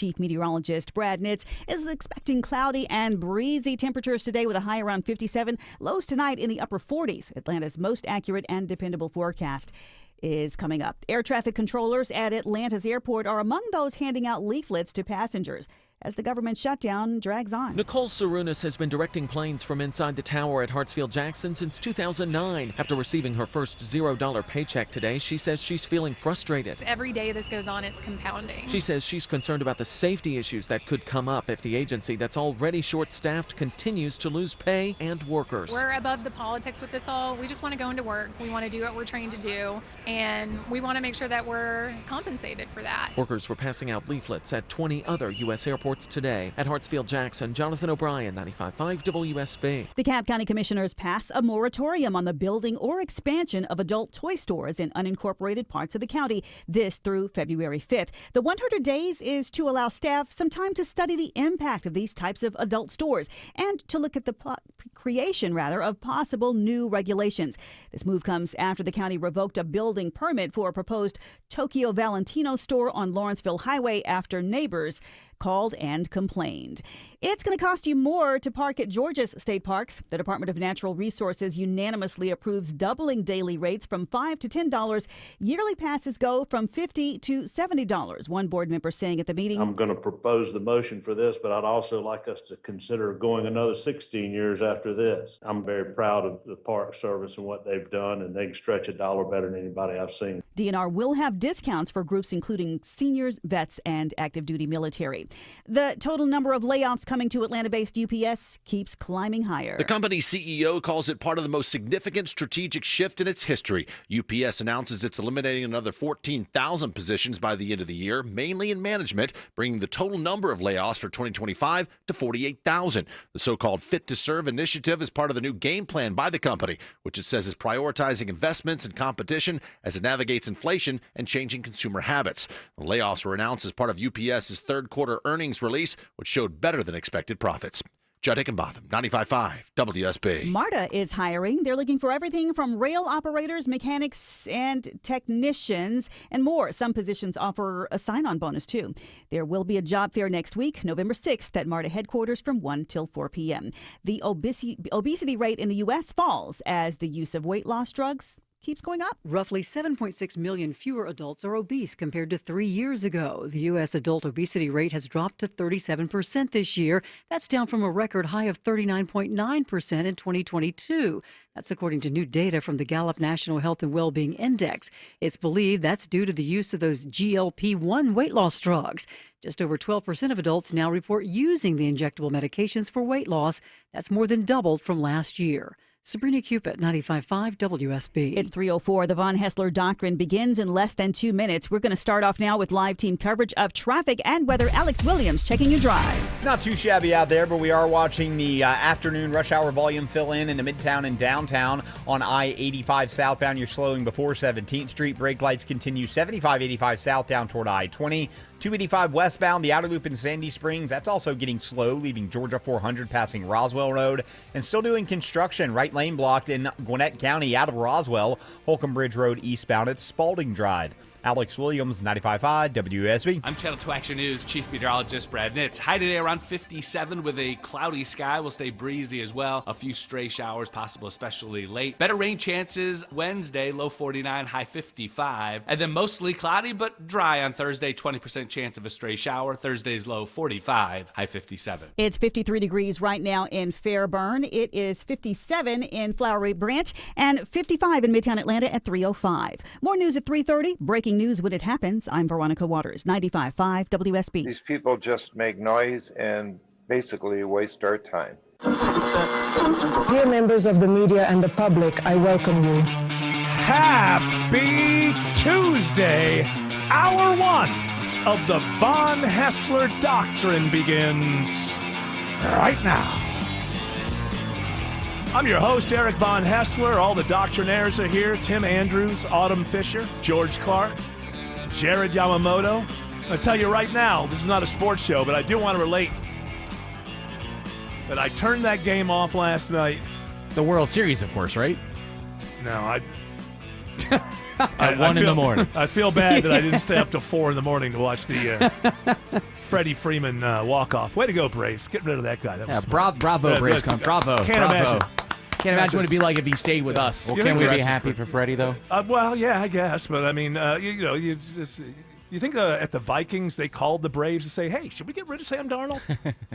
Chief Meteorologist Brad Nitz is expecting cloudy and breezy temperatures today with a high around 57. Lows tonight in the upper 40s. Atlanta's most accurate and dependable forecast is coming up. Air traffic controllers at Atlanta's airport are among those handing out leaflets to passengers as the government shutdown drags on. Nicole Sarunas has been directing planes from inside the tower at Hartsfield-Jackson since 2009. After receiving her first $0 paycheck today, she says she's feeling frustrated. Every day this goes on, it's compounding. She says she's concerned about the safety issues that could come up if the agency that's already short-staffed continues to lose pay and workers. We're above the politics with this all. We just want to go into work. We want to do what we're trained to do, and we want to make sure that we're compensated for that. Workers were passing out leaflets at 20 other U.S. airports today. At Hartsfield-Jackson, Jonathan O'Brien, 95.5 WSB. The DeKalb County Commissioners pass a moratorium on the building or expansion of adult toy stores in unincorporated parts of the county. This through February 5th. The 100 days is to allow staff some time to study the impact of these types of adult stores and to look at the creation of possible new regulations. This move comes after the county revoked a building permit for a proposed Tokyo Valentino store on Lawrenceville Highway after neighbors called and complained. It's going to cost you more to park at Georgia's state parks. The Department of Natural Resources unanimously approves doubling daily rates from $5 to $10. Yearly passes go from $50 to $70. One board member saying at the meeting, I'm going to propose the motion for this, but I'd also like us to consider going another 16 years after this. I'm very proud of the Park Service and what they've done, and they can stretch a dollar better than anybody I've seen. DNR will have discounts for groups including seniors, vets, and active duty military. The total number of layoffs coming to Atlanta-based UPS keeps climbing higher. The company's CEO calls it part of the most significant strategic shift in its history. UPS announces it's eliminating another 14,000 positions by the end of the year, mainly in management, bringing the total number of layoffs for 2025 to 48,000. The so-called Fit to Serve initiative is part of the new game plan by the company, which it says is prioritizing investments and competition as it navigates inflation and changing consumer habits. The layoffs were announced as part of UPS's third quarter earnings release, which showed better than expected profits. Judd Hickenbotham, 95.5 WSB. MARTA is hiring. They're looking for everything from rail operators, mechanics, and technicians, and more. Some positions offer a sign-on bonus, too. There will be a job fair next week, November 6th, at MARTA headquarters from 1 till 4 p.m. The obesity rate in the U.S. falls as the use of weight loss drugs keeps going up. Roughly 7.6 million fewer adults are obese compared to 3 years ago. The U.S. adult obesity rate has dropped to 37% this year. That's down from a record high of 39.9% in 2022. That's according to new data from the Gallup National Health and Wellbeing Index. It's believed that's due to the use of those GLP-1 weight loss drugs. Just over 12% of adults now report using the injectable medications for weight loss. That's more than doubled from last year. Sabrina Cupid, 95.5 WSB. It's 3:04. The Von Hessler Doctrine begins in less than 2 minutes. We're going to start off now with live team coverage of traffic and weather. Alex Williams checking your drive. Not too shabby out there, but we are watching the afternoon rush hour volume fill in the Midtown and downtown on I-85 southbound. You're slowing before 17th Street. Brake lights continue 75-85 south down toward I-20. 285 westbound, the outer loop in Sandy Springs. That's also getting slow, leaving Georgia 400 passing Roswell Road. And still doing construction. Right lane blocked in Gwinnett County out of Roswell. Holcomb Bridge Road eastbound at Spalding Drive. Alex Williams, 95.5 WSB. I'm Channel 2 Action News Chief Meteorologist Brad Nitz. High today around 57 with a cloudy sky. Will stay breezy as well. A few stray showers possible, especially late. Better rain chances Wednesday, low 49, high 55. And then mostly cloudy but dry on Thursday, 20% chance of a stray shower. Thursday's low 45, high 57. It's 53 degrees right now in Fairburn. It is 57 in Flowery Branch and 55 in Midtown Atlanta at 3:05. More news at 3:30. Breaking news when it happens. I'm Veronica Waters, 95.5 WSB. These people just make noise and basically waste our time. Dear members of the media and the public, I welcome you. Happy Tuesday! Hour 1 of the Von Hessler Doctrine begins right now. I'm your host, Eric Von Hessler. All the doctrinaires are here. Tim Andrews, Autumn Fisher, George Clark, Jared Yamamoto. I'll tell you right now, this is not a sports show, but I do want to relate that I turned that game off last night. The World Series, of course, right? No, At 1 in the morning. I feel bad that I didn't stay up till 4 in the morning to watch the Freddie Freeman walk-off. Way to go, Braves. Get rid of that guy. That was smart. Bravo, Braves. Bravo. Can't bravo. imagine. Can't imagine what it'd be like if he stayed with us. Well, can we be happy for Freddie, though? Well, yeah, I guess. But, I mean, you think at the Vikings they called the Braves to say, hey, should we get rid of Sam Darnold?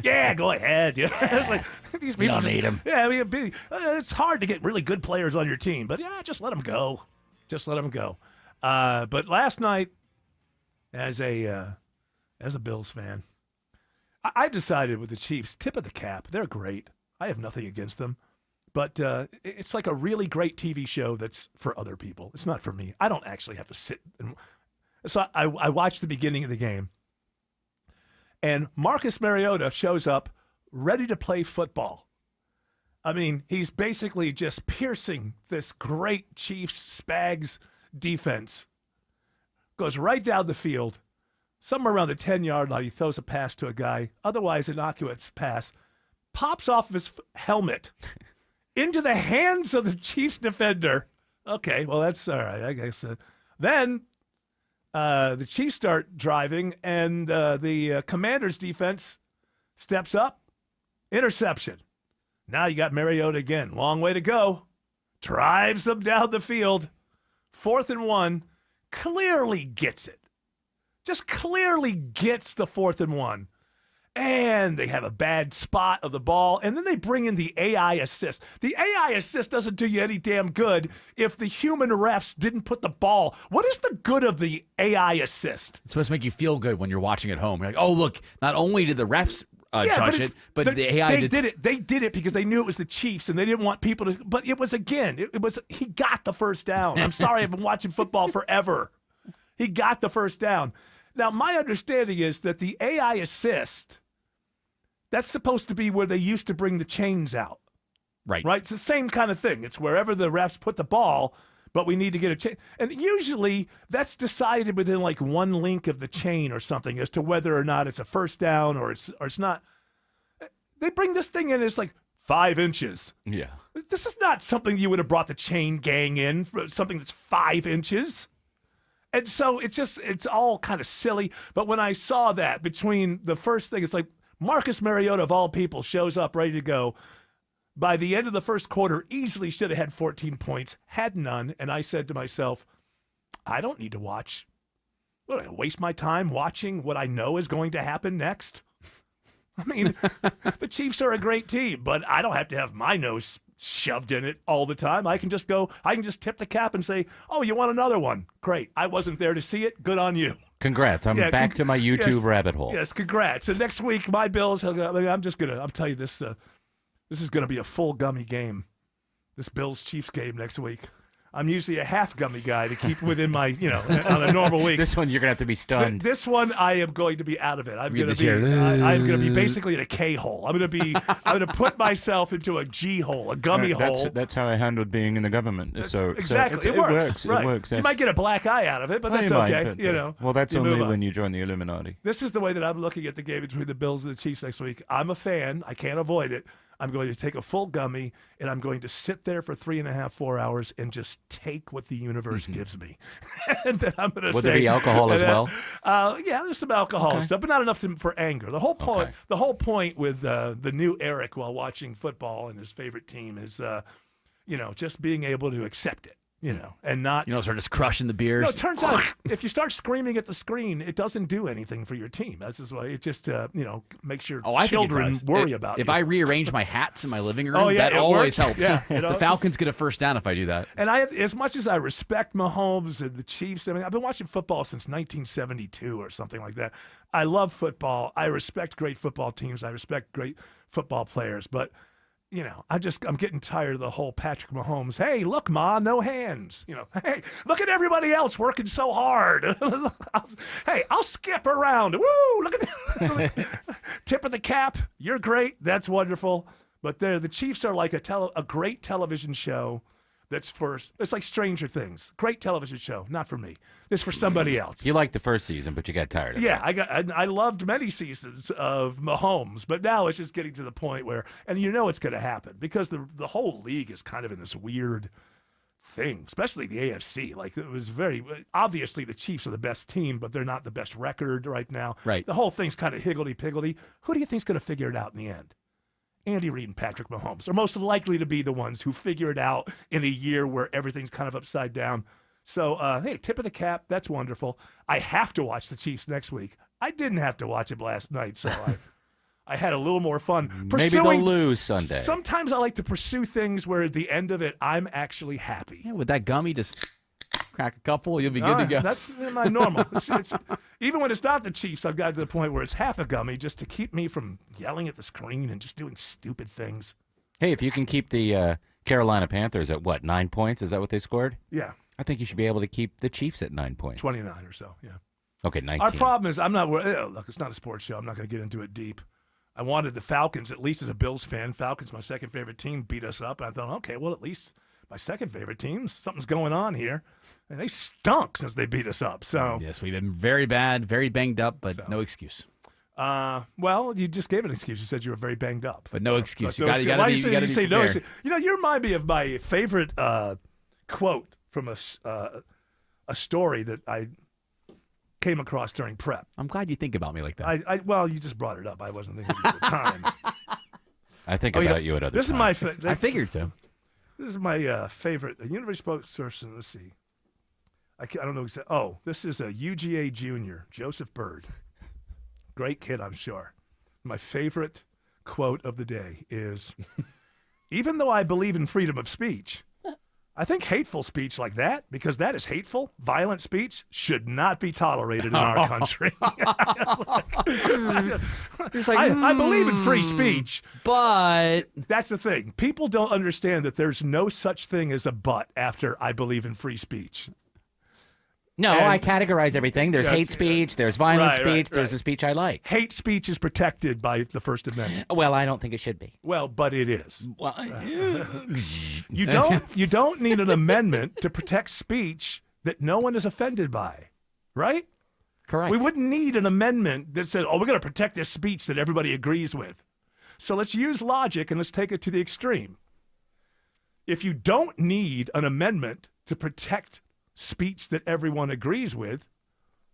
Yeah, go ahead. It's like, these people don't need him. Yeah, I mean, it's hard to get really good players on your team. But, yeah, just let them go. Just let them go. But last night, as a Bills fan, I decided with the Chiefs, tip of the cap. They're great. I have nothing against them. But it's like a really great TV show that's for other people. It's not for me. I don't actually have to sit. So I watched the beginning of the game. And Marcus Mariota shows up ready to play football. I mean, he's basically just piercing this great Chiefs Spags defense. Goes right down the field. Somewhere around the 10-yard line, he throws a pass to a guy. Otherwise, innocuous pass. Pops off of his helmet into the hands of the Chiefs defender. Okay, well, that's all right, I guess. Then the Chiefs start driving, and the Commanders' defense steps up. Interception. Now you got Mariota again. Long way to go. Drives them down the field. 4th and 1. Clearly gets it. Just clearly gets the 4th and 1. And they have a bad spot of the ball, and then they bring in the AI assist. The AI assist doesn't do you any damn good if the human refs didn't put the ball. What is the good of the AI assist? It's supposed to make you feel good when you're watching at home. You're like, oh, look, not only did the refs judge it, but the AI did it. They did it because they knew it was the Chiefs, and they didn't want people to. But it was, again, it was he got the first down. I'm sorry, I've been watching football forever. He got the first down. Now, my understanding is that the AI assist, that's supposed to be where they used to bring the chains out. Right. Right? It's the same kind of thing. It's wherever the refs put the ball, but we need to get a chain. And usually that's decided within like one link of the chain or something as to whether or not it's a first down or it's not. They bring this thing in, it's like 5 inches. Yeah. This is not something you would have brought the chain gang in, for something that's 5 inches. And so it's all kind of silly. But when I saw that between the first thing, it's like Marcus Mariota, of all people, shows up ready to go. By the end of the first quarter, easily should have had 14 points, had none. And I said to myself, I don't need to watch. What, I waste my time watching what I know is going to happen next? I mean, the Chiefs are a great team, but I don't have to have my nose shoved in it all the time. I can just tip the cap and say, oh, you want another one? Great. I wasn't there to see it. Good on you. Congrats. I'm back to my YouTube rabbit hole. Yes, congrats. And next week, my Bills, I'll tell you this, this is going to be a full gummy game. This Bills-Chiefs game next week. I'm usually a half gummy guy to keep within my, on a normal week. This one, you're going to have to be stunned. This one, I am going to be out of it. I'm going to be basically in a K-hole. I'm going to put myself into a G-hole, a gummy hole. That's how I handled being in the government. Exactly. It works. Right. It works. You might get a black eye out of it, but that's okay. Well, that's only when you join the Illuminati. This is the way that I'm looking at the game between the Bills and the Chiefs next week. I'm a fan. I can't avoid it. I'm going to take a full gummy, and I'm going to sit there for 3.5, 4 hours and just take what the universe gives me. And then I'm going to Would there be alcohol as well? Yeah, there's some alcohol stuff, but not enough for anger. The whole point with the new Eric while watching football and his favorite team is, just being able to accept it. And not... start just crushing the beers. No, it turns out if you start screaming at the screen, it doesn't do anything for your team. That's just why it just, makes your children worry about you. If I rearrange my hats in my living room, that always helps. Yeah, The Falcons get a first down if I do that. And as much as I respect Mahomes and the Chiefs, I mean, I've been watching football since 1972 or something like that. I love football. I respect great football teams. I respect great football players. But... I'm getting tired of the whole Patrick Mahomes. Hey, look, Ma, no hands. Hey, look at everybody else working so hard. Hey, I'll skip around. Woo, look at that. Tip of the cap. You're great. That's wonderful. But the Chiefs are like a great television show. It's like Stranger Things. Great television show. Not for me. It's for somebody else. You liked the first season, but you got tired of it. Yeah, I loved many seasons of Mahomes, but now it's just getting to the point where, and it's going to happen because the whole league is kind of in this weird thing, especially the AFC. Like, it was very obviously the Chiefs are the best team, but they're not the best record right now. Right. The whole thing's kind of higgledy-piggledy. Who do you think's going to figure it out in the end? Andy Reid and Patrick Mahomes are most likely to be the ones who figure it out in a year where everything's kind of upside down. So, hey, tip of the cap. That's wonderful. I have to watch the Chiefs next week. I didn't have to watch it last night, so I had a little more fun. Maybe they'll lose Sunday. Sometimes I like to pursue things where at the end of it, I'm actually happy. Yeah, with that gummy, just crack a couple, you'll be good to go. That's my normal. It's, even when it's not the Chiefs, I've got to the point where it's half a gummy just to keep me from yelling at the screen and just doing stupid things. Hey, if you can keep the Carolina Panthers at, 9 points? Is that what they scored? Yeah. I think you should be able to keep the Chiefs at 9 points. 29 or so, yeah. Okay, 19. Our problem is I'm not worried. Look, it's not a sports show. I'm not going to get into it deep. I wanted the Falcons, at least as a Bills fan. Falcons, my second favorite team, beat us up. And I thought, okay, well, at least my second favorite team, something's going on here. And they stunk since they beat us up. So yes, we've been very bad, very banged up, but no excuse. Well, you just gave an excuse. You said you were very banged up. But no excuse. But You got to be prepared. You know, you remind me of my favorite quote from a story that I came across during prep. I'm glad you think about me like that. Well, you just brought it up. I wasn't thinking at the time. I think about you at other times. I figured so. This is my favorite. A university spokesperson. Let's see. I don't know exactly. Oh, this is a UGA junior, Joseph Bird. Great kid, I'm sure. My favorite quote of the day is, even though I believe in freedom of speech, I think hateful speech like that, because that is hateful, violent speech, should not be tolerated in our country. I believe in free speech. But that's the thing. People don't understand that there's no such thing as a but after I believe in free speech. No, I categorize everything. There's hate speech, there's violent speech, there's the speech I like. Hate speech is protected by the First Amendment. Well, I don't think it should be. Well, but it is. Well, you don't need an amendment to protect speech that no one is offended by, right? Correct. We wouldn't need an amendment that said, oh, we're going to protect this speech that everybody agrees with. So let's use logic and let's take it to the extreme. If you don't need an amendment to protect speech that everyone agrees with,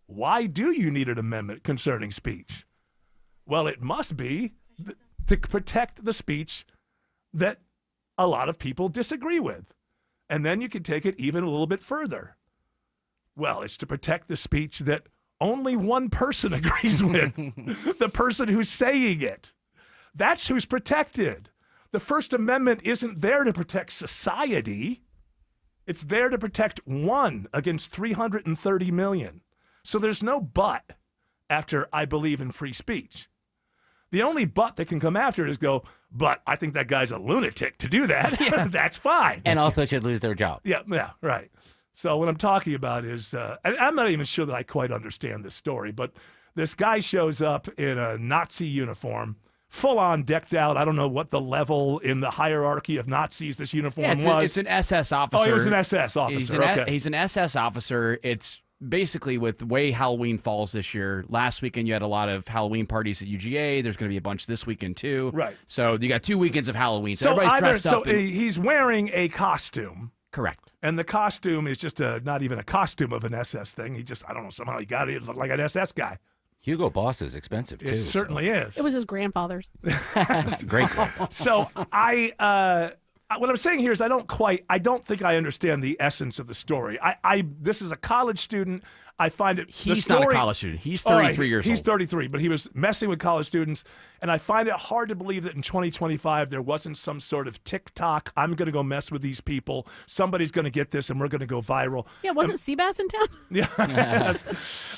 why do you need an amendment concerning speech? Well, it must be to protect the speech that a lot of people disagree with. And then you can take it even a little bit further. Well, it's to protect the speech that only one person agrees with, the person who's saying it. That's who's protected. The First Amendment isn't there to protect society. It's there to protect one against 330 million. So there's no but after I believe in free speech. The only but that can come after it is go, but I think that guy's a lunatic to do that. Yeah. That's fine. And also should lose their job. Yeah, right. So what I'm talking about is, and I'm not even sure that I quite understand this story, but this guy shows up in a Nazi uniform, full on decked out. I don't know what the level in the hierarchy of Nazis this uniform was. It's an SS officer. Oh, he was an SS officer. He's an SS officer. It's basically with the way Halloween falls this year. Last weekend, you had a lot of Halloween parties at UGA. There's going to be a bunch this weekend, too. Right. So you got 2 weekends of Halloween. So everybody's dressed up. So he's wearing a costume. Correct. And the costume is just not even a costume of an SS thing. He just, I don't know, somehow he got it. It looked like an SS guy. Hugo Boss is expensive, too. It certainly is. It was his grandfather's. Great. So what I'm saying here is I don't think I understand the essence of the story. This is a college student. I find it. He's not a college student. He's 33 years old. He's 33, but he was messing with college students. And I find it hard to believe that in 2025 there wasn't some sort of TikTok. I'm going to go mess with these people. Somebody's going to get this, and we're going to go viral. Yeah, wasn't Seabass in town? Yeah.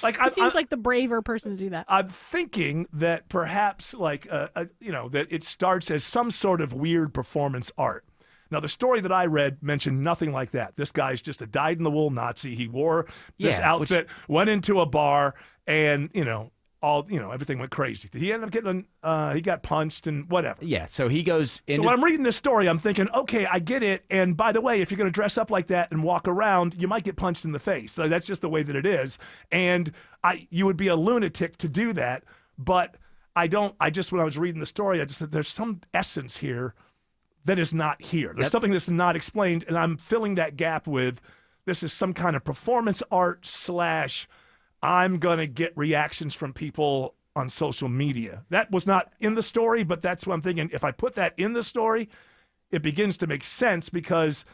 He seems like the braver person to do that. I'm thinking that perhaps, that it starts as some sort of weird performance art. Now, the story that I read mentioned nothing like that. This guy's just a dyed-in-the-wool Nazi. He wore this outfit, went into a bar, and, everything went crazy. Did he end up getting, he got punched and whatever. Yeah, so he goes into... So when I'm reading this story, I'm thinking, okay, I get it. And by the way, if you're going to dress up like that and walk around, you might get punched in the face. So that's just the way that it is. And you would be a lunatic to do that. But when I was reading the story, I just thought there's some essence here that is not here. There's something that's not explained, and I'm filling that gap with this is some kind of performance art / I'm going to get reactions from people on social media. That was not in the story, but that's what I'm thinking. If I put that in the story, it begins to make sense because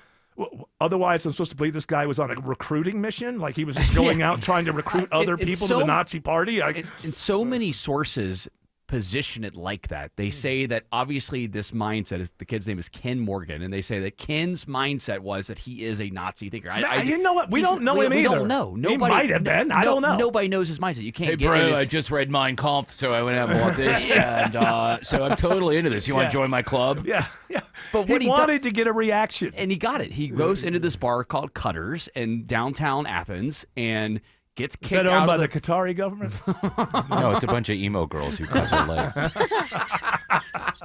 otherwise I'm supposed to believe this guy was on a recruiting mission, like he was going out trying to recruit other people to the Nazi party. And so many sources position it like that. They say that obviously this mindset is, the kid's name is Ken Morgan, and they say that Ken's mindset was that he is a Nazi thinker. You know what? We don't know him either. We don't know. Nobody, he might have been. I don't know. Nobody knows his mindset. You can't Hey, get bro, in his... I just read Mein Kampf, so I went out and bought this, and so I'm totally into this. You want to join my club? Yeah. But he wanted to get a reaction. And he got it. He goes into this bar called Cutters in downtown Athens and gets kicked out. Is that owned by the the Qatari government? No, it's a bunch of emo girls who cut their legs.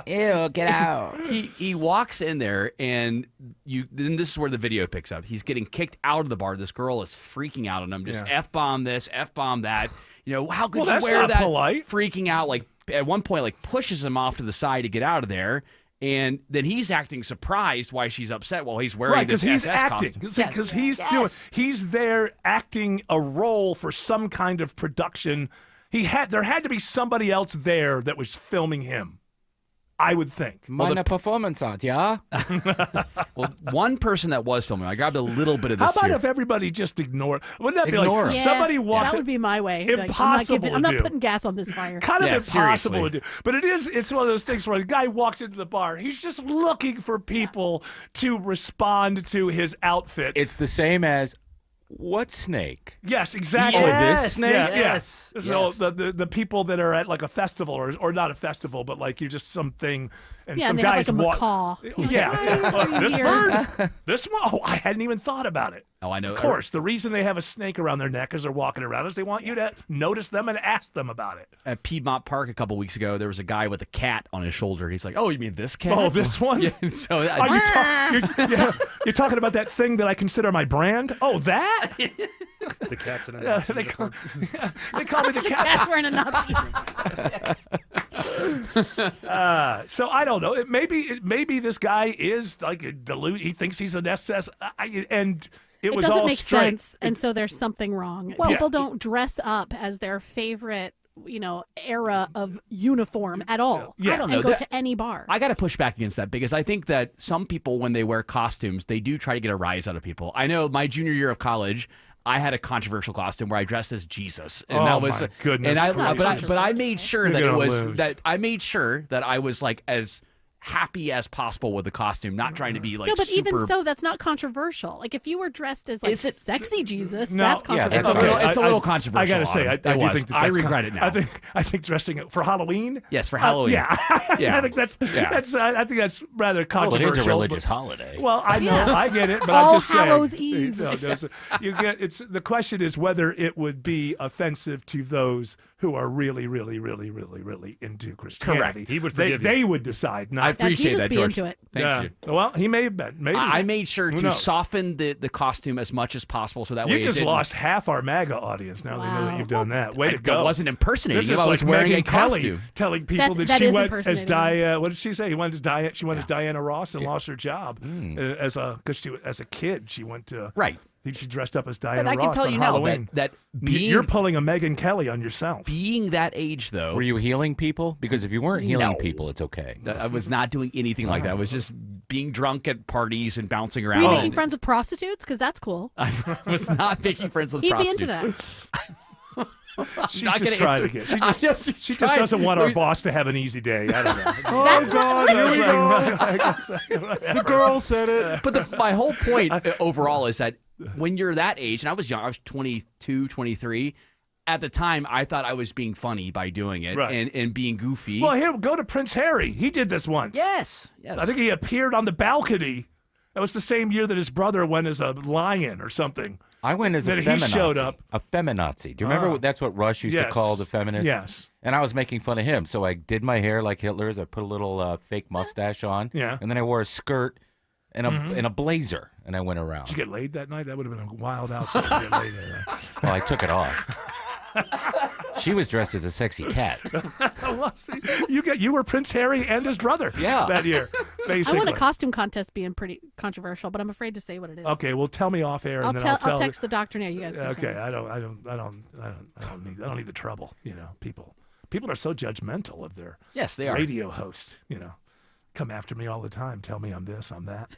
Ew, get out. He walks in there, and then this is where the video picks up. He's getting kicked out of the bar. This girl is freaking out on him, just F-bomb this, F-bomb that. You know, how could you wear that? Polite. Freaking out, like at one point, like pushes him off to the side to get out of there. And then he's acting surprised why she's upset while he's wearing this SS costume. Because he's there acting a role for some kind of production. There had to be somebody else there that was filming him, I would think. Minor performance art, yeah? Well, one person that was filming, I grabbed a little bit of this. How about here. if everybody just ignored? Wouldn't that be Ignore like him. somebody walks? That would be my way. Impossible I'm not to do. putting gas on this fire. Kind of impossible seriously. to do. But it's one of those things where the guy walks into the bar. He's just looking for people to respond to his outfit. It's the same as, what snake? Yes, exactly. Oh, this snake? Yes. So the people that are at like a festival or not a festival, but like you're just something, and some and they guys have like a walk. macaw. Yeah. This bird. This one. Oh, I hadn't even thought about it. Oh, I know. Of course, the reason they have a snake around their neck as they're walking around is they want you to notice them and ask them about it. At Piedmont Park a couple weeks ago, there was a guy with a cat on his shoulder. He's like, "Oh, you mean this cat? Oh, this one? Yeah. So you're talking about that thing that I consider my brand? Oh, that? The cat's in a Yeah, they call me the cat. That's wearing a Nazi. So I don't know. Maybe this guy is like a dilute. He thinks he's an SS, and it was doesn't all make straight. sense, and so there's something wrong. People don't dress up as their favorite, era of uniform at all. Yeah. I don't know. And go to any bar. I got to push back against that because I think that some people, when they wear costumes, they do try to get a rise out of people. I know my junior year of college, I had a controversial costume where I dressed as Jesus, and that was my goodness. And but I made sure that You're it gonna was lose. that I made sure that I was like as happy as possible with the costume, not trying to be like no, but super... even so, that's not controversial. Like if you were dressed as like Is it- sexy Jesus, No, that's yeah, controversial. It's a little controversial. I gotta say, I It do was. think that I that's regret it now. I think dressing it for Halloween. Yes, for Halloween. I think that's I think that's rather controversial. Well, it is a religious holiday. Well, I know, I get it, but All I'm just Hallows saying. Eve. The question is whether it would be offensive to those who are really, really, really, really, really into Christianity. Correct. He would forgive you. They would decide. Not I appreciate Jesus that, be George. into it. Thank you. Well, he may have been. Maybe I made sure Who to knows? soften the costume as much as possible so that way You it just didn't- lost half our MAGA audience. Now they know that Wow. you've done that. Way to I go! wasn't impersonating This him. is I was like wearing Megyn a Kelly costume. telling people That that she is went as impersonating. What did she say? She went as Diana Ross and lost her job as a kid. She went to Right. She dressed up as Diana But I Ross can tell on you now Halloween. that being You're pulling a Megyn Kelly on yourself. being that age though. Were you healing people? Because if you weren't healing No. people, it's okay. I was not doing anything like that. I was just being drunk at parties and bouncing Were around. you making friends with prostitutes? Because that's cool. I was not making friends with He'd be prostitutes. into that. She's not just gonna trying answer- to get. I know, She just doesn't want our boss to have an easy day. I don't know. That's not- The girl said it. But my whole point overall is that when you're that age, and I was young, I was 22, 23, at the time, I thought I was being funny by doing it Right. and being goofy. Well, here, go to Prince Harry. He did this once. Yes. I think he appeared on the balcony. That was the same year that his brother went as a lion or something. I went as a Then he feminazi. showed up. A feminazi. Do you remember that's what Rush used to Yes. call the feminists? Yes. And I was making fun of him. So I did my hair like Hitler's. I put a little fake mustache on. Yeah. And then I wore a skirt and a blazer, and I went around. Did you get laid that night? That would have been a wild outfit to get laid that night. Well, I took it off. She was dressed as a sexy cat. Well, see, you were Prince Harry and his brother Yeah. that year. Basically. I want a costume contest being pretty controversial, but I'm afraid to say what it is. Okay, well, tell me off air, I'll and then I'll tell. text the doctrinaire. You guys. Can Okay, tell me. I don't need the trouble. People are so judgmental of their Yes, they are. radio hosts. Come after me all the time. Tell me I'm this, I'm that.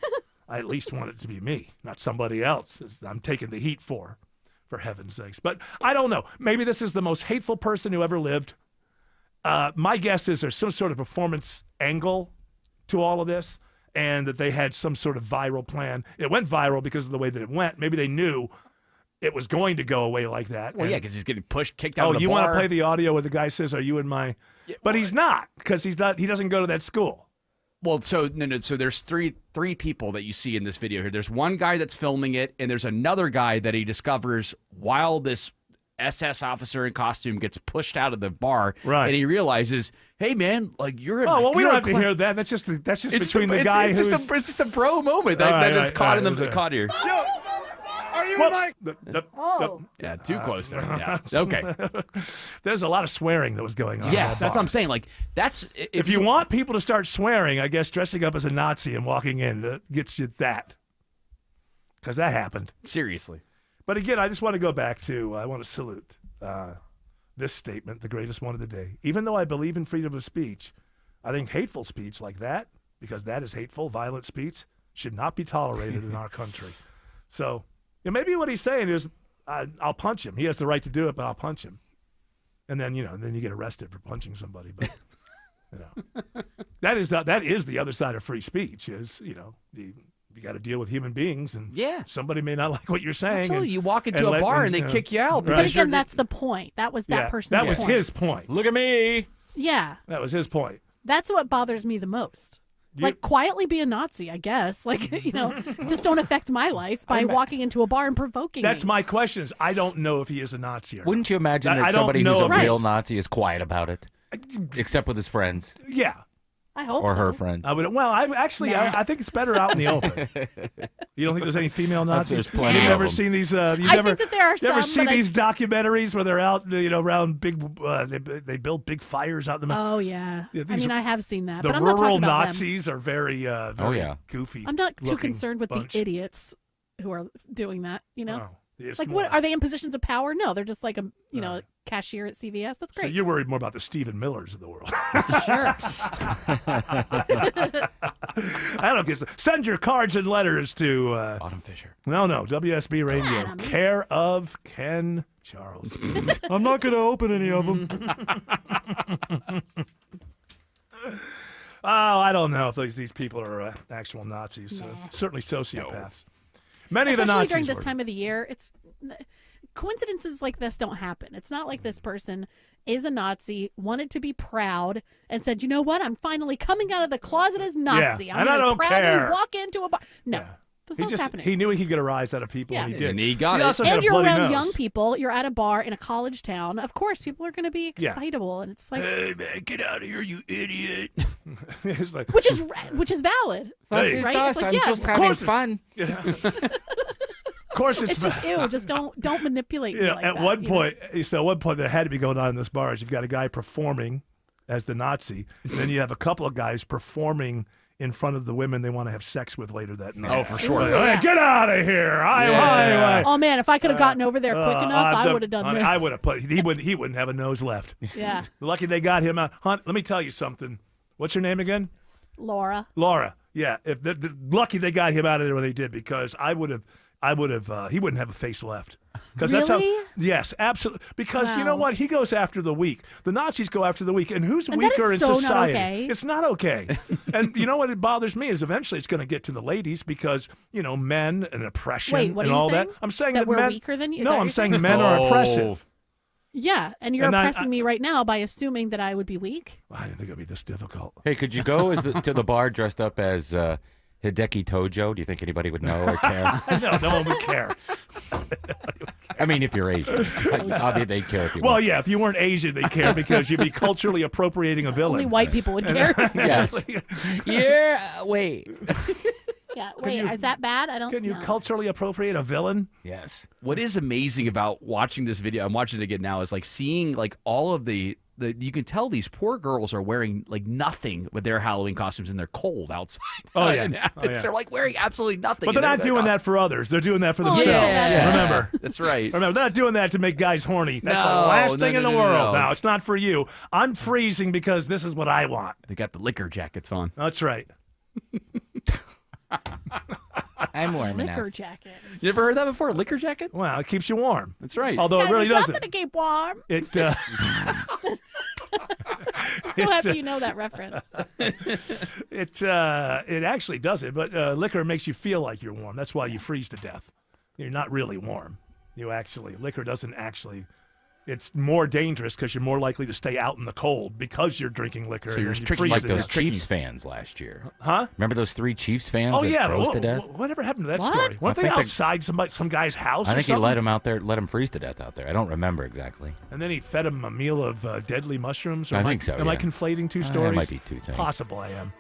I at least want it to be me, not somebody else. I'm taking the heat for heaven's sakes. But I don't know. Maybe this is the most hateful person who ever lived. My guess is there's some sort of performance angle to all of this, and that they had some sort of viral plan. It went viral because of the way that it went. Maybe they knew it was going to go away like that. Well, yeah, because he's getting kicked out of the you bar. want to play the audio where the guy says, "Are you in my?" Yeah, but he's not, because he doesn't go to that school. Well, so there's three people that you see in this video here. There's one guy that's filming it, and there's another guy that he discovers while this SS officer in costume gets pushed out of the bar, right? And he realizes, hey man, like you're. Oh well, we don't have to hear that. That's just between the guy it's who's. It's just a bro moment that's caught in the caught here. Yo, are you in my? Yeah, too close there. Yeah. Okay. There's a lot of swearing that was going on. Yes, that's what I'm saying. Like that's if you want people to start swearing, I guess dressing up as a Nazi and walking in gets you that, because that happened. Seriously. But again, I just want to go back to, I want to salute this statement, the greatest one of the day. Even though I believe in freedom of speech, I think hateful speech like that, because that is hateful, violent speech, should not be tolerated in our country. So maybe what he's saying is, I'll punch him. He has the right to do it, but I'll punch him. And then, then you get arrested for punching somebody. But, that is the other side of free speech is, you got to deal with human beings, and somebody may not like what you're saying. Absolutely. You walk into a bar and they kick you out. But again, that's the point. That was that person's point. That was point. his point. Look at me. Yeah. That was his point. That's what bothers me the most. Like, quietly be a Nazi, I guess. Like, just don't affect my life by walking into a bar and provoking That's me. my question is, I don't know if he is a Nazi or Wouldn't you imagine that somebody who's a real Nazi is quiet about it? Except with his friends. Yeah. I hope or so. her friends. I think it's better out in the open. You don't think there's any female Nazis? There's plenty. You've of never them. seen these? I think that there are some. You ever see but these documentaries where they're out, around big? They build big fires out in the mountains. Oh yeah. I have seen that. The but I'm not rural talking about Nazis are very, goofy. I'm not too concerned with bunch. the idiots who are doing that. Like what are they in positions of power? No, they're just like a cashier at CVS. That's great. So you're worried more about the Stephen Millers of the world. Sure. I don't guess. Send your cards and letters to Autumn Fisher. No, WSB Radio, care of Ken Charles. I'm not going to open any of them. I don't know if these people are actual Nazis. Certainly sociopaths. Many of the Especially Nazis during this were. time of the year, coincidences like this don't happen. It's not like this person is a Nazi, wanted to be proud, and said, "You know what? I'm finally coming out of the closet as Nazi. Yeah, I'm and I going don't to proudly care." walk into a bar." No, that's not what's happening. He knew he could get a rise out of people. Yeah. And he did. And he got it. Also got And a you're bloody around nose. young people. You're at a bar in a college town. Of course, people are going to be excitable, and it's like, "Hey man, get out of here, you idiot!" It's like, which is valid. This is right? us. It's like, I'm just having fun. Of course, it's just ew. Just don't manipulate me like at that, one you know? point, at one point, that had to be going on in this bar. Is you've got a guy performing as the Nazi, and then you have a couple of guys performing in front of the women they want to have sex with later that night. Oh, for sure. Like, "Hey, get out of here! Oh man, if I could have gotten over there quick enough, I would have done this. I would have put. He wouldn't have a nose left. Yeah. Lucky they got him out. Hunt, let me tell you something. What's your name again? Laura. Yeah. If lucky they got him out of there when they did, because I would have. He wouldn't have a face left. Because that's how. Really? Yes, absolutely. Because you know Wow. what? He goes after the weak. The Nazis go after the weak, and who's And that weaker is in so not society? okay. It's not okay. And you know what? It bothers me is eventually it's going to get to the ladies because men and oppression Wait, what and are you all saying? that. I'm saying That that we're men. weaker than you? Is No, that what I'm you're saying saying? men are oppressive. Yeah, and you're And oppressing me right now by assuming that I would be weak. I didn't think it would be this difficult. Hey, could you go to the bar dressed up as Hideki Tojo? Do you think anybody would know or care? No one would care. I mean, if you're Asian, obviously they'd care if you. Well, weren't. yeah, if you weren't Asian, they'd care because you'd be culturally appropriating a villain. Only white people would care. Yes. Yeah. Wait. Yeah. Wait, is that bad? I don't. Can you know. culturally appropriate a villain? Yes. What is amazing about watching this video, I'm watching it again now, is like seeing like all of the you can tell these poor girls are wearing like nothing with their Halloween costumes, and they're cold outside. Oh, yeah. In Athens. They're like wearing absolutely nothing. But they're not doing that for others. They're doing that for themselves. Yeah. Remember. That's right. Remember, they're not doing that to make guys horny. That's the No, last no, thing in no, the no, world. no. No, it's not for you. I'm freezing because this is what I want. They got the liquor jackets on. That's right. I'm warm Liquor enough. jacket. You ever heard that before? Liquor jacket? Well, it keeps you warm. That's right. Although it Gotta really do doesn't. something to keep warm. It So happy you know that reference. it actually doesn't, but liquor makes you feel like you're warm. That's why you freeze to death. You're not really warm. Liquor doesn't actually. It's more dangerous because you're more likely to stay out in the cold because you're drinking liquor. So and you're then you tricky freeze like to those death. Chiefs fans last year. Huh? Remember those 3 Chiefs fans Oh that yeah, froze to death? Whatever happened to that What? story? Weren't I they think they- outside some guy's house? I or think he something? let him out there, let him freeze to death out there. I don't remember exactly. And then he fed him a meal of deadly mushrooms. Or I am think so, Am I yeah. conflating two It stories? might be two things. Possible, I am.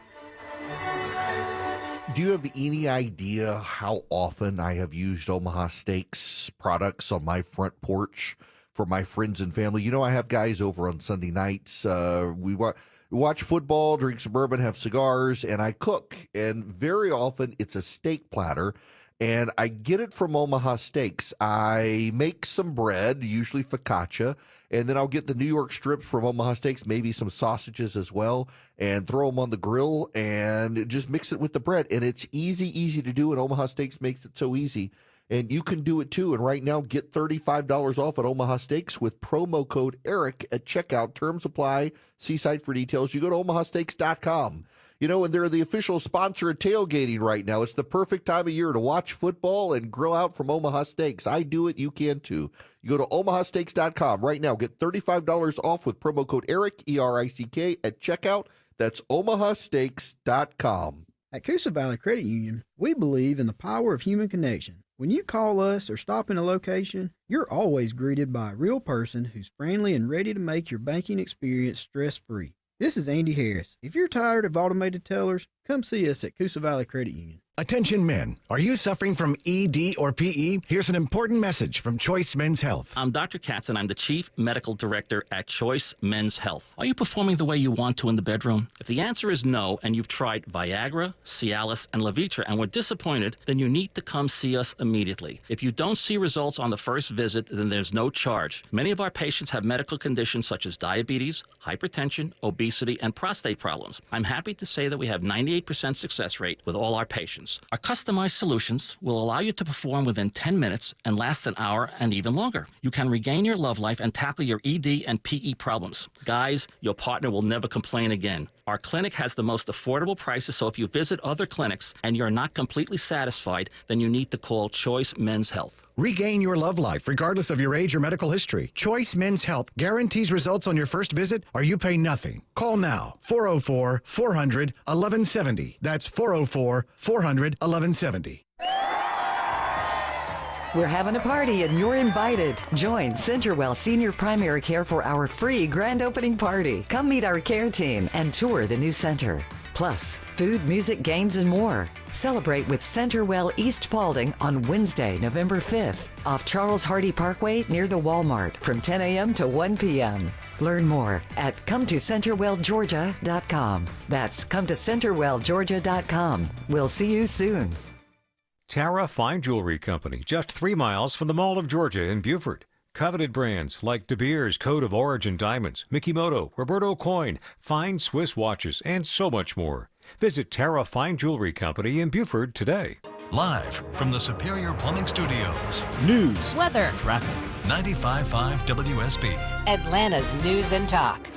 Do you have any idea how often I have used Omaha Steaks products on my front porch for my friends and family? You know, I have guys over on Sunday nights. We watch football, drink some bourbon, have cigars, and I cook. And very often it's a steak platter, and I get it from Omaha Steaks. I make some bread, usually focaccia, and then I'll get the New York strips from Omaha Steaks, maybe some sausages as well, and throw them on the grill and just mix it with the bread. And it's easy to do, and Omaha Steaks makes it so easy. And you can do it too. And right now, get $35 off at Omaha Steaks with promo code ERIC at checkout. Terms apply. See site for details. You go to omahasteaks.com. You know, and they're the official sponsor of tailgating right now. It's the perfect time of year to watch football and grill out from Omaha Steaks. I do it. You can too. You go to omahasteaks.com right now. Get $35 off with promo code ERIC, E-R-I-C-K, at checkout. That's omahasteaks.com. At Coosa Valley Credit Union, we believe in the power of human connection. When you call us or stop in a location, you're always greeted by a real person who's friendly and ready to make your banking experience stress-free. This is Andy Harris. If you're tired of automated tellers, come see us at Coosa Valley Credit Union. Attention men, are you suffering from ED or PE? Here's an important message from Choice Men's Health. I'm Dr. Katz, and I'm the Chief Medical Director at Choice Men's Health. Are you performing the way you want to in the bedroom? If the answer is no, and you've tried Viagra, Cialis, and Levitra and were disappointed, then you need to come see us immediately. If you don't see results on the first visit, then there's no charge. Many of our patients have medical conditions such as diabetes, hypertension, obesity, and prostate problems. I'm happy to say that we have 98% success rate with all our patients. Our customized solutions will allow you to perform within 10 minutes and last an hour and even longer. You can regain your love life and tackle your ED and PE problems. Guys, your partner will never complain again. Our clinic has the most affordable prices, so if you visit other clinics and you're not completely satisfied, then you need to call Choice Men's Health. Regain your love life regardless of your age or medical history. Choice Men's Health guarantees results on your first visit or you pay nothing. Call now, 404-400-1170. That's 404-400-1170. We're having a party and you're invited. Join Centerwell Senior Primary Care for our free grand opening party. Come meet our care team and tour the new center. Plus, food, music, games, and more. Celebrate with Centerwell East Paulding on Wednesday, November 5th, off Charles Hardy Parkway near the Walmart from 10 a.m. to 1 p.m. Learn more at CometoCenterwellGeorgia.com. That's CometoCenterwellGeorgia.com. We'll see you soon. Tara Fine Jewelry Company, just 3 miles from the Mall of Georgia in Beaufort. Coveted brands like De Beers Code of Origin Diamonds, Mikimoto, Roberto Coin, fine Swiss watches, and so much more. Visit Tara Fine Jewelry Company in Beaufort today. Live from the Superior Plumbing Studios. News, weather, traffic. 95.5 WSB. Atlanta's News and Talk.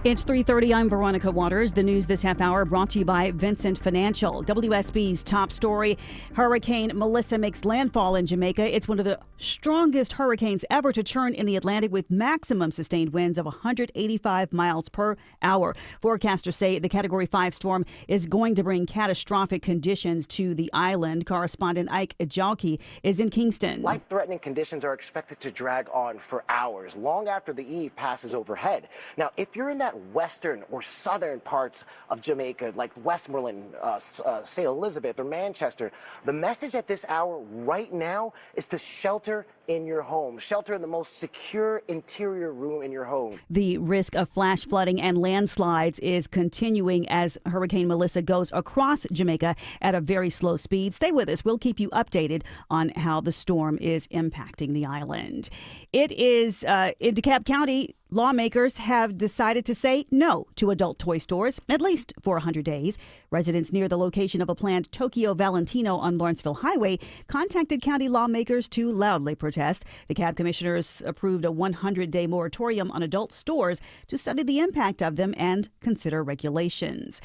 It's 3:30. I'm Veronica Waters. The news this half hour brought to you by Vincent Financial. WSB's top story: Hurricane Melissa makes landfall in Jamaica. It's one of the strongest hurricanes ever to churn in the Atlantic, with maximum sustained winds of 185 miles per hour. Forecasters say the Category 5 storm is going to bring catastrophic conditions to the island. Correspondent Ike Ejalki is in Kingston. Life-threatening conditions are expected to drag on for hours, long after the eve passes overhead. Now, if you're in that western or southern parts of Jamaica, like Westmoreland, St. Elizabeth, or Manchester. The message at this hour right now is to shelter in your home. Shelter in the most secure interior room in your home. The risk of flash flooding and landslides is continuing as Hurricane Melissa goes across Jamaica at a very slow speed. Stay with us. We'll keep you updated on how the storm is impacting the island. It is in DeKalb County. Lawmakers have decided to say no to adult toy stores, at least for 100 days. Residents near the location of a planned Tokyo Valentino on Lawrenceville Highway contacted county lawmakers to loudly protest. DeKalb commissioners approved a 100-day moratorium on adult stores to study the impact of them and consider regulations.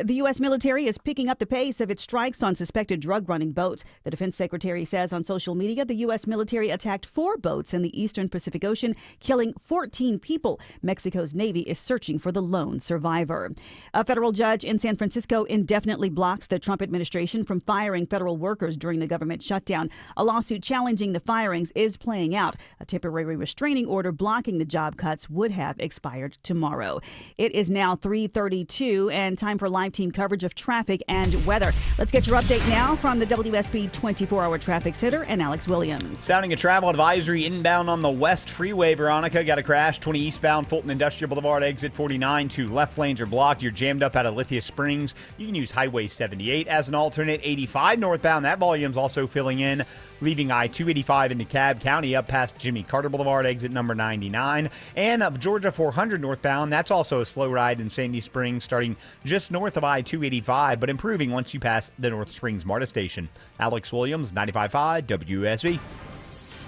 The U.S. military is picking up the pace of its strikes on suspected drug-running boats. The defense secretary says on social media the U.S. military attacked 4 boats in the eastern Pacific Ocean, killing 14 people. Mexico's Navy is searching for the lone survivor. A federal judge in San Francisco indefinitely blocks the Trump administration from firing federal workers during the government shutdown. A lawsuit challenging the firings is playing out. A temporary restraining order blocking the job cuts would have expired tomorrow. It is now 3:32 and time for live team coverage of traffic and weather. Let's get your update now from the WSB 24-hour traffic center and Alex Williams. Sounding a travel advisory inbound on the West Freeway. Veronica, got a crash 20 eastbound Fulton Industrial Boulevard, exit 49. 2 left lanes are blocked. You're jammed up out of Lithia Springs. You can use Highway 78 as an alternate. 85 northbound, that volume's also filling in, leaving I-285 in DeKalb County up past Jimmy Carter Boulevard, exit number 99. And of Georgia 400 northbound, that's also a slow ride in Sandy Springs, starting just north of I-285, but improving once you pass the North Springs MARTA station. Alex Williams, 95.5 WSB.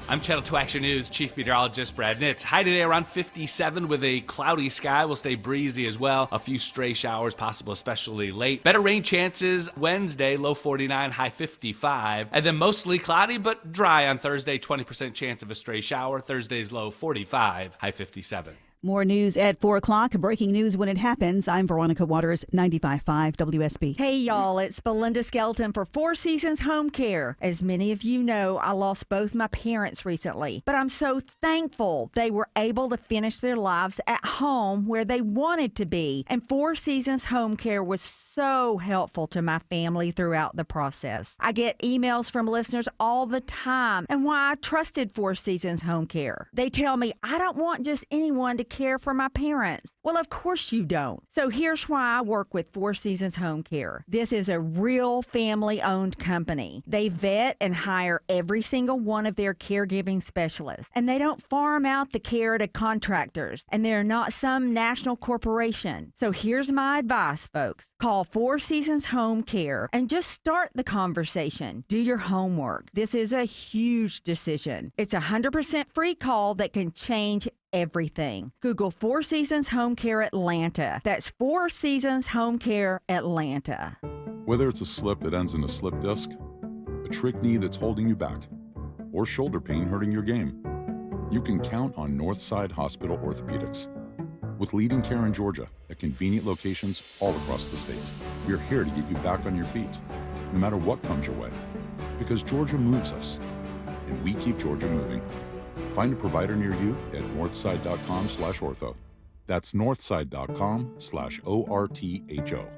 I'm Channel 2 Action News Chief Meteorologist Brad Nitz. High today around 57 with a cloudy sky. Will stay breezy as well. A few stray showers possible, especially late. Better rain chances Wednesday, low 49, high 55. And then mostly cloudy but dry on Thursday. 20% chance of a stray shower. Thursday's low 45, high 57. More news at 4 o'clock. Breaking news when it happens. I'm Veronica Waters, 95.5 WSB. Hey, y'all. It's Belinda Skelton for Four Seasons Home Care. As many of you know, I lost both my parents recently, but I'm so thankful they were able to finish their lives at home where they wanted to be. And Four Seasons Home Care was so helpful to my family throughout the process. I get emails from listeners all the time and why I trusted Four Seasons Home Care. They tell me I don't want just anyone to care for my parents. Well, of course you don't. So here's why I work with Four Seasons Home Care. This is a real family-owned company. They vet and hire every single one of their caregiving specialists, and they don't farm out the care to contractors, and they're not some national corporation. So here's my advice, folks. Call Four Seasons Home Care and just start the conversation. Do your homework. This is a huge decision. It's a 100% free call that can change everything. Google Four Seasons Home Care Atlanta. That's Four Seasons Home Care Atlanta. Whether it's a slip that ends in a slip disc, a trick knee that's holding you back, or shoulder pain hurting your game, you can count on Northside Hospital Orthopedics. With leading care in Georgia at convenient locations all across the state, we're here to get you back on your feet, no matter what comes your way. Because Georgia moves us, and we keep Georgia moving. Find a provider near you at northside.com/ortho. That's northside.com/ORTHO.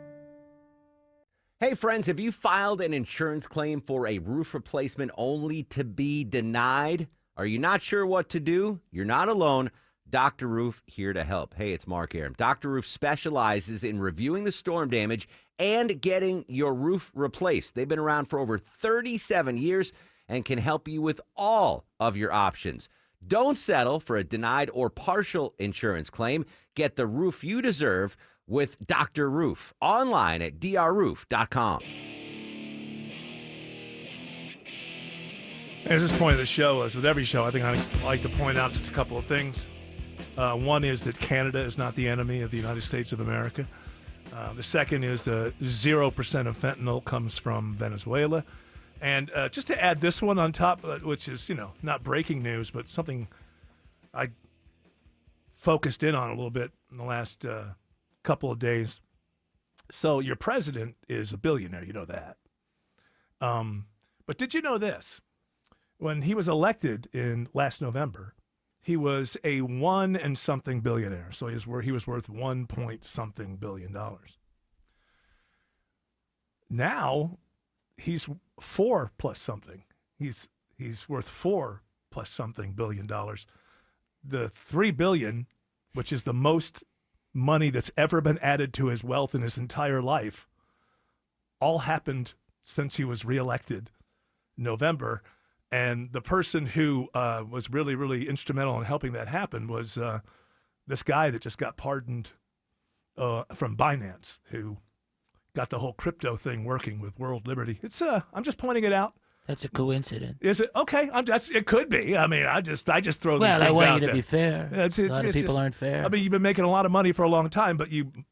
Hey friends, have you filed an insurance claim for a roof replacement only to be denied? Are you not sure what to do? You're not alone. Dr. Roof here to help. Hey, it's Mark Aram. Dr. Roof specializes in reviewing the storm damage and getting your roof replaced. They've been around for over 37 years and can help you with all of your options. Don't settle for a denied or partial insurance claim. Get the roof you deserve with Dr. Roof. Online at drroof.com. As this point of the show, as with every show, I think I'd like to point out just a couple of things. One is that Canada is not the enemy of the United States of America. The second is 0% of fentanyl comes from Venezuela. And just to add this one on top, which is, not breaking news, but something I focused in on a little bit in the last couple of days. So your president is a billionaire, you know that. But did you know this? When he was elected in last November, he was a one and something billionaire. So he was worth 1 point something billion dollars. Now he's 4 plus something. He's worth 4 plus something billion dollars. The $3 billion, which is the most money that's ever been added to his wealth in his entire life, all happened since he was reelected in November. And the person who was really, really instrumental in helping that happen was this guy that just got pardoned from Binance, who got the whole crypto thing working with World Liberty. It's I'm just pointing it out. That's a coincidence. Is it? Okay, it could be. I mean, I just throw these things out there. Well, I want you to be fair. A lot of people aren't fair. I mean, you've been making a lot of money for a long time, but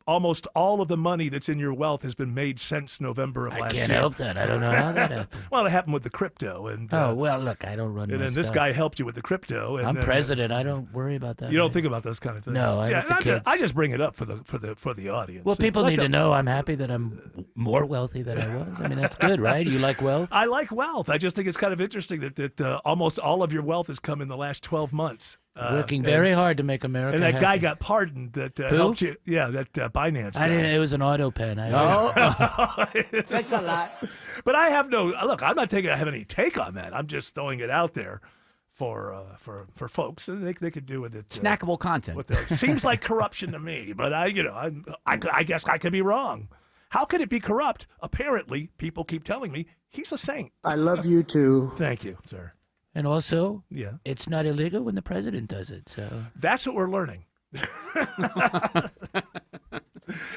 almost all of the money that's in your wealth has been made since November of last year. I can't help that. I don't know how that happened. Well, it happened with the crypto. And well, look, I don't run my And then this stuff. guy helped you with the crypto. And I'm then, president. I don't worry about that. You don't think about those kind of things. No, I just bring it up for the audience. Well, people Let need to them- know I'm happy that I'm more wealthy than I was. I mean, that's good, right? You like wealth? I like wealth. I just think it's kind of interesting that almost all of your wealth has come in the last 12 months. Working very hard to make America And that guy happy. got pardoned that Who? helped you. Yeah, that Binance guy. I didn't, it was an auto pen. That's a lot. But I have look. I'm not have any take on that. I'm just throwing it out there for folks, and they could do with it. Snackable content. What seems like corruption to me, but I guess I could be wrong. How could it be corrupt? Apparently, people keep telling me he's a saint. I love you too. Thank you, sir. And also, Yeah. it's not illegal when the president does it. So That's what we're learning.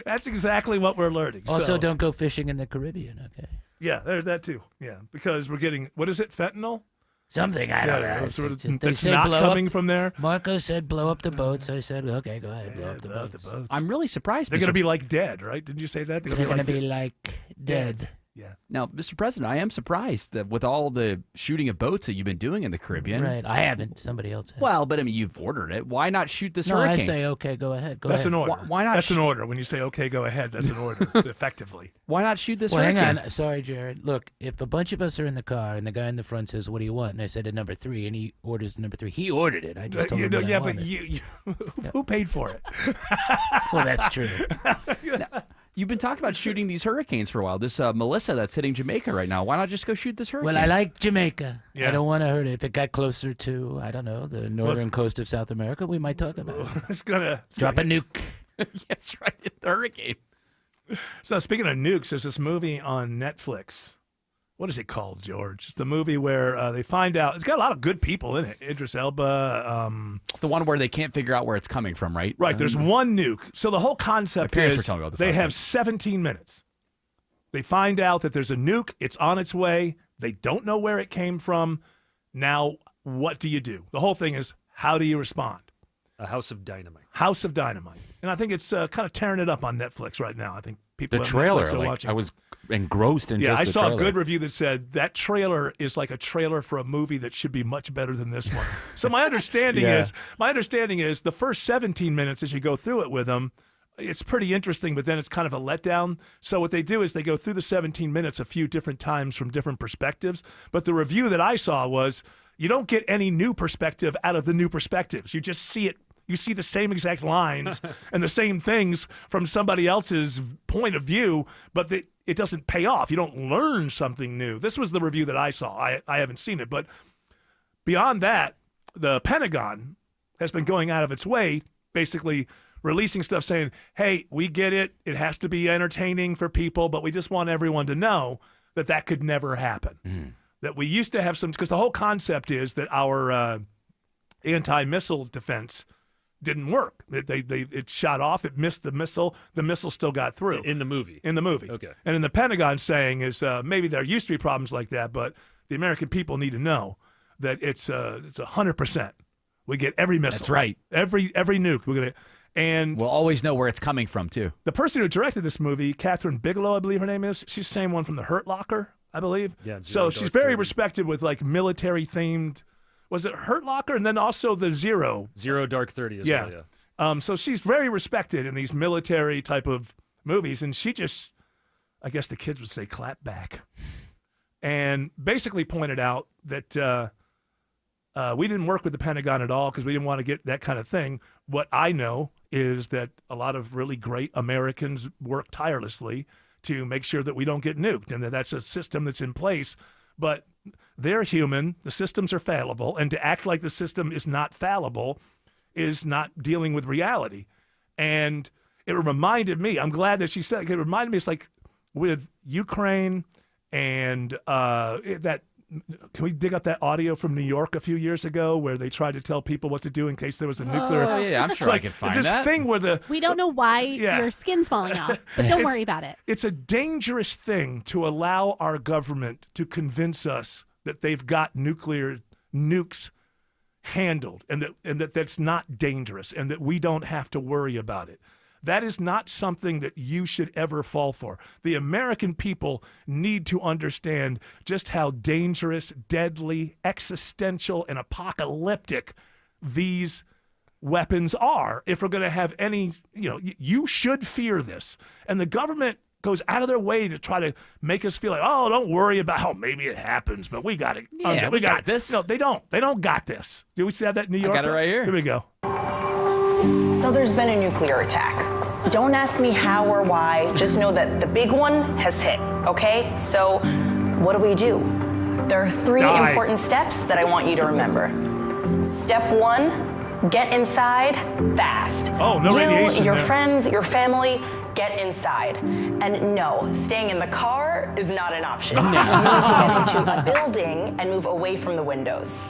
That's exactly what we're learning. also, So- don't go fishing in the Caribbean. Okay. Yeah, there's that too. Yeah, because we're getting, what is it, fentanyl? Something I don't know. Sort of, They it's say not blow coming up- from there. Marco said blow up the boats. I said, okay, go ahead, blow up the boats. I'm really surprised. They're going to Mr. be like dead, right? Didn't you say that? They're going to be like dead. Yeah. Now, Mr. President, I am surprised that with all the shooting of boats that you've been doing in the Caribbean. Right. I haven't. Somebody else has. Well, but I mean, you've ordered it. Why not shoot this No, hurricane? I say, okay, go ahead. Go That's ahead. an order. Why not That's an sh- order. When you say, okay, go ahead, that's an order, effectively. Why not shoot this Well, hurricane? hang on. Sorry, Jared. Look, if a bunch of us are in the car and the guy in the front says, what do you want? And I said, a number 3, and he orders the number 3. He ordered it. I just told him what I but wanted. who paid for it? Well, that's true. Now, you've been talking about shooting these hurricanes for a while. This Melissa that's hitting Jamaica right now. Why not just go shoot this hurricane? Well, I like Jamaica. Yeah. I don't want to hurt it. If it got closer to, I don't know, the northern coast of South America, we might talk about it. It's gonna Drop a nuke. That's right. The hurricane. So speaking of nukes, there's this movie on Netflix. What is it called, George? It's the movie where they find out. It's got a lot of good people in it. Idris Elba. It's the one where they can't figure out where it's coming from, right? Right. There's one nuke. So the whole concept My parents is were telling me about this they last have night. 17 minutes. They find out that there's a nuke. It's on its way. They don't know where it came from. Now, what do you do? The whole thing is, how do you respond? A House of Dynamite. House of Dynamite. And I think it's kind of tearing it up on Netflix right now. I think people The on trailer, Netflix are like, watching. I was engrossed in Yeah, just I the saw trailer. a good review that said that trailer is like a trailer for a movie that should be much better than this one. So my understanding Yeah. is the first 17 minutes as you go through it with them, it's pretty interesting, but then it's kind of a letdown. So what they do is they go through the 17 minutes a few different times from different perspectives. But the review that I saw was you don't get any new perspective out of the new perspectives. You just see it. You see the same exact lines and the same things from somebody else's point of view, but it doesn't pay off. You don't learn something new. This was the review that I saw. I haven't seen it, but beyond that, the Pentagon has been going out of its way, basically releasing stuff saying, hey, we get it. It has to be entertaining for people, but we just want everyone to know that that could never happen. That we used to have some, because the whole concept is that our anti-missile defense didn't work. It shot off. It missed the missile. The missile still got through. In the movie. In the movie. Okay. And in the Pentagon saying is maybe there used to be problems like that, but the American people need to know that it's 100%. We get every missile. That's right. Every nuke. We're gonna. And we'll always know where it's coming from, too. the person who directed this movie, Catherine Bigelow, I believe her name is, she's the same one from The Hurt Locker, I believe. Yeah, so Zero she's Dark very 30. respected with like military themed. Was it Hurt Locker? And then also the Zero Dark 30 as yeah. well, yeah. So she's very respected in these military type of movies, and she just, I guess the kids would say, clap back, and basically pointed out that We didn't work with the Pentagon at all because we didn't want to get that kind of thing. What I know is that a lot of really great Americans work tirelessly to make sure that we don't get nuked, and that's a system that's in place. But they're human. The systems are fallible, and to act like the system is not fallible is not dealing with reality. And it reminded me, I'm glad that she said it reminded me, it's like with Ukraine and that. Can we dig up that audio from New York a few years ago where they tried to tell people what to do in case there was a nuclear? Oh, yeah, I'm sure I could find it's this that. thing where we don't know why your skin's falling off, but don't worry about it. It's a dangerous thing to allow our government to convince us that they've got nuclear nukes handled and that that's not dangerous and that we don't have to worry about it. That is not something that you should ever fall for. The American people need to understand just how dangerous, deadly, existential, and apocalyptic these weapons are. If we're going to have any, you should fear this. And the government goes out of their way to try to make us feel like, oh, don't worry about, maybe it happens, but we got it. Yeah, we got this. No, they don't. They don't got this. Do we see that in New York? I got it right here. Here we go. So there's been a nuclear attack. Don't ask me how or why, just know that the big one has hit, okay? So what do? There are 3 important steps that I want you to remember. Step 1, get inside fast. Oh, no radiation your there. friends, your family, get inside. And no, staying in the car is not an option. You need to get into a building and move away from the windows.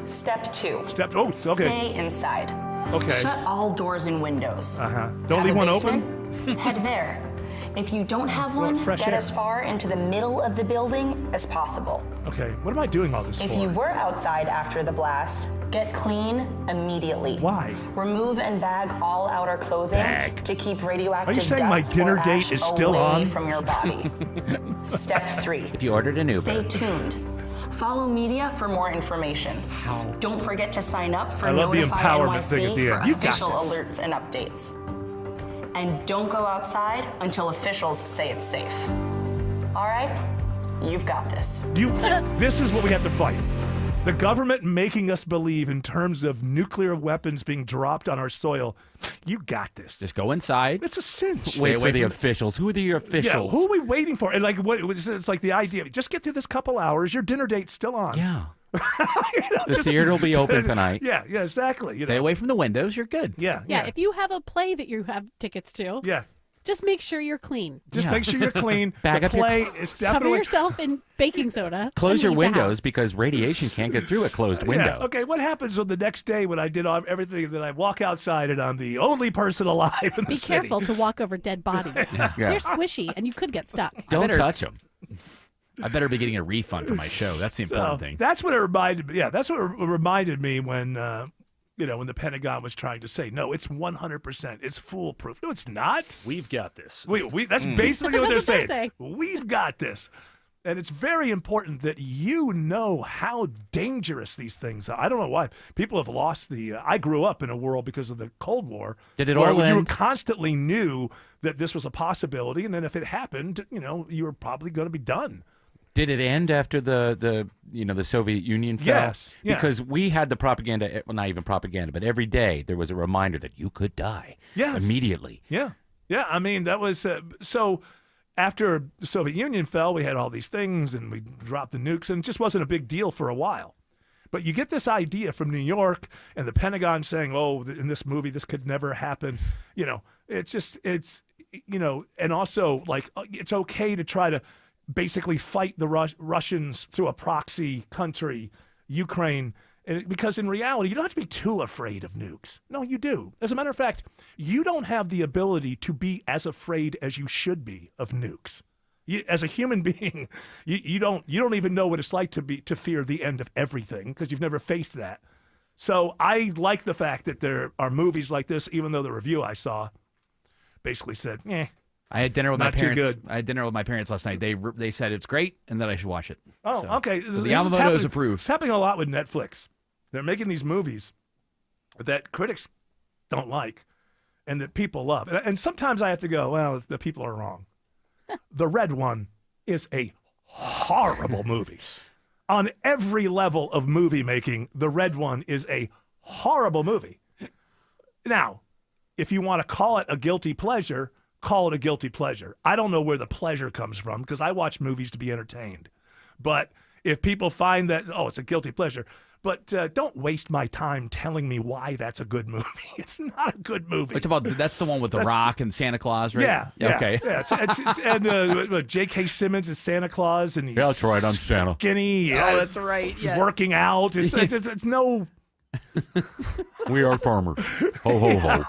Step 2. Okay. Stay inside. Okay. Shut all doors and windows. Don't leave one open? Head there. If you don't have one, get as far into the middle of the building as possible. Okay, what am I doing all this If for? you were outside after the blast, get clean immediately. Why? Remove and bag all outer clothing to keep radioactive Are you saying my dust dinner or date ash is still away on? from your body. Step 3. If you ordered an Uber. Stay tuned. Follow media for more information. How? Don't forget to sign up for I love the Notify empowerment thing at NYC the for end. You got official this. alerts and updates. And don't go outside until officials say it's safe. All right? You've got this. This is what we have to fight. The government making us believe in terms of nuclear weapons being dropped on our soil. You got this. Just go inside. It's a cinch. Wait for the officials. Who are the Yeah, officials? who are we waiting for? And like, it's like the idea of just get through this couple hours. Your dinner date's still on. Yeah. The theater will be open tonight. Yeah, exactly. Stay away from the windows. You're good. Yeah. If you have a play that you have tickets to, just make sure you're clean. Just make sure you're clean. Bag the up your play clothes. is Cover definitely. yourself in baking soda. Close and your leave the house. windows because radiation can't get through a closed window. Yeah. Okay. What happens on the next day when I did everything that I walk outside and I'm the only person alive in the Be city? careful to walk over dead bodies. Yeah. They're squishy and you could get stuck. Don't touch them. I better be getting a refund for my show. That's the important thing. That's what it reminded me. Yeah, that's what it reminded me when when the Pentagon was trying to say, no, it's 100%. It's foolproof. No, it's not. We've got this. That's basically what they're That's what they're saying. We've got this. And it's very important that you know how dangerous these things are. I don't know why. People have lost I grew up in a world because of the Cold War. Did it where all you end? constantly knew that this was a possibility. And then if it happened, you were probably going to be done. Did it end after the Soviet Union fell? Yes. Yeah. Because we had the propaganda, well, not even propaganda, but every day there was a reminder that you could die immediately. Yeah. Yeah. I mean, that was so after the Soviet Union fell, we had all these things and we dropped the nukes and it just wasn't a big deal for a while. But you get this idea from New York and the Pentagon saying, oh, in this movie, this could never happen. And also like, it's okay to try to basically fight the Russians through a proxy country, Ukraine, because in reality, you don't have to be too afraid of nukes. No, you do. As a matter of fact, you don't have the ability to be as afraid as you should be of nukes. As a human being, you don't even know what it's like to fear the end of everything because you've never faced that. So I like the fact that there are movies like this, even though the review I saw basically said, I had dinner with my Not too parents. good. I had dinner with my parents last night. They said it's great and that I should watch it. Oh, So- okay. So the This Yamamoto is happening- approved. It's happening a lot with Netflix. They're making these movies that critics don't like and that people love. And sometimes I have to go, well, the people are wrong. The Red One is a horrible movie. on every level of movie making, The Red One is a horrible movie. Now, if you want to call it a guilty pleasure, call it a guilty pleasure. I don't know where the pleasure comes from because I watch movies to be entertained. But if people find that, it's a guilty pleasure, but don't waste my time telling me why that's a good movie. It's not a good movie. That's the one with The Rock and Santa Claus, right? Yeah. Okay. Yeah. And J.K. Simmons is Santa Claus, and he's that's right, I'm Santa. Skinny. That's right. Yeah. Working out. It's no. We are farmers. Ho, ho, ho.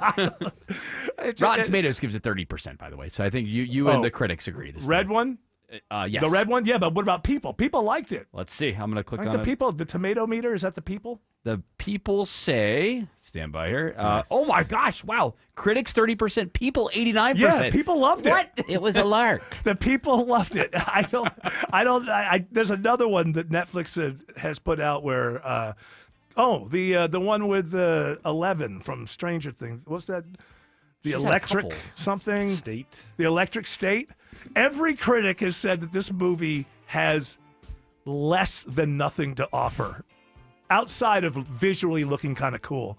Rotten Tomatoes gives it 30%, by the way. So I think you and the critics agree. Red One? Yes. The Red One? Yeah, but what about people? People liked it. Let's see. I'm going to click on the people. The tomato meter, is that the people? The people say, stand by here. Oh my gosh, wow. Critics 30%, people 89%. Yeah, people loved it. What? It was a lark. The people loved it. There's another one that Netflix has put out where, the one with 11 from Stranger Things. What's that? The She's Electric something? State. The Electric State. Every critic has said that this movie has less than nothing to offer outside of visually looking kind of cool.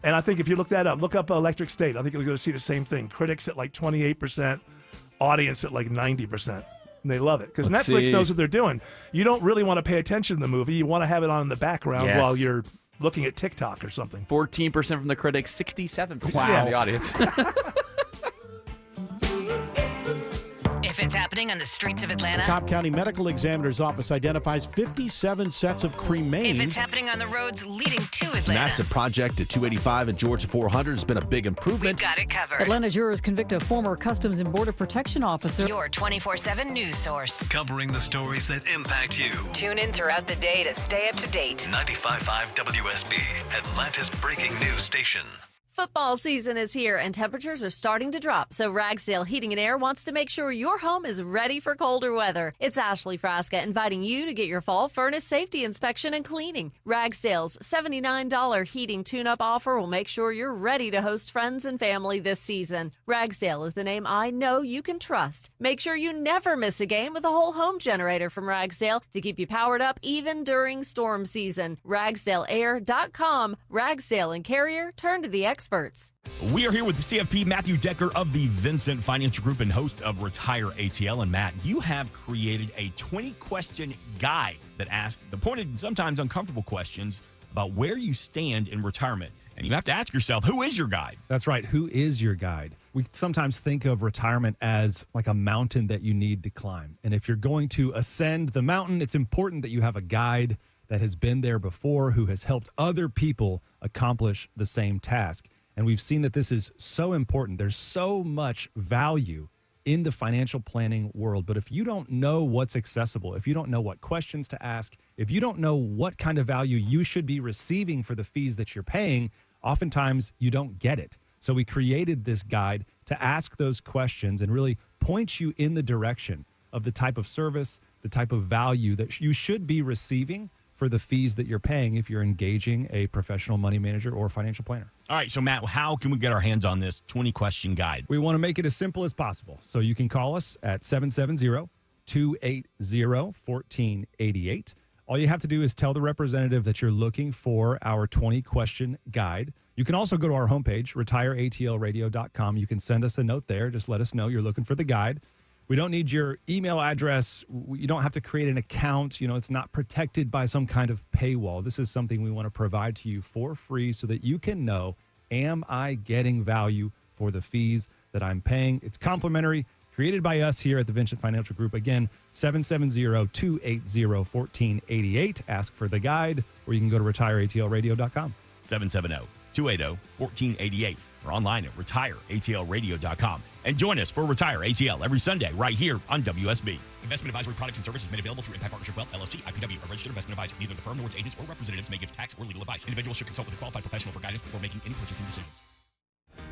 And I think if you look that up, look up Electric State. I think you're going to see the same thing. Critics at like 28%, audience at like 90%. And they love it because Netflix knows what they're doing. You don't really want to pay attention to the movie. You want to have it on in the background while you're looking at TikTok or something. 14% from the critics, 67% from the audience. If it's happening on the streets of Atlanta. The Cobb County Medical Examiner's Office identifies 57 sets of cremains. If it's happening on the roads leading to Atlanta. Massive project at 285 and Georgia 400 has been a big improvement. We've got it covered. Atlanta jurors convict a former Customs and Border Protection officer. Your 24/7 news source. Covering the stories that impact you. Tune in throughout the day to stay up to date. 95.5 WSB, Atlanta's breaking news station. Football season is here and temperatures are starting to drop, so Ragsdale Heating and Air wants to make sure your home is ready for colder weather. It's Ashley Frasca inviting you to get your fall furnace safety inspection and cleaning. Ragsdale's $79 heating tune-up offer will make sure you're ready to host friends and family this season. Ragsdale is the name I know you can trust. Make sure you never miss a game with a whole home generator from Ragsdale to keep you powered up even during storm season. RagsdaleAir.com. Ragsdale and Carrier, turn to the experts. We are here with CFP Matthew Decker of the Vincent Financial Group and host of Retire ATL. And Matt, you have created a 20-question guide that asks the pointed, sometimes uncomfortable questions about where you stand in retirement. And you have to ask yourself, who is your guide? That's right. Who is your guide? We sometimes think of retirement as like a mountain that you need to climb. And if you're going to ascend the mountain, it's important that you have a guide that has been there before, who has helped other people accomplish the same task. And we've seen that this is so important. There's so much value in the financial planning world. But if you don't know what's accessible, if you don't know what questions to ask, if you don't know what kind of value you should be receiving for the fees that you're paying, oftentimes you don't get it. So we created this guide to ask those questions and really point you in the direction of the type of service, the type of value that you should be receiving for the fees that you're paying if you're engaging a professional money manager or financial planner. All right, so Matt, how can we get our hands on this 20-question guide? We want to make it as simple as possible. So you can call us at 770-280-1488. All you have to do is tell the representative that you're looking for our 20-question guide. You can also go to our homepage, retireatlradio.com. You can send us a note there. Just let us know you're looking for the guide. We don't need your email address. You don't have to create an account. You know, it's not protected by some kind of paywall. This is something we want to provide to you for free so that you can know, am I getting value for the fees that I'm paying? It's complimentary, created by us here at the Vincent Financial Group. Again, 770-280-1488. Ask for the guide, or you can go to retireatlradio.com. 770-280-1488. or online at retireatlradio.com. And join us for Retire ATL every Sunday right here on WSB. Investment advisory products and services made available through Impact Partnership Wealth, LLC, IPW, a registered investment advisor. Neither the firm nor its agents or representatives may give tax or legal advice. Individuals should consult with a qualified professional for guidance before making any purchasing decisions.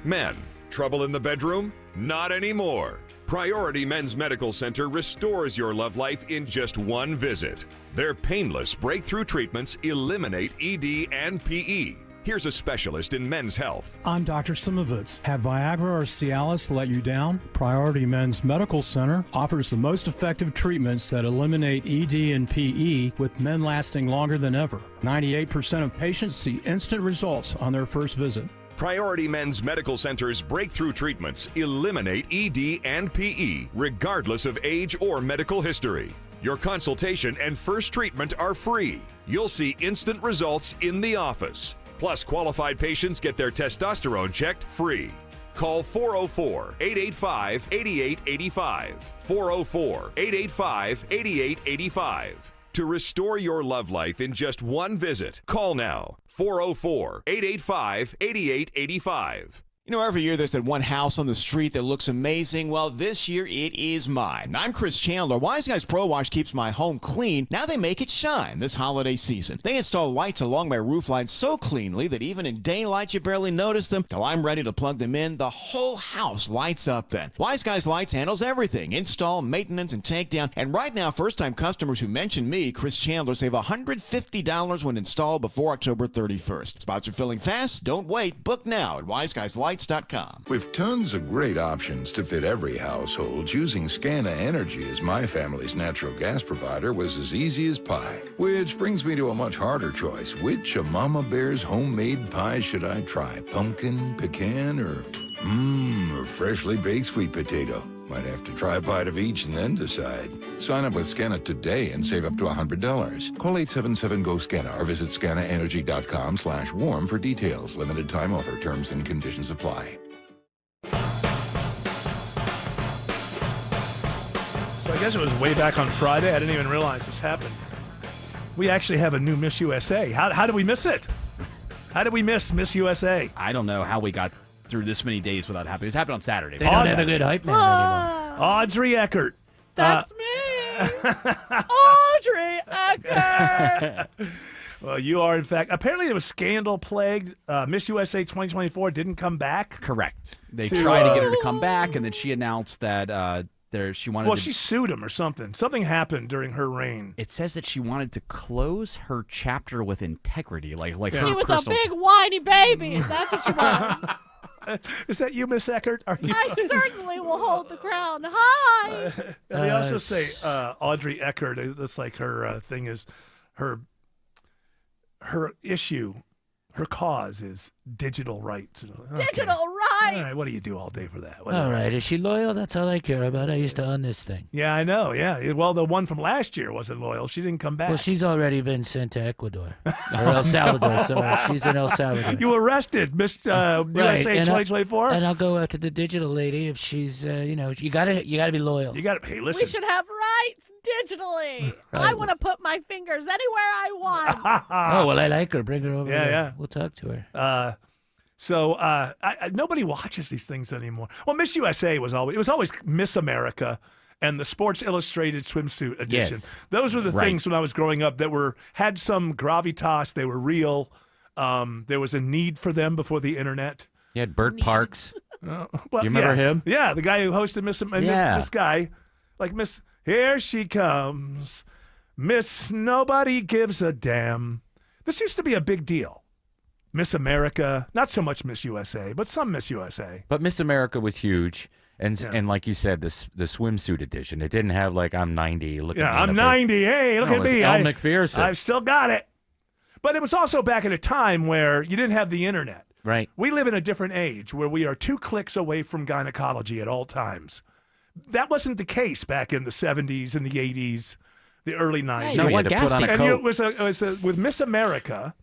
Men, trouble in the bedroom? Not anymore. Priority Men's Medical Center restores your love life in just one visit. Their painless breakthrough treatments eliminate ED and PE. Here's a specialist in men's health. I'm Dr. Simovitz. Have Viagra or Cialis let you down? Priority Men's Medical Center offers the most effective treatments that eliminate ED and PE, with men lasting longer than ever. 98% of patients see instant results on their first visit. Priority Men's Medical Center's breakthrough treatments eliminate ED and PE, regardless of age or medical history. Your consultation and first treatment are free. You'll see instant results in the office. Plus, qualified patients get their testosterone checked free. Call 404-885-8885. 404-885-8885. To restore your love life in just one visit, call now. 404-885-8885. You know, every year there's that one house on the street that looks amazing. Well, this year it is mine. I'm Chris Chandler. Wise Guys Pro Wash keeps my home clean. Now they make it shine this holiday season. They install lights along my roof line so cleanly that even in daylight you barely notice them. Till I'm ready to plug them in, the whole house lights up then. Wise Guys Lights handles everything. Install, maintenance, and takedown. And right now, first-time customers who mention me, Chris Chandler, save $150 when installed before October 31st. Spots are filling fast. Don't wait. Book now at wiseguyslights.com. With tons of great options to fit every household, choosing Scana Energy as my family's natural gas provider was as easy as pie. Which brings me to a much harder choice. Which of Mama Bear's homemade pies should I try? Pumpkin, pecan, or freshly baked sweet potato? Might have to try a bite of each and then decide. Sign up with Scana today and save up to $100. Call 877-GO-SCANA or visit scanaenergy.com/warm for details. Limited time offer. Terms and conditions apply. So I guess it was way back on Friday. I didn't even realize this happened. We actually have a new Miss USA. How did we miss it? How did we miss Miss USA? I don't know how we got through this many days without happening. It happened on Saturday. They don't have a good hype man anymore. Audrey Eckert. That's me. Audrey Eckert. Well, you are, in fact. Apparently, it was scandal-plagued. Miss USA 2024 didn't come back. Correct. They tried to get her to come back, and then she announced that she wanted. Well, she sued him or something. Something happened during her reign. It says that she wanted to close her chapter with integrity, like she her was personal. a big whiny baby. That's what she was. Is that you, Miss Eckert? Are you? I certainly will hold the crown high. They also say Audrey Eckert. That's like her thing is her issue, her cause is digital rights. Okay. Digital rights. All right, what do you do all day for that? All right, is she loyal? That's all I care about. I used to own this thing. Yeah, I know. Yeah, well, the one from last year wasn't loyal. She didn't come back. Well, she's already been sent to Ecuador or El Salvador, so she's in El Salvador. You arrested Miss USA 2024, and I'll go after the digital lady if she's, you gotta be loyal. You gotta. Hey, listen. We should have rights digitally. I want to put my fingers anywhere I want. Oh well, I like her. Bring her over. Yeah, there. yeah. We'll talk to her. So nobody watches these things anymore. Well, Miss USA was always Miss America and the Sports Illustrated swimsuit edition. Yes. Those were the things when I was growing up that had some gravitas. They were real. There was a need for them before the internet. You had Bert Parks. Well, you remember him? Yeah, the guy who hosted Miss. This guy, like Miss. Here she comes, Miss Nobody Gives a Damn. This used to be a big deal. Miss America, not so much Miss USA, but some Miss USA. But Miss America was huge, and like you said, the swimsuit edition. It didn't have like I'm 90. Look at me. I'm 90. Hey, look at me. Elle McPherson. I've still got it. But it was also back at a time where you didn't have the internet. Right. We live in a different age where we are 2 clicks away from gynecology at all times. That wasn't the case back in the 70s and the 80s, the early 90s. No, you had to put on a coat. It was with Miss America,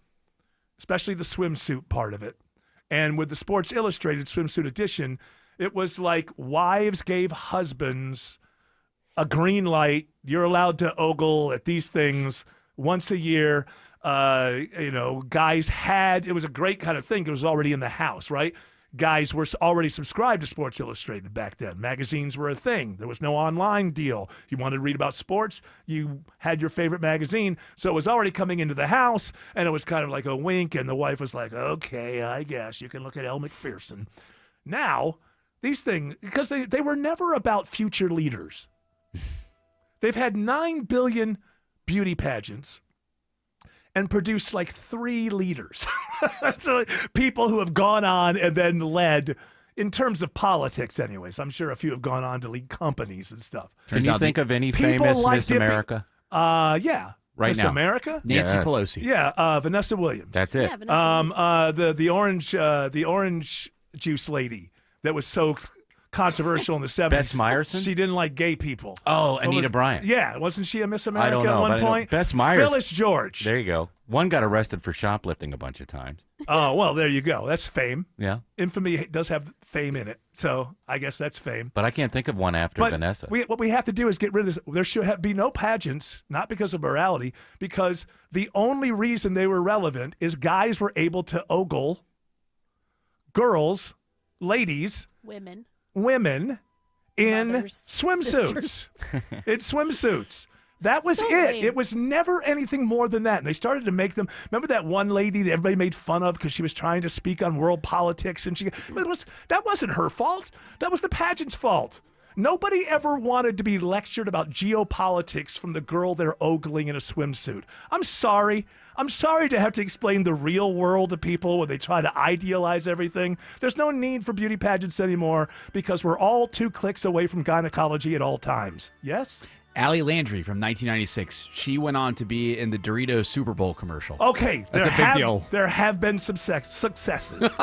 especially the swimsuit part of it, and with the Sports Illustrated swimsuit edition, it was like wives gave husbands a green light. You're allowed to ogle at these things once a year. Guys it was a great kind of thing. It was already in the house, right? Guys were already subscribed to Sports Illustrated back then. Magazines were a thing. There was no online deal. If you wanted to read about sports, you had your favorite magazine. So it was already coming into the house, and it was kind of like a wink, and the wife was like, okay, I guess you can look at Elle McPherson. Now, these things, because they were never about future leaders. They've had 9 billion beauty pageants, and produced like 3 leaders. So people who have gone on and then led, in terms of politics anyways. I'm sure a few have gone on to lead companies and stuff. Can you think of any famous Miss America? Yeah. Right Miss now. America? Nancy Pelosi. Yeah, Vanessa Williams. That's it. Yeah, The orange juice lady that was so controversial in the 70s. Bess Meyerson? She didn't like gay people. Oh, Anita Bryant. Yeah, wasn't she a Miss America I don't know, at one but I know point? Bess Myers. Phyllis George. There you go. One got arrested for shoplifting a bunch of times. Oh, well, there you go. That's fame. Yeah. Infamy does have fame in it, so I guess that's fame. But I can't think of one after But Vanessa. what we have to do is get rid of this. There should be no pageants, not because of morality, because the only reason they were relevant is guys were able to ogle girls, ladies, women in Mothers, swimsuits. In swimsuits. That was So it. lame. It was never anything more than that. And they started to make them. Remember that one lady that everybody made fun of because she was trying to speak on world politics, and that wasn't her fault. That was the pageant's fault. Nobody ever wanted to be lectured about geopolitics from the girl they're ogling in a swimsuit. I'm sorry. I'm sorry to have to explain the real world to people when they try to idealize everything. There's no need for beauty pageants anymore because we're all 2 clicks away from gynecology at all times. Yes? Allie Landry from 1996. She went on to be in the Doritos Super Bowl commercial. Okay. That's a big deal. There have been some successes.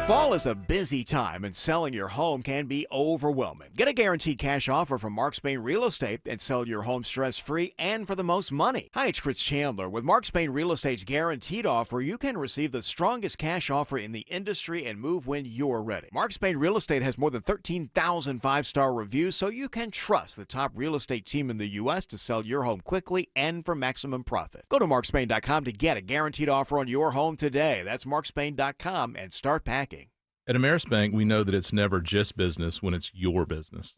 Fall is a busy time, and selling your home can be overwhelming. Get a guaranteed cash offer from Mark Spain Real Estate and sell your home stress-free and for the most money. Hi, it's Chris Chandler. With Mark Spain Real Estate's guaranteed offer, you can receive the strongest cash offer in the industry and move when you're ready. Mark Spain Real Estate has more than 13,000 5-star reviews, so you can trust the top real estate team in the U.S. to sell your home quickly and for maximum profit. Go to markspain.com to get a guaranteed offer on your home today. That's markspain.com and start packing. At Ameris Bank, we know that it's never just business when it's your business.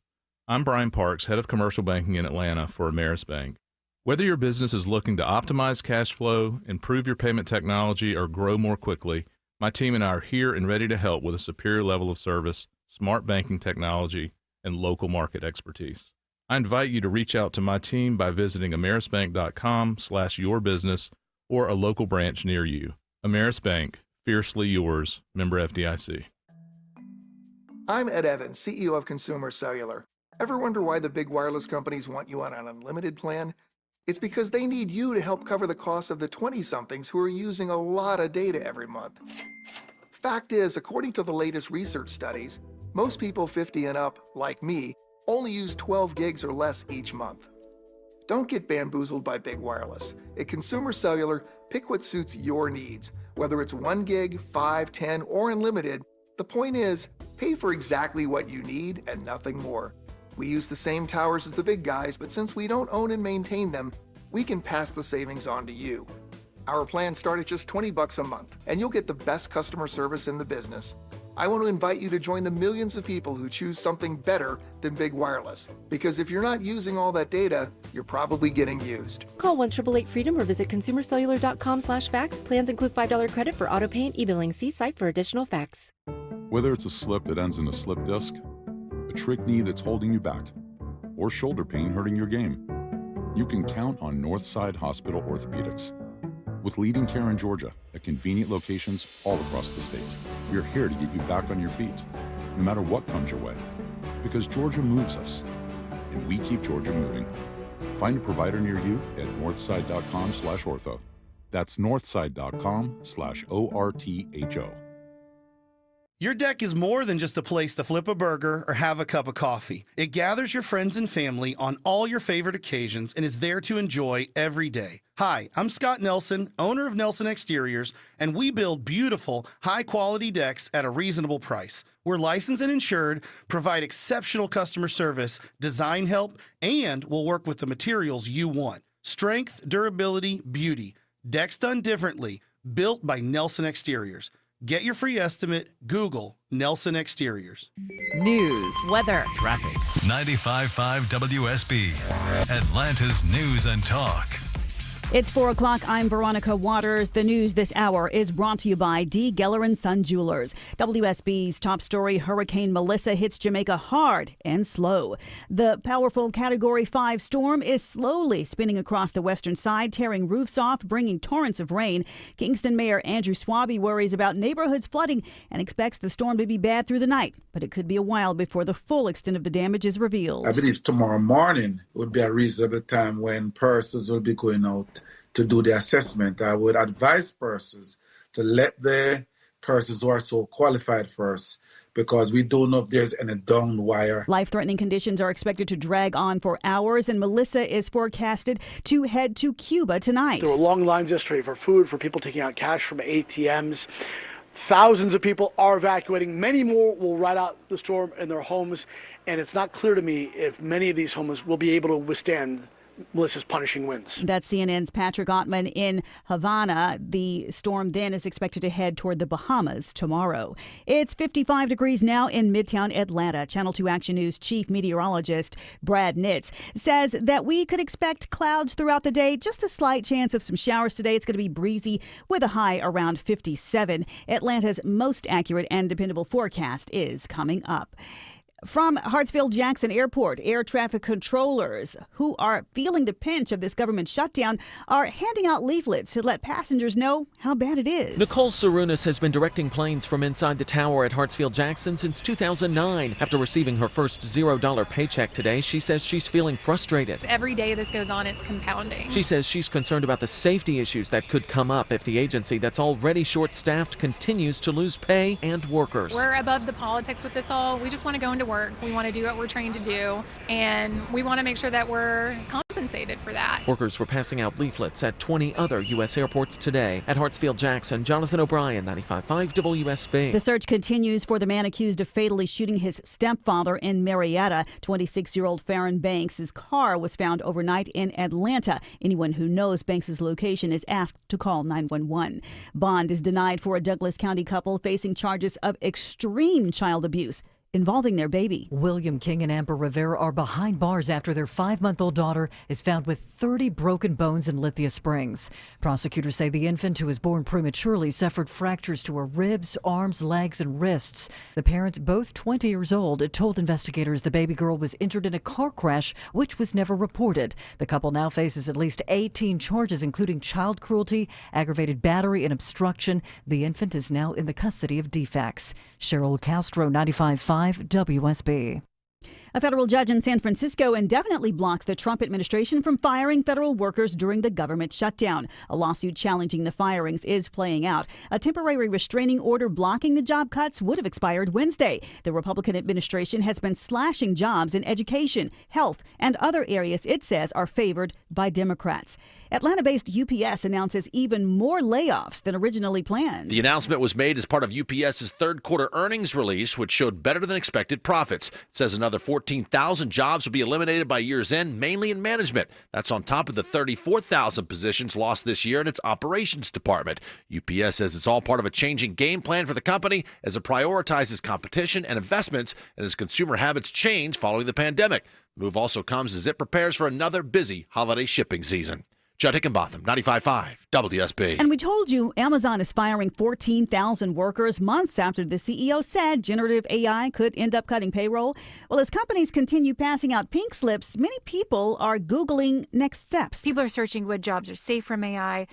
I'm Brian Parks, head of commercial banking in Atlanta for Ameris Bank. Whether your business is looking to optimize cash flow, improve your payment technology, or grow more quickly, my team and I are here and ready to help with a superior level of service, smart banking technology, and local market expertise. I invite you to reach out to my team by visiting amerisbank.com/yourbusiness or a local branch near you. Ameris Bank, fiercely yours, member FDIC. I'm Ed Evans, CEO of Consumer Cellular. Ever wonder why the big wireless companies want you on an unlimited plan? It's because they need you to help cover the cost of the 20-somethings who are using a lot of data every month. Fact is, according to the latest research studies, most people 50 and up, like me, only use 12 gigs or less each month. Don't get bamboozled by big wireless. At Consumer Cellular, pick what suits your needs. Whether it's 1 gig, 5, 10, or unlimited, the point is, pay for exactly what you need and nothing more. We use the same towers as the big guys, but since we don't own and maintain them, we can pass the savings on to you. Our plans start at just $20 a month, and you'll get the best customer service in the business. I want to invite you to join the millions of people who choose something better than big wireless. Because if you're not using all that data, you're probably getting used. Call 1-888-FREEDOM or visit consumercellular.com/facts. Plans include $5 credit for auto pay and e-billing. See site for additional facts. Whether it's a slip that ends in a slip disc, a trick knee that's holding you back, or shoulder pain hurting your game, you can count on Northside Hospital Orthopedics. With leading care in Georgia at convenient locations all across the state, we're here to get you back on your feet, no matter what comes your way. Because Georgia moves us, and we keep Georgia moving. Find a provider near you at northside.com/ortho. That's northside.com/ORTHO. Your deck is more than just a place to flip a burger or have a cup of coffee. It gathers your friends and family on all your favorite occasions and is there to enjoy every day. Hi, I'm Scott Nelson, owner of Nelson Exteriors, and we build beautiful, high-quality decks at a reasonable price. We're licensed and insured, provide exceptional customer service, design help, and we'll work with the materials you want. Strength, durability, beauty. Decks done differently. Built by Nelson Exteriors. Get your free estimate. Google Nelson Exteriors. News, weather, traffic. 95.5 WSB, Atlanta's News and Talk. It's 4 o'clock. I'm Veronica Waters. The news this hour is brought to you by D. Geller & Son Jewelers. WSB's top story, Hurricane Melissa hits Jamaica hard and slow. The powerful Category 5 storm is slowly spinning across the western side, tearing roofs off, bringing torrents of rain. Kingston Mayor Andrew Swaby worries about neighborhoods flooding and expects the storm to be bad through the night, but it could be a while before the full extent of the damage is revealed. I believe tomorrow morning would be a reasonable time when persons will be going out to do the assessment. I would advise persons to let the persons who are so qualified first, because we don't know if there's any down wire. Life-threatening conditions are expected to drag on for hours, and Melissa is forecasted to head to Cuba tonight. There were long lines yesterday for food, for people taking out cash from ATMs. Thousands of people are evacuating. Many more will ride out the storm in their homes, and it's not clear to me if many of these homes will be able to withstand Melissa's punishing winds. That's CNN's Patrick Ottman in Havana. The storm then is expected to head toward the Bahamas tomorrow. It's 55 degrees now in Midtown Atlanta. Channel 2 Action News chief meteorologist Brad Nitz says that we could expect clouds throughout the day. Just a slight chance of some showers today. It's going to be breezy with a high around 57. Atlanta's most accurate and dependable forecast is coming up. From Hartsfield-Jackson Airport, air traffic controllers who are feeling the pinch of this government shutdown are handing out leaflets to let passengers know how bad it is. Nicole Sarunas has been directing planes from inside the tower at Hartsfield-Jackson since 2009. After receiving her first $0 paycheck today, she says she's feeling frustrated. Every day this goes on, it's compounding. She says she's concerned about the safety issues that could come up if the agency that's already short-staffed continues to lose pay and workers. We're above the politics with this all. We just want to go into work. We want to do what we're trained to do, and we want to make sure that we're compensated for that. Workers were passing out leaflets at 20 other U.S. airports today. At Hartsfield-Jackson, Jonathan O'Brien, 95.5 WSB. The search continues for the man accused of fatally shooting his stepfather in Marietta. 26-year-old Farron Banks' car was found overnight in Atlanta. Anyone who knows Banks' location is asked to call 911. Bond is denied for a Douglas County couple facing charges of extreme child abuse involving their baby. William King and Amber Rivera are behind bars after their 5-month-old daughter is found with 30 broken bones in Lithia Springs. Prosecutors say the infant, who was born prematurely, suffered fractures to her ribs, arms, legs, and wrists. The parents, both 20 years old, told investigators the baby girl was injured in a car crash, which was never reported. The couple now faces at least 18 charges, including child cruelty, aggravated battery, and obstruction. The infant is now in the custody of DFACS. Cheryl Castro, 95.5 WSB. A federal judge in San Francisco indefinitely blocks the Trump administration from firing federal workers during the government shutdown. A lawsuit challenging the firings is playing out. A temporary restraining order blocking the job cuts would have expired Wednesday. The Republican administration has been slashing jobs in education, health, and other areas it says are favored by Democrats. Atlanta-based UPS announces even more layoffs than originally planned. The announcement was made as part of UPS's third quarter earnings release, which showed better than expected profits. It says another 14,000 jobs will be eliminated by year's end, mainly in management. That's on top of the 34,000 positions lost this year in its operations department. UPS says it's all part of a changing game plan for the company as it prioritizes competition and investments and as consumer habits change following the pandemic. The move also comes as it prepares for another busy holiday shipping season. Judd Hickenbotham, 95.5 WSB. And we told you Amazon is firing 14,000 workers months after the CEO said generative AI could end up cutting payroll. Well, as companies continue passing out pink slips, many people are Googling next steps. People are searching what jobs are safe from AI.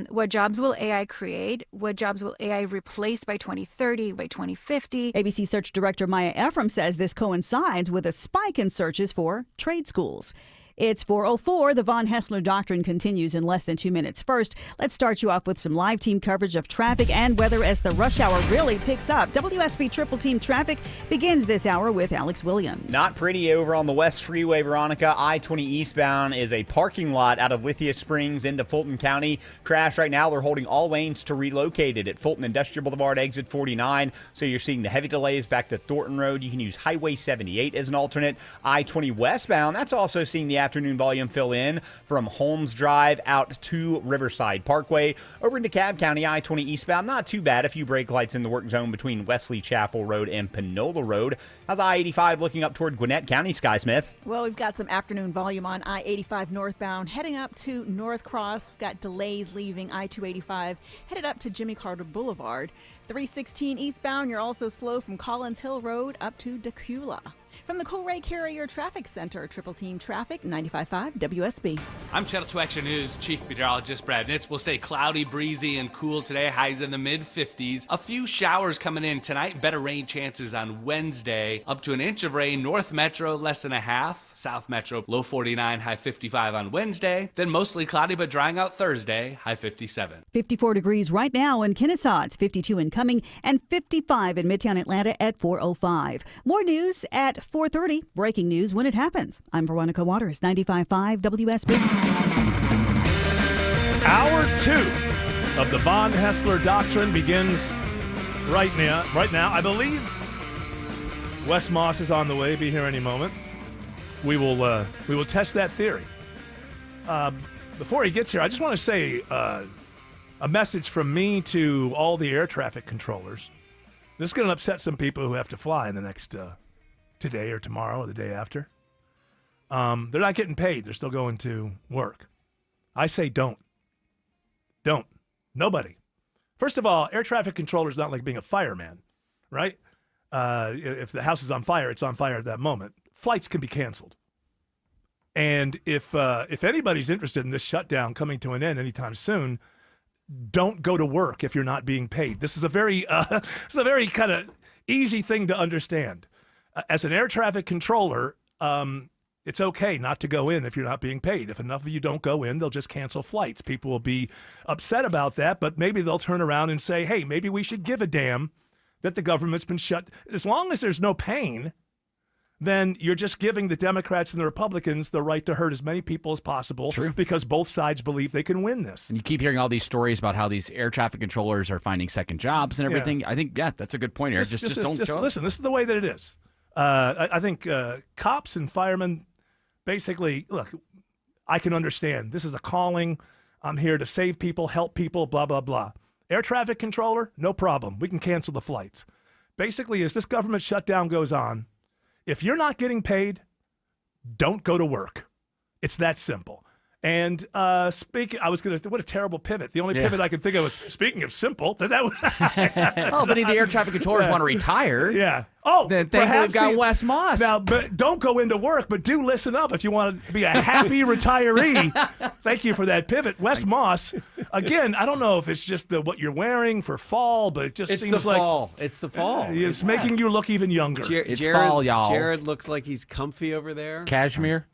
What jobs will AI create? What jobs will AI replace by 2030, by 2050? ABC Search Director Maya Ephraim says this coincides with a spike in searches for trade schools. It's 4:04. The Von Hessler Doctrine continues in less than 2 minutes. First, let's start you off with some live team coverage of traffic and weather as the rush hour really picks up. WSB Triple Team Traffic begins this hour with Alex Williams. Not pretty over on the West Freeway, Veronica. I-20 eastbound is a parking lot out of Lithia Springs into Fulton County. Crash right now. They're holding all lanes to relocate it at Fulton Industrial Boulevard, exit 49. So you're seeing the heavy delays back to Thornton Road. You can use Highway 78 as an alternate. I-20 westbound, that's also seeing the afternoon volume fill in from Holmes Drive out to Riverside Parkway. Over into DeKalb County, I-20 eastbound, not too bad. A few brake lights in the work zone between Wesley Chapel Road and Panola Road. How's I-85 looking up toward Gwinnett County, Sky Smith? Well, we've got some afternoon volume on I-85 northbound, heading up to North Cross. We've got delays leaving I-285, headed up to Jimmy Carter Boulevard. 316 eastbound, you're also slow from Collins Hill Road up to Decula. From the Colray Carrier Traffic Center, Triple Team Traffic, 95.5 WSB. I'm Channel 2 Action News Chief Meteorologist Brad Nitz. Will stay cloudy, breezy, and cool today. Highs in the mid-50s. A few showers coming in tonight. Better rain chances on Wednesday. Up to an inch of rain. North Metro, less than a half. South Metro, low 49, high 55 on Wednesday. Then mostly cloudy but drying out Thursday, high 57. 54 degrees right now in Kennesaw. It's 52 incoming and 55 in Midtown Atlanta at 4:05. More news at 4:30. Breaking news when it happens. I'm Veronica Waters, 95.5 WSB. Hour 2 of the Von Haessler Doctrine begins right now. I believe Wes Moss is on the way. Be here any moment. We will test that theory. Before he gets here, I just want to say a message from me to all the air traffic controllers. This is going to upset some people who have to fly in the next today or tomorrow or the day after. They're not getting paid. They're still going to work. I say don't. Don't. Nobody. First of all, air traffic controller is not like being a fireman, right? If the house is on fire, it's on fire at that moment. Flights can be canceled. And if anybody's interested in this shutdown coming to an end anytime soon, don't go to work if you're not being paid. This is a very kind of easy thing to understand. As an air traffic controller, it's okay not to go in if you're not being paid. If enough of you don't go in, they'll just cancel flights. People will be upset about that, but maybe they'll turn around and say, hey, maybe we should give a damn that the government's been shut. As long as there's no pain, then you're just giving the Democrats and the Republicans the right to hurt as many people as possible. True. Because both sides believe they can win this. And you keep hearing all these stories about how these air traffic controllers are finding second jobs and everything. Yeah. I think, that's a good point here. Just don't show up. Listen, this is the way that it is. I think cops and firemen basically, look, I can understand. This is a calling. I'm here to save people, help people, blah, blah, blah. Air traffic controller, no problem. We can cancel the flights. Basically, as this government shutdown goes on, if you're not getting paid, don't go to work. It's that simple. And what a terrible pivot. The only pivot I could think of was, speaking of simple, but the air traffic controllers want to retire. Yeah. Oh, then thankfully we've got Wes Moss. Now, but don't go into work, but do listen up if you want to be a happy retiree. Thank you for that pivot. Wes Moss, again, I don't know if it's just what you're wearing for fall, but it just seems like fall. It's the fall. It's making you look even younger. It's fall, y'all. Jared looks like he's comfy over there. Cashmere?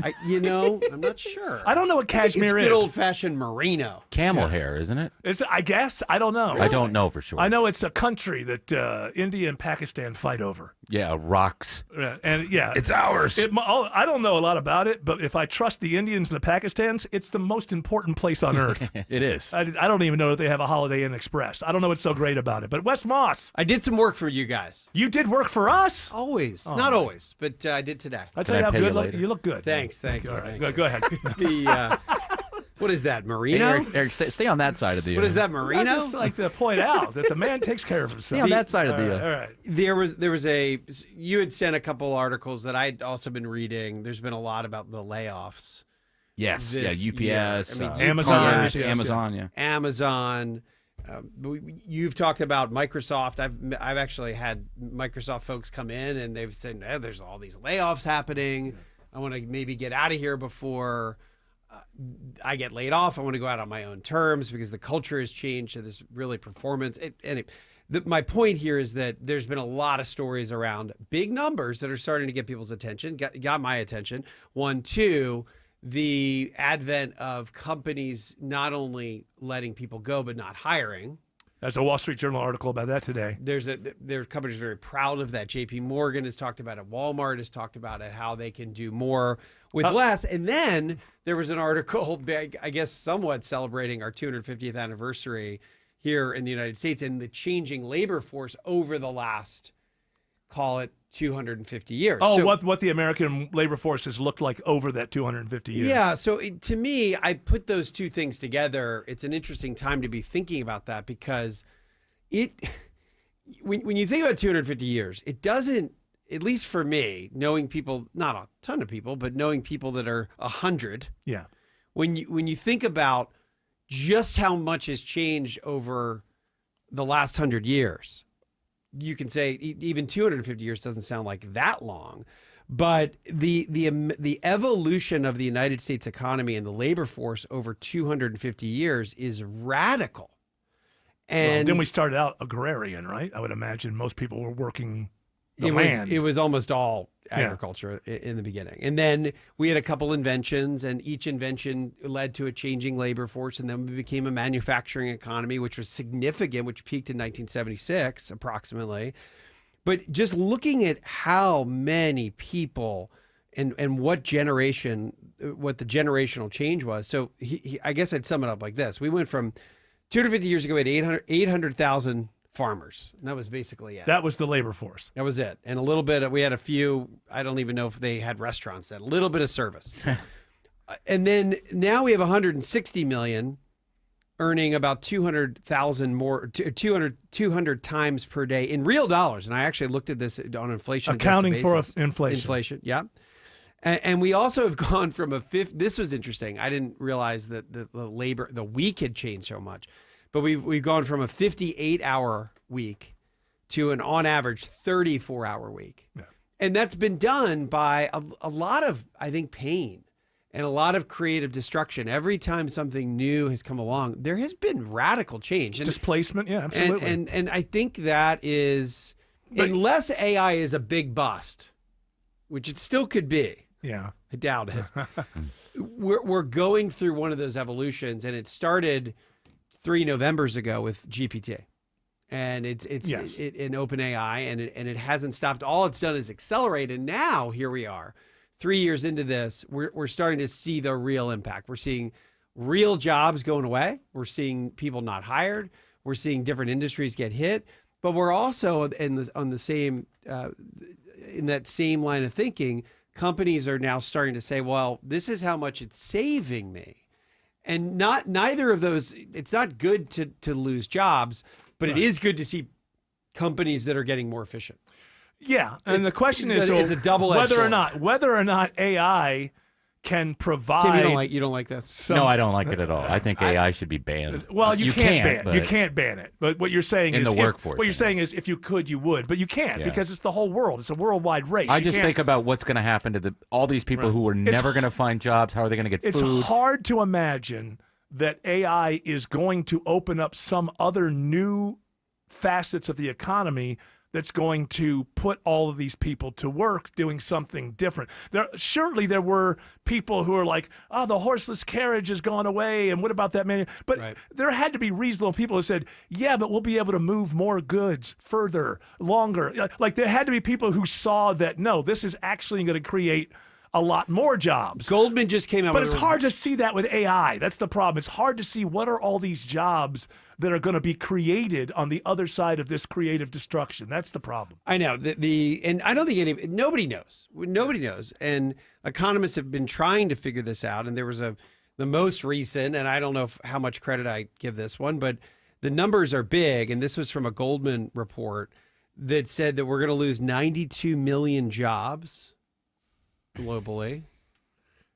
I'm not sure. I don't know what cashmere is. It's good old-fashioned merino. Camel hair, isn't it? I guess. I don't know. I don't know for sure. I know it's a country that India and Pakistan fight over. Yeah, rocks. It's ours. I don't know a lot about it, but if I trust the Indians and the Pakistans, it's the most important place on earth. It is. I don't even know that they have a Holiday Inn Express. I don't know what's so great about it. But Wes Moss. I did some work for you guys. You did work for us? Always. Not always, but I did today. I tell you how good you look good. Thanks. Thank you. All right, go ahead. What is that, merino? Eric, stay on that side of the. What is that, merino? I just like to point out that the man takes care of himself. Stay on that side of the. All right. There was you had sent a couple articles that I'd also been reading. There's been a lot about the layoffs. Yes. UPS. Amazon. Amazon. You've talked about Microsoft. I've actually had Microsoft folks come in and they've said, there's all these layoffs happening. I want to maybe get out of here before I get laid off. I want to go out on my own terms because the culture has changed to this really performance. My point here is that there's been a lot of stories around big numbers that are starting to get people's attention, got my attention. 1, 2, the advent of companies not only letting people go but not hiring. There's a Wall Street Journal article about that today. There are companies very proud of that. JP Morgan has talked about it. Walmart has talked about it, how they can do more with less. And then there was an article, I guess, somewhat celebrating our 250th anniversary here in the United States and the changing labor force over the last, call it 250 years. Oh, So- what the American labor force has looked like over that 250 years. Yeah, so to me, I put those two things together. It's an interesting time to be thinking about that because when you think about 250 years, it doesn't, at least for me, knowing people, not a ton of people, but knowing people that are 100. Yeah. When you think about just how much has changed over the last 100 years, you can say even 250 years doesn't sound like that long. But the evolution of the United States economy and the labor force over 250 years is radical. And then we started out agrarian, right? I would imagine most people were working the land. It was almost all agriculture in the beginning. And then we had a couple inventions, and each invention led to a changing labor force. And then we became a manufacturing economy, which was significant, which peaked in 1976 approximately. But just looking at how many people and what the generational change was. So I guess I'd sum it up like this. We went from 250 years ago, we had 800,000 farmers. And that was basically it. That was the labor force. That was it. And a little bit, we had a few, I don't even know if they had restaurants then, a little bit of service. And then now we have 160 million earning about 200,000 more, 200 times per day in real dollars. And I actually looked at this on inflation. Accounting for basis. inflation. Inflation, yeah. And we also have gone from this was interesting. I didn't realize that the week had changed so much. But we've gone from a 58-hour week to an on average 34-hour week. Yeah. And that's been done by a lot of, I think, pain and a lot of creative destruction. Every time something new has come along, there has been radical change. And, displacement, yeah, absolutely. And I think that is, unless AI is a big bust, which it still could be. Yeah. I doubt it. We're going through one of those evolutions, and it started 3 Novembers ago with GPT, and it's in OpenAI, and it hasn't stopped. All it's done is accelerate, and now here we are, 3 years into this. We're starting to see the real impact. We're seeing real jobs going away. We're seeing people not hired. We're seeing different industries get hit, but we're also in that same line of thinking. Companies are now starting to say, "Well, this is how much it's saving me." And neither of those, it's not good to lose jobs, but it is good to see companies that are getting more efficient. Yeah, and the question is, it's a double-edged whether or not AI can provide. Tim, you don't like this? No, I don't like it at all. I think AI should be banned. Well, you can't ban it. You can't ban it. But what you're saying in is the workforce. What you're saying is if you could, you would, but you can't because it's the whole world. It's a worldwide race. I just think about what's going to happen to all these people who are never going to find jobs. How are they going to get food? It's hard to imagine that AI is going to open up some other new facets of the economy that's going to put all of these people to work doing something different. Surely there were people who are like, oh, the horseless carriage has gone away, and what about that man? But there had to be reasonable people who said, yeah, but we'll be able to move more goods further, longer. Like there had to be people who saw that, no, this is actually going to create a lot more jobs. Goldman just came out but with it's hard to see that with AI. That's the problem. It's hard to see what are all these jobs that are going to be created on the other side of this creative destruction. That's the problem. I know and I don't think nobody knows. Nobody knows. And economists have been trying to figure this out. And there was the most recent, and I don't know how much credit I give this one, but the numbers are big. And this was from a Goldman report that said that we're going to lose 92 million jobs globally.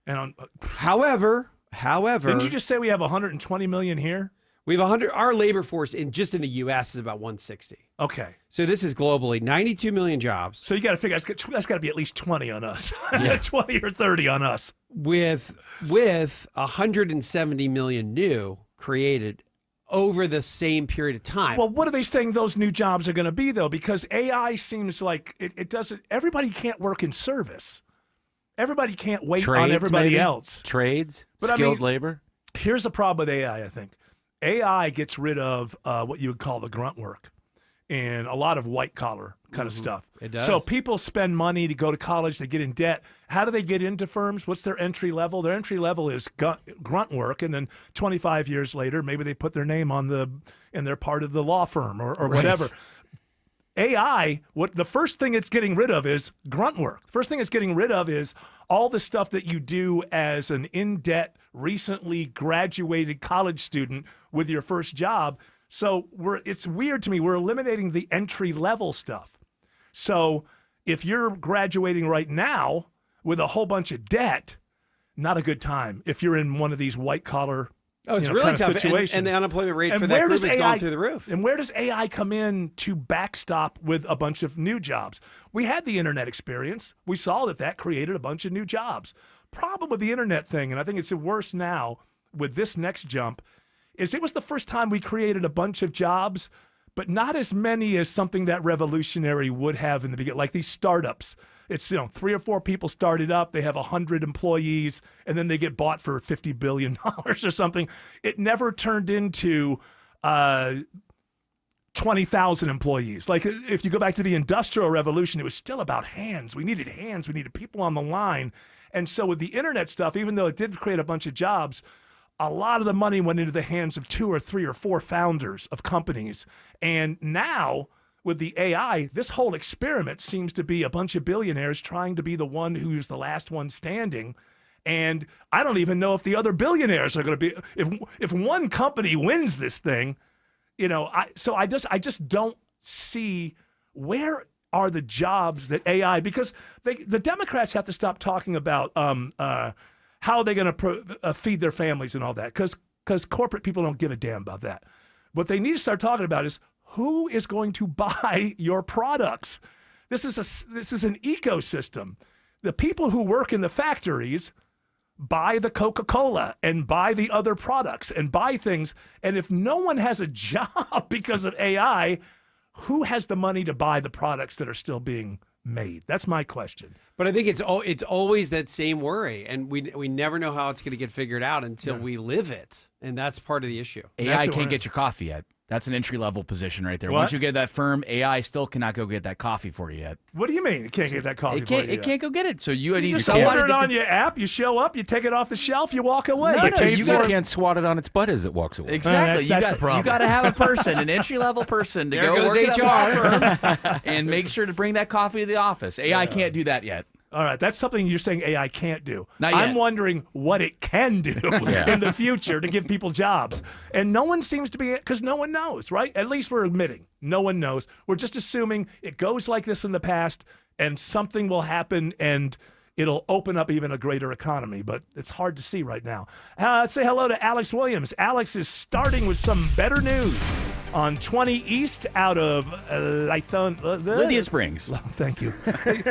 And however, didn't you just say we have 120 million here? We have 100. Our labor force just in the U.S. is about 160. Okay. So this is globally 92 million jobs. So you got to figure that's got to be at least 20 on us, 20 or 30 on us. With 170 million new created over the same period of time. Well, what are they saying those new jobs are going to be though? Because AI seems like it doesn't. Everybody can't work in service. Everybody can't wait on everybody else. Trades, skilled labor. Here's the problem with AI, I think. AI gets rid of what you would call the grunt work and a lot of white-collar kind of stuff. It does. So people spend money to go to college. They get in debt. How do they get into firms? What's their entry level? Their entry level is grunt work, and then 25 years later, maybe they put their name and they're part of the law firm or whatever. AI, what the first thing it's getting rid of is grunt work. First thing it's getting rid of is all the stuff that you do as an in-debt, recently graduated college student with your first job. So it's weird to me. We're eliminating the entry-level stuff. So if you're graduating right now with a whole bunch of debt, not a good time if you're in one of these white-collar it's really kind of tough, situations. and the unemployment rate for that group has gone through the roof. And where does AI come in to backstop with a bunch of new jobs? We had the internet experience. We saw that created a bunch of new jobs. Problem with the internet thing, and I think it's worse now with this next jump, is it was the first time we created a bunch of jobs, but not as many as something that revolutionary would have in the beginning, like these startups. It's 3 or 4 people started up. They have 100 employees, and then they get bought for $50 billion or something. It never turned into 20,000 employees. Like if you go back to the Industrial Revolution, it was still about hands. We needed hands. We needed people on the line. And so with the internet stuff, even though it did create a bunch of jobs, a lot of the money went into the hands of 2 or 3 or 4 founders of companies. And now, with the AI, this whole experiment seems to be a bunch of billionaires trying to be the one who's the last one standing. And I don't even know if the other billionaires are going to be, if one company wins this thing, I just don't see where are the jobs that AI, because the Democrats have to stop talking about how they're going to feed their families and all that, because corporate people don't give a damn about that. What they need to start talking about is who is going to buy your products. This is an ecosystem. The people who work in the factories buy the Coca-Cola and buy the other products and buy things. And if no one has a job because of AI, who has the money to buy the products that are still being made? That's my question. But I think it's always that same worry, and we never know how it's going to get figured out until we live it, and that's part of the issue. AI can't get your coffee yet. That's an entry-level position right there. What? Once you get that firm, AI still cannot go get that coffee for you yet. What do you mean it can't get that coffee for you? It can't go get it. So you just order it on your app. You show up, you take it off the shelf, you walk away. You can't swat it on its butt as it walks away. Exactly. That's the problem. You got to have a person, an entry-level person, to There go goes work at that HR. law firm and make sure to bring that coffee to the office. AI can't do that yet. All right, that's something you're saying AI can't do. Not yet. I'm wondering what it can do in the future to give people jobs. And no one seems to be, because no one knows, right? At least we're admitting no one knows. We're just assuming it goes like this in the past and something will happen and it'll open up even a greater economy. But it's hard to see right now. Let's say hello to Alex Williams. Alex is starting with some better news on 20 East out of Lithia Springs. Thank you.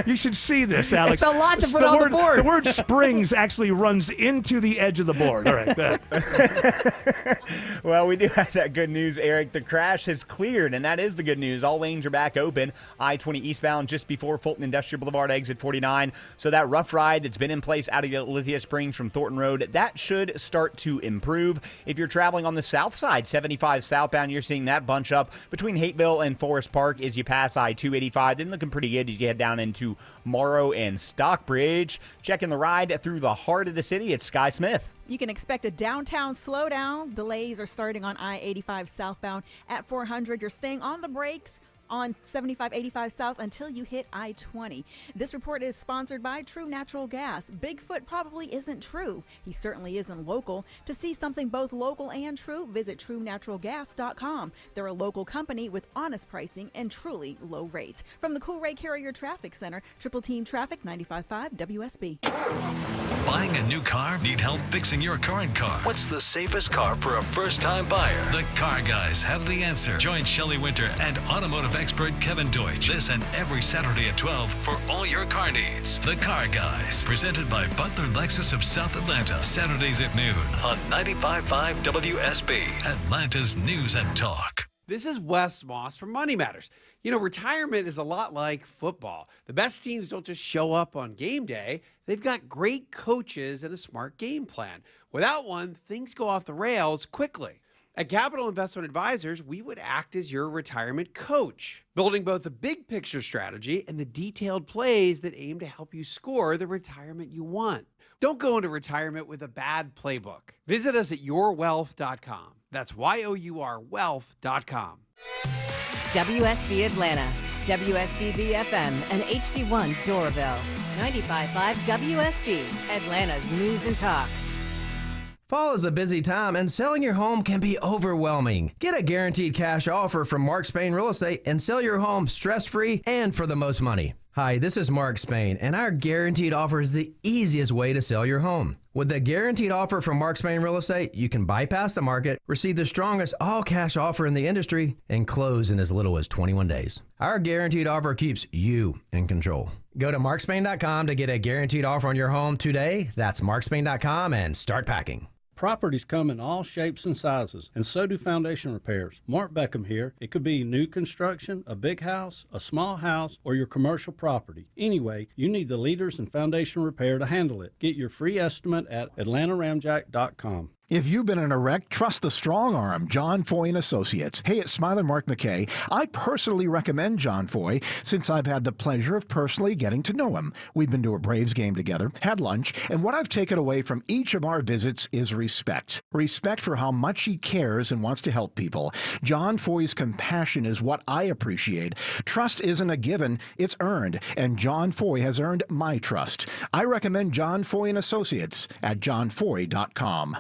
You should see this, Alex. It's a lot to put on the board. The word springs actually runs into the edge of the board. All right, go ahead. Well, we do have that good news, Eric. The crash has cleared, and that is the good news. All lanes are back open. I-20 eastbound just before Fulton Industrial Boulevard, exit 49. So that rough ride that's been in place out of Lithia Springs from Thornton Road, that should start to improve. If you're traveling on the south side, 75 southbound, you're seeing that bunch up between Hateville and Forest Park as you pass I-285. Then looking pretty good as you head down into Morrow and Stockbridge. Checking the ride through the heart of the city, it's Sky Smith. You can expect a downtown slowdown. Delays are starting on I-85 southbound at 400. You're staying on the brakes on 75-85 South until you hit I-20. This report is sponsored by True Natural Gas. Bigfoot probably isn't true. He certainly isn't local. To see something both local and true, visit TrueNaturalGas.com. They're a local company with honest pricing and truly low rates. From the Cool Ray Carrier Traffic Center, Triple Team Traffic 95.5 WSB. Buying a new car? Need help fixing your current car? What's the safest car for a first-time buyer? The Car Guys have the answer. Join Shelley Winter and automotive expert Kevin Deutsch this and every Saturday at 12 for all your car needs. The Car Guys, presented by Butler Lexus of South Atlanta, Saturdays at noon on 95.5 WSB, Atlanta's News and Talk. This is Wes Moss from Money Matters. You know, retirement is a lot like football. The best teams don't just show up on game day. They've got great coaches and a smart game plan. Without one, things go off the rails quickly. At Capital Investment Advisors, we would act as your retirement coach, building both the big picture strategy and the detailed plays that aim to help you score the retirement you want. Don't go into retirement with a bad playbook. Visit us at yourwealth.com. That's YOUR wealth.com. WSB Atlanta. WSB-FM and HD1 Doraville. 95.5 WSB, Atlanta's News and Talk. Fall is a busy time, and selling your home can be overwhelming. Get a guaranteed cash offer from Mark Spain Real Estate and sell your home stress-free and for the most money. Hi, this is Mark Spain, and our guaranteed offer is the easiest way to sell your home. With the guaranteed offer from Mark Spain Real Estate, you can bypass the market, receive the strongest all-cash offer in the industry, and close in as little as 21 days. Our guaranteed offer keeps you in control. Go to markspain.com to get a guaranteed offer on your home today. That's markspain.com and start packing. Properties come in all shapes and sizes, and so do foundation repairs. Mark Beckham here. It could be new construction, a big house, a small house, or your commercial property. Anyway, you need the leaders in foundation repair to handle it. Get your free estimate at atlantaramjack.com. If you've been in a wreck, trust the strong arm, John Foy & Associates. Hey, it's Smiler Mark McKay. I personally recommend John Foy since I've had the pleasure of personally getting to know him. We've been to a Braves game together, had lunch, and what I've taken away from each of our visits is respect. Respect for how much he cares and wants to help people. John Foy's compassion is what I appreciate. Trust isn't a given, it's earned, and John Foy has earned my trust. I recommend John Foy & Associates at johnfoy.com.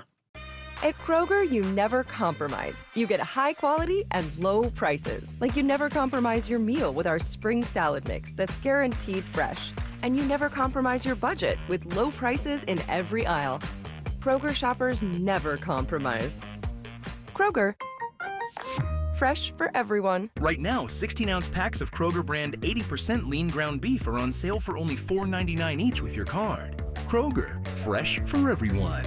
At Kroger, you never compromise. You get high quality and low prices. Like you never compromise your meal with our spring salad mix that's guaranteed fresh. And you never compromise your budget with low prices in every aisle. Kroger shoppers never compromise. Kroger, fresh for everyone. Right now, 16-ounce packs of Kroger brand 80% lean ground beef are on sale for only $4.99 each with your card. Kroger, fresh for everyone.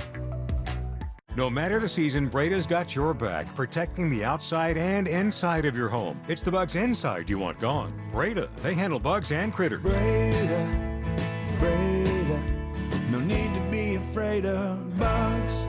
No matter the season, Breda's got your back, protecting the outside and inside of your home. It's the bugs inside you want gone. Breda, they handle bugs and critters. Breda, no need to be afraid of bugs.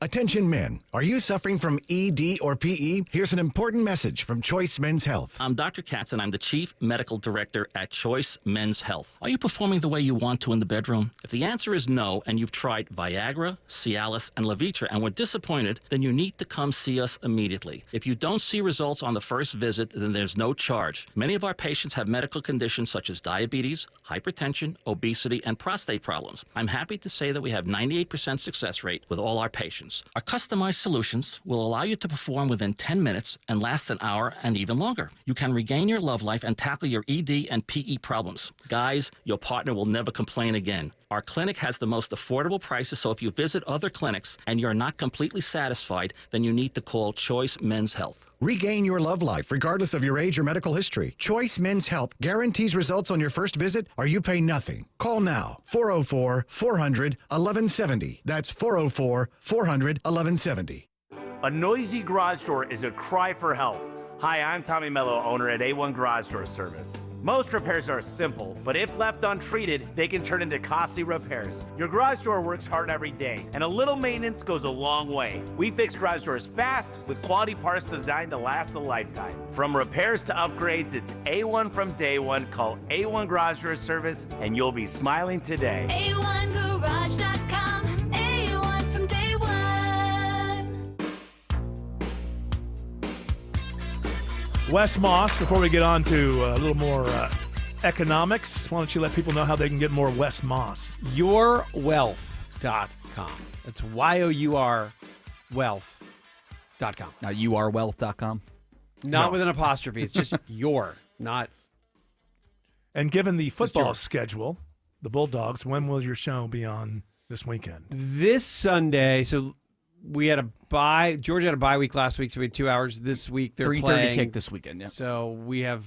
Attention men, are you suffering from ED or PE? Here's an important message from Choice Men's Health. I'm Dr. Katz, and I'm the Chief Medical Director at Choice Men's Health. Are you performing the way you want to in the bedroom? If the answer is no, and you've tried Viagra, Cialis, and Levitra and were disappointed, then you need to come see us immediately. If you don't see results on the first visit, then there's no charge. Many of our patients have medical conditions such as diabetes, hypertension, obesity, and prostate problems. I'm happy to say that we have 98% success rate with all our patients. Our customized solutions will allow you to perform within 10 minutes and last an hour and even longer. You can regain your love life and tackle your ED and PE problems. Guys, your partner will never complain again. Our clinic has the most affordable prices, so if you visit other clinics and you're not completely satisfied, then you need to call Choice Men's Health. Regain your love life regardless of your age or medical history. Choice Men's Health guarantees results on your first visit or you pay nothing. Call now, 404-400-1170. That's 404-400-1170. A noisy garage door is a cry for help. Hi, I'm Tommy Mello, owner at A1 Garage Door Service. Most repairs are simple, but if left untreated, they can turn into costly repairs. Your garage door works hard every day, and a little maintenance goes a long way. We fix garage doors fast with quality parts designed to last a lifetime. From repairs to upgrades, it's A1 from day one. Call A1 Garage Door Service, and you'll be smiling today. A1Garage.com. A1 from day one. Wes Moss, before we get on to a little more economics, why don't you let people know how they can get more Wes Moss? Yourwealth.com. That's YOUR wealth.com. Now, youarewealth.com? Not with an apostrophe. It's just your, not. And given the football schedule, the Bulldogs, when will your show be on this weekend? This Sunday, so we had a bye. Georgia had a bye week last week, so we had 2 hours this week. They're 3:30 playing kick this weekend. Yeah. So we have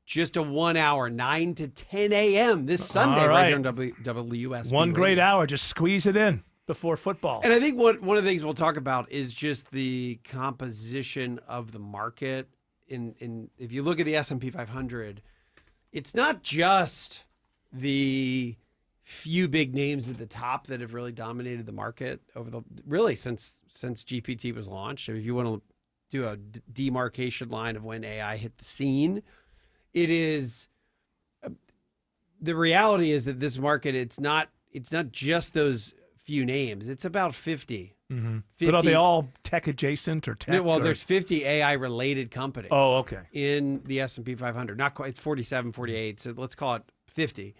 just a 1 hour, 9 to 10 a.m. this Sunday, All right here right. on WSB. One great hour. Just squeeze it in before football. And I think one of the things we'll talk about is just the composition of the market. In if you look at the S&P 500, it's not just the few big names at the top that have really dominated the market since GPT was launched. If you want to do a demarcation line of when AI hit the scene, it is the reality is that this market, it's not just those few names. It's about 50 But are they all tech adjacent or tech? Well, or? there's 50 AI related companies. Oh, okay. In the S&P 500. Not quite. It's 47, 48. So let's call it 50.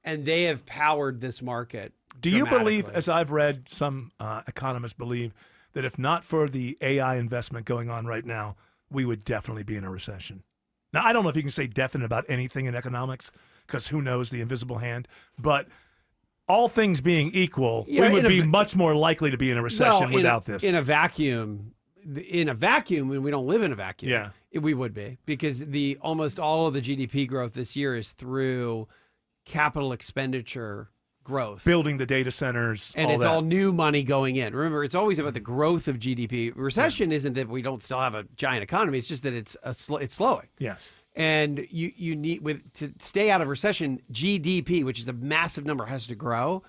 And they have powered this market. Do you believe, as I've read, some economists believe that if not for the AI investment going on right now, we would definitely be in a recession? Now, I don't know if you can say definite about anything in economics, because who knows, the invisible hand. But all things being equal, we would be much more likely to be in a recession without this. In a vacuum, when we don't live in a vacuum, we would be, because almost all of the GDP growth this year is through capital expenditure growth, building the data centers, and it's all new money going in. Remember, it's always about the growth of GDP. Recession isn't that we don't still have a giant economy; it's just that it's slowing. Yes, and you need to stay out of recession. GDP, which is a massive number, has to grow.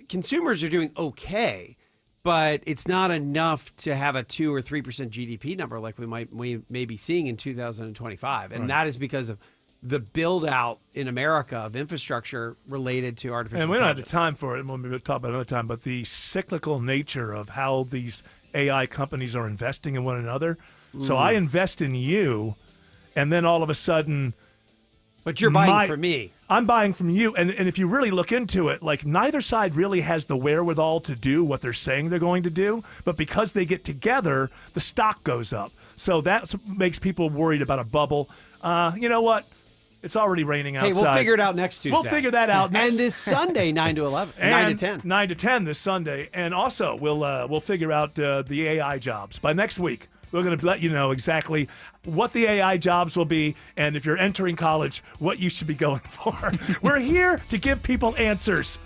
Consumers are doing okay, but it's not enough to have a 2 or 3% GDP number like we may be seeing in 2025, and that is because of the build out in America of infrastructure related to artificial intelligence. And we don't have the intelligence. time for it, and we'll talk about it another time, but the cyclical nature of how these AI companies are investing in one another. So I invest in you, and then all of a sudden... But you're buying from me. I'm buying from you. And if you really look into it, like, neither side really has the wherewithal to do what they're saying they're going to do, but because they get together, the stock goes up. So that makes people worried about a bubble. You know what? It's already raining outside. Hey, we'll figure it out next Tuesday. We'll figure that out. And this Sunday, 9 to 11, 9 to 10. 9 to 10 this Sunday. And also, we'll figure out the AI jobs. By next week, we're going to let you know exactly what the AI jobs will be, and if you're entering college, what you should be going for. We're here to give people answers.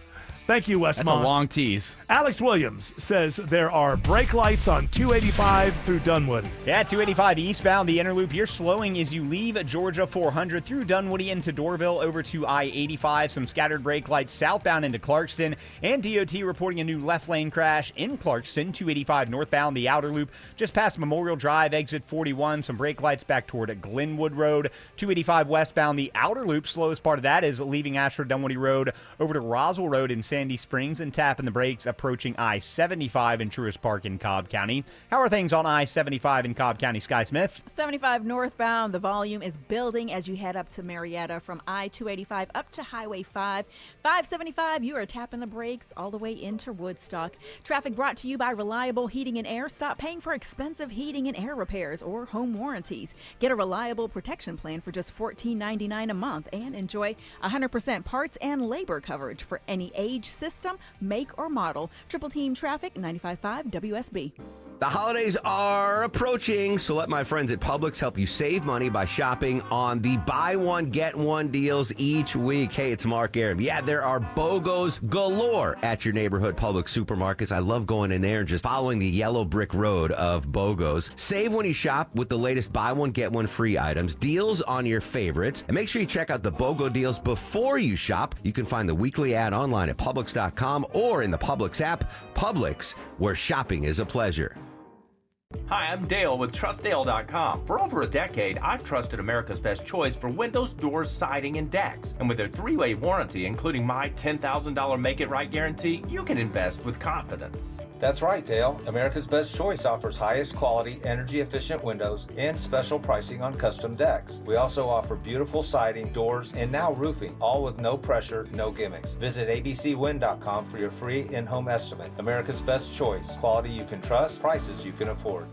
Thank you, Wes That's Moss. a long tease. Alex Williams says there are brake lights on 285 through Dunwoody. Yeah, 285 eastbound, the inner loop. You're slowing as you leave Georgia 400 through Dunwoody into Doraville over to I-85. Some scattered brake lights southbound into Clarkston. And DOT reporting a new left lane crash in Clarkston. 285 northbound, the outer loop. Just past Memorial Drive, exit 41. Some brake lights back toward Glenwood Road. 285 westbound, the outer loop. Slowest part of that is leaving Ashford Dunwoody Road over to Roswell Road in Sandy Springs, and tapping the brakes approaching I-75 in Truist Park in Cobb County. How are things on I-75 in Cobb County, Sky Smith? 75 northbound, the volume is building as you head up to Marietta from I-285 up to Highway 5. 575, you are tapping the brakes all the way into Woodstock. Traffic brought to you by Reliable Heating and Air. Stop paying for expensive heating and air repairs or home warranties. Get a reliable protection plan for just $14.99 a month and enjoy 100% parts and labor coverage for any age, system, make, or model. Triple Team Traffic, 95.5 WSB. The holidays are approaching, so let my friends at Publix help you save money by shopping on the buy one, get one deals each week. Hey, it's Mark Aram. Yeah, there are BOGOs galore at your neighborhood Publix supermarkets. I love going in there and just following the yellow brick road of BOGOs. Save when you shop with the latest buy one, get one free items, deals on your favorites, and make sure you check out the BOGO deals before you shop. You can find the weekly ad online at Publix.com or in the Publix app. Publix, where shopping is a pleasure. Hi, I'm Dale with TrustDale.com. For over a decade, I've trusted America's Best Choice for windows, doors, siding, and decks. And with their 3-way warranty, including my $10,000 Make It Right guarantee, you can invest with confidence. That's right, Dale. America's Best Choice offers highest quality, energy-efficient windows and special pricing on custom decks. We also offer beautiful siding, doors, and now roofing, all with no pressure, no gimmicks. Visit abcwin.com for your free in-home estimate. America's Best Choice. Quality you can trust, prices you can afford.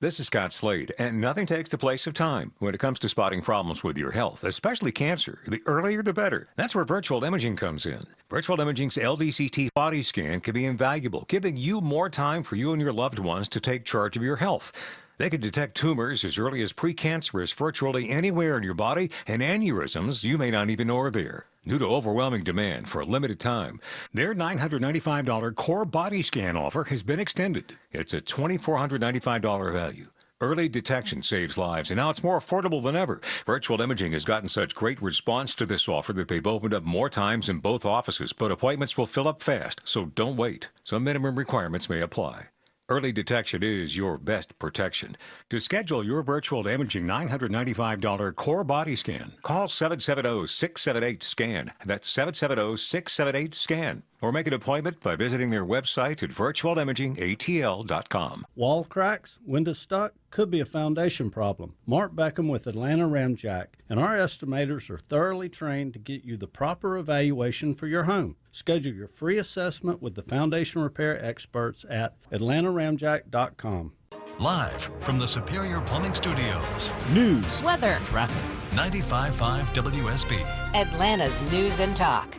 This is Scott Slade, and nothing takes the place of time when it comes to spotting problems with your health, especially cancer. The earlier the better. That's where virtual imaging comes in. Virtual imaging's LDCT body scan can be invaluable, giving you more time for you and your loved ones to take charge of your health. They can detect tumors as early as precancerous virtually anywhere in your body, and aneurysms you may not even know are there. Due to overwhelming demand for a limited time, their $995 core body scan offer has been extended. It's a $2,495 value. Early detection saves lives, and now it's more affordable than ever. Virtual Imaging has gotten such great response to this offer that they've opened up more times in both offices, but appointments will fill up fast, so don't wait. Some minimum requirements may apply. Early detection is your best protection. To schedule your virtual imaging $995 core body scan, call 770-678-SCAN. That's 770-678-SCAN. or make an appointment by visiting their website at virtualimagingatl.com. Wall cracks, windows stuck, could be a foundation problem. Mark Beckham with Atlanta Ramjack, and our estimators are thoroughly trained to get you the proper evaluation for your home. Schedule your free assessment with the foundation repair experts at atlantaramjack.com. Live from the Superior Plumbing Studios. News, weather, Traffic. 95.5 WSB. Atlanta's News and Talk.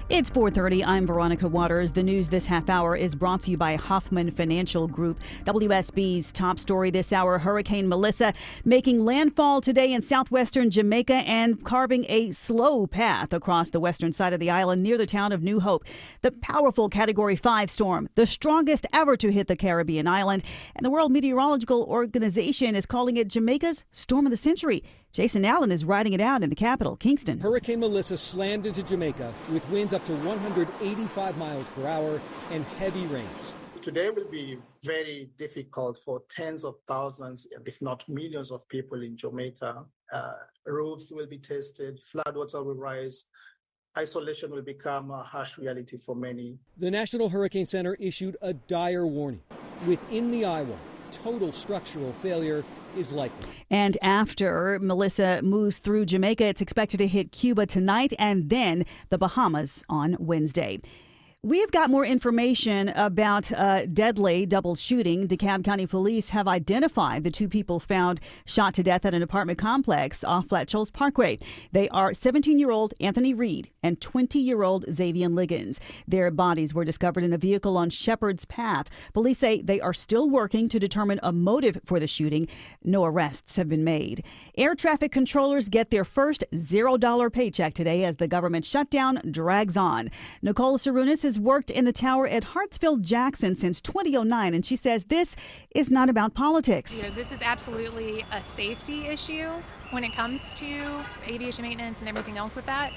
It's 4:30. I'm Veronica Waters. The news this half hour is brought to you by Hoffman Financial Group. WSB's top story this hour, Hurricane Melissa making landfall today in southwestern Jamaica and carving a slow path across the western side of the island near the town of New Hope. The powerful Category 5 storm, the strongest ever to hit the Caribbean island, and the World Meteorological Organization is calling it Jamaica's storm of the century. Jason Allen is riding it out in the capital, Kingston. Hurricane Melissa slammed into Jamaica with winds up to 185 miles per hour and heavy rains. Today will be very difficult for tens of thousands, if not millions of people in Jamaica. Roofs will be tested, floodwater will rise. Isolation will become a harsh reality for many. The National Hurricane Center issued a dire warning. Within the eye wall, total structural failure is likely. And after Melissa moves through Jamaica, it's expected to hit Cuba tonight and then the Bahamas on Wednesday. We've got more information about a deadly double shooting. DeKalb County Police have identified the two people found shot to death at an apartment complex off Flat Shoals Parkway. They are 17-year-old Anthony Reed and 20-year-old Xavier Liggins. Their bodies were discovered in a vehicle on Shepherd's Path. Police say they are still working to determine a motive for the shooting. No arrests have been made. Air traffic controllers get their first $0 paycheck today as the government shutdown drags on. Nicole Sarunas has worked in the tower at Hartsfield-Jackson since 2009, and she says this is not about politics. This is absolutely a safety issue when it comes to aviation maintenance and everything else with that.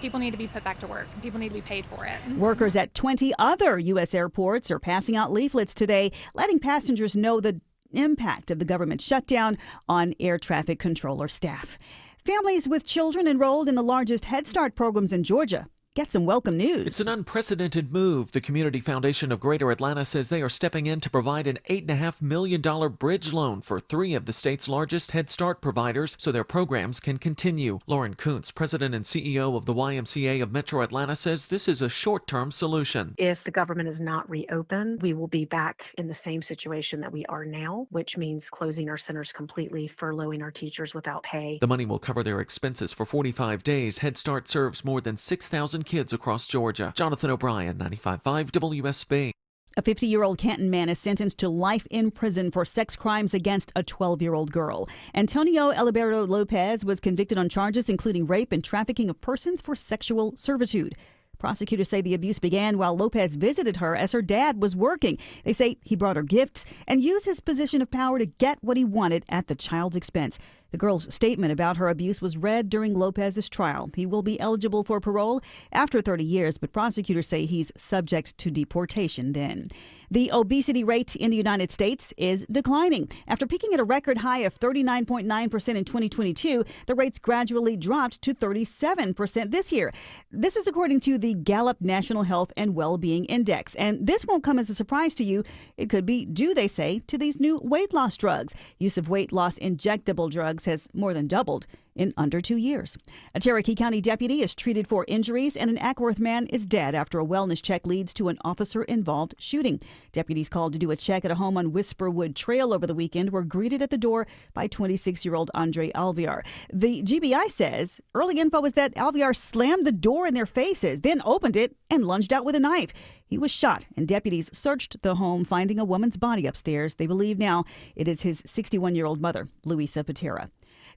People need to be put back to work. People need to be paid for it. Workers at 20 other U.S. airports are passing out leaflets today, letting passengers know the impact of the government shutdown on air traffic controller staff. Families with children enrolled in the largest Head Start programs in Georgia get some welcome news. It's an unprecedented move. The Community Foundation of Greater Atlanta says they are stepping in to provide an $8.5 million bridge loan for 3 of the state's largest Head Start providers so their programs can continue. Lauren Kuntz, president and CEO of the YMCA of Metro Atlanta, says this is a short-term solution. If the government is not reopened, we will be back in the same situation that we are now, which means closing our centers completely, furloughing our teachers without pay. The money will cover their expenses for 45 days. Head Start serves more than 6,000 kids across Georgia. Jonathan O'Brien, 95.5 WSB. A 50-year-old Canton man is sentenced to life in prison for sex crimes against a 12-year-old girl. Antonio Eliberto Lopez was convicted on charges including rape and trafficking of persons for sexual servitude. Prosecutors say the abuse began while Lopez visited her as her dad was working. They say he brought her gifts and used his position of power to get what he wanted at the child's expense. The girl's statement about her abuse was read during Lopez's trial. He will be eligible for parole after 30 years, but prosecutors say he's subject to deportation then. The obesity rate in the United States is declining. After peaking at a record high of 39.9% in 2022, the rates gradually dropped to 37% this year. This is according to the Gallup National Health and Well-Being Index. And this won't come as a surprise to you. It could be due, they say, to these new weight loss drugs. Use of weight loss injectable drugs has more than doubled in under 2 years. A Cherokee County deputy is treated for injuries, and an Ackworth man is dead after a wellness check leads to an officer-involved shooting. Deputies called to do a check at a home on Whisperwood Trail over the weekend were greeted at the door by 26-year-old Andre Alvear. The GBI says early info was that Alvear slammed the door in their faces, then opened it and lunged out with a knife. He was shot, and deputies searched the home, finding a woman's body upstairs. They believe now it is his 61-year-old mother, Luisa Patera.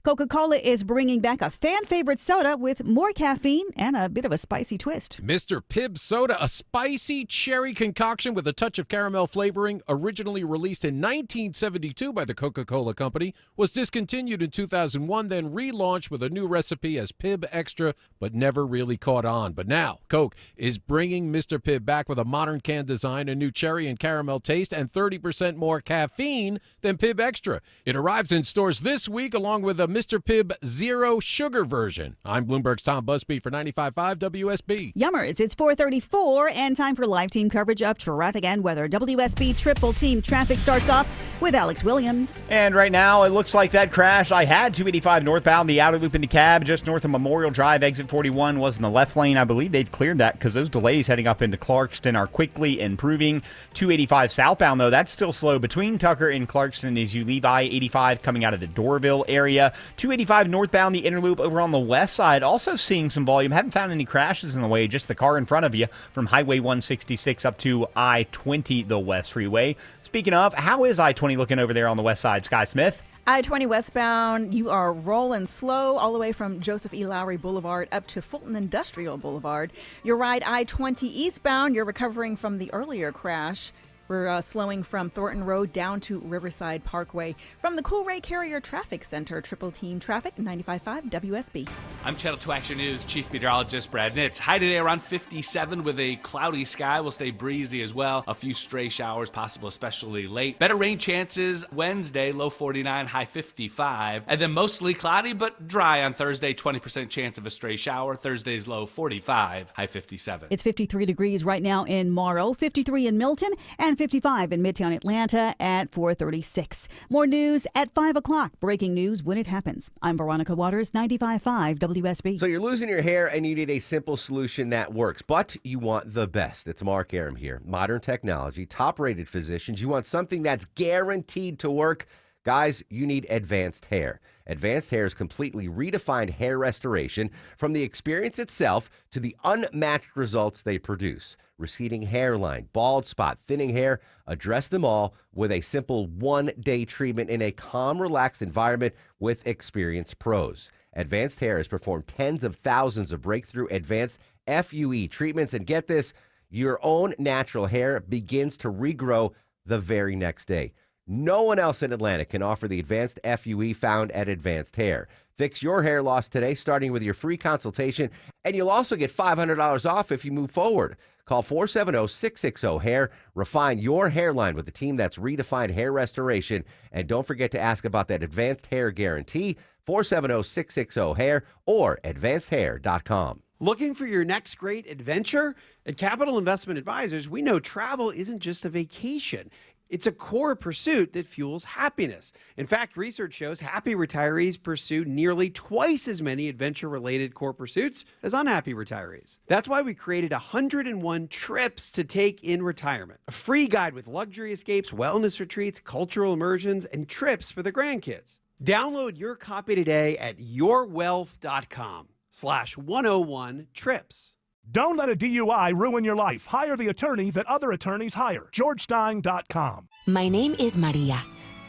Coca-Cola is bringing back a fan-favorite soda with more caffeine and a bit of a spicy twist. Mr. Pibb Soda, a spicy cherry concoction with a touch of caramel flavoring, originally released in 1972 by the Coca-Cola Company, was discontinued in 2001, then relaunched with a new recipe as Pibb Extra, but never really caught on. But now, Coke is bringing Mr. Pibb back with a modern can design, a new cherry and caramel taste, and 30% more caffeine than Pibb Extra. It arrives in stores this week along with a a Mr. Pibb Zero Sugar version. I'm Bloomberg's Tom Busby for 95.5 WSB. Yummers, it's 4:34 and time for live team coverage of traffic and weather. WSB Triple Team Traffic starts off with Alex Williams. And right now, it looks like that crash I had 285 northbound, the outer loop in DeKalb, just north of Memorial Drive, exit 41 was in the left lane. I believe they've cleared that because those delays heading up into Clarkston are quickly improving. 285 southbound, though, that's still slow between Tucker and Clarkston as you leave I-85 coming out of the Doraville area. 285 northbound, the inner loop over on the west side, also seeing some volume. Haven't found any crashes in the way, just the car in front of you from Highway 166 up to I-20, the West Freeway. Speaking of, how is I-20 looking over there on the west side, Sky Smith? I-20 westbound, you are rolling slow all the way from Joseph E. Lowry Boulevard up to Fulton Industrial Boulevard. Your ride I-20 eastbound, you're recovering from the earlier crash. We're slowing from Thornton Road down to Riverside Parkway. From the Coolray Carrier Traffic Center, Triple Team Traffic, 95.5 WSB. I'm Channel 2 Action News Chief Meteorologist Brad Nitz. High today around 57 with a cloudy sky. Will stay breezy as well. A few stray showers possible, especially late. Better rain chances Wednesday, low 49, high 55. And then mostly cloudy but dry on Thursday, 20% chance of a stray shower. Thursday's low 45, high 57. It's 53 degrees right now in Morrow, 53 in Milton, and 55 in Midtown Atlanta at 4:36. More news at 5 o'clock. Breaking news when it happens. I'm Veronica Waters, 95.5 WSB. So you're losing your hair and you need a simple solution that works, but you want the best. It's Mark Aram here. Modern technology, top-rated physicians. You want something that's guaranteed to work. Guys, you need Advanced Hair. Advanced Hair's completely redefined hair restoration, from the experience itself to the unmatched results they produce. Receding hairline, bald spot, thinning hair, address them all with a simple one-day treatment in a calm, relaxed environment with experienced pros. Advanced Hair has performed tens of thousands of breakthrough advanced FUE treatments, and get this, your own natural hair begins to regrow the very next day. No one else in Atlanta can offer the advanced FUE found at Advanced Hair. Fix your hair loss today, starting with your free consultation, and you'll also get $500 off if you move forward. Call 470-660-HAIR. Refine your hairline with the team that's redefined hair restoration. And don't forget to ask about that Advanced Hair Guarantee, 470-660-HAIR or advancedhair.com. Looking for your next great adventure? At Capital Investment Advisors, we know travel isn't just a vacation. It's a core pursuit that fuels happiness. In fact, research shows happy retirees pursue nearly twice as many adventure-related core pursuits as unhappy retirees. That's why we created 101 trips to take in retirement. A free guide with luxury escapes, wellness retreats, cultural immersions, and trips for the grandkids. Download your copy today at yourwealth.com/101trips. Don't let a DUI ruin your life. Hire the attorney that other attorneys hire. GeorgeStein.com. My name is Maria.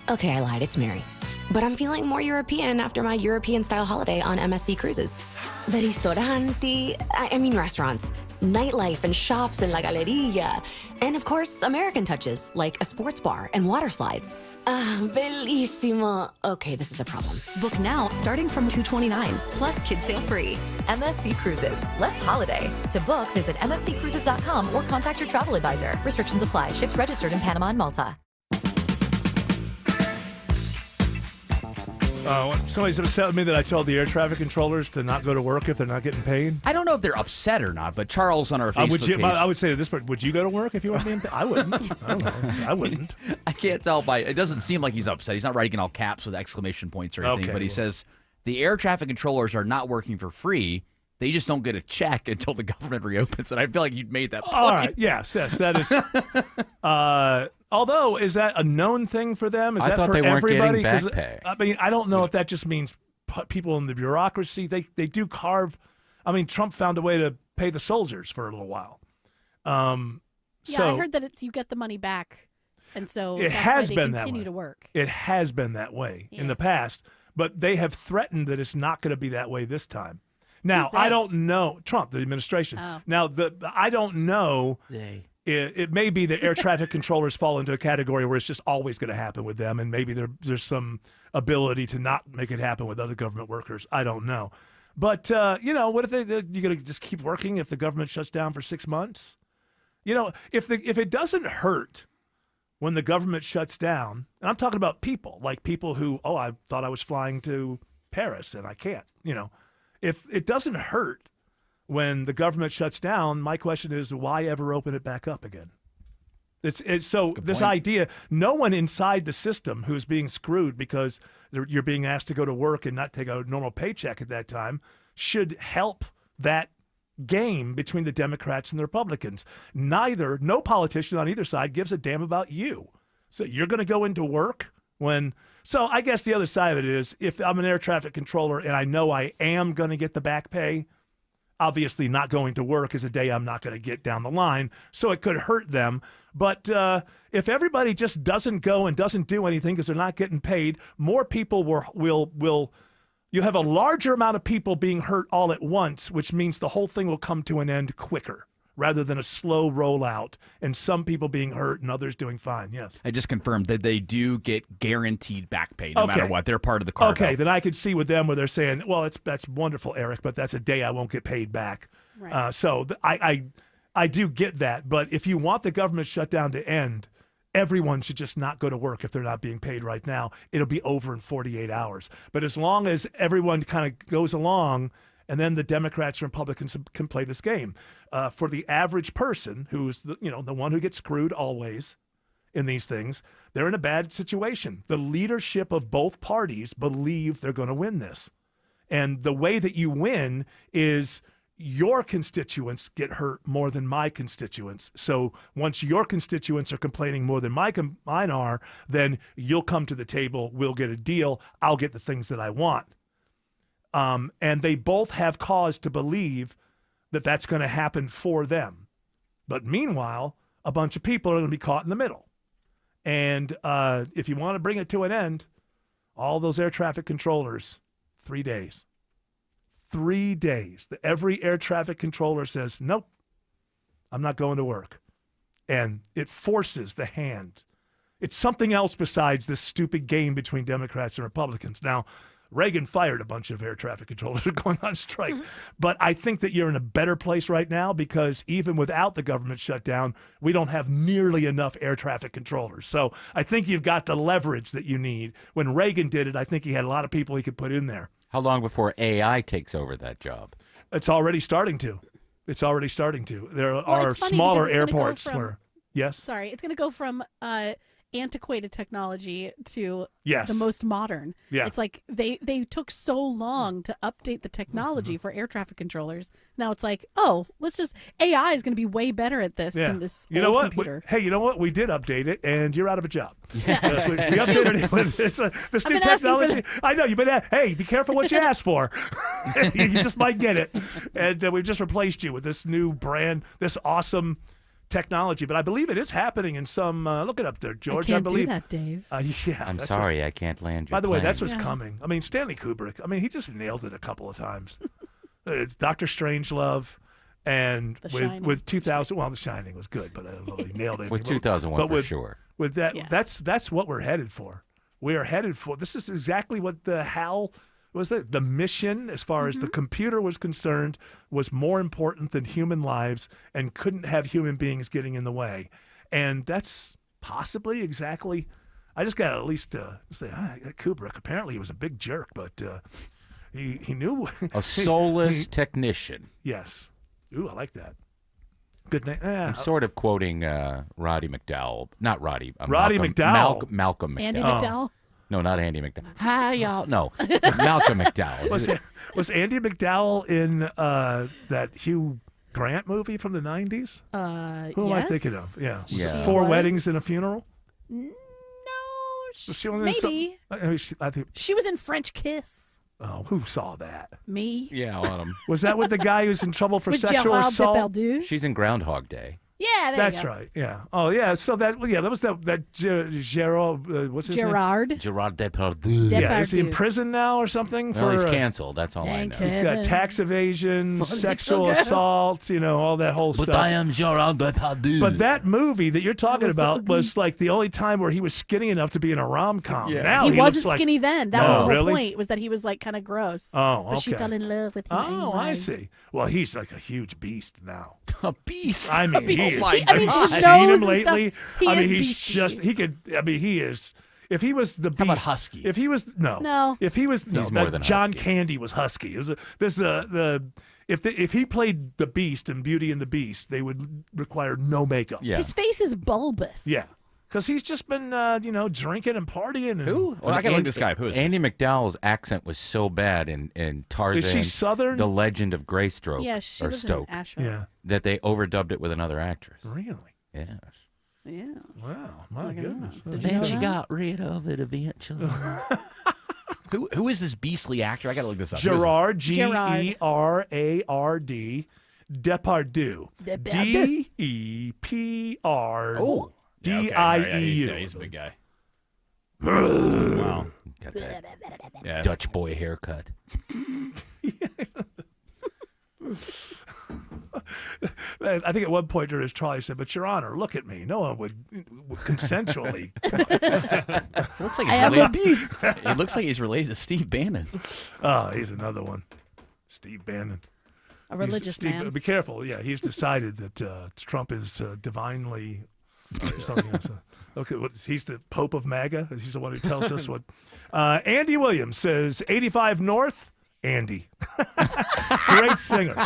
Okay, I lied. It's Mary. But I'm feeling more European after my European-style holiday on MSC Cruises. The ristoranti, I mean restaurants, nightlife and shops in La Galleria. And of course, American touches, like a sports bar and water slides. Ah, bellissimo. Okay, this is a problem. Book now starting from $229, plus kids sail free. MSC Cruises. Let's holiday. To book, visit msccruises.com or contact your travel advisor. Restrictions apply. Ships registered in Panama and Malta. Somebody's upset with me that I told the air traffic controllers to not go to work if they're not getting paid. I don't know if they're upset or not, but Charles on our Facebook page. I would say to this part, would you go to work if you weren't being paid? I wouldn't. I don't know. I wouldn't. I can't tell by it doesn't seem like he's upset. He's not writing in all caps with exclamation points or anything, Okay, but he says the air traffic controllers are not working for free. They just don't get a check until the government reopens. And I feel like you'd made that point. All right. Yes, that is. Although, is that a known thing for them? Is I that thought for they weren't everybody? getting back pay. I mean, I don't know if that just means people in the bureaucracy. They do carve. I mean, Trump found a way to pay the soldiers for a little while. I heard that it's you get the money back, and so it that's has why they been that continue way. to work. It has been that way in the past, but they have threatened that it's not going to be that way this time. Now, Who's they? I don't know. Trump, the administration. Oh. Now, I don't know. It may be that air traffic controllers fall into a category where it's just always going to happen with them, and maybe there's some ability to not make it happen with other government workers. I don't know. But, what if you're going to just keep working if the government shuts down for 6 months? If it doesn't hurt when the government shuts down, and I'm talking about people, like people who, I thought I was flying to Paris, and I can't. If it doesn't hurt when the government shuts down, my question is, why ever open it back up again? So this idea, no one inside the system who's being screwed because you're being asked to go to work and not take a normal paycheck at that time should help that game between the Democrats and the Republicans. No politician on either side gives a damn about you. So you're going to go into work so I guess the other side of it is, if I'm an air traffic controller and I know I am going to get the back pay, obviously not going to work is a day I'm not going to get down the line, so it could hurt them. But if everybody just doesn't go and doesn't do anything because they're not getting paid, more people will you have a larger amount of people being hurt all at once, which means the whole thing will come to an end quicker rather than a slow rollout and some people being hurt and others doing fine. Yes. I just confirmed that they do get guaranteed back pay no matter what. They're part of the cargo. Okay, then I could see with them where they're saying, well, that's wonderful, Eric, but that's a day I won't get paid back. Right. I do get that. But if you want the government shutdown to end, everyone should just not go to work if they're not being paid right now. It'll be over in 48 hours. But as long as everyone kind of goes along, and then the Democrats and Republicans can play this game. For the average person, who's the one who gets screwed always in these things, they're in a bad situation. The leadership of both parties believe they're going to win this. And the way that you win is your constituents get hurt more than my constituents. So once your constituents are complaining more than mine are, then you'll come to the table, we'll get a deal, I'll get the things that I want. And they both have cause to believe that that's going to happen for them. But meanwhile, a bunch of people are going to be caught in the middle. And if you want to bring it to an end, all those air traffic controllers, 3 days. 3 days. Every air traffic controller says, nope, I'm not going to work. And it forces the hand. It's something else besides this stupid game between Democrats and Republicans. Now, Reagan fired a bunch of air traffic controllers who are going on strike. Mm-hmm. But I think that you're in a better place right now because even without the government shutdown, we don't have nearly enough air traffic controllers. So I think you've got the leverage that you need. When Reagan did it, I think he had a lot of people he could put in there. How long before AI takes over that job? It's already starting to. There are smaller airports where, yes? Sorry, it's going to go from antiquated technology to yes. the most modern. Yeah. It's like they took so long to update the technology for air traffic controllers. Now it's like, AI is going to be way better at this than this old computer. Hey, you know what? We did update it, and you're out of a job. Yeah. Yes, we updated it with this new technology. I know, you've been hey, be careful what you ask for. You just might get it. And we've just replaced you with this new brand, this awesome technology, but I believe it is happening in some. Look it up there, George. I believe do that, Dave. Yeah, I'm sorry, I can't land. By the way, that's what's Yeah. coming. I mean, Stanley Kubrick. I mean, he just nailed it a couple of times. It's Dr. Strangelove, and with 2000. Well, The Shining was good, but I don't know if he nailed it. With 2001 but for sure. With that, that's what we're headed for. We are headed for. This is exactly what the HAL was. The mission, as far as the computer was concerned, was more important than human lives and couldn't have human beings getting in the way. And that's possibly exactly. I just got to at least say, Kubrick. Apparently, he was a big jerk, but he knew a soulless technician. Yes. Ooh, I like that. Good name. I'm sort of quoting Roddy McDowell. Not Roddy. Roddy McDowell. Malcolm McDowell. Andy McDowell? No, not Andy McDowell. Hi, y'all. No, Malcolm McDowell. Was Andy McDowell in that Hugh Grant movie from the 90s? Who am I thinking of? Yeah. Was it Four Weddings and a Funeral? No. She was Maybe. I think she was in French Kiss. Oh, who saw that? Me. Yeah, Autumn. Was that with the guy who's in trouble for with sexual Gerard assault? Depardieu? She's in Groundhog Day. Yeah, that's right. Yeah. Oh, yeah. So that was that Gerard. What's his name? Gerard Depardieu. Yeah. Is he in prison now or something? No, he's canceled. That's all I know. He's got tax evasion, sexual assault, all that whole stuff. But I am Gerard Depardieu. But that movie that you're talking about was like the only time where he was skinny enough to be in a rom-com. Yeah. Now he wasn't skinny then. That was the whole point. Was that he was like kind of gross. Oh, okay. But she fell in love with him. Oh, I see. Well, he's like a huge beast now. A beast. I mean, he is. I mean, I've seen him lately. He is If he was the Beast, How about Husky? If he was No. If he was He's more than John Husky. Candy was Husky. It was if he played the Beast in Beauty and the Beast, they would require no makeup. Yeah. His face is bulbous. Yeah. Because he's just been, drinking and partying. And, Who? Well, I gotta look this guy up. Who is Andy this? McDowell's accent was so bad in Tarzan. Is she Southern? The Legend of Greystoke. Yeah, she or was in Stoke. Asheville. Yeah. That they overdubbed it with another actress. Really? Yes. Yeah. Wow. My goodness. Did you know that? got rid of it eventually. Who is this beastly actor? I gotta look this up. Who is it? Gerard, Gerard. Gerard, Depardieu. D-E-P-R. Oh. Yeah, okay. D-I-E-U. Yeah, he's a big guy. Wow. Got that Yeah. Dutch boy haircut. I think at one point during his trial he said, "But Your Honor, look at me. No one would consensually." Looks like I am a beast. It looks like he's related to Steve Bannon. Oh, he's another one. Steve Bannon. A religious man. Be careful. Yeah, he's decided that Trump is divinely something else. Okay, he's the Pope of MAGA. He's the one who tells us what. Andy Williams says 85 North. Andy. Great singer.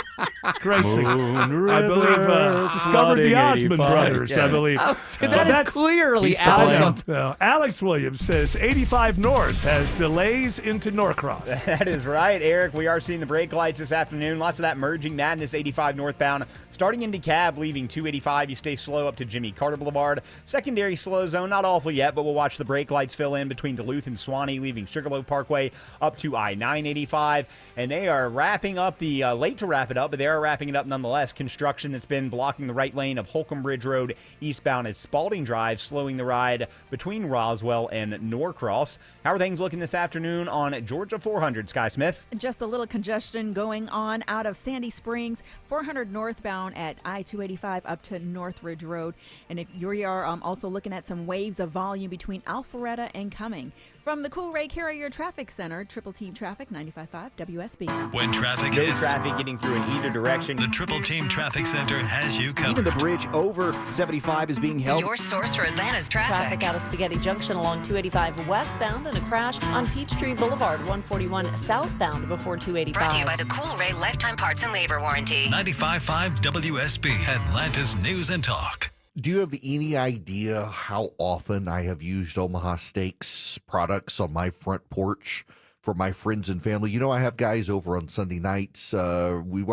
Great singer. I believe discovered the Osmond Brothers, Yes. I believe. That is clearly Alex. Alex Williams says 85 North has delays into Norcross. That is right, Eric. We are seeing the brake lights this afternoon. Lots of that merging madness. 85 northbound. Starting in DeKalb, leaving 285. You stay slow up to Jimmy Carter Boulevard. Secondary slow zone, not awful yet, but we'll watch the brake lights fill in between Duluth and Swanee, leaving Sugarloaf Parkway up to I-985. And they are wrapping up late to wrap it up, but they are wrapping it up nonetheless. Construction that's been blocking the right lane of Holcomb Bridge Road eastbound at Spalding Drive, slowing the ride between Roswell and Norcross. How are things looking this afternoon on Georgia 400, Sky Smith? Just a little congestion going on out of Sandy Springs, 400 northbound at I-285 up to Northridge Road. And if you are also looking at some waves of volume between Alpharetta and Cumming. From the Cool Ray Carrier Traffic Center, Triple Team Traffic, 95.5 WSB. When traffic No hits, traffic getting through in either direction. the Triple Team Traffic Center has you covered. Even the bridge over 75 is being held. Your source for Atlanta's traffic. Traffic out of Spaghetti Junction along 285 westbound and a crash on Peachtree Boulevard, 141 southbound before 285. Brought to you by the Cool Ray Lifetime Parts and Labor Warranty. 95.5 WSB, Atlanta's News and Talk. Do you have any idea how often I have used Omaha Steaks products on my front porch for my friends and family? You know, I have guys over on Sunday nights. We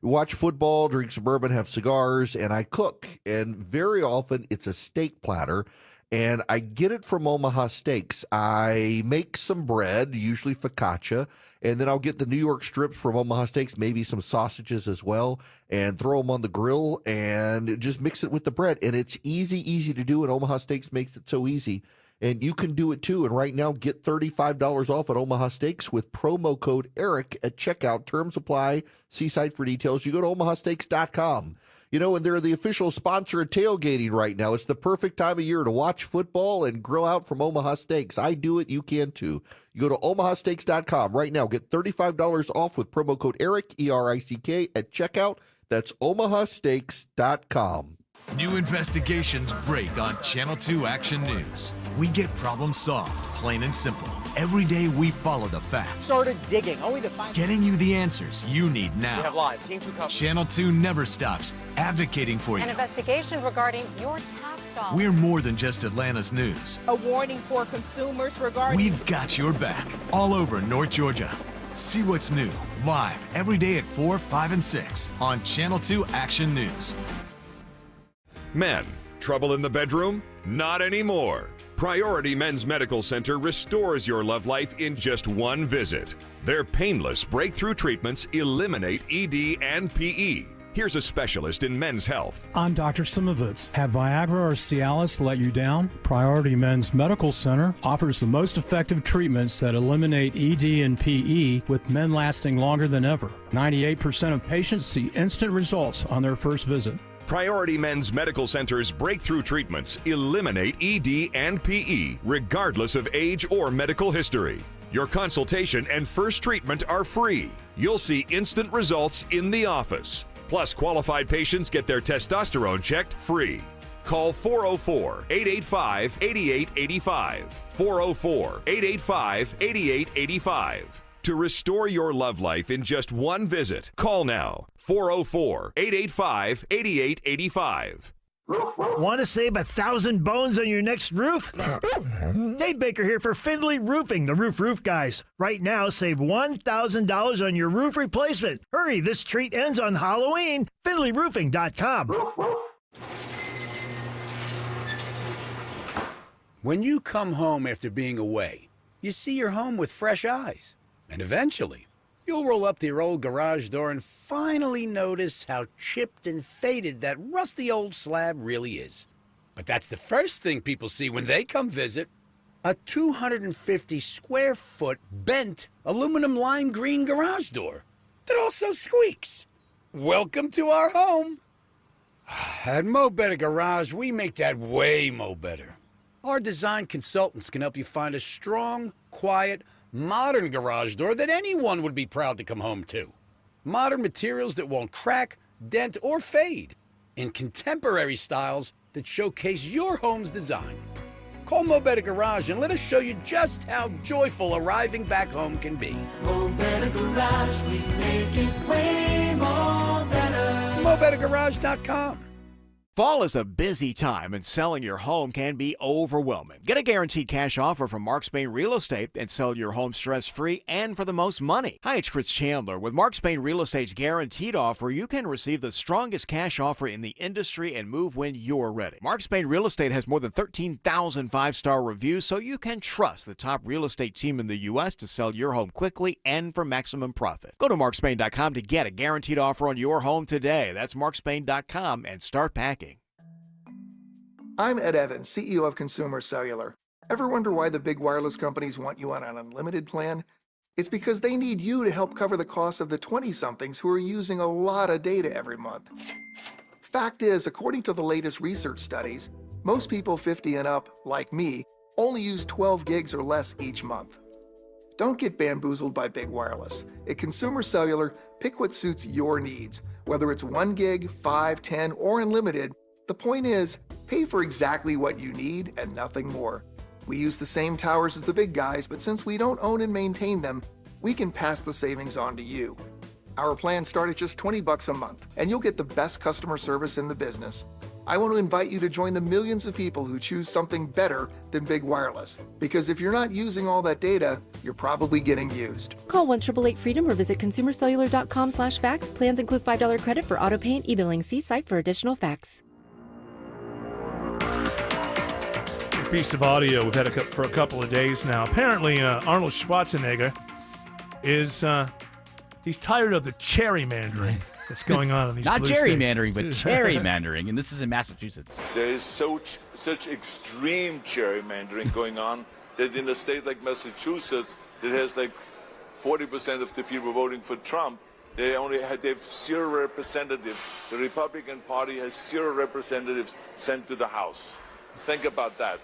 watch football, drink some bourbon, have cigars, and I cook. And very often it's a steak platter, and I get it from Omaha Steaks. I make some bread, usually focaccia, and then I'll get the New York strips from Omaha Steaks, maybe some sausages as well, and throw them on the grill and just mix it with the bread. And it's easy to do, and Omaha Steaks makes it so easy. And you can do it too. And right now, get $35 off at Omaha Steaks with promo code ERIC at checkout. Terms apply. See site for details. You go to omahasteaks.com. You know, and they're the official sponsor of tailgating right now. It's the perfect time of year to watch football and grill out from Omaha Steaks. I do it. You can too. You go to omahasteaks.com right now. Get $35 off with promo code ERIC, E-R-I-C-K, at checkout. That's omahasteaks.com. New investigations break on Channel 2 Action News. We get problems solved, plain and simple. Every day we follow the facts, Started digging, only to find getting you the answers you need now. We have live. Team 2 coverage. Channel 2 never stops advocating for you. An investigation regarding your tax dollars. We're more than just Atlanta's news. A warning for consumers regarding. We've got your back all over North Georgia. See what's new, live every day at 4, 5, and 6 on Channel 2 Action News. Men, trouble in the bedroom? Not anymore. Priority Men's Medical Center restores your love life in just one visit. Their painless breakthrough treatments eliminate ED and PE. Here's a specialist in men's health. I'm Dr. Simovitz. Have Viagra or Cialis let you down? Priority Men's Medical Center offers the most effective treatments that eliminate ED and PE, with men lasting longer than ever. 98% of patients see instant results on their first visit. Priority Men's Medical Center's breakthrough treatments eliminate ED and PE, regardless of age or medical history. Your consultation and first treatment are free. You'll see instant results in the office. Plus, qualified patients get their testosterone checked free. Call 404-885-8885. 404-885-8885. To restore your love life in just one visit, call now. 404-885-8885. Want to save 1,000 bones on your next roof? Dave Baker here for Findlay Roofing, the roof guys. Right now, save $1,000 on your roof replacement. Hurry, this treat ends on Halloween. FindlayRoofing.com. When you come home after being away, you see your home with fresh eyes. And eventually, you'll roll up to your old garage door and finally notice how chipped and faded that rusty old slab really is. But that's the first thing people see when they come visit. A 250 square foot bent aluminum lime green garage door that also squeaks. Welcome to our home. At Mo Better Garage, we make that way mo better. Our design consultants can help you find a strong, quiet, modern garage door that anyone would be proud to come home to. Modern materials that won't crack, dent, or fade. In contemporary styles that showcase your home's design. Call Mo Better Garage and let us show you just how joyful arriving back home can be. Mo Better Garage, we make it way more better. MoBetterGarage.com. Fall is a busy time and selling your home can be overwhelming. Get a guaranteed cash offer from Mark Spain Real Estate and sell your home stress-free and for the most money. Hi, it's Chris Chandler. With Mark Spain Real Estate's guaranteed offer, you can receive the strongest cash offer in the industry and move when you're ready. Mark Spain Real Estate has more than 13,000 five-star reviews, so you can trust the top real estate team in the U.S. to sell your home quickly and for maximum profit. Go to markspain.com to get a guaranteed offer on your home today. That's markspain.com and start packing. I'm Ed Evans, CEO of Consumer Cellular. Ever wonder why the big wireless companies want you on an unlimited plan? It's because they need you to help cover the cost of the 20-somethings who are using a lot of data every month. Fact is, according to the latest research studies, most people 50 and up, like me, only use 12 gigs or less each month. Don't get bamboozled by big wireless. At Consumer Cellular, pick what suits your needs. Whether it's 1 gig, 5, 10, or unlimited, the point is, pay for exactly what you need and nothing more. We use the same towers as the big guys, but since we don't own and maintain them, we can pass the savings on to you. Our plans start at just $20 a month, and you'll get the best customer service in the business. I want to invite you to join the millions of people who choose something better than big wireless. Because if you're not using all that data, you're probably getting used. Call 1-888-FREEDOM or visit consumercellular.com/facts. Plans include $5 credit for auto pay and e-billing. See site for additional facts. Piece of audio we've had for a couple of days now. Apparently, Arnold Schwarzenegger is he's tired of the gerrymandering that's going on in these Not blue gerrymandering, states. but gerrymandering, and this is in Massachusetts. There is such extreme gerrymandering going on that in a state like Massachusetts, that has like 40% of the people voting for Trump, they have 0 representatives. The Republican Party has 0 representatives sent to the House. Think about that.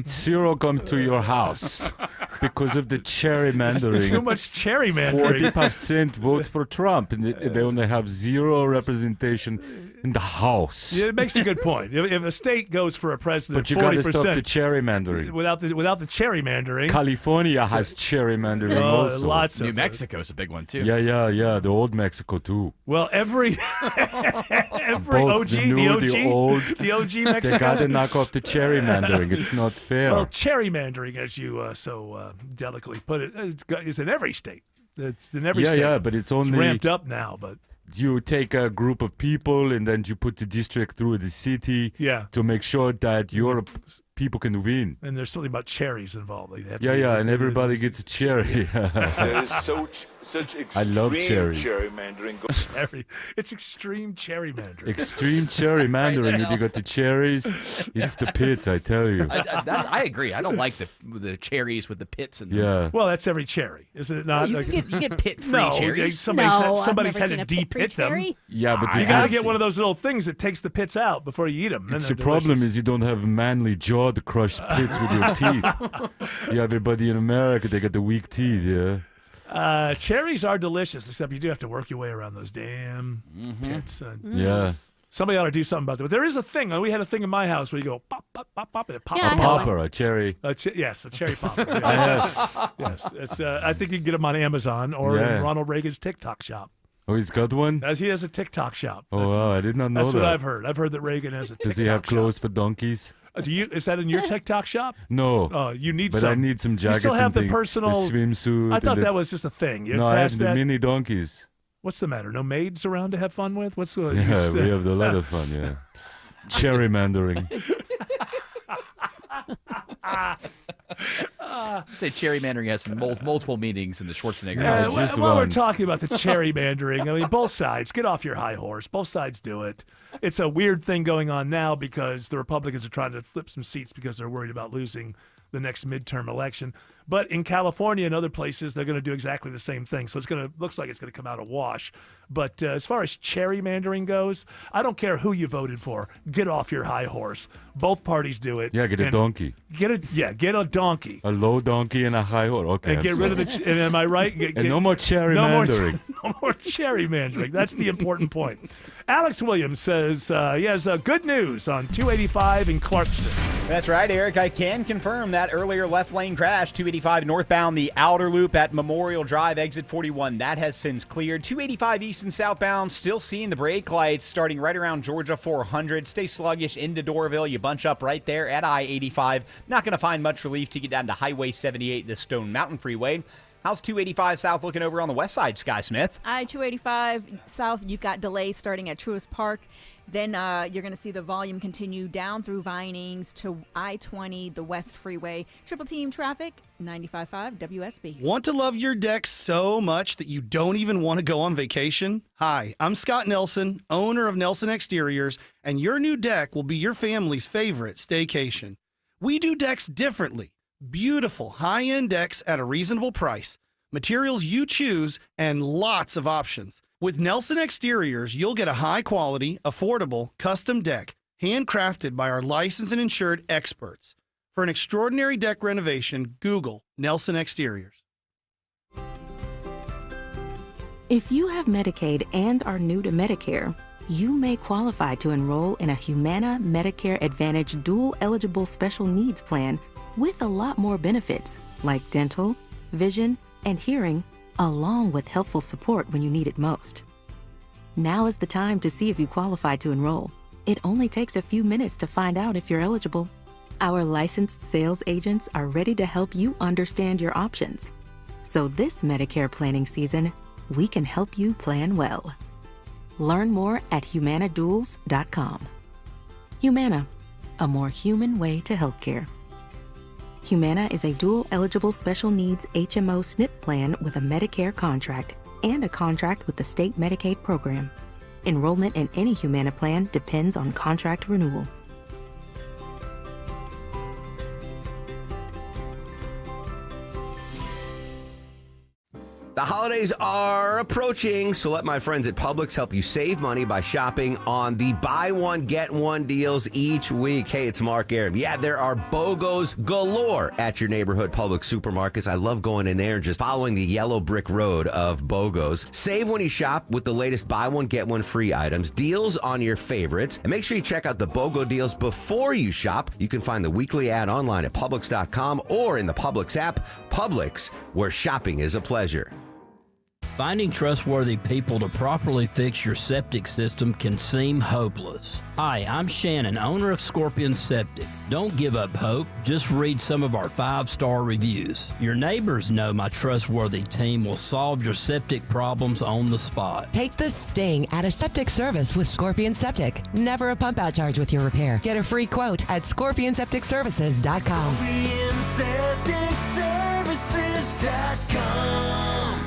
0 come to your house because of the gerrymandering. Too much gerrymandering. 40% vote for Trump, and they only have 0 representation in the House. Yeah, it makes a good point. If a state goes for a president, but you got to stop the gerrymandering. Without the gerrymandering, California has gerrymandering also. Lots of New Mexico's a big one too. Yeah. The old Mexico too. Well, every Both OG, the OG Mexico. They got to knock off the gerrymandering. It's not fair. Well, gerrymandering, as you so delicately put it, is in every state. It's in every state. Yeah, but it's only ramped up now. But you take a group of people and then you put the district through the city to make sure that your people can win. And there's something about cherries involved. And everybody gets a cherry. There is such extreme I love cherries. gerrymandering. It's extreme gerrymandering. Extreme gerrymandering. Right If you got the cherries, it's the pits, I tell you. I agree. I don't like the cherries with the pits in them. Yeah. Well, that's every cherry, isn't it not? You get pit-free no, cherries. Somebody's had to de-pit them. Yeah, but you got to get one of those little things that takes the pits out before you eat them. It's the problem is you don't have manly jaw to crush pits with your teeth. Yeah, everybody in America, they got the weak teeth, cherries are delicious, except you do have to work your way around those damn pits. Yeah. Somebody ought to do something about that. But there is a thing. We had a thing in my house where you go pop, pop, pop, pop, and it pops. A popper, a cherry. Yes, a cherry popper. Yes. It's, I think you can get them on Amazon or in Ronald Reagan's TikTok shop. Oh, he's got one? He has a TikTok shop. Oh, wow, I did not know that. That's what I've heard. I've heard that Reagan has a TikTok shop. Does he have clothes for donkeys? Is that in your TikTok shop? No. Oh, you need but some. I need some jackets You still have and the things. personal The swimsuit. I thought that was just a thing. No, I have the mini donkeys. What's the matter? No maids around to have fun with? What's the? Yeah, we have a lot of fun. Yeah, gerrymandering. Say gerrymandering has some multiple meanings in the Schwarzenegger. While we're talking about the gerrymandering, I mean, both sides, get off your high horse. Both sides do it. It's a weird thing going on now because the Republicans are trying to flip some seats because they're worried about losing the next midterm election. But in California and other places, they're going to do exactly the same thing. So looks like it's going to come out a wash. But as far as gerrymandering goes, I don't care who you voted for. Get off your high horse. Both parties do it. Yeah, get a donkey. Get a donkey. A low donkey and a high horse. Okay. And get rid of the. And am I right? And no more gerrymandering. No more gerrymandering. That's the important point. Alex Williams says he has good news on 285 in Clarkston. That's right, Eric. I can confirm that earlier left lane crash, 285 northbound, the outer loop at Memorial Drive, exit 41. That has since cleared. 285 east and southbound, still seeing the brake lights starting right around Georgia 400. Stay sluggish into Doraville. You bunch up right there at I-85. Not going to find much relief to get down to Highway 78, the Stone Mountain Freeway. How's 285 south looking over on the west side, Sky Smith? I-285 south, you've got delays starting at Truist Park. Then you're going to see the volume continue down through Vinings to I-20, the West Freeway. Triple team traffic, 95.5 WSB. Want to love your deck so much that you don't even want to go on vacation? Hi, I'm Scott Nelson, owner of Nelson Exteriors, and your new deck will be your family's favorite staycation. We do decks differently. Beautiful high-end decks at a reasonable price. Materials you choose and lots of options. With Nelson Exteriors, you'll get a high-quality, affordable, custom deck, handcrafted by our licensed and insured experts. For an extraordinary deck renovation, Google Nelson Exteriors. If you have Medicaid and are new to Medicare, you may qualify to enroll in a Humana Medicare Advantage dual-eligible special needs plan with a lot more benefits, like dental, vision, and hearing, along with helpful support when you need it most. Now is the time to see if you qualify to enroll. It only takes a few minutes to find out if you're eligible. Our licensed sales agents are ready to help you understand your options. So this Medicare planning season, we can help you plan well. Learn more at humanaduals.com. Humana, a more human way to healthcare. Humana is a dual-eligible special needs HMO SNP plan with a Medicare contract and a contract with the state Medicaid program. Enrollment in any Humana plan depends on contract renewal. The holidays are approaching, so let my friends at Publix help you save money by shopping on the buy one, get one deals each week. Hey, it's Mark Arum. Yeah, there are BOGOs galore at your neighborhood Publix supermarkets. I love going in there and just following the yellow brick road of BOGOs. Save when you shop with the latest buy one, get one free items, deals on your favorites, and make sure you check out the BOGO deals before you shop. You can find the weekly ad online at Publix.com or in the Publix app. Publix, where shopping is a pleasure. Finding trustworthy people to properly fix your septic system can seem hopeless. Hi, I'm Shannon, owner of Scorpion Septic. Don't give up hope. Just read some of our 5-star reviews. Your neighbors know my trustworthy team will solve your septic problems on the spot. Take the sting out of septic service with Scorpion Septic. Never a pump out charge with your repair. Get a free quote at scorpionsepticservices.com. ScorpionSepticServices.com.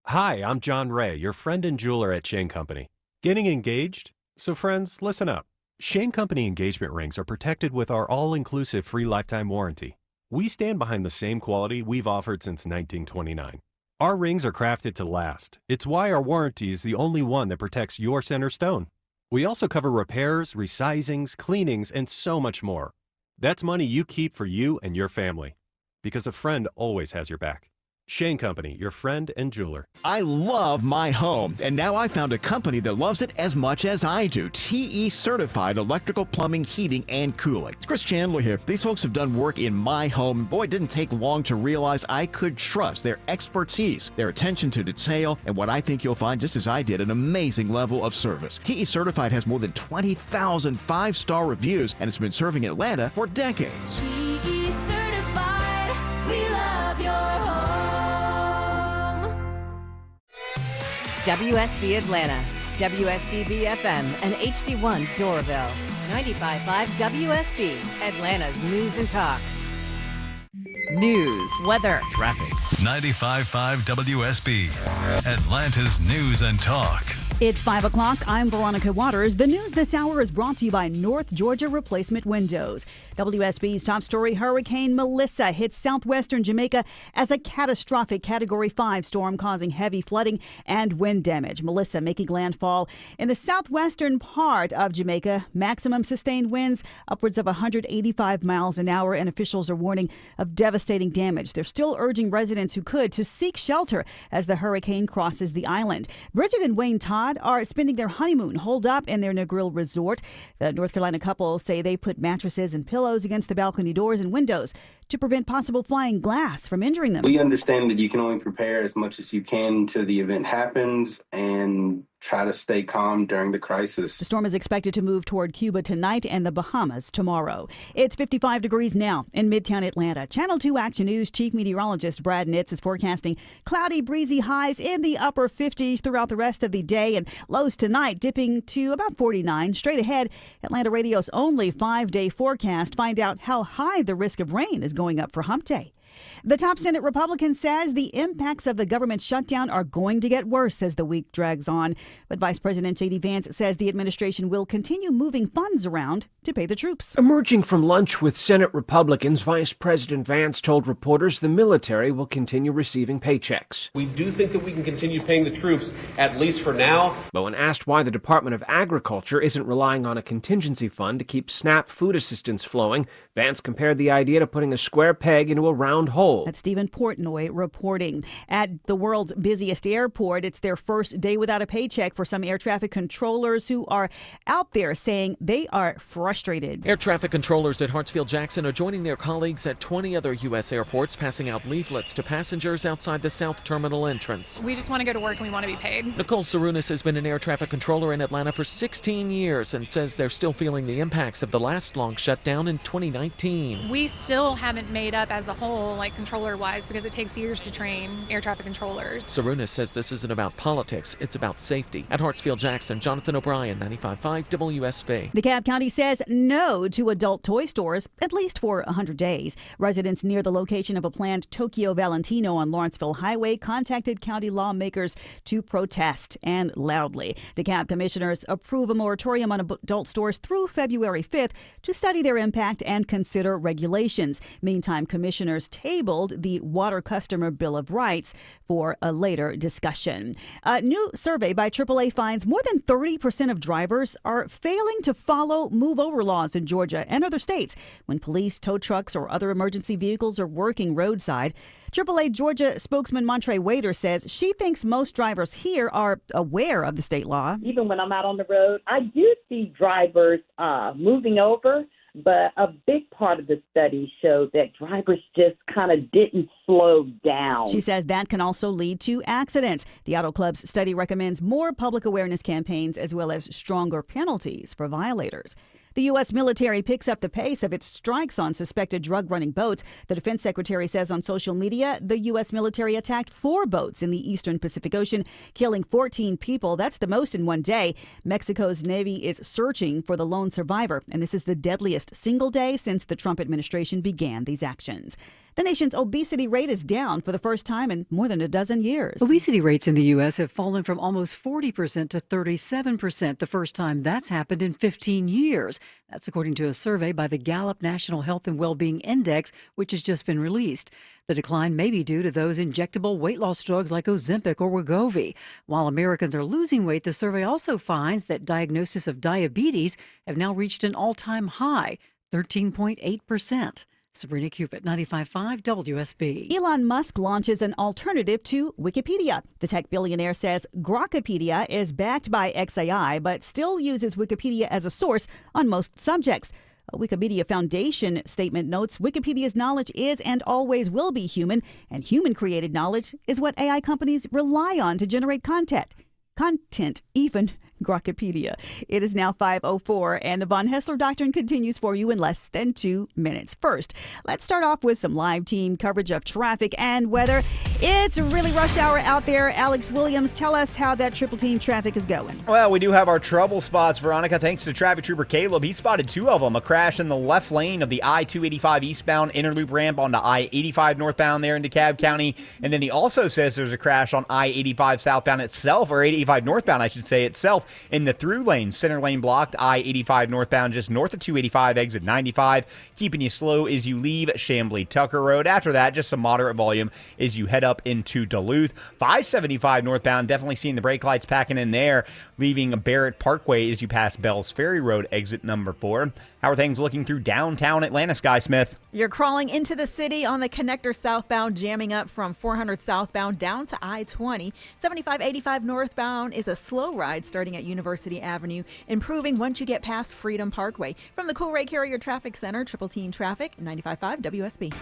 Hi, I'm John Ray, your friend and jeweler at Shane Company. Getting engaged? So friends, listen up. Shane Company engagement rings are protected with our all-inclusive free lifetime warranty. We stand behind the same quality we've offered since 1929. Our rings are crafted to last. It's why our warranty is the only one that protects your center stone. We also cover repairs, resizings, cleanings, and so much more. That's money you keep for you and your family. Because a friend always has your back. Shane Company, your friend and jeweler. I love my home, and now I found a company that loves it as much as I do. TE Certified Electrical, Plumbing, Heating, and Cooling. It's Chris Chandler here. These folks have done work in my home. Boy, it didn't take long to realize I could trust their expertise, their attention to detail, and what I think you'll find, just as I did, an amazing level of service. TE Certified has more than 20,000 five-star reviews, and it's been serving Atlanta for decades. TE Certified, we love your home. WSB Atlanta, WSB BFM, and HD1 Doraville. 95.5 WSB, Atlanta's news and talk. News, weather, traffic. 95.5 WSB, Atlanta's news and talk. It's 5 o'clock. I'm Veronica Waters. The news this hour is brought to you by North Georgia Replacement Windows. WSB's top story, Hurricane Melissa hits southwestern Jamaica as a catastrophic Category 5 storm causing heavy flooding and wind damage. Melissa making landfall in the southwestern part of Jamaica. Maximum sustained winds upwards of 185 miles an hour, and officials are warning of devastating damage. They're still urging residents who could to seek shelter as the hurricane crosses the island. Bridget and Wayne Todd are spending their honeymoon holed up in their Negril resort. The North Carolina couple say they put mattresses and pillows against the balcony doors and windows to prevent possible flying glass from injuring them. We understand that you can only prepare as much as you can until the event happens and try to stay calm during the crisis. The storm is expected to move toward Cuba tonight and the Bahamas tomorrow. It's 55 degrees now in Midtown Atlanta. Channel 2 Action News Chief Meteorologist Brad Nitz is forecasting cloudy, breezy highs in the upper 50s throughout the rest of the day, and lows tonight dipping to about 49. Straight ahead, Atlanta Radio's only 5-day forecast. Find out how high the risk of rain is going up for Hump Day. The top Senate Republican says the impacts of the government shutdown are going to get worse as the week drags on. But Vice President J.D. Vance says the administration will continue moving funds around to pay the troops. Emerging from lunch with Senate Republicans, Vice President Vance told reporters the military will continue receiving paychecks. We do think that we can continue paying the troops, at least for now. But when asked why the Department of Agriculture isn't relying on a contingency fund to keep SNAP food assistance flowing, Vance compared the idea to putting a square peg into a round hole. That's Stephen Portnoy reporting. At the world's busiest airport, it's their first day without a paycheck for some air traffic controllers who are out there saying they are frustrated. Air traffic controllers at Hartsfield-Jackson are joining their colleagues at 20 other U.S. airports, passing out leaflets to passengers outside the South Terminal entrance. We just want to go to work and we want to be paid. Nicole Sarunas has been an air traffic controller in Atlanta for 16 years and says they're still feeling the impacts of the last long shutdown in 2019. We still haven't made up as a whole, like controller-wise, because it takes years to train air traffic controllers. Sarunas says this isn't about politics, it's about safety. At Hartsfield-Jackson, Jonathan O'Brien, 95.5 WSB. DeKalb County says no to adult toy stores, at least for 100 days. Residents near the location of a planned Tokyo Valentino on Lawrenceville Highway contacted county lawmakers to protest, and loudly. DeKalb commissioners approve a moratorium on adult stores through February 5th to study their impact and consider regulations. Meantime, commissioners tabled the Water Customer Bill of Rights for a later discussion. A new survey by AAA finds more than 30% of drivers are failing to follow move-over laws in Georgia and other states when police, tow trucks, or other emergency vehicles are working roadside. AAA Georgia spokesman Montre Wader says she thinks most drivers here are aware of the state law. Even when I'm out on the road, I do see drivers moving over, but a big part of the study showed that drivers just kind of didn't slow down. She says that can also lead to accidents. The Auto Club's study recommends more public awareness campaigns as well as stronger penalties for violators. The U.S. military picks up the pace of its strikes on suspected drug-running boats. The defense secretary says on social media the U.S. military attacked 4 boats in the eastern Pacific Ocean, killing 14 people. That's the most in one day. Mexico's Navy is searching for the lone survivor, and this is the deadliest single day since the Trump administration began these actions. The nation's obesity rate is down for the first time in more than a dozen years. Obesity rates in the U.S. have fallen from almost 40% to 37%, the first time that's happened in 15 years. That's according to a survey by the Gallup National Health and Wellbeing Index, which has just been released. The decline may be due to those injectable weight loss drugs like Ozempic or Wegovy. While Americans are losing weight, the survey also finds that diagnosis of diabetes have now reached an all-time high, 13.8%. Sabrina Cupid, 95.5 WSB. Elon Musk launches an alternative to Wikipedia. The tech billionaire says Grokpedia is backed by XAI, but still uses Wikipedia as a source on most subjects. A Wikimedia Foundation statement notes Wikipedia's knowledge is and always will be human, and human-created knowledge is what AI companies rely on to generate content, even Grokpedia. It is now 5:04, and the Von Hessler Doctrine continues for you in less than 2 minutes. First, let's start off with some live team coverage of traffic and weather. It's really rush hour out there. Alex Williams, tell us how that triple team traffic is going. Well, we do have our trouble spots, Veronica, thanks to traffic trooper Caleb. He spotted 2 of them. A crash in the left lane of the I-285 eastbound inner loop ramp onto I-85 northbound there in DeKalb County. And then he also says there's a crash on I-85 southbound itself, or 85 northbound, I should say, itself, in the through lane. Center lane blocked, I-85 northbound just north of 285, exit 95. Keeping you slow as you leave Chamblee Tucker Road. After that, just some moderate volume as you head up into Duluth. 575 northbound, definitely seeing the brake lights packing in there, leaving Barrett Parkway as you pass Bells Ferry Road, exit number 4. How are things looking through downtown Atlanta, Sky Smith? You're crawling into the city on the connector southbound, jamming up from 400 southbound down to I-20. 75-85 northbound is a slow ride starting at University Avenue, improving once you get past Freedom Parkway. From the Cool Ray Carrier Traffic Center, Triple Team Traffic, 95.5 WSB.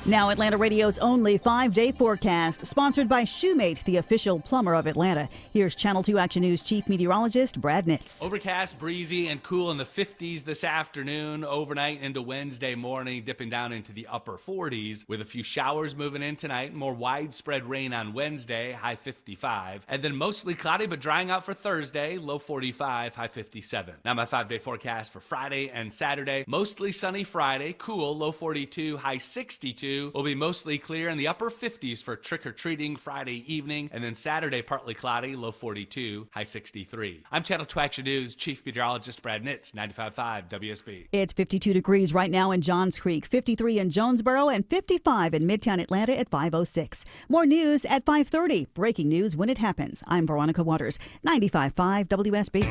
Now, Atlanta Radio's only 5-day forecast, sponsored by Shoemate, the official plumber of Atlanta. Here's Channel 2 Action News Chief Meteorologist Brad Nitz. Overcast, breezy, and cool in the 50s this afternoon, overnight into Wednesday morning, dipping down into the upper 40s, with a few showers moving in tonight, more widespread rain on Wednesday, high 55, and then mostly cloudy but drying out for Thursday, low 45, high 57. Now my 5-day forecast for Friday and Saturday, mostly sunny Friday, cool, low 42, high 62. Will be mostly clear in the upper 50s for trick-or-treating Friday evening, and then Saturday partly cloudy, low 42, high 63. I'm Channel 2 Action News Chief Meteorologist Brad Nitz, 95.5 WSB. It's 52 degrees right now in Johns Creek, 53 in Jonesboro, and 55 in Midtown Atlanta at 5:06. More news at 5:30. Breaking news when it happens. I'm Veronica Waters, 95.5 WSB.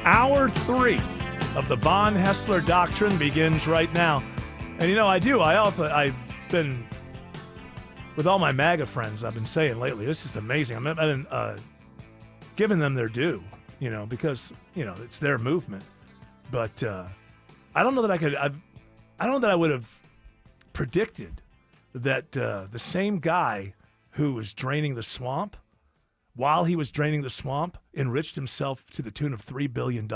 Hour 3 of the Von Hessler Doctrine begins right now. And I've been, with all my MAGA friends, I've been saying lately, it's just amazing. I've been giving them their due, because, it's their movement. But I don't know that I don't know that I would have predicted that the same guy who was draining the swamp, while he was draining the swamp, enriched himself to the tune of $3 billion.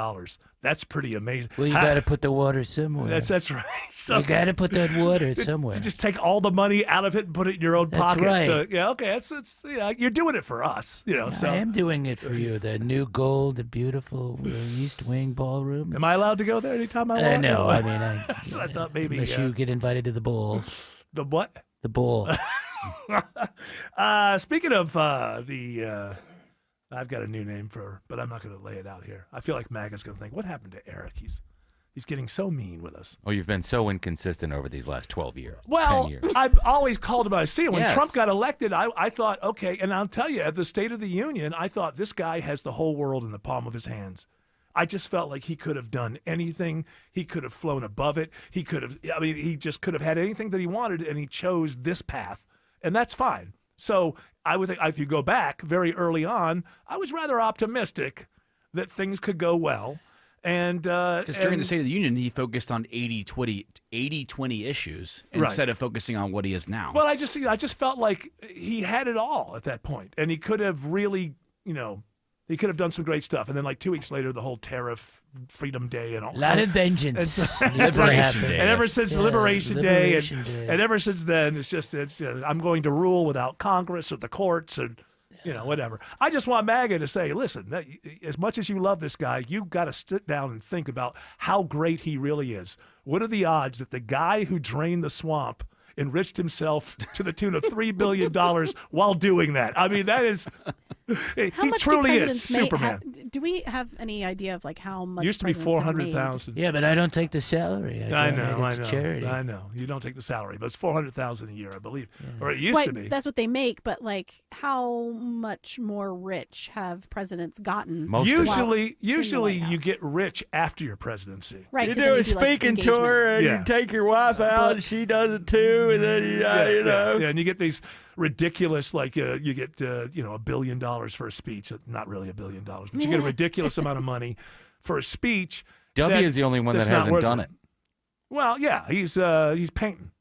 That's pretty amazing. Well, you got to put the water somewhere. That's right. So, you got to put that water somewhere. Just take all the money out of it and put it in your own pocket. Right. So, okay, you're doing it for us. So I am doing it for you. The new gold, the beautiful East Wing Ballroom. Am I allowed to go there anytime I want? No, I mean, I thought maybe unless you get invited to the bowl. The what? The bowl. Speaking of I've got a new name for her, but I'm not going to lay it out here. I feel like MAGA's going to think, what happened to Eric? He's getting so mean with us. Oh, you've been so inconsistent over these last 12 years. Well, 10 years. I've always called him. I see him. When Yes. Trump got elected, I thought, okay, and I'll tell you, at the State of the Union, I thought this guy has the whole world in the palm of his hands. I just felt like he could have done anything. He could have flown above it. He just could have had anything that he wanted, and he chose this path, and that's fine. So I would think if you go back very early on, I was rather optimistic that things could go well. And just during the State of the Union, he focused on 80-20 issues instead of focusing on what he is now. Well, I just felt like he had it all at that point, and he could have really, he could have done some great stuff. And then, 2 weeks later, the whole tariff Freedom Day and all. A lot of vengeance. Liberation Day. And ever since Liberation Day, and ever since then, it's I'm going to rule without Congress or the courts and whatever. I just want MAGA to say, listen, as much as you love this guy, you've got to sit down and think about how great he really is. What are the odds that the guy who drained the swamp enriched himself to the tune of $3 billion while doing that? I mean, that is, he truly is Superman. do we have any idea of like how much? Used to be presidents have made? $400,000. Yeah, but I don't take the salary. I donate know, it to charity. I know. You don't take the salary, but it's $400,000 a year, I believe, or it used to be. That's what they make, but like, how much more rich have presidents gotten? Usually White you get rich after your presidency. Right, You 'cause do then a you do, like, speaking tour, and Yeah. you take your wife out, and she does it too, and then you know. Yeah, and you get these ridiculous, like you get $1 billion for a speech. Not really $1 billion, but you get a ridiculous amount of money for a speech. W is the only one that hasn't done it. Well, yeah, he's painting.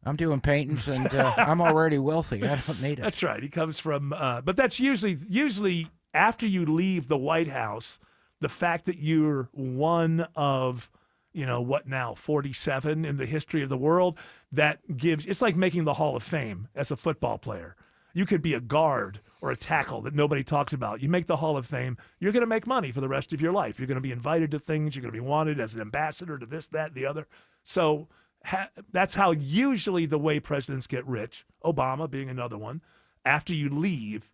I'm doing paintings, and I'm already wealthy. I don't need it. That's right. He comes from, but that's usually after you leave the White House, the fact that you're one of, 47 in the history of the world, that gives, it's like making the Hall of Fame as a football player. You could be a guard or a tackle that nobody talks about. You make the Hall of Fame, you're going to make money for the rest of your life. You're going to be invited to things. You're going to be wanted as an ambassador to this, that, the other. So that's how usually the way presidents get rich. Obama being another one. After you leave,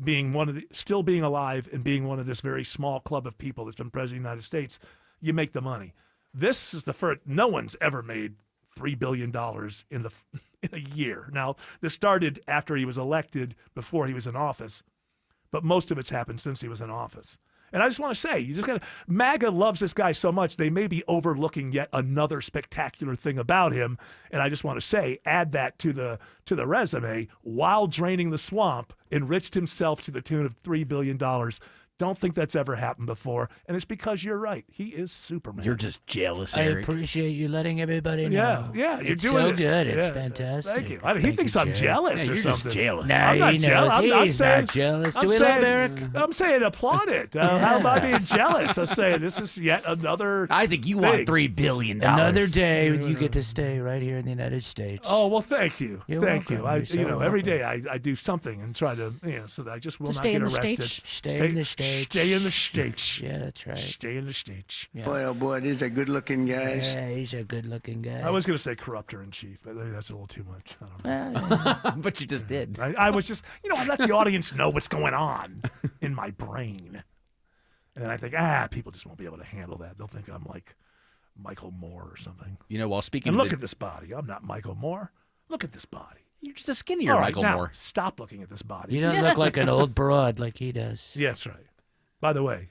being still being alive and being one of this very small club of people that's been president of the United States, you make the money. This is the first. No one's ever made $3 billion in a year. Now, this started after he was elected, before he was in office, but most of it's happened since he was in office. And I just want to say, MAGA loves this guy so much, they may be overlooking yet another spectacular thing about him. And I just want to say, add that to the resume. While draining the swamp, enriched himself to the tune of $3 billion. Don't think that's ever happened before. And it's because you're right. He is Superman. You're just jealous, I Eric. appreciate you letting everybody know. Yeah, you're it's doing so it. good. It's Yeah, fantastic. Thank you. He thinks I'm jealous or you're something. just jealous. Nah, I'm not he jealous. knows. He's saying, not jealous. Do I'm we saying, love Eric? I'm saying applaud it. How about being jealous? I'm saying this is yet another I think you thing. want $3 billion. Another day you get to stay right here in the United States. Oh, well, thank you. You're thank welcome. you. You're so Every welcome. day I do something and try to, so that I just will To not stay get in the arrested. States? Stay in the States. Stay in the States. Yeah, that's right. Stay in the States. Yeah. Boy, oh boy, these are good-looking guys. Yeah, he's a good-looking guy. I was going to say corruptor in chief, but maybe that's a little too much. I don't know. But you just did. I was just, I let the audience know what's going on in my brain. And then I think, people just won't be able to handle that. They'll think I'm like Michael Moore or something. While speaking And of look at this body. I'm not Michael Moore. Look at this body. You're just a skinnier All right, Michael now, Moore. Stop looking at this body. You don't look like an old broad like he does. Yeah, that's right. By the way,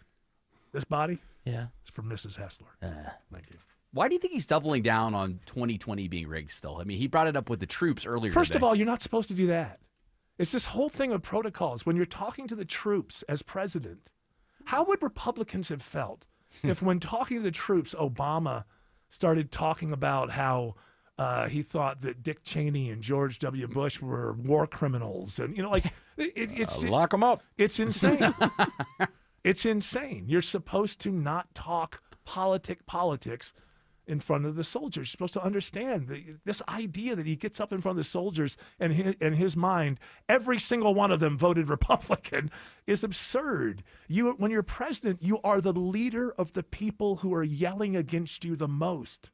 this body Yeah. is from Mrs. Hessler. Thank you. Why do you think he's doubling down on 2020 being rigged still? I mean, he brought it up with the troops earlier First today. of all, you're not supposed to do that. It's this whole thing of protocols. When you're talking to the troops as president, how would Republicans have felt if when talking to the troops, Obama started talking about how he thought that Dick Cheney and George W. Bush were war criminals? And, it's Lock them up. It's insane. It's insane. You're supposed to not talk politics in front of the soldiers. You're supposed to understand this idea that he gets up in front of the soldiers and in his mind, every single one of them voted Republican is absurd. When you're president, you are the leader of the people who are yelling against you the most.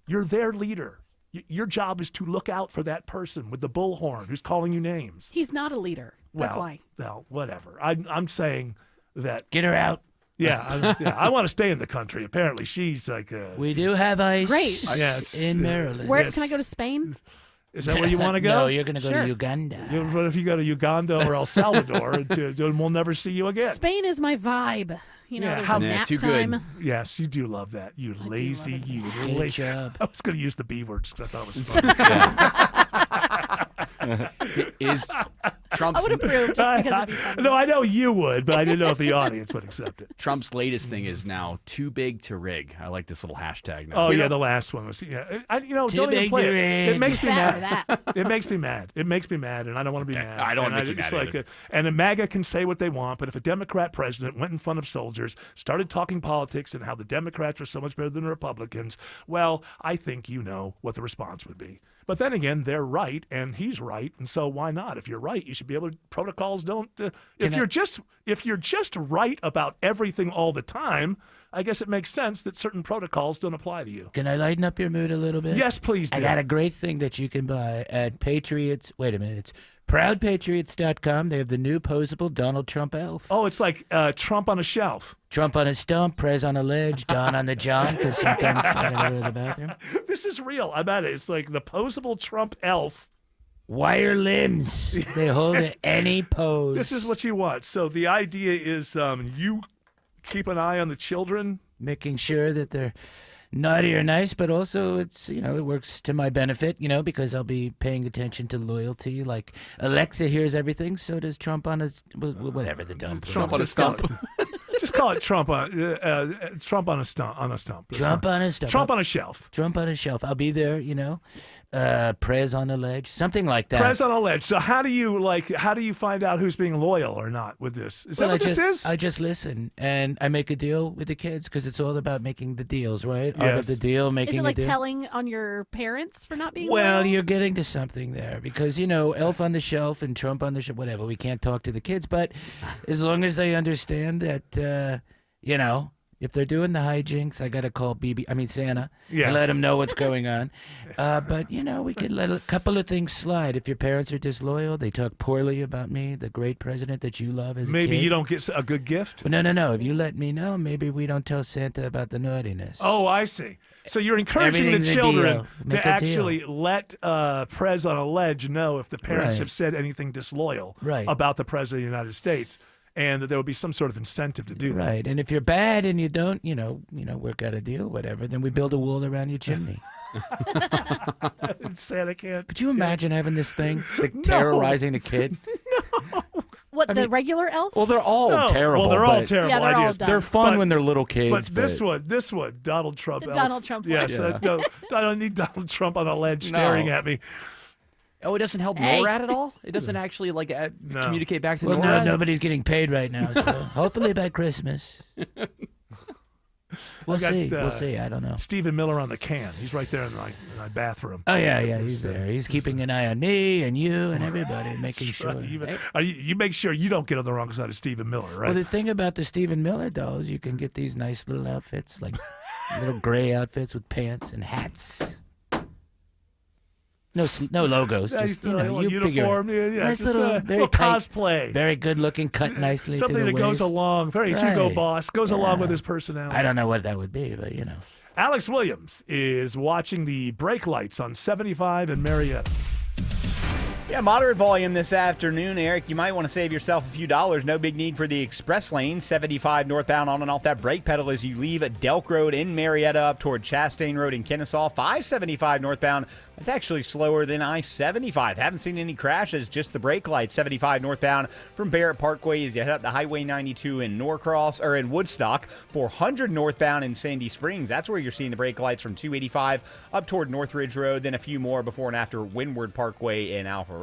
You're their leader. Your job is to look out for that person with the bullhorn who's calling you names. He's not a leader. That's why. Well, whatever. I'm saying that. Get her out. Yeah, I want to stay in the country. Apparently, she's like. We do have ice. Great. Yes. In Maryland. Where Yes. can I go to Spain? Is that where you want to go? No, you're going to go Sure. to Uganda. What if you go to Uganda or El Salvador and we'll never see you again? Spain is my vibe. There's a nap too good. time. Yes, you do love that. You lazy, you Get a lazy. job. I was going to use the B words because I thought it was funny. Is Trump's I would approve just because it'd be funny. No, I know you would, but I didn't know if the audience would accept it. Trump's latest thing is now too big to rig. I like this little hashtag now. Oh yeah, the last one was don't even big play to it. It rig. makes me Too fat mad. for that. It makes me mad. It makes me mad, and I don't want to be Okay, mad. I don't wanna And make you it's mad like either. and the MAGA can say what they want, but if a Democrat president went in front of soldiers, started talking politics and how the Democrats are so much better than the Republicans, well, I think you know what the response would be. But then again, they're right, and he's right, and so why not? If you're right, you should be able to. Protocols don't. If you're just right about everything all the time, I guess it makes sense that certain protocols don't apply to you. Can I lighten up your mood a little bit? Yes, please do. I got a great thing that you can buy at Patriots. Wait a minute. It's ProudPatriots.com. They have the new posable Donald Trump elf. Oh, it's like Trump on a shelf. Trump on a stump, Prez on a ledge, Don on the John, because sometimes I gotta go to the bathroom. This is real. I bet it. It's like the posable Trump elf. Wire limbs. They hold in any pose. This is what you want. So the idea is you keep an eye on the children. Making sure that they're naughty or nice, but also it's, it works to my benefit, because I'll be paying attention to loyalty. Like Alexa hears everything, so does Trump on his, whatever the dumb. Trump on a stump. Just call it Trump on Trump on a stump. Trump on a stump. Trump on a shelf. Trump on a shelf. I'll be there, Prez on a ledge, something like that. Prez on a ledge. So how do you find out who's being loyal or not with this? Is that what this is? I just listen and I make a deal with the kids because it's all about making the deals, right? Yes. Out of the deal, making Is it like a deal. telling on your parents for not being Well, loyal? you're getting to something there because, Elf on the shelf and Trump on the shelf, whatever. We can't talk to the kids, but as long as they understand that, if they're doing the hijinks, I got to call Santa and let them know what's going on. But, we could let a couple of things slide. If your parents are disloyal, they talk poorly about me, the great president that you love as a Maybe kid. you don't get a good gift? Well, no. If you let me know, maybe we don't tell Santa about the naughtiness. Oh, I see. So you're encouraging Everything's the a children deal. Make to a actually let Prez on a ledge know if the parents Right. have said anything disloyal Right. about the president of the United States. And that there will be some sort of incentive to do that. Right, and if you're bad and you don't, work out a deal, whatever, then we build a wall around your chimney. Santa can't. Could you imagine having this thing, terrorizing the kid? What, the regular elf? Well, they're all terrible. Well, they're all but terrible Yeah, they're all ideas. dumb. They're fun But- when they're little kids. But this one, Donald Trump. The elf. Donald Trump one. Yes, Yeah. no, I don't need Donald Trump on a ledge staring at me. Oh, it doesn't help Hey. NORAD at all? It doesn't actually No. communicate back to Well, no, NORAD? nobody's getting paid right now, so hopefully by Christmas. We'll got, see. We'll see. I don't know. Stephen Miller on the can. He's right there in my bathroom. Oh, yeah, he's there. He's keeping an eye on me and you and everybody, making That's sure. right. You make sure you don't get on the wrong side of Stephen Miller, right? Well, the thing about the Stephen Miller dolls, you can get these nice little outfits, like little gray outfits with pants and hats. No logos. Yeah, Just a little you uniform. figure. Yeah, Nice just little, a very little tight, cosplay. very good looking, cut nicely. Something to the that goes waist. along. Very Hugo Right. Boss. Goes along Yeah. with his personality. I don't know what that would be, but Alex Williams is watching the brake lights on 75 in Marietta. Yeah, moderate volume this afternoon, Eric. You might want to save yourself a few dollars. No big need for the express lane. 75 northbound on and off that brake pedal as you leave at Delk Road in Marietta up toward Chastain Road in Kennesaw. 575 northbound. That's actually slower than I-75. Haven't seen any crashes, just the brake lights. 75 northbound from Barrett Parkway as you head up to Highway 92 in Norcross or in Woodstock. 400 northbound in Sandy Springs. That's where you're seeing the brake lights from 285 up toward Northridge Road. Then a few more before and after Windward Parkway in Alpharetta.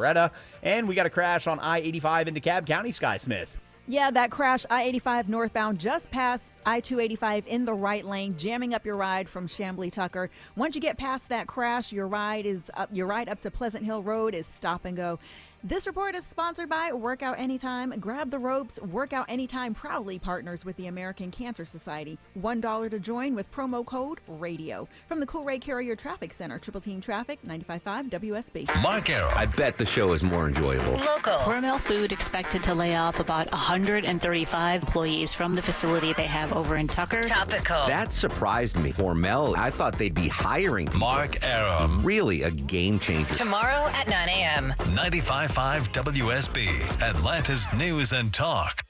And we got a crash on I-85 into Cobb County, Sky Smith. Yeah, that crash, I-85 northbound, just past I-285 in the right lane, jamming up your ride from Chamblee Tucker. Once you get past that crash, your ride up to Pleasant Hill Road is stop and go. This report is sponsored by Workout Anytime. Grab the ropes. Workout Anytime proudly partners with the American Cancer Society. $1 to join with promo code RADIO. From the Cool Ray Carrier Traffic Center, Triple Team Traffic, 95.5 WSB. Mark Arrow. I bet the show is more enjoyable. Hormel Food expected to lay off about 135 employees from the facility they have over in Tucker. That surprised me. Hormel, I thought they'd be hiring. Mark Arrow. Really a game changer. Tomorrow at 9 a.m. 95.5 WSB, Atlanta's News and Talk.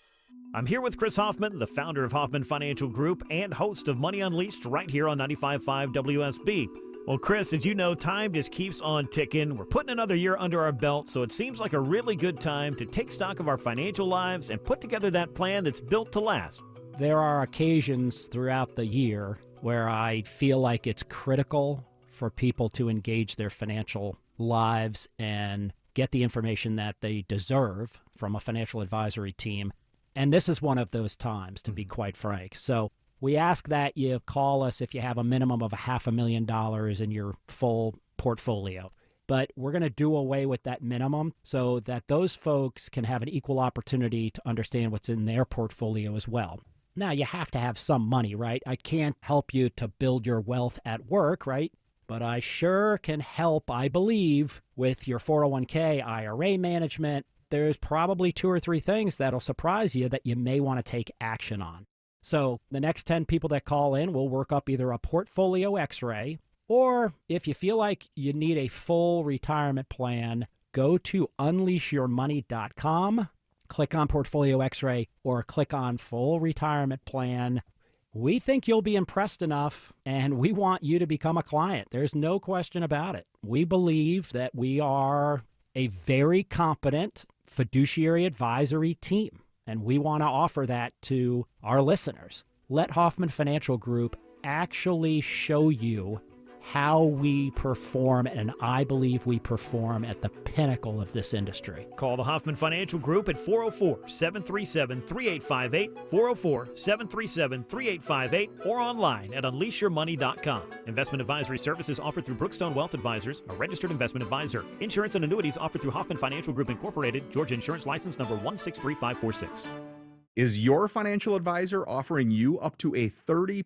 I'm here with Chris Hoffman, the founder of Hoffman Financial Group and host of Money Unleashed right here on 95.5 WSB. Well, Chris, as you know, time just keeps on ticking. We're putting another year under our belt, so it seems like a really good time to take stock of our financial lives and put together that plan that's built to last. There are occasions throughout the year where I feel like it's critical for people to engage their financial lives and get the information that they deserve from a financial advisory team. And this is one of those times, to be quite frank. So we ask that you call us if you have a minimum of $500,000 in your full portfolio. But we're going to do away with that minimum so that those folks can have an equal opportunity to understand what's in their portfolio as well. Now, you have to have some money, right? I can't help you to build your wealth at work, right? but I sure can help, I believe, with your 401k, IRA management. There's probably 2 or 3 things that'll surprise you that you may want to take action on. So the next 10 people that call in will work up either a portfolio x-ray, or if you feel like you need a full retirement plan, go to unleashyourmoney.com, click on portfolio x-ray, or click on full retirement plan. We think you'll be impressed enough, and we want you to become a client. There's no question about it. We believe that we are a very competent fiduciary advisory team, and we want to offer that to our listeners. Let Hoffman Financial Group actually show you how we perform, and I believe we perform at the pinnacle of this industry. Call the Hoffman Financial Group at 404-737-3858, 404-737-3858, or online at unleashyourmoney.com. Investment advisory services offered through Brookstone Wealth Advisors, a registered investment advisor. Insurance and annuities offered through Hoffman Financial Group Incorporated, Georgia Insurance License number 163546. Is your financial advisor offering you up to a 30%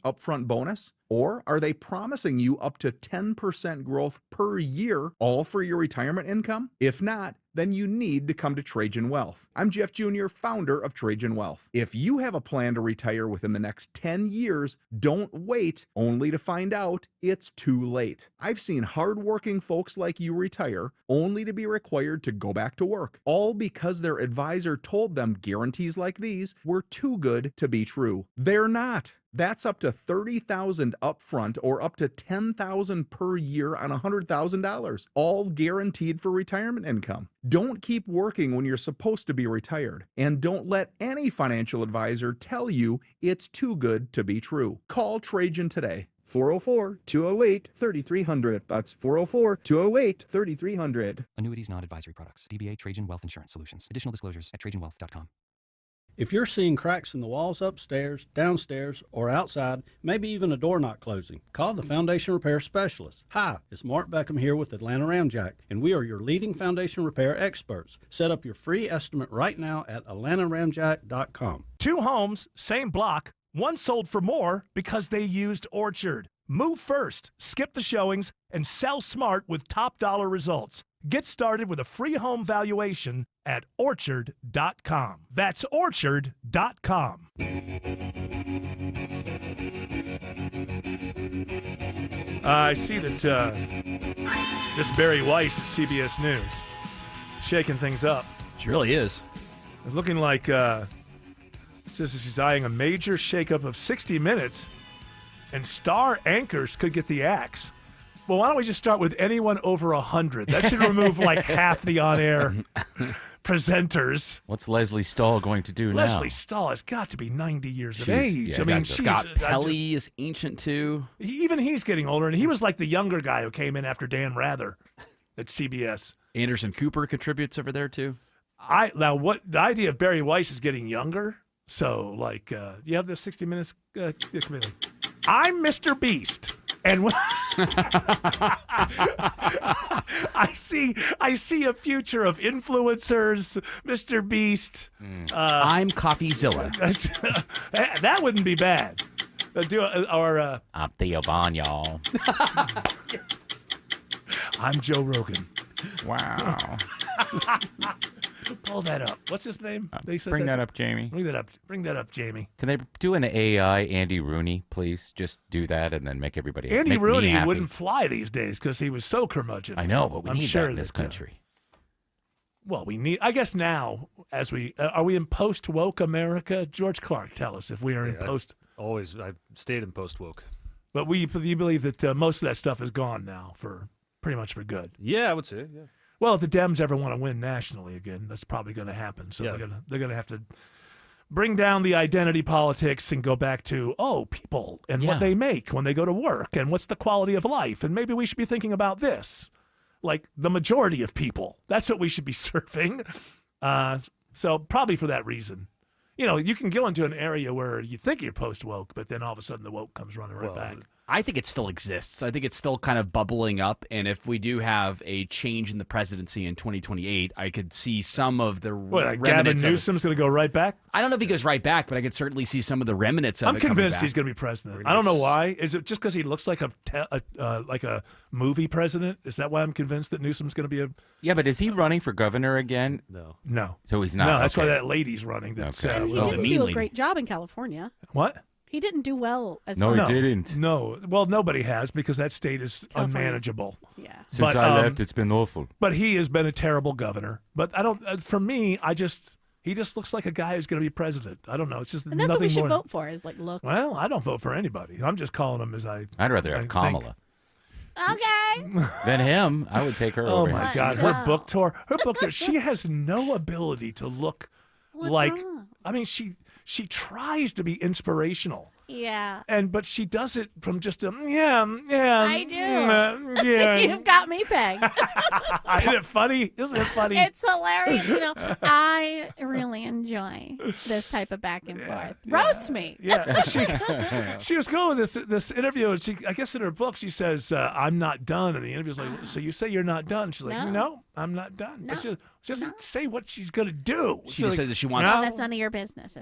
upfront bonus? Or are they promising you up to 10% growth per year, all for your retirement income? If not, then you need to come to Trajan Wealth. I'm Jeff Jr., founder of Trajan Wealth. If you have a plan to retire within the next 10 years, don't wait only to find out it's too late. I've seen hardworking folks like you retire only to be required to go back to work, all because their advisor told them guarantees like these were too good to be true. They're not. That's up to $30,000 upfront or up to $10,000 per year on $100,000, all guaranteed for retirement income. Don't keep working when you're supposed to be retired, and don't let any financial advisor tell you it's too good to be true. Call Trajan today. 404-208-3300. That's 404-208-3300. Annuities, non-advisory products. DBA Trajan Wealth Insurance Solutions. Additional disclosures at trajanwealth.com. If you're seeing cracks in the walls upstairs, downstairs, or outside, maybe even a door not closing, call the Foundation Repair Specialist. Hi, it's Mark Beckham here with Atlanta Ramjack, and we are your leading foundation repair experts. Set up your free estimate right now at atlantaramjack.com. 2 homes, same block, one sold for more because they used Orchard. Move first, skip the showings, and sell smart with top dollar results. Get started with a free home valuation at orchard.com. That's orchard.com. I see that this Barry Weiss at CBS News shaking things up. She really is. It's looking like says she's eyeing a major shakeup of 60 Minutes, and star anchors could get the axe. Well, why don't we just start with anyone over 100? That should remove like half the on-air presenters. What's Leslie Stahl going to do now? Leslie Stahl has got to be 90 years of age. Yeah, I mean, Scott Pelley is ancient too. Even he's getting older, and he was like the younger guy who came in after Dan Rather at CBS. Anderson Cooper contributes over there too. The idea of Barry Weiss is getting younger. So, like, you have the 60 Minutes committee. I'm Mr. Beast. And I see a future of influencers, Mr. Beast. I'm CoffeeZilla. That wouldn't be bad. I'm Theo Von, y'all. Yes. I'm Joe Rogan. Wow. Pull that up. What's his name? Bring that up, Jamie. Bring that up, Jamie. Can they do an AI Andy Rooney, please? Just do that and then make everybody happy. Andy Rooney wouldn't fly these days because he was so curmudgeon. I know, but we need that in this country. Well, we need. I guess now, as we are we in post woke America? George Clark, tell us if we are in post. I've stayed in post woke. But you believe that most of that stuff is gone now for pretty much for good. Yeah, I would say. Yeah. Well, if the Dems ever want to win nationally again, that's probably going to happen. So they're gonna have to bring down the identity politics and go back to people and what they make when they go to work and what's the quality of life, and maybe we should be thinking about this, like the majority of people. That's what we should be serving. So probably for that reason, you can go into an area where you think you're post woke, but then all of a sudden the woke comes running back. I think it still exists. I think it's still kind of bubbling up. And if we do have a change in the presidency in 2028, I could see some of the Gavin remnants of it. Newsom's going to go right back? I don't know if he goes right back, but I could certainly see some of the remnants of I'm it coming convinced back. he's going to be president. I don't know why. Is it just because he looks like a movie president? Is that why I'm convinced that Newsom's going to be a... Yeah, but is he running for governor again? No. So he's not. No, that's okay. why that lady's running. That's, Okay. And he didn't do a great job in California. What? He didn't do well as No, far he as- didn't. No. Well, nobody has because that state is California's- unmanageable. Yeah. Since I left, it's been awful. But he has been a terrible governor. But I don't. For me, he just looks like a guy who's going to be president. I don't know. It's just And that's nothing what we should more. vote for is like looks. Well, I don't vote for anybody. I'm just calling him as I. I'd rather I have think. Kamala Okay. than him. I would take her Oh over my him. God, her book tour. She has no ability to look like. wrong? I mean, she tries to be inspirational. Yeah. But she does it from just a I do. yeah. You've got me pegged. Isn't it funny? Isn't it funny? It's hilarious. I really enjoy this type of back and forth. Roast me. Yeah, she was going with this interview, and I guess in her book she says, "I'm not done." And the interview's like, "So you say you're not done?" She's like, "No, I'm not done." But she doesn't say what she's gonna do. She just said that she wants. Well, that's none of your business.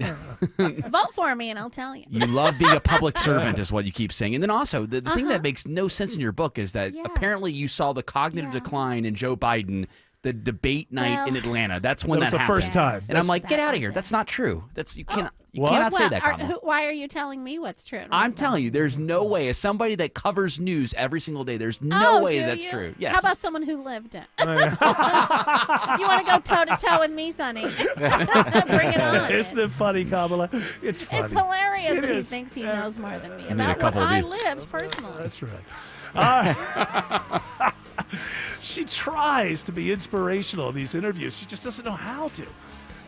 Vote for me, and I'll tell you. You love being a public servant is what you keep saying. And then also, the thing that makes no sense in your book is that apparently you saw the cognitive decline in Joe Biden, the debate night in Atlanta. That's when That was the happened. first time. And I'm like, get out of was here. That's not true. You cannot. You What? cannot say Well, that, Kamala. why are you telling me what's true? and I'm what's telling you, there's no way. As somebody that covers news every single day, there's no way do that's you? true. Yes. How about someone who lived it? You want to go toe to toe with me, Sonny? Bring it on. Isn't it funny, Kamala? It's funny. It's hilarious It that he is. thinks he knows more than me need a about what couple of I these. lived personally. That's right. She tries to be inspirational in these interviews. She just doesn't know how to.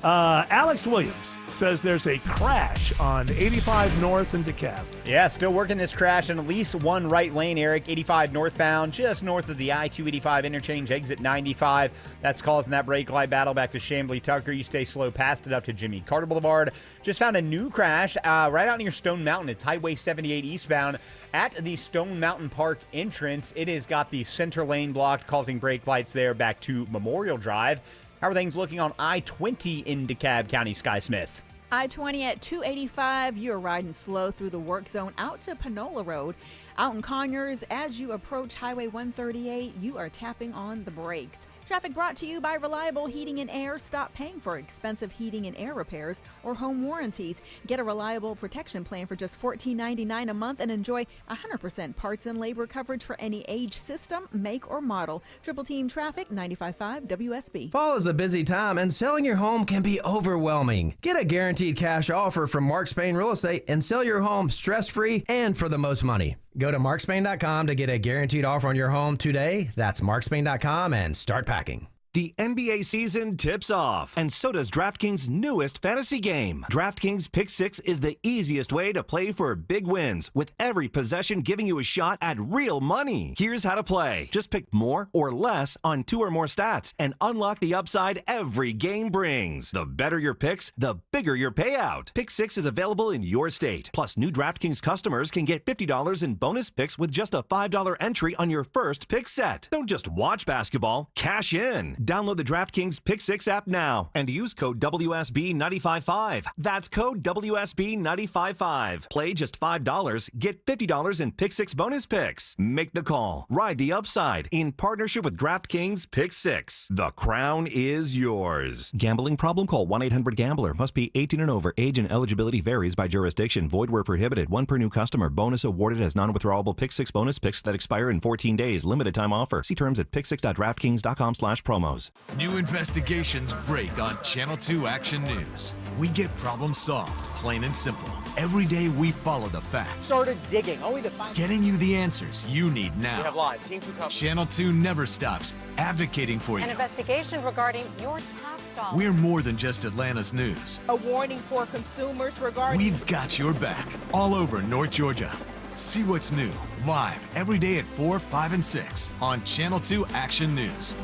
Alex Williams says there's a crash on 85 North in DeKalb. Yeah, still working this crash in at least one right lane, Eric. 85 northbound, just north of the I-285 interchange, exit 95. That's causing that brake light battle back to Chamblee Tucker. You stay slow past it up to Jimmy Carter Boulevard. Just found a new crash right out near Stone Mountain. It's Highway 78 eastbound at the Stone Mountain Park entrance. It has got the center lane blocked, causing brake lights there back to Memorial Drive. How are things looking on I-20 in DeKalb County, Sky Smith? I-20 at 285, you're riding slow through the work zone out to Panola Road. Out in Conyers, as you approach Highway 138, you are tapping on the brakes. Traffic brought to you by Reliable Heating and Air. Stop paying for expensive heating and air repairs or home warranties. Get a reliable protection plan for just $14.99 a month and enjoy 100% parts and labor coverage for any age, system, make, or model. Triple Team Traffic, 95.5 WSB. Fall is a busy time, and selling your home can be overwhelming. Get a guaranteed cash offer from Mark Spain Real Estate and sell your home stress-free and for the most money. Go to markspain.com to get a guaranteed offer on your home today. That's markspain.com and start packing. The NBA season tips off, and so does DraftKings' newest fantasy game. DraftKings Pick 6 is the easiest way to play for big wins, with every possession giving you a shot at real money. Here's how to play. Just pick more or less on 2 or more stats and unlock the upside every game brings. The better your picks, the bigger your payout. Pick 6 is available in your state. Plus, new DraftKings customers can get $50 in bonus picks with just a $5 entry on your first pick set. Don't just watch basketball, cash in. Download the DraftKings Pick 6 app now and use code WSB955. That's code WSB955. Play just $5, get $50 in Pick 6 bonus picks. Make the call. Ride the upside in partnership with DraftKings Pick 6. The crown is yours. Gambling problem? Call 1-800-GAMBLER. Must be 18 and over. Age and eligibility varies by jurisdiction. Void where prohibited. 1 per new customer. Bonus awarded as non-withdrawable Pick 6 bonus picks that expire in 14 days. Limited time offer. See terms at pick6.draftkings.com/promos. New investigations break on Channel 2 Action News. We get problems solved, plain and simple. Every day we follow the facts, Started digging, only to find getting you the answers you need We now. have live. Team 2 coverage. Channel 2 never stops advocating for you. An investigation regarding your tax dollars. We're more than just Atlanta's news. A warning for consumers regarding. We've got your back all over North Georgia. See what's new, live every day at 4, 5, and 6 on Channel 2 Action News.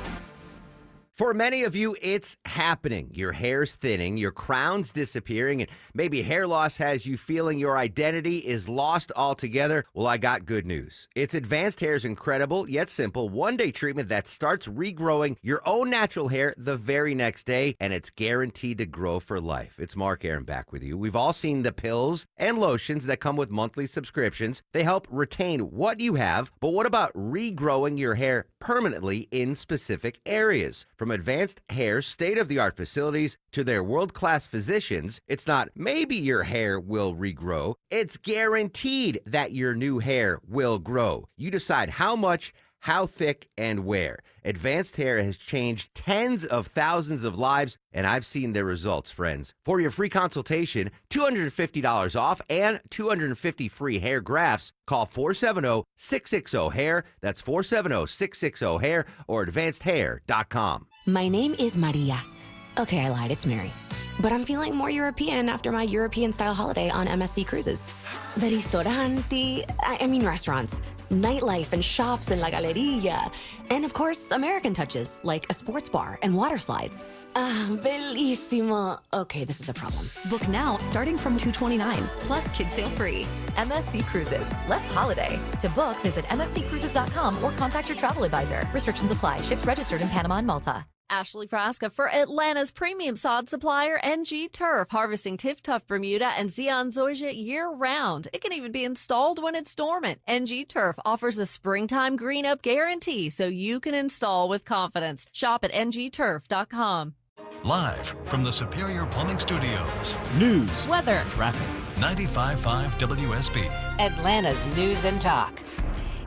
For many of you, it's happening. Your hair's thinning, your crown's disappearing, and maybe hair loss has you feeling your identity is lost altogether. Well, I got good news. It's Advanced Hair's incredible yet simple one-day treatment that starts regrowing your own natural hair the very next day, and it's guaranteed to grow for life. It's Mark Aaron back with you. We've all seen the pills and lotions that come with monthly subscriptions. They help retain what you have, but what about regrowing your hair permanently in specific areas? From Advanced Hair's state-of-the-art facilities to their world-class physicians, it's not maybe your hair will regrow. It's guaranteed that your new hair will grow. You decide how much, how thick, and where. Advanced Hair has changed tens of thousands of lives, and I've seen their results, friends. For your free consultation, $250 off, and 250 free hair grafts, call 470-660-HAIR. That's 470-660-HAIR or advancedhair.com. My name is Maria. Okay, I lied. It's Mary. But I'm feeling more European after my European-style holiday on MSC Cruises. The ristoranti, I mean restaurants, nightlife and shops in La Galleria, and of course, American touches like a sports bar and water slides. Ah, bellissimo. Okay, this is a problem. Book now starting from $229, plus kids sale free. MSC Cruises. Let's holiday. To book, visit msccruises.com or contact your travel advisor. Restrictions apply. Ships registered in Panama and Malta. Ashley Frasca for Atlanta's premium sod supplier, NG Turf, harvesting Tiff-Tuff Bermuda and Zeon Zoysia year-round. It can even be installed when it's dormant. NG Turf offers a springtime green-up guarantee so you can install with confidence. Shop at ngturf.com. Live from the Superior Plumbing Studios. News, weather, traffic. 95.5 WSB. Atlanta's News and Talk.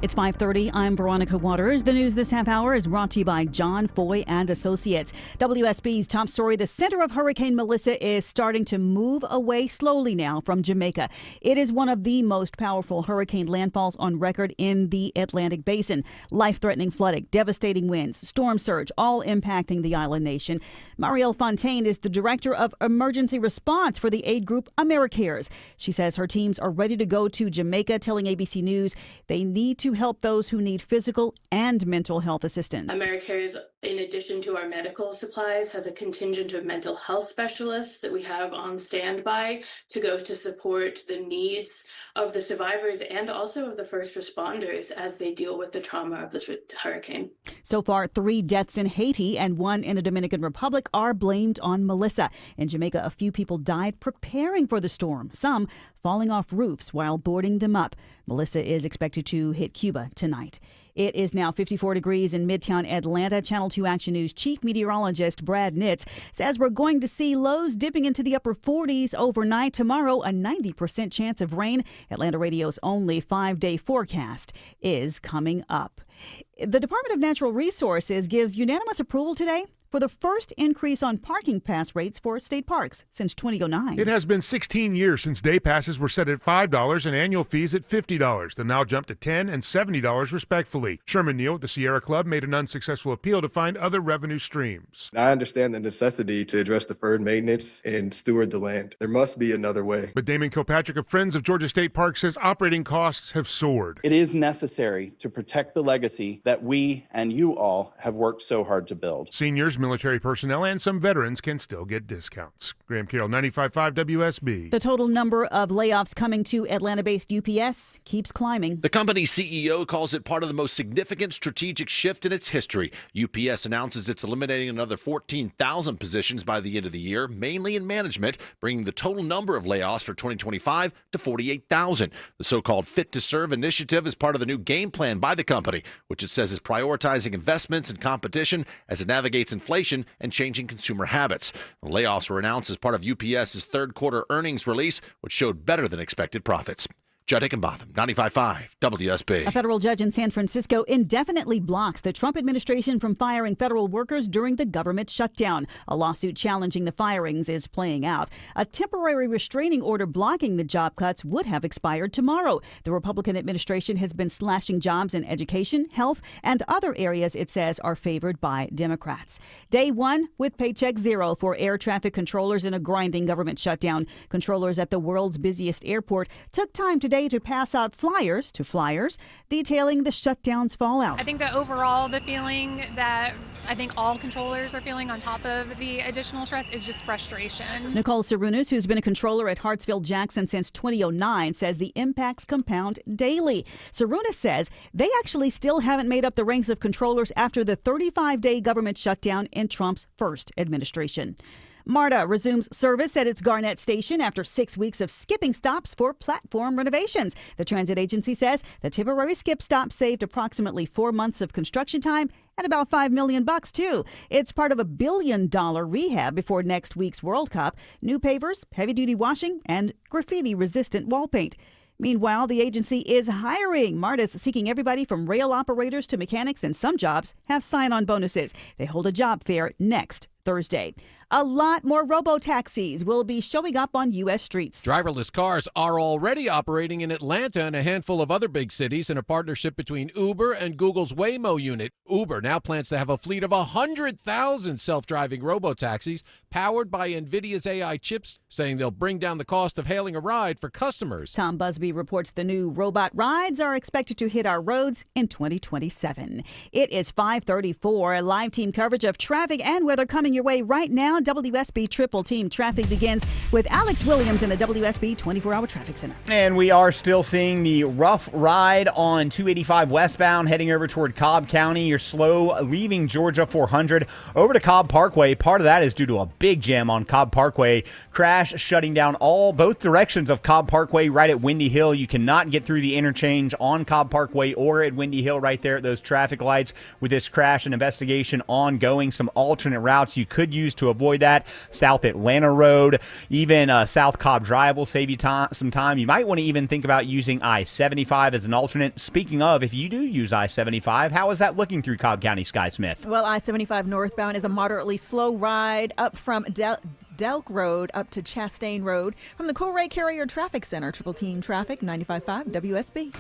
It's 5:30. I'm Veronica Waters. The news this half hour is brought to you by John Foy and Associates. WSB's top story: the center of Hurricane Melissa is starting to move away slowly now from Jamaica. It is one of the most powerful hurricane landfalls on record in the Atlantic Basin. Life-threatening flooding, devastating winds, storm surge, all impacting the island nation. Marielle Fontaine is the director of emergency response for the aid group AmeriCares. She says her teams are ready to go to Jamaica, telling ABC News they need to help those who need physical and mental health assistance. AmeriCares, in addition to our medical supplies, has a contingent of mental health specialists that we have on standby to go to support the needs of the survivors and also of the first responders as they deal with the trauma of this hurricane. So far, 3 deaths in Haiti and 1 in the Dominican Republic are blamed on Melissa. In Jamaica, a few people died preparing for the storm, some falling off roofs while boarding them up. Melissa is expected to hit Cuba tonight. It is now 54 degrees in Midtown Atlanta. Channel 2 Action News Chief Meteorologist Brad Nitz says we're going to see lows dipping into the upper 40s overnight. Tomorrow, a 90% chance of rain. Atlanta Radio's only 5-day forecast is coming up. The Department of Natural Resources gives unanimous approval today for the first increase on parking pass rates for state parks since 2009. It has been 16 years since day passes were set at $5 and annual fees at $50. They'll now jump to $10 and $70 respectively. Sherman Neal at the Sierra Club made an unsuccessful appeal to find other revenue streams. I understand the necessity to address deferred maintenance and steward the land. There must be another way. But Damon Kilpatrick of Friends of Georgia State Park says operating costs have soared. It is necessary to protect the legacy that we and you all have worked so hard to build. Seniors, military personnel, and some veterans can still get discounts. Graham Carroll, 95.5 WSB. The total number of layoffs coming to Atlanta-based UPS keeps climbing. The company's CEO calls it part of the most significant strategic shift in its history. UPS announces it's eliminating another 14,000 positions by the end of the year, mainly in management, bringing the total number of layoffs for 2025 to 48,000. The so-called Fit to Serve initiative is part of the new game plan by the company, which it says is prioritizing investments and competition as it navigates inflation and changing consumer habits. The layoffs were announced as part of UPS's third quarter earnings release, which showed better than expected profits. Judd Hickenbotham, 95.5 WSB. A federal judge in San Francisco indefinitely blocks the Trump administration from firing federal workers during the government shutdown. A lawsuit challenging the firings is playing out. A temporary restraining order blocking the job cuts would have expired tomorrow. The Republican administration has been slashing jobs in education, health, and other areas it says are favored by Democrats. Day one with paycheck zero for air traffic controllers in a grinding government shutdown. Controllers at the world's busiest airport took time today today to pass out flyers to flyers detailing the shutdown's fallout. I think that overall the feeling that I think all controllers are feeling on top of the additional stress is just frustration. Nicole Sarunas, who's been a controller at Hartsfield-Jackson since 2009, says the impacts compound daily. Sarunas says they actually still haven't made up the ranks of controllers after the 35-day government shutdown in Trump's first administration. MARTA resumes service at its Garnett station after 6 weeks of skipping stops for platform renovations. The transit agency says the temporary skip stop saved approximately 4 months of construction time and about $5 million too. It's part of a $1 billion rehab before next week's World Cup. New pavers, heavy-duty washing, and graffiti-resistant wall paint. Meanwhile, the agency is hiring. MARTA's seeking everybody from rail operators to mechanics, and some jobs have sign-on bonuses. They hold a job fair next Thursday. A lot more robo-taxis will be showing up on U.S. streets. Driverless cars are already operating in Atlanta and a handful of other big cities in a partnership between Uber and Google's Waymo unit. Uber now plans to have a fleet of 100,000 self-driving robo-taxis powered by NVIDIA's AI chips, saying they'll bring down the cost of hailing a ride for customers. Tom Busby reports the new robot rides are expected to hit our roads in 2027. It is 5:34. Live team coverage of traffic and weather coming your way right now. WSB Triple Team Traffic begins with Alex Williams in the WSB 24-hour traffic center. And we are still seeing the rough ride on 285 westbound heading over toward Cobb County. You're slow leaving Georgia 400 over to Cobb Parkway. Part of that is due to a big jam on Cobb Parkway. Crash shutting down both directions of Cobb Parkway right at Windy Hill. You cannot get through the interchange on Cobb Parkway or at Windy Hill right there at those traffic lights. With this crash and investigation ongoing, some alternate routes you could use to avoid that. South Atlanta Road, even South Cobb Drive will save you some time. You might want to even think about using I-75 as an alternate. Speaking of, if you do use I-75, how is that looking through Cobb County, Sky Smith? Well, I-75 northbound is a moderately slow ride up from Delk Road up to Chastain Road. From the Coolray Carrier Traffic Center, Triple Team Traffic, 95.5 WSB.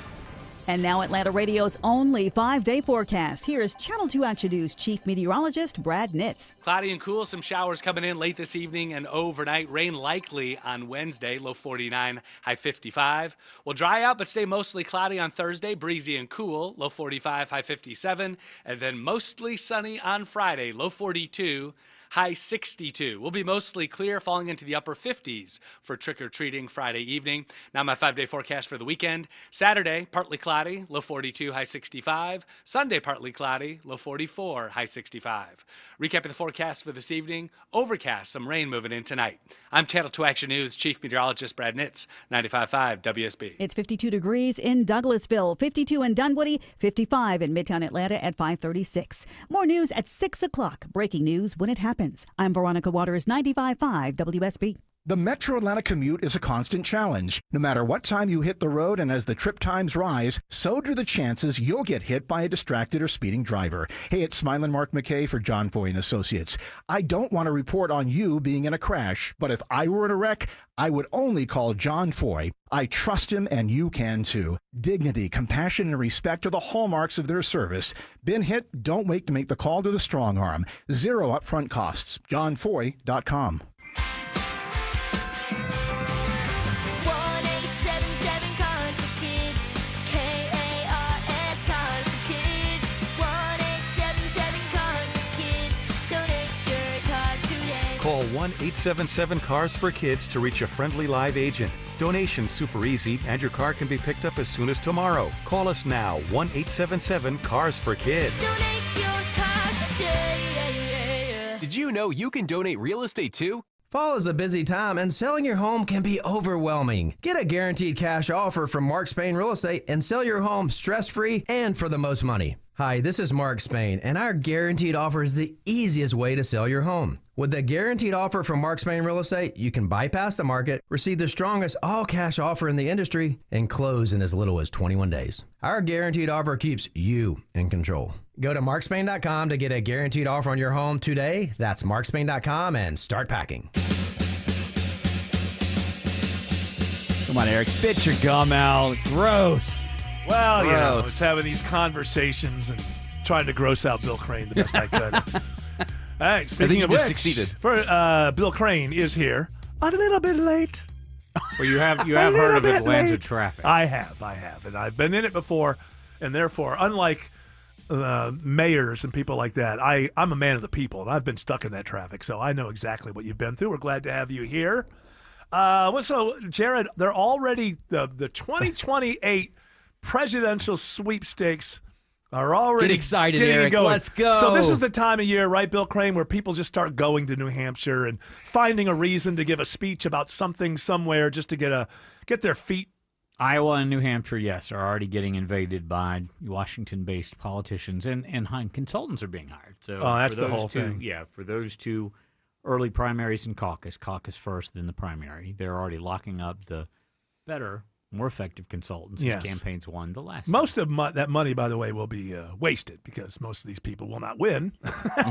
And now Atlanta Radio's only 5-day forecast. Here is Channel 2 Action News Chief Meteorologist Brad Nitz. Cloudy and cool, some showers coming in late this evening and overnight. Rain likely on Wednesday, low 49, high 55. Will dry out but stay mostly cloudy on Thursday, breezy and cool, low 45, high 57. And then mostly sunny on Friday, low 42. High 62. Will be mostly clear, falling into the upper 50s for trick-or-treating Friday evening. Now my 5-day forecast for the weekend. Saturday, partly cloudy, low 42, high 65. Sunday, partly cloudy, low 44, high 65. Recapping the forecast for this evening, overcast, some rain moving in tonight. I'm Channel 2 Action News Chief Meteorologist Brad Nitz, 95.5 WSB. It's 52 degrees in Douglasville, 52 in Dunwoody, 55 in Midtown Atlanta at 5:36. More news at 6 o'clock. Breaking news when it happens. I'm Veronica Waters, 95.5 WSB. The Metro Atlanta commute is a constant challenge. No matter what time you hit the road and as the trip times rise, so do the chances you'll get hit by a distracted or speeding driver. Hey, it's Smiling Mark McKay for John Foy & Associates. I don't want to report on you being in a crash, but if I were in a wreck, I would only call John Foy. I trust him and you can too. Dignity, compassion, and respect are the hallmarks of their service. Been hit? Don't wait to make the call to the strong arm. Zero upfront costs. JohnFoy.com. Call 1-877-CARS-FOR-KIDS to reach a friendly live agent. Donation's super easy, and your car can be picked up as soon as tomorrow. Call us now, 1-877-CARS-FOR-KIDS. Donate your car today. Did you know you can donate real estate too? Fall is a busy time, and selling your home can be overwhelming. Get a guaranteed cash offer from Mark Spain Real Estate and sell your home stress-free and for the most money. Hi, this is Mark Spain, and our guaranteed offer is the easiest way to sell your home. With the guaranteed offer from Mark Spain Real Estate, you can bypass the market, receive the strongest all-cash offer in the industry, and close in as little as 21 days. Our guaranteed offer keeps you in control. Go to markspain.com to get a guaranteed offer on your home today. That's markspain.com and start packing. Come on, Eric, spit your gum out. Gross. Well, you know, I was having these conversations and trying to gross out Bill Crane the best I could. All right, speaking of which, succeeded. Bill Crane is here. A little bit late. Well, you have heard of Atlanta traffic. I have, and I've been in it before, and therefore, unlike mayors and people like that, I'm a man of the people, and I've been stuck in that traffic, so I know exactly what you've been through. We're glad to have you here. So, Jared, they're already the 2028 presidential sweepstakes are already Get excited, getting Eric. going. Let's go. So this is the time of year, right, Bill Crane, where people just start going to New Hampshire and finding a reason to give a speech about something somewhere just to get their feet. Iowa and New Hampshire, yes, are already getting invaded by Washington-based politicians, and consultants are being hired. So that's for the those whole two, thing. Yeah, for those two early primaries and caucus first, then the primary, they're already locking up the better, more effective consultants. Yes. Campaigns won the last. Most of that money, by the way, will be wasted because most of these people will not win,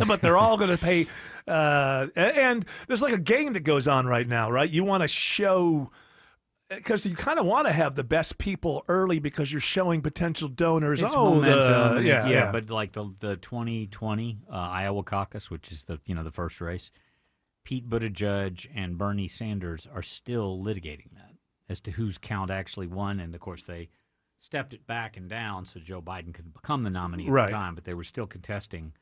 but they're all going to pay. And there's like a game that goes on right now, right? You want to show, because you kind of want to have the best people early because you're showing potential donors. It's momentum. Yeah. But like the 2020 Iowa caucus, which is the first race, Pete Buttigieg and Bernie Sanders are still litigating that as to whose count actually won, and of course they stepped it back and down so Joe Biden could become the nominee at the time, but they were still contesting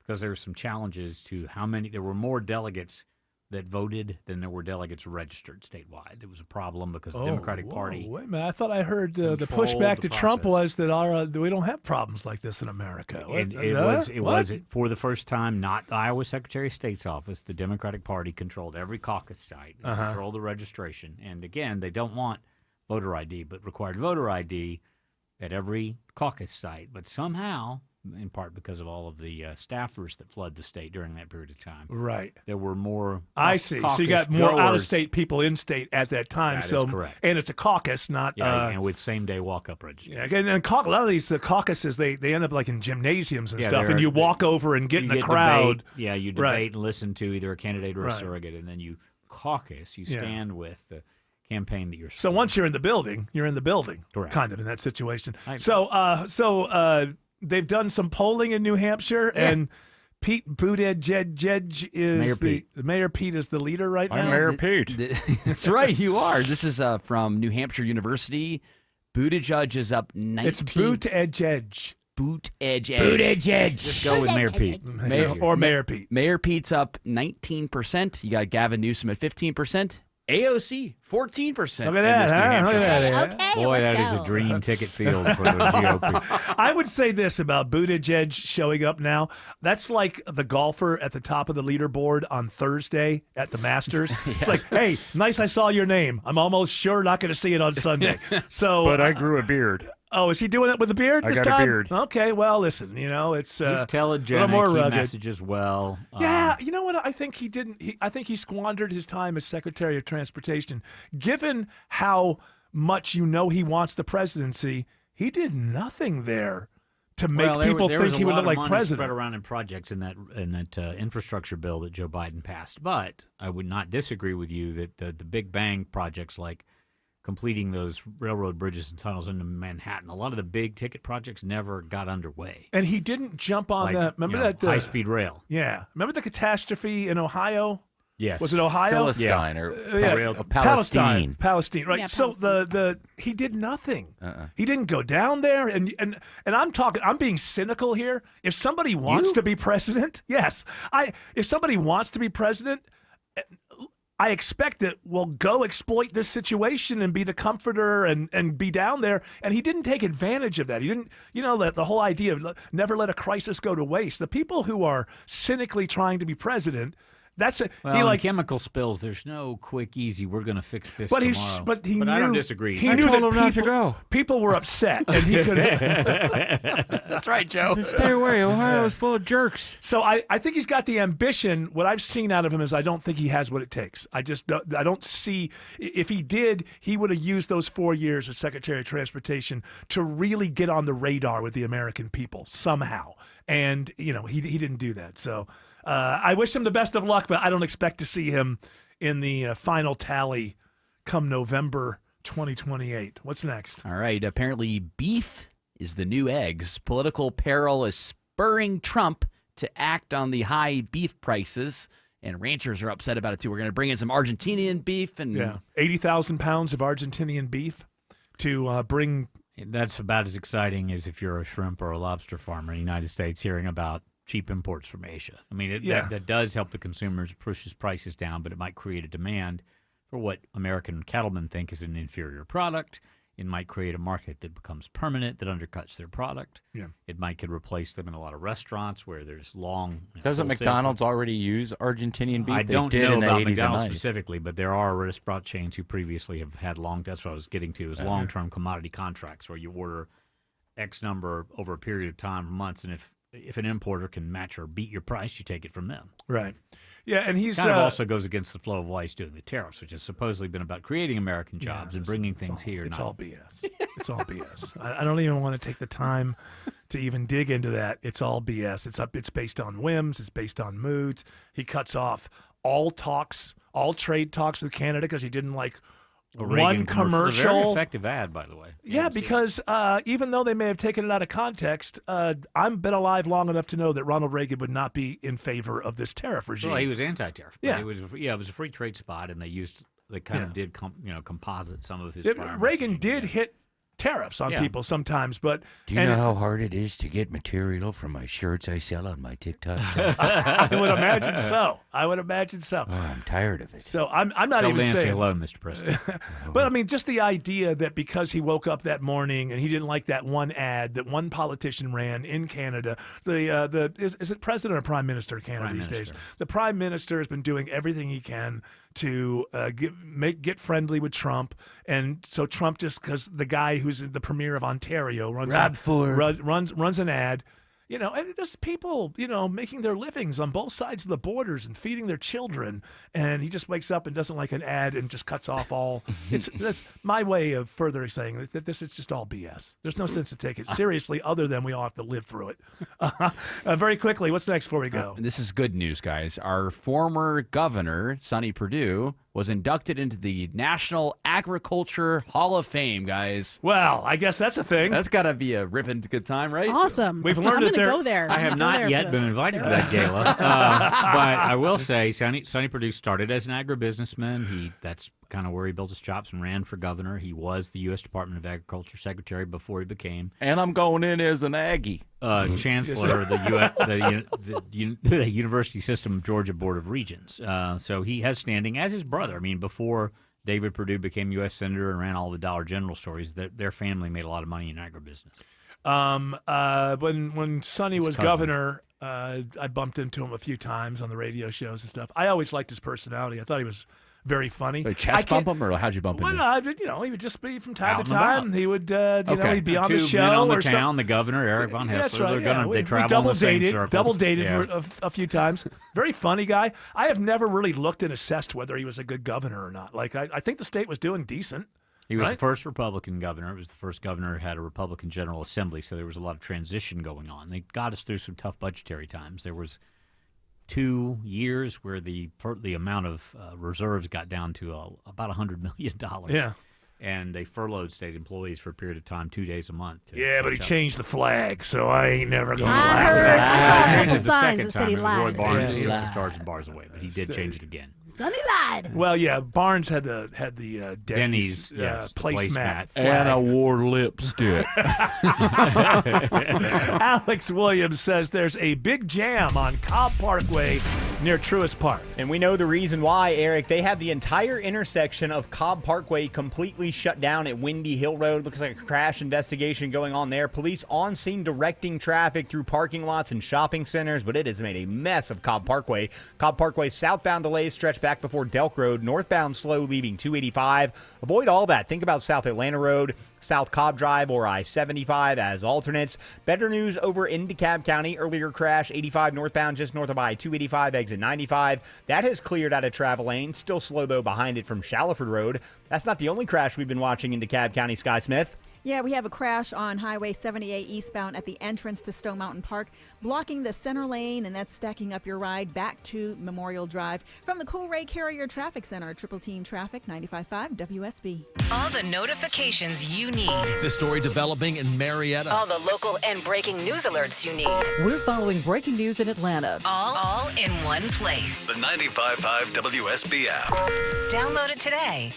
because there were some challenges to how many. There were more delegates that voted than there were delegates registered statewide. It was a problem because the Democratic Party. Wait a minute. I thought I heard the controlled pushback the to Trump process. was that we don't have problems like this in America. It was for the first time, not the Iowa Secretary of State's office. The Democratic Party controlled every caucus site, and controlled the registration. And again, they don't want voter ID, but required voter ID at every caucus site. But somehow, in part because of all of the staffers that fled the state during that period of time. Right. There were more I see. So you got more out-of-state people in state at that time. That is correct. And it's a caucus, not... and with same-day walk-up registration. Yeah, and a lot of these caucuses, they end up like in gymnasiums and stuff, and you they- walk over and get in the get crowd. Debate, you debate and listen to either a candidate or a surrogate, and then you caucus. You stand with the campaign that you're So once you're in the building, you're in the building, Correct. kind of in that situation. So they've done some polling in New Hampshire, and Pete Buttigieg is Mayor Pete is the leader right now. I'm Mayor Pete. That's right, you are. This is from New Hampshire University. Buttigieg is up 19. It's Buttigieg. Buttigieg. Just go with Mayor Pete. Mayor Pete. Mayor Pete's up 19%. You got Gavin Newsom at 15%. AOC, 14%. Look at that, huh? Look at that. Okay, Boy, let's that is go. a dream ticket field for the GOP. I would say this about Buttigieg showing up now. That's like the golfer at the top of the leaderboard on Thursday at the Masters. It's like, hey, nice I saw your name. I'm almost sure not going to see it on Sunday. So, But I grew a beard. Oh, is he doing it with a beard this I got time? a beard. Okay, well, listen, it's He's a little telegenic. more He rugged. messages well. Yeah, you know what? I think he didn't. I think he squandered his time as Secretary of Transportation. Given how much he wants the presidency, he did nothing there to make people think he would look like president. Spread around in projects in that infrastructure bill that Joe Biden passed. But I would not disagree with you that the big bang projects like completing those railroad bridges and tunnels into Manhattan, a lot of the big ticket projects never got underway. And he didn't jump on that. Remember that high-speed rail? Yeah. Remember the catastrophe in Ohio? Yes. Was it Ohio? Palestine or Palestine. Palestine, right. Yeah, so the he did nothing. He didn't go down there and I'm being cynical here. If somebody wants to be president, if somebody wants to be president, I expect that we'll go exploit this situation and be the comforter and be down there. And he didn't take advantage of that. He didn't, the whole idea of never let a crisis go to waste. The people who are cynically trying to be president, in chemical spills, there's no quick, easy, we're going to fix this tomorrow. But he knew, I don't disagree. He knew told that him not to go. People were upset, and he could. That's right, Joe. Stay away. Ohio is full of jerks. So I think he's got the ambition. What I've seen out of him is I don't think he has what it takes. I don't see. If he did, he would have used those 4 years as Secretary of Transportation to really get on the radar with the American people somehow. And he didn't do that. So. I wish him the best of luck, but I don't expect to see him in the final tally come November 2028. What's next? All right. Apparently, beef is the new eggs. Political peril is spurring Trump to act on the high beef prices. and ranchers are upset about it too. We're going to bring in some Argentinian beef and 80,000 pounds of Argentinian beef to bring. That's about as exciting as if you're a shrimp or a lobster farmer in the United States hearing about cheap imports from Asia. I mean, that does help the consumers, pushes prices down, but it might create a demand for what American cattlemen think is an inferior product. It might create a market that becomes permanent, that undercuts their product. Yeah. It could replace them in a lot of restaurants where there's long. Doesn't McDonald's already use Argentinian beef? I They don't did know in the about 80s and McDonald's 90s. specifically, but there are restaurant chains who previously have had that's what I was getting to, is long-term commodity contracts where you order X number over a period of time, months, and if an importer can match or beat your price, you take it from them. Right. Yeah, and he's kind of also goes against the flow of why he's doing the tariffs, which has supposedly been about creating American jobs and bringing things here. It's all BS. It's all BS. I don't even want to take the time to even dig into that. It's all BS. It's based on whims. It's based on moods. He cuts off all trade talks with Canada because he didn't like one commercial. It's a very effective ad, by the way. Yeah, because even though they may have taken it out of context, I've been alive long enough to know that Ronald Reagan would not be in favor of this tariff regime. Well, he was anti-tariff. Yeah. It was a free trade spot, and they kind of did composite some of his. Reagan did hit tariffs on people sometimes, but Do you know how hard it is to get material for my shirts I sell on my TikTok shop? I would imagine so. Oh, I'm tired of it. So I'm not Tell even Nancy saying hello, Mr. President. But I mean, just the idea that because he woke up that morning and he didn't like that one ad that one politician ran in Canada, is it president or prime minister of Canada these days? The prime minister has been doing everything he can to get friendly with Trump, and so Trump, just because the guy who's the premier of Ontario runs an ad. And just people, making their livings on both sides of the borders and feeding their children. And he just wakes up and doesn't like an ad and just cuts off all. That's my way of further saying that this is just all BS. There's no sense to take it seriously other than we all have to live through it. Very quickly, what's next before we go? This is good news, guys. Our former governor, Sonny Perdue, was inducted into the National Agriculture Hall of Fame, guys. Well, I guess that's a thing. That's got to be a ripping good time, right? Awesome. We've learned I'm that going to go there. I have not yet been invited to that gala, but I will say Sonny Perdue started as an agribusinessman. That's kind of where he built his chops and ran for governor. He was the U.S. Department of Agriculture secretary before he became. And I'm going in as an Aggie. Chancellor of the University System Georgia Board of Regents. So he has standing as his brother. I mean, before David Perdue became U.S. Senator and ran all the Dollar General stories, their family made a lot of money in agribusiness. When Sonny was governor, I bumped into him a few times on the radio shows and stuff. I always liked his personality. I thought he was very funny. Like chest bump him, or how'd you bump him? Well, he would just be from time Out to and time. about. He would, he'd be on the Two show men on the or town, something. the governor, Eric Von Hessler. That's right. They travel double in the same dated, circles. double dated Yeah. for a few times. Very funny guy. I have never really looked and assessed whether he was a good governor or not. Like I think the state was doing decent. He was right? the first Republican governor. It was the first governor who had a Republican General Assembly, so there was a lot of transition going on. They got us through some tough budgetary times. There was 2 years where the amount of reserves got down to about $100 million. Yeah. And they furloughed state employees for a period of time, 2 days a month. Yeah, but he changed the flag, so I ain't never going to I laugh. heard. I saw He a changed couple it the signs second that said time. he It was Roy lied. Barnes. Yeah. He took the stars and bars away, but he did change it again. Sonny lied. Well, yeah, Barnes had the Denny's yes, the placemat And I flag. wore lipstick. Alex Williams says there's a big jam on Cobb Parkway near Truist Park. And we know the reason why, Eric. They have the entire intersection of Cobb Parkway completely shut down at Windy Hill Road. Looks like a crash investigation going on there. Police on scene directing traffic through parking lots and shopping centers, but it has made a mess of Cobb Parkway. Cobb Parkway southbound delays stretch back before Delk Road. Northbound slow leaving 285. Avoid all that. Think about South Atlanta Road, South Cobb Drive, or I-75 as alternates. Better news over in DeKalb County. Earlier crash, 85 northbound just north of I-285, exit 95. That has cleared out of travel lane. Still slow, though, behind it from Shallowford Road. That's not the only crash we've been watching in DeKalb County, Sky Smith. Yeah, we have a crash on Highway 78 eastbound at the entrance to Stone Mountain Park, blocking the center lane, and that's stacking up your ride back to Memorial Drive. From the Coolray Carrier Traffic Center, Triple Team Traffic, 95.5 WSB. All the notifications you need. The story developing in Marietta. All the local and breaking news alerts you need. We're following breaking news in Atlanta. All in one place. The 95.5 WSB app. Download it today.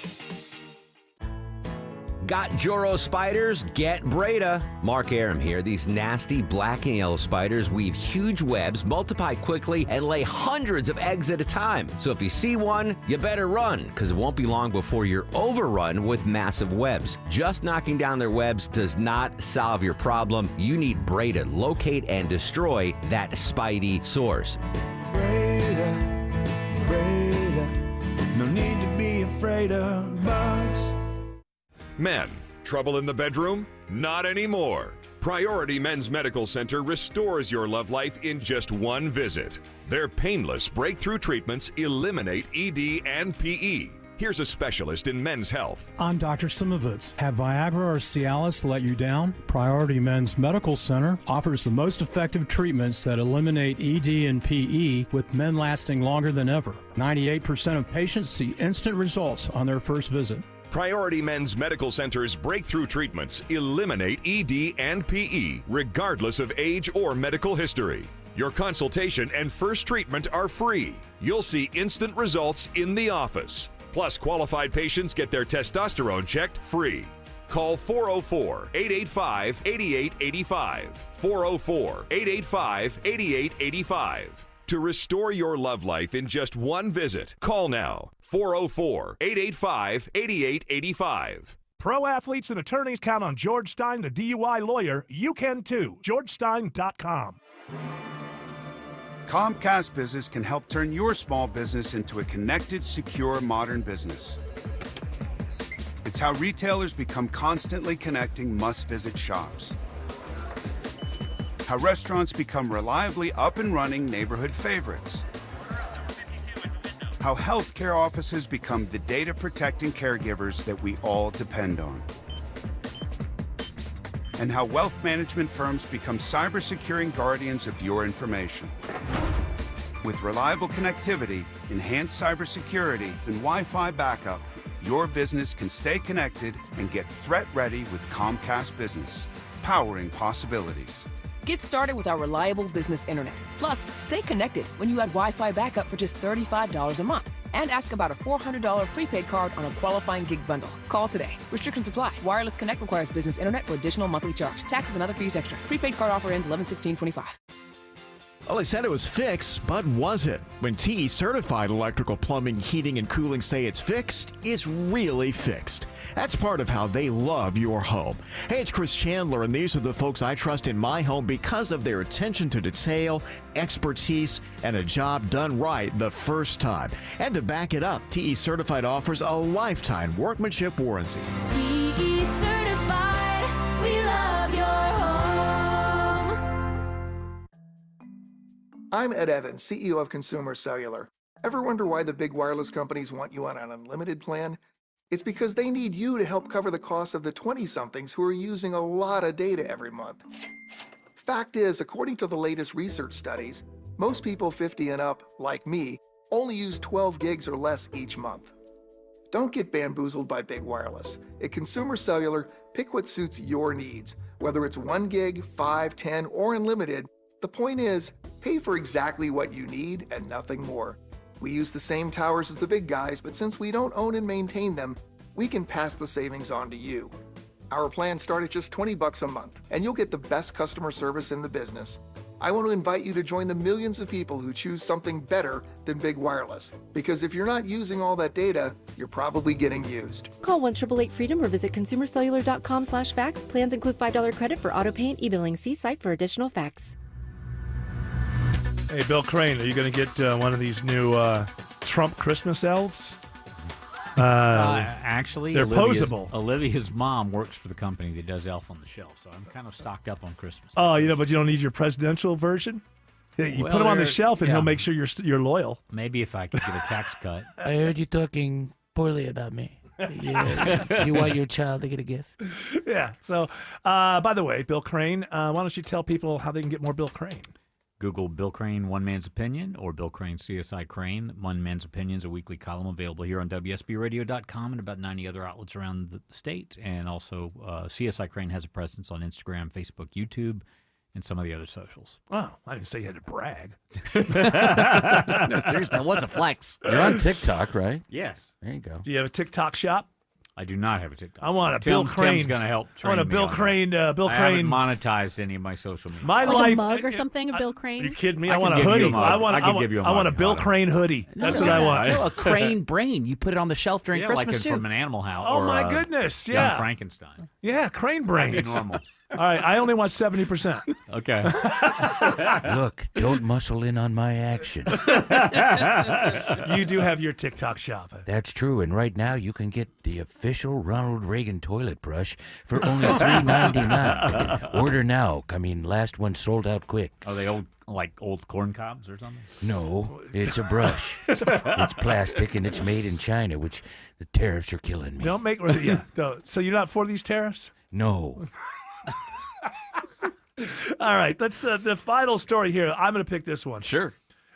Got Joro spiders? Get Breda. Mark Aram here. These nasty black and yellow spiders weave huge webs, multiply quickly, and lay hundreds of eggs at a time. So if you see one, you better run, because it won't be long before you're overrun with massive webs. Just knocking down their webs does not solve your problem. You need Breda to locate and destroy that spidey source. Breda, no need to be afraid of bugs. Men, trouble in the bedroom? Not anymore. Priority Men's Medical Center restores your love life in just one visit. Their painless breakthrough treatments eliminate ED and PE. Here's a specialist in men's health. I'm Dr. Simovitz. Have Viagra or Cialis let you down? Priority Men's Medical Center offers the most effective treatments that eliminate ED and PE, with men lasting longer than ever. 98% of patients see instant results on their first visit. Priority Men's Medical Center's breakthrough treatments eliminate ED and PE, regardless of age or medical history. Your consultation and first treatment are free. You'll see instant results in the office. Plus, qualified patients get their testosterone checked free. Call 404-885-8885. 404-885-8885. To restore your love life in just one visit, call now. 404-885-8885. Pro athletes and attorneys count on George Stein, the DUI lawyer. You can too. GeorgeStein.com. Comcast Business can help turn your small business into a connected, secure, modern business. It's how retailers become constantly connecting must-visit shops. How restaurants become reliably up and running neighborhood favorites. How healthcare offices become the data protecting caregivers that we all depend on. And how wealth management firms become cyber securing guardians of your information. With reliable connectivity, enhanced cybersecurity, and Wi-Fi backup, your business can stay connected and get threat ready with Comcast Business, powering possibilities. Get started with our reliable business internet. Plus, stay connected when you add Wi-Fi backup for just $35 a month. And ask about a $400 prepaid card on a qualifying gig bundle. Call today. Restrictions apply. Wireless Connect requires business internet for additional monthly charge. Taxes and other fees extra. Prepaid card offer ends 11/16/25. Well, they said it was fixed, but was it? When TE Certified Electrical Plumbing, Heating, and Cooling say it's fixed, it's really fixed. That's part of how they love your home. Hey, it's Chris Chandler, and these are the folks I trust in my home because of their attention to detail, expertise, and a job done right the first time. And to back it up, TE Certified offers a lifetime workmanship warranty. TE Certified, we love your home. I'm Ed Evans, CEO of Consumer Cellular. Ever wonder why the big wireless companies want you on an unlimited plan? It's because they need you to help cover the costs of the 20-somethings who are using a lot of data every month. Fact is, according to the latest research studies, most people 50 and up, like me, only use 12 gigs or less each month. Don't get bamboozled by big wireless. At Consumer Cellular, pick what suits your needs. Whether it's 1 gig, 5, 10, or unlimited, the point is, pay for exactly what you need and nothing more. We use the same towers as the big guys, but since we don't own and maintain them, we can pass the savings on to you. Our plans start at just $20 a month, and you'll get the best customer service in the business. I want to invite you to join the millions of people who choose something better than big wireless, because if you're not using all that data, you're probably getting used. Call 1-888-FREEDOM or visit consumercellular.com/facts. Plans include $5 credit for auto pay and e-billing. See site for additional facts. Hey, Bill Crane, are you going to get one of these new Trump Christmas elves? Actually, they're posable. Olivia's mom works for the company that does Elf on the Shelf, so I'm kind of stocked up on Christmas. Oh, but you don't need your presidential version? Yeah, you put him on the shelf, and he'll make sure you're loyal. Maybe if I could get a tax cut. I heard you talking poorly about me. Yeah. You want your child to get a gift? Yeah. So, by the way, Bill Crane, why don't you tell people how they can get more Bill Crane? Google Bill Crane, One Man's Opinion, or Bill Crane, CSI Crane. One Man's Opinion is a weekly column available here on WSBRadio.com and about 90 other outlets around the state. And also, CSI Crane has a presence on Instagram, Facebook, YouTube, and some of the other socials. Oh, I didn't say you had to brag. No, seriously, that was a flex. You're on TikTok, right? Yes. There you go. Do you have a TikTok shop? I do not have a TikTok. I want a Bill Crane. Tim's going to help train I want a me Bill on Crane. Bill that. Crane. I haven't monetized any of my social media. My Like life. a mug or something, a Bill Crane? Are you kidding me? I I want a can give you hoodie. a mug. I want. I can give you a I want a mug. Bill Crane hoodie. That's what I want. No, a crane brain. You put it on the shelf during Yeah, Christmas like too. from an Animal House. Oh or, my goodness! Young Yeah. Frankenstein. Yeah, Crane That'd be brains. normal. All right, I only want 70%. Okay. Look, don't muscle in on my action. You do have your TikTok shop. That's true, and right now you can get the official Ronald Reagan toilet brush for only $3.99. Order now. I mean, last one sold out quick. Are they old corn cobs or something? No, it's a brush. It's plastic, and it's made in China, which the tariffs are killing me. Don't make. Yeah. Don't. So you're not for these tariffs? No. All right. Let's. The final story here. I'm going to pick this one. Sure.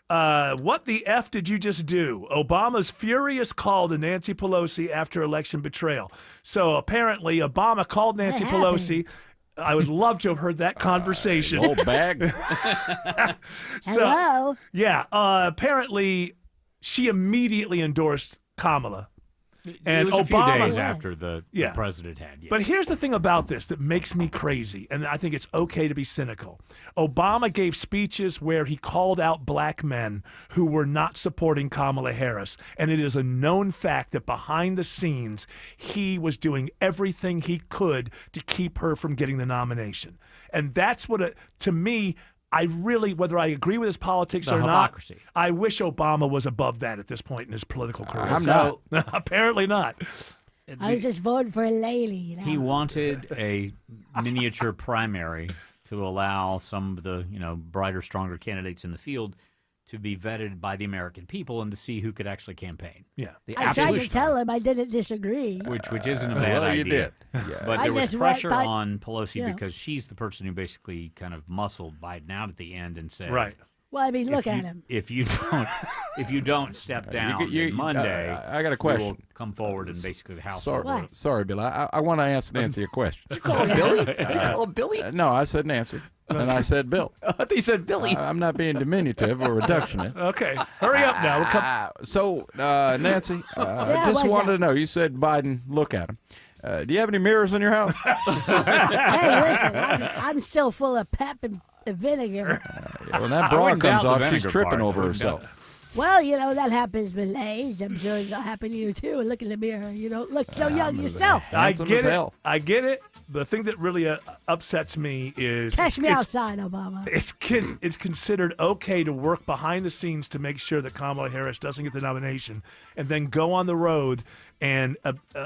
What the F did you just do? Obama's furious call to Nancy Pelosi after election betrayal. So apparently, Obama called Nancy Pelosi. I would love to have heard that conversation. Old bag. Hello? Yeah. Apparently, she immediately endorsed Kamala. And it was Obama, a few days after the president had. Yeah. But here's the thing about this that makes me crazy, and I think it's okay to be cynical. Obama gave speeches where he called out black men who were not supporting Kamala Harris, and it is a known fact that behind the scenes, he was doing everything he could to keep her from getting the nomination. And that's what, to me, I really, whether I agree with his politics The or hypocrisy. not, I wish Obama was above that at this point in his political career. I'm not. Apparently not. I was just voting for a lady. You know? He wanted a miniature primary to allow some of the brighter, stronger candidates in the field to be vetted by the American people and to see who could actually campaign. Yeah, I tried to tell him I didn't disagree. which isn't a bad idea. You did. But I there was just pressure thought- on Pelosi yeah. because she's the person who basically kind of muscled Biden out at the end and said, Right. Well, I mean, look if at you- him. If you don't step down on Monday, I got a we question. will come forward and basically the House. Sorry, will- sorry, Bill. I want to ask Nancy a question. Did you call him Billy? Did you call him Billy? No, I said Nancy. And I said Bill. I thought you said Billy. I'm not being diminutive or reductionist. Okay, hurry up now. We'll come. So, Nancy, I just what's wanted to know. You said Biden, look at him. Do you have any mirrors in your house? Hey, listen, I'm still full of pep and vinegar. When that I bra wouldn't comes doubt the off, she's vinegar tripping part. I over wouldn't doubt herself. Well, you know, that happens with age. I'm sure it'll happen to you, too. Look in the mirror. You don't look so young yourself. I Handsome get as it. hell. I get it. The thing that really upsets me is Catch me it's- outside, Obama. It's considered okay to work behind the scenes to make sure that Kamala Harris doesn't get the nomination, and then go on the road and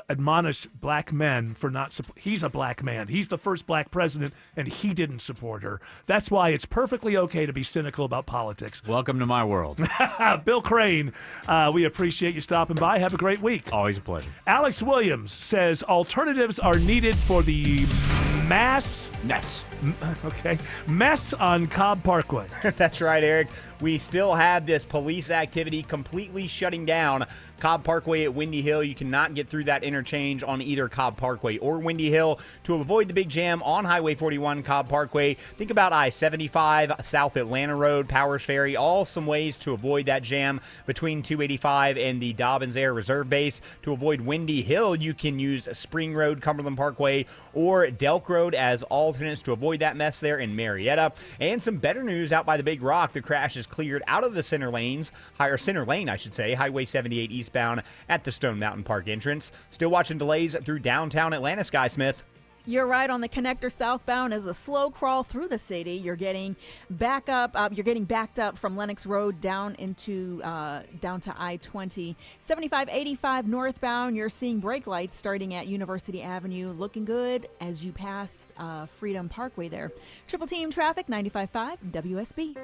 admonish black men for not support. He's a black man. He's the first black president, and he didn't support her. That's why it's perfectly okay to be cynical about politics. Welcome to my world. Bill Crane, we appreciate you stopping by. Have a great week. Always a pleasure. Alex Williams says alternatives are needed for the mess on Cobb Parkway. That's right, Eric. We still have this police activity completely shutting down Cobb Parkway at Windy Hill. You cannot get through that interchange on either Cobb Parkway or Windy Hill. To avoid the big jam on Highway 41 Cobb Parkway, think about I-75, South Atlanta Road, Powers Ferry, all some ways to avoid that jam between 285 and the Dobbins Air Reserve Base. To avoid Windy Hill, you can use Spring Road, Cumberland Parkway, or Delk Road as alternates to avoid that mess there in Marietta. And some better news out by the Big Rock. The crash is cleared out of the center lane, Highway 78 eastbound at the Stone Mountain Park entrance. Still watching delays through downtown Atlanta, Sky Smith. You're right on the connector southbound is a slow crawl through the city. You're getting backed up from Lenox Road down into down to I-20. 7585 northbound, you're seeing brake lights starting at University Avenue, looking good as you pass Freedom Parkway there. Triple Team Traffic 95.5 WSB.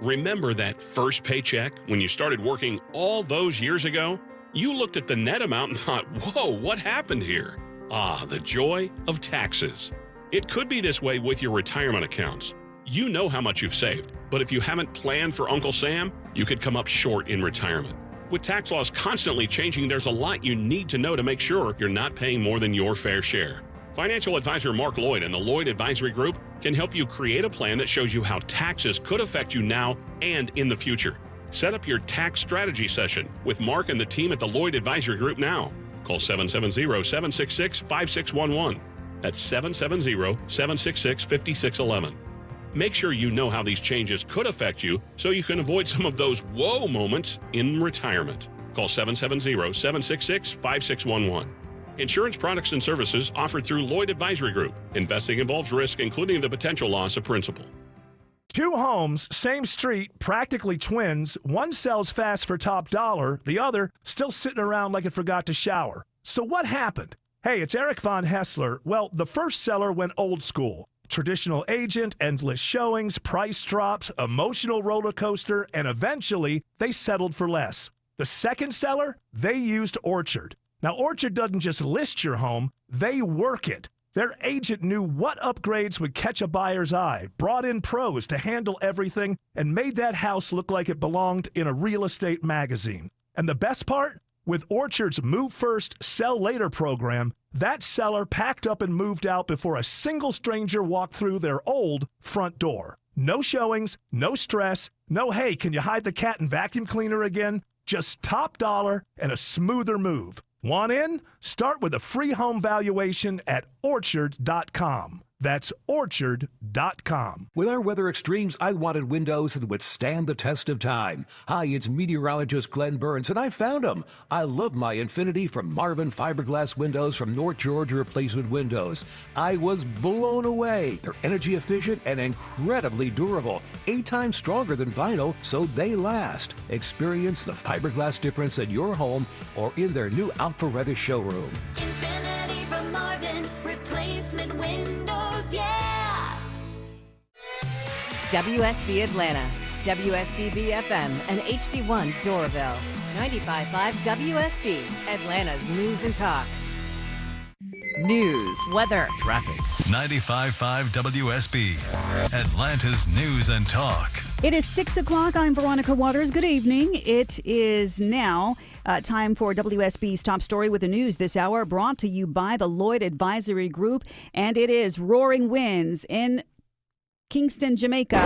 Remember that first paycheck when you started working all those years ago? You looked at the net amount and thought, whoa, what happened here? Ah, the joy of taxes. It could be this way with your retirement accounts. You know how much you've saved, but if you haven't planned for Uncle Sam, you could come up short in retirement. With tax laws constantly changing, there's a lot you need to know to make sure you're not paying more than your fair share. Financial advisor Mark Lloyd and the Lloyd Advisory Group can help you create a plan that shows you how taxes could affect you now and in the future. Set up your tax strategy session with Mark and the team at the Lloyd Advisory Group now. Call 770-766-5611. That's 770-766-5611. Make sure you know how these changes could affect you so you can avoid some of those whoa moments in retirement. Call 770-766-5611. Insurance products and services offered through Lloyd Advisory Group. Investing involves risk, including the potential loss of principal. Two homes, same street, practically twins. One sells fast for top dollar. The other still sitting around like it forgot to shower. So what happened? Hey, it's Eric Von Hessler. Well, the first seller went old school. Traditional agent, endless showings, price drops, emotional roller coaster, and eventually they settled for less. The second seller, they used Orchard. Now, Orchard doesn't just list your home, they work it. Their agent knew what upgrades would catch a buyer's eye, brought in pros to handle everything, and made that house look like it belonged in a real estate magazine. And the best part? With Orchard's Move First, Sell Later program, that seller packed up and moved out before a single stranger walked through their old front door. No showings, no stress, no, hey, can you hide the cat and vacuum cleaner again? Just top dollar and a smoother move. Want in? Start with a free home valuation at Orchard.com. That's Orchard.com. With our weather extremes, I wanted windows that would stand the test of time. Hi, it's meteorologist Glenn Burns, and I found them. I love my Infinity from Marvin fiberglass windows from North Georgia Replacement Windows. I was blown away. They're energy efficient and incredibly durable. 8 times stronger than vinyl, so they last. Experience the fiberglass difference in your home or in their new Alpharetta showroom. Infinity from Marvin, replacement windows, yeah! WSB Atlanta, WSBB FM, and HD1 Doraville. 95.5 WSB, Atlanta's news and talk. News, weather, traffic. 95.5 WSB, Atlanta's news and talk. It is 6 o'clock. I'm Veronica Waters. Good evening. It is now time for WSB's top story with the news this hour, brought to you by the Lloyd Advisory Group. And it is roaring winds in Kingston, Jamaica,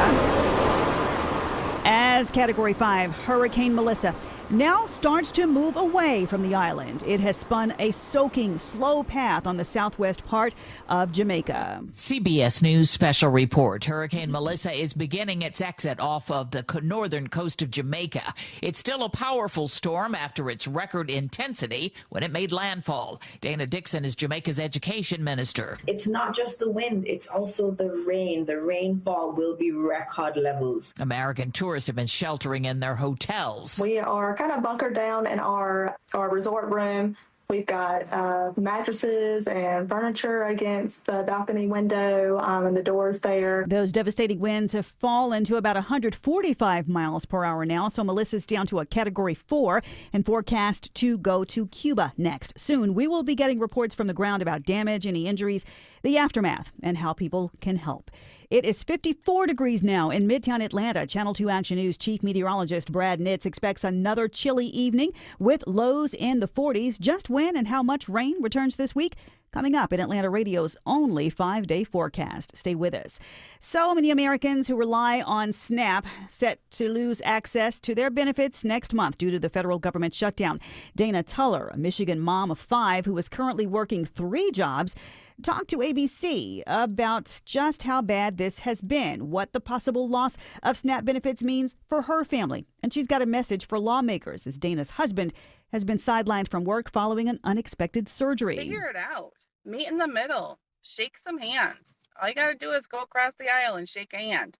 as Category 5 Hurricane Melissa now starts to move away from the island. It has spun a soaking, slow path on the southwest part of Jamaica. CBS News special report. Hurricane Melissa is beginning its exit off of the northern coast of Jamaica. It's still a powerful storm after its record intensity when it made landfall. Dana Dixon is Jamaica's education minister. It's not just the wind, it's also the rain. The rainfall will be record levels. American tourists have been sheltering in their hotels. We are kind of bunkered down in our resort room. We've got mattresses and furniture against the balcony window and the doors there. Those devastating winds have fallen to about 145 miles per hour now, so Melissa's down to a Category 4 and forecast to go to Cuba next. Soon, we will be getting reports from the ground about damage, any injuries, the aftermath, and how people can help. It is 54 degrees now in Midtown Atlanta. Channel 2 Action News Chief Meteorologist Brad Nitz expects another chilly evening with lows in the 40s. Just when and how much rain returns this week? Coming up in Atlanta Radio's only 5-day forecast. Stay with us. So many Americans who rely on SNAP set to lose access to their benefits next month due to the federal government shutdown. Dana Tuller, a Michigan mom of 5 who is currently working 3 jobs, talked to ABC about just how bad this has been, what the possible loss of SNAP benefits means for her family. And she's got a message for lawmakers as Dana's husband has been sidelined from work following an unexpected surgery. Figure it out. Meet in the middle. Shake some hands. All you got to do is go across the aisle and shake a hand.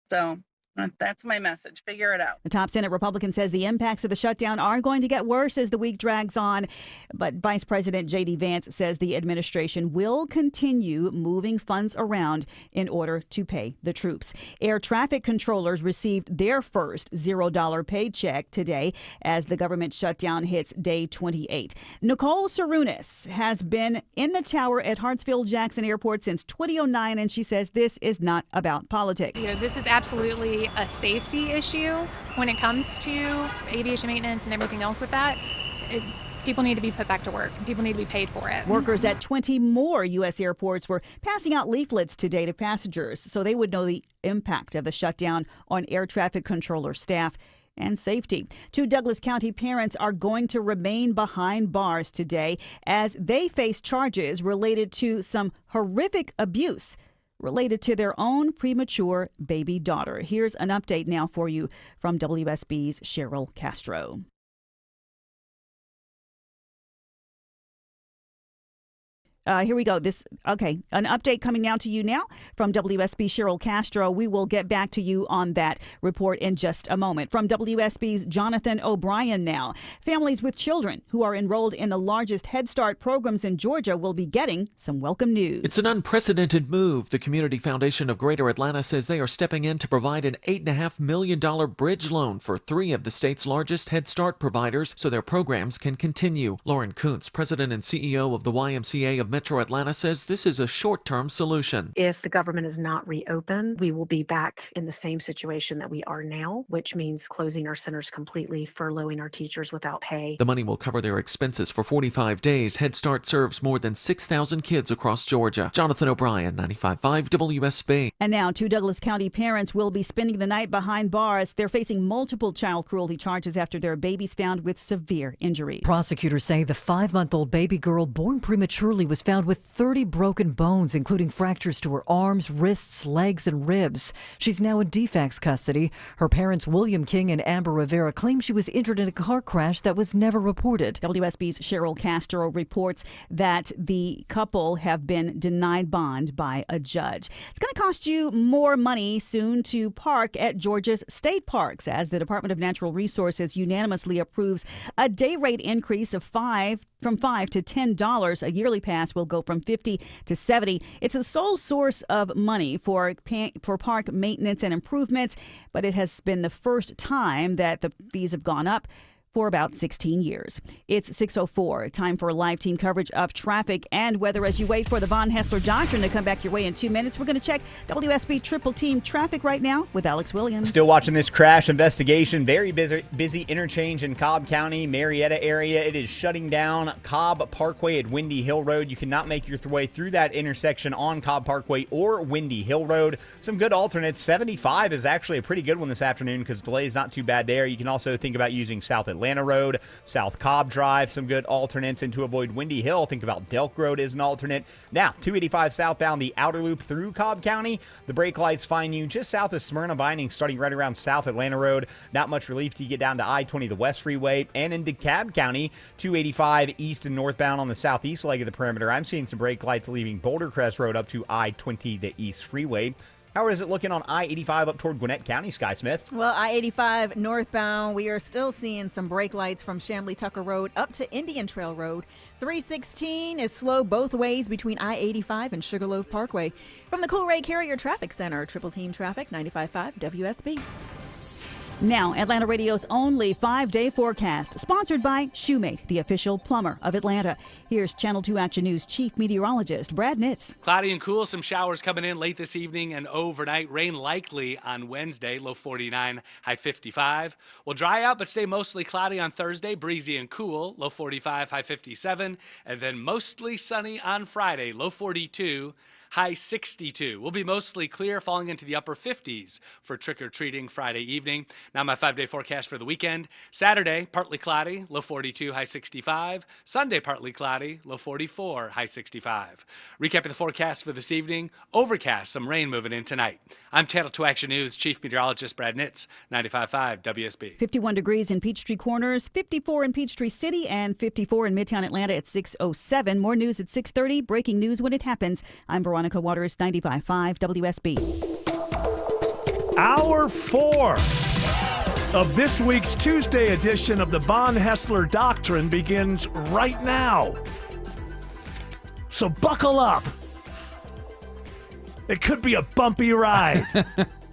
So That's my message. Figure it out. The top Senate Republican says the impacts of the shutdown are going to get worse as the week drags on. But Vice President J.D. Vance says the administration will continue moving funds around in order to pay the troops. Air traffic controllers received their first $0 paycheck today as the government shutdown hits day 28. Nicole Sarunas has been in the tower at Hartsfield-Jackson Airport since 2009, and she says this is not about politics. This is absolutely a safety issue when it comes to aviation maintenance and everything else with that. People need to be put back to work. People need to be paid for it. Workers at 20 more U.S. airports were passing out leaflets today to passengers so they would know the impact of the shutdown on air traffic controller staff and safety. 2 Douglas County parents are going to remain behind bars today as they face charges related to some horrific abuse related to their own premature baby daughter. Here's an update now for you from WSB's Cheryl Castro. Here we go. An update coming now to you now from WSB Cheryl Castro. We will get back to you on that report in just a moment. From WSB's Jonathan O'Brien now. Families with children who are enrolled in the largest Head Start programs in Georgia will be getting some welcome news. It's an unprecedented move. The Community Foundation of Greater Atlanta says they are stepping in to provide an $8.5 million bridge loan for 3 of the state's largest Head Start providers so their programs can continue. Lauren Kuntz, president and CEO of the YMCA of Metro Atlanta, says this is a short-term solution. If the government is not reopened, we will be back in the same situation that we are now, which means closing our centers completely, furloughing our teachers without pay. The money will cover their expenses for 45 days. Head Start serves more than 6,000 kids across Georgia. Jonathan O'Brien, 95.5 WSB. And now 2 Douglas County parents will be spending the night behind bars. They're facing multiple child cruelty charges after their babies found with severe injuries. Prosecutors say the 5-month-old baby girl born prematurely was found with 30 broken bones, including fractures to her arms, wrists, legs, and ribs. She's now in DFACS custody. Her parents, William King and Amber Rivera, claim she was injured in a car crash that was never reported. WSB's Cheryl Castro reports that the couple have been denied bond by a judge. It's going to cost you more money soon to park at Georgia's state parks as the Department of Natural Resources unanimously approves a day rate increase of from $5 to $10. A yearly pass will go from $50 to $70. It's the sole source of money for park maintenance and improvements, but it has been the first time that the fees have gone up for about 16 years. It's 6:04. Time for live team coverage of traffic and weather as you wait for the Von Hessler Doctrine to come back your way in 2 minutes. We're going to check WSB Triple Team traffic right now with Alex Williams. Still watching this crash investigation. Very busy interchange in Cobb County, Marietta area. It is shutting down Cobb Parkway at Windy Hill Road. You cannot make your way through that intersection on Cobb Parkway or Windy Hill Road. Some good alternates. 75 is actually a pretty good one this afternoon because delay is not too bad there. You can also think about using South Atlanta Road, South Cobb Drive, some good alternates. And to avoid Windy Hill, think about Delk Road as an alternate. Now, 285 southbound, the outer loop through Cobb County. The brake lights find you just south of Smyrna Binding, starting right around South Atlanta Road. Not much relief till you get down to I-20, the West Freeway, and into DeKalb County, 285 east and northbound on the southeast leg of the perimeter. I'm seeing some brake lights leaving Boulder Crest Road up to I-20, the East Freeway. How is it looking on I-85 up toward Gwinnett County, Sky Smith? Well, I-85 northbound, we are still seeing some brake lights from Chamblee Tucker Road up to Indian Trail Road. 316 is slow both ways between I-85 and Sugarloaf Parkway. From the Coolray Carrier Traffic Center, Triple Team Traffic, 95.5 WSB. Now, Atlanta Radio's only 5-day forecast, sponsored by Shoemate, the official plumber of Atlanta. Here's Channel 2 Action News Chief Meteorologist Brad Nitz. Cloudy and cool, some showers coming in late this evening and overnight. Rain likely on Wednesday, low 49, high 55. Will dry out but stay mostly cloudy on Thursday, breezy and cool, low 45, high 57. And then mostly sunny on Friday, low 42. High 62. Will be mostly clear, falling into the upper 50s for trick-or-treating Friday evening. Now my 5-day forecast for the weekend. Saturday, partly cloudy, low 42, high 65. Sunday, partly cloudy, low 44, high 65. Recapping the forecast for this evening, overcast, some rain moving in tonight. I'm Channel 2 Action News Chief Meteorologist Brad Nitz, 95.5 WSB. 51 degrees in Peachtree Corners, 54 in Peachtree City, and 54 in Midtown Atlanta at 6:07. More news at 6:30. Breaking news when it happens. I'm Veronica Waters, 95.5 WSB. Hour 4 of this week's Tuesday edition of the Von Haessler Doctrine begins right now. So buckle up. It could be a bumpy ride.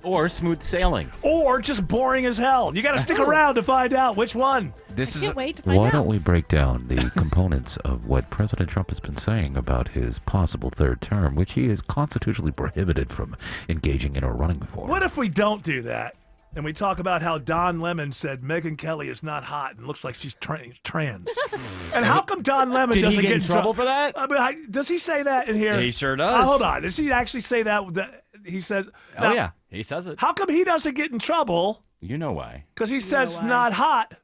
Or smooth sailing. Or just boring as hell. You got to stick around to find out which one. This I can't wait to find Why out. don't we break down the components of what President Trump has been saying about his possible third term, which he is constitutionally prohibited from engaging in or running for? What if we don't do that and we talk about how Don Lemon said Megyn Kelly is not hot and looks like she's trans? And how come Don Lemon Did he doesn't get in trouble for that? I mean, does he say that in here? He sure does. Hold on. Does he actually say that? He says. Oh, now, yeah. He says it. How come he doesn't get in trouble? You know why. Because he says it's not hot.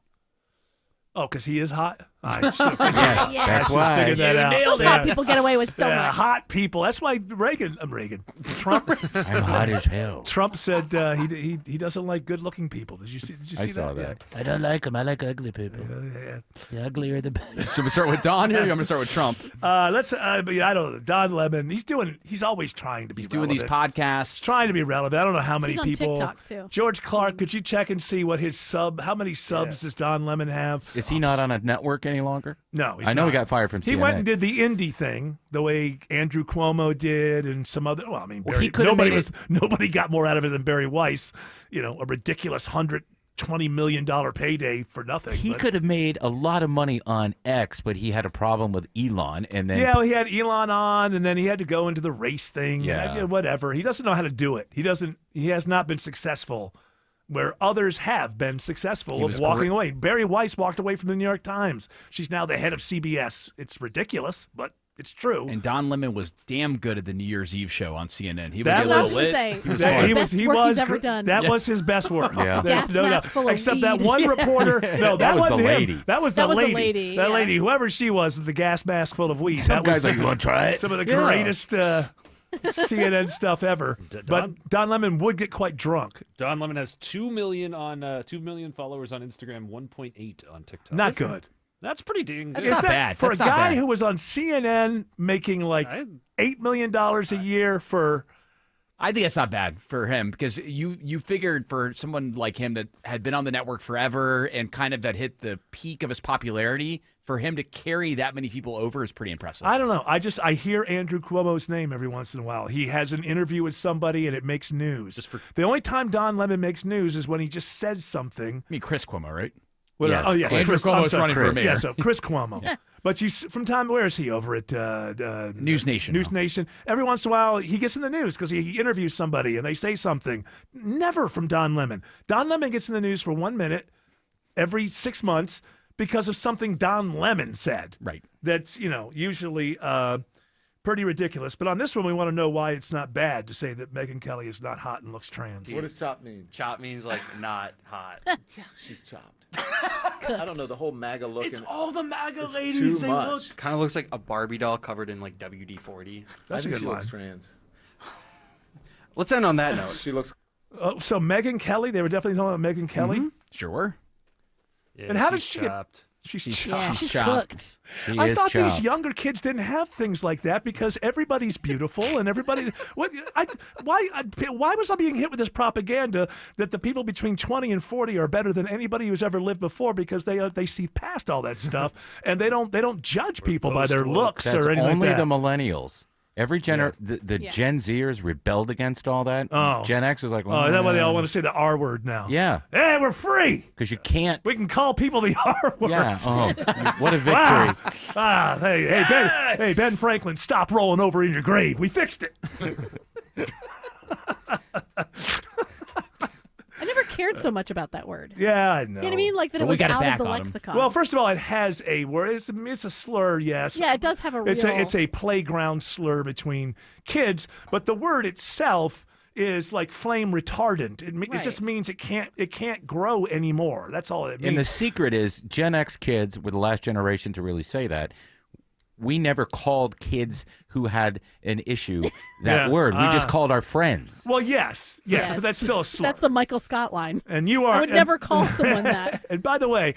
Oh, because he is hot? I should have figured, Yes, that's why. figured that out. Those hot people get away with so much. Hot people. That's why Trump. I'm hot as hell. Trump said he doesn't like good-looking people. Did you see I saw that. Yeah. I don't like them. I like ugly people. Yeah. The uglier the better. Should we start with Don here? Or you want me to start with Trump? Let's. I don't know. Don Lemon. He's always trying to be. He's doing these relevant. podcasts. Trying to be relevant. I don't know how many He's on people. TikTok, too. George Clark, could you check and see what how many subs does Don Lemon have? Is he not on a network any longer? No, he's I know not. he got fired from CNN. He went and did the indie thing the way Andrew Cuomo did, and some other. Well, I mean, Well, he could've nobody got more out of it than Barry Weiss. A ridiculous $120 million payday for nothing. He but- could have made a lot of money on X, but he had a problem with Elon, and then Yeah, well, he had Elon on, and then he had to go into the race thing. Yeah. And whatever. He doesn't know how to do it. He has not been successful where others have been successful He of was walking away. Barry Weiss walked away from the New York Times. She's now the head of CBS. It's ridiculous, but it's true. And Don Lemon was damn good at the New Year's Eve show on CNN. He would That get a was- little lit. Say, He was that's funny. the best work he's ever done. That was his best work. Yeah. There's Gas no mask doubt. full of Except that weed. one reporter. No, that was wasn't the him. lady. That was That the was the lady. lady, That yeah. lady, whoever she was, with the gas mask full of weed. Some that guy's was like, "You wanna try it?" Some of the Yeah. greatest CNN stuff ever. But Don Lemon would get quite drunk. Don Lemon has 2 million followers on Instagram, 1.8 on TikTok. Not good. That's pretty dang good. That's not bad. For That's a not guy bad. who was on CNN making like $8 million a year for. I think it's not bad for him because you figured for someone like him that had been on the network forever and kind of had hit the peak of his popularity, for him to carry that many people over is pretty impressive. I don't know. I hear Andrew Cuomo's name every once in a while. He has an interview with somebody and it makes news. The only time Don Lemon makes news is when he just says something. I mean, Chris Cuomo, right? Well, Yes. Oh, yes. Andrew Chris, Cuomo's I'm sorry, running for Chris. mayor. Yeah, so Chris Cuomo. But from time, where is he? Over at News Nation News now. Nation. Every once in a while, he gets in the news because he interviews somebody and they say something. Never from Don Lemon. Don Lemon gets in the news for 1 minute every 6 months because of something Don Lemon said. Right. That's, usually pretty ridiculous. But on this one, we want to know why it's not bad to say that Megyn Kelly is not hot and looks trans. What does chop mean? Chop means like not hot. She's chopped. I don't know, the whole MAGA look. It's all the MAGA it's ladies. Too They much. look. Kind of looks like a Barbie doll covered in like WD-40. That's a I think good she line. looks trans. Let's end on that note. She looks. So Megyn Kelly, they were definitely talking about Megyn Kelly. Sure. Yeah, And how she's does she get? chopped. She's She's chopped. chopped. She I is thought these chopped. younger kids didn't have things like that because everybody's beautiful and everybody. Why was I being hit with this propaganda that the people between 20 and 40 are better than anybody who's ever lived before because they see past all that stuff and they don't judge people by their looks That's or anything only like that. the millennials. Every the Gen Zers rebelled against all that. Oh. Gen X was like, Oh, is that why they all want to say the R word now? Yeah. Hey, we're free. Because you can't. We can call people the R word. Yeah. Oh, what a victory. Wow. Hey, Ben Franklin, stop rolling over in your grave. We fixed it. I never cared so much about that word. Yeah, I know. You know what I mean? Like that it was out of the lexicon. Well, first of all, it has a word. It's a slur, yes. Yeah, it does have a real. It's a playground slur between kids, but the word itself is like flame retardant. It just means it can't grow anymore. That's all it means. And the secret is Gen X kids were the last generation to really say that. We never called kids who had an issue that word. We just called our friends. Well, yes, but that's still a slur. That's the Michael Scott line. And you are. I would never call someone that. And by the way,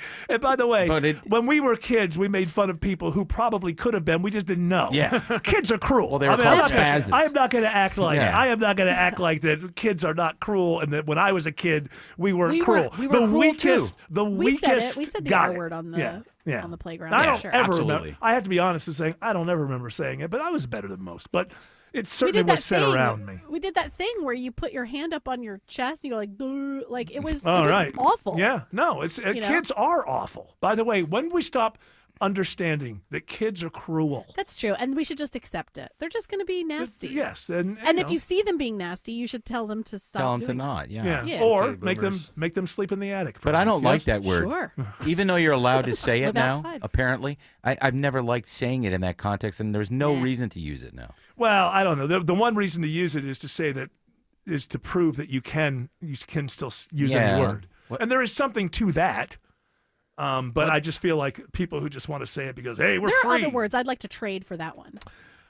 when we were kids, we made fun of people who probably could have been. We just didn't know. Yeah. Kids are cruel. Well, they were called spazzes. I am not going to act like I am not going to act like that. Kids are not cruel, and that when I was a kid, we weren't cruel. We were the cruel weakest. too. The weakest. We said the got R it. word on the on the playground. I don't sure. ever Absolutely. remember. I have to be honest in saying I don't ever remember saying it, but I was better than most. But it We certainly did that was said thing. around me. We did that thing where you put your hand up on your chest and you go like, "Duh," like it was, All it was right. awful. Yeah. No, it's know? kids are awful. By the way, when we stop understanding that kids are cruel. That's true, and we should just accept it. They're just going to be nasty. Yes, and if you see them being nasty, you should tell them to stop. Tell them to doing not. that. Yeah. Or Okay, make them sleep in the attic. But I don't like that word. Sure. Even though you're allowed to say it Live now, outside. apparently, I've never liked saying it in that context, and there's no Nah. reason to use it now. Well, I don't know. The one reason to use it is to say that is to prove that you can still use Yeah. any word, and there is something to that. But I just feel like people who just want to say it because hey, we're There free. are other words I'd like to trade for that one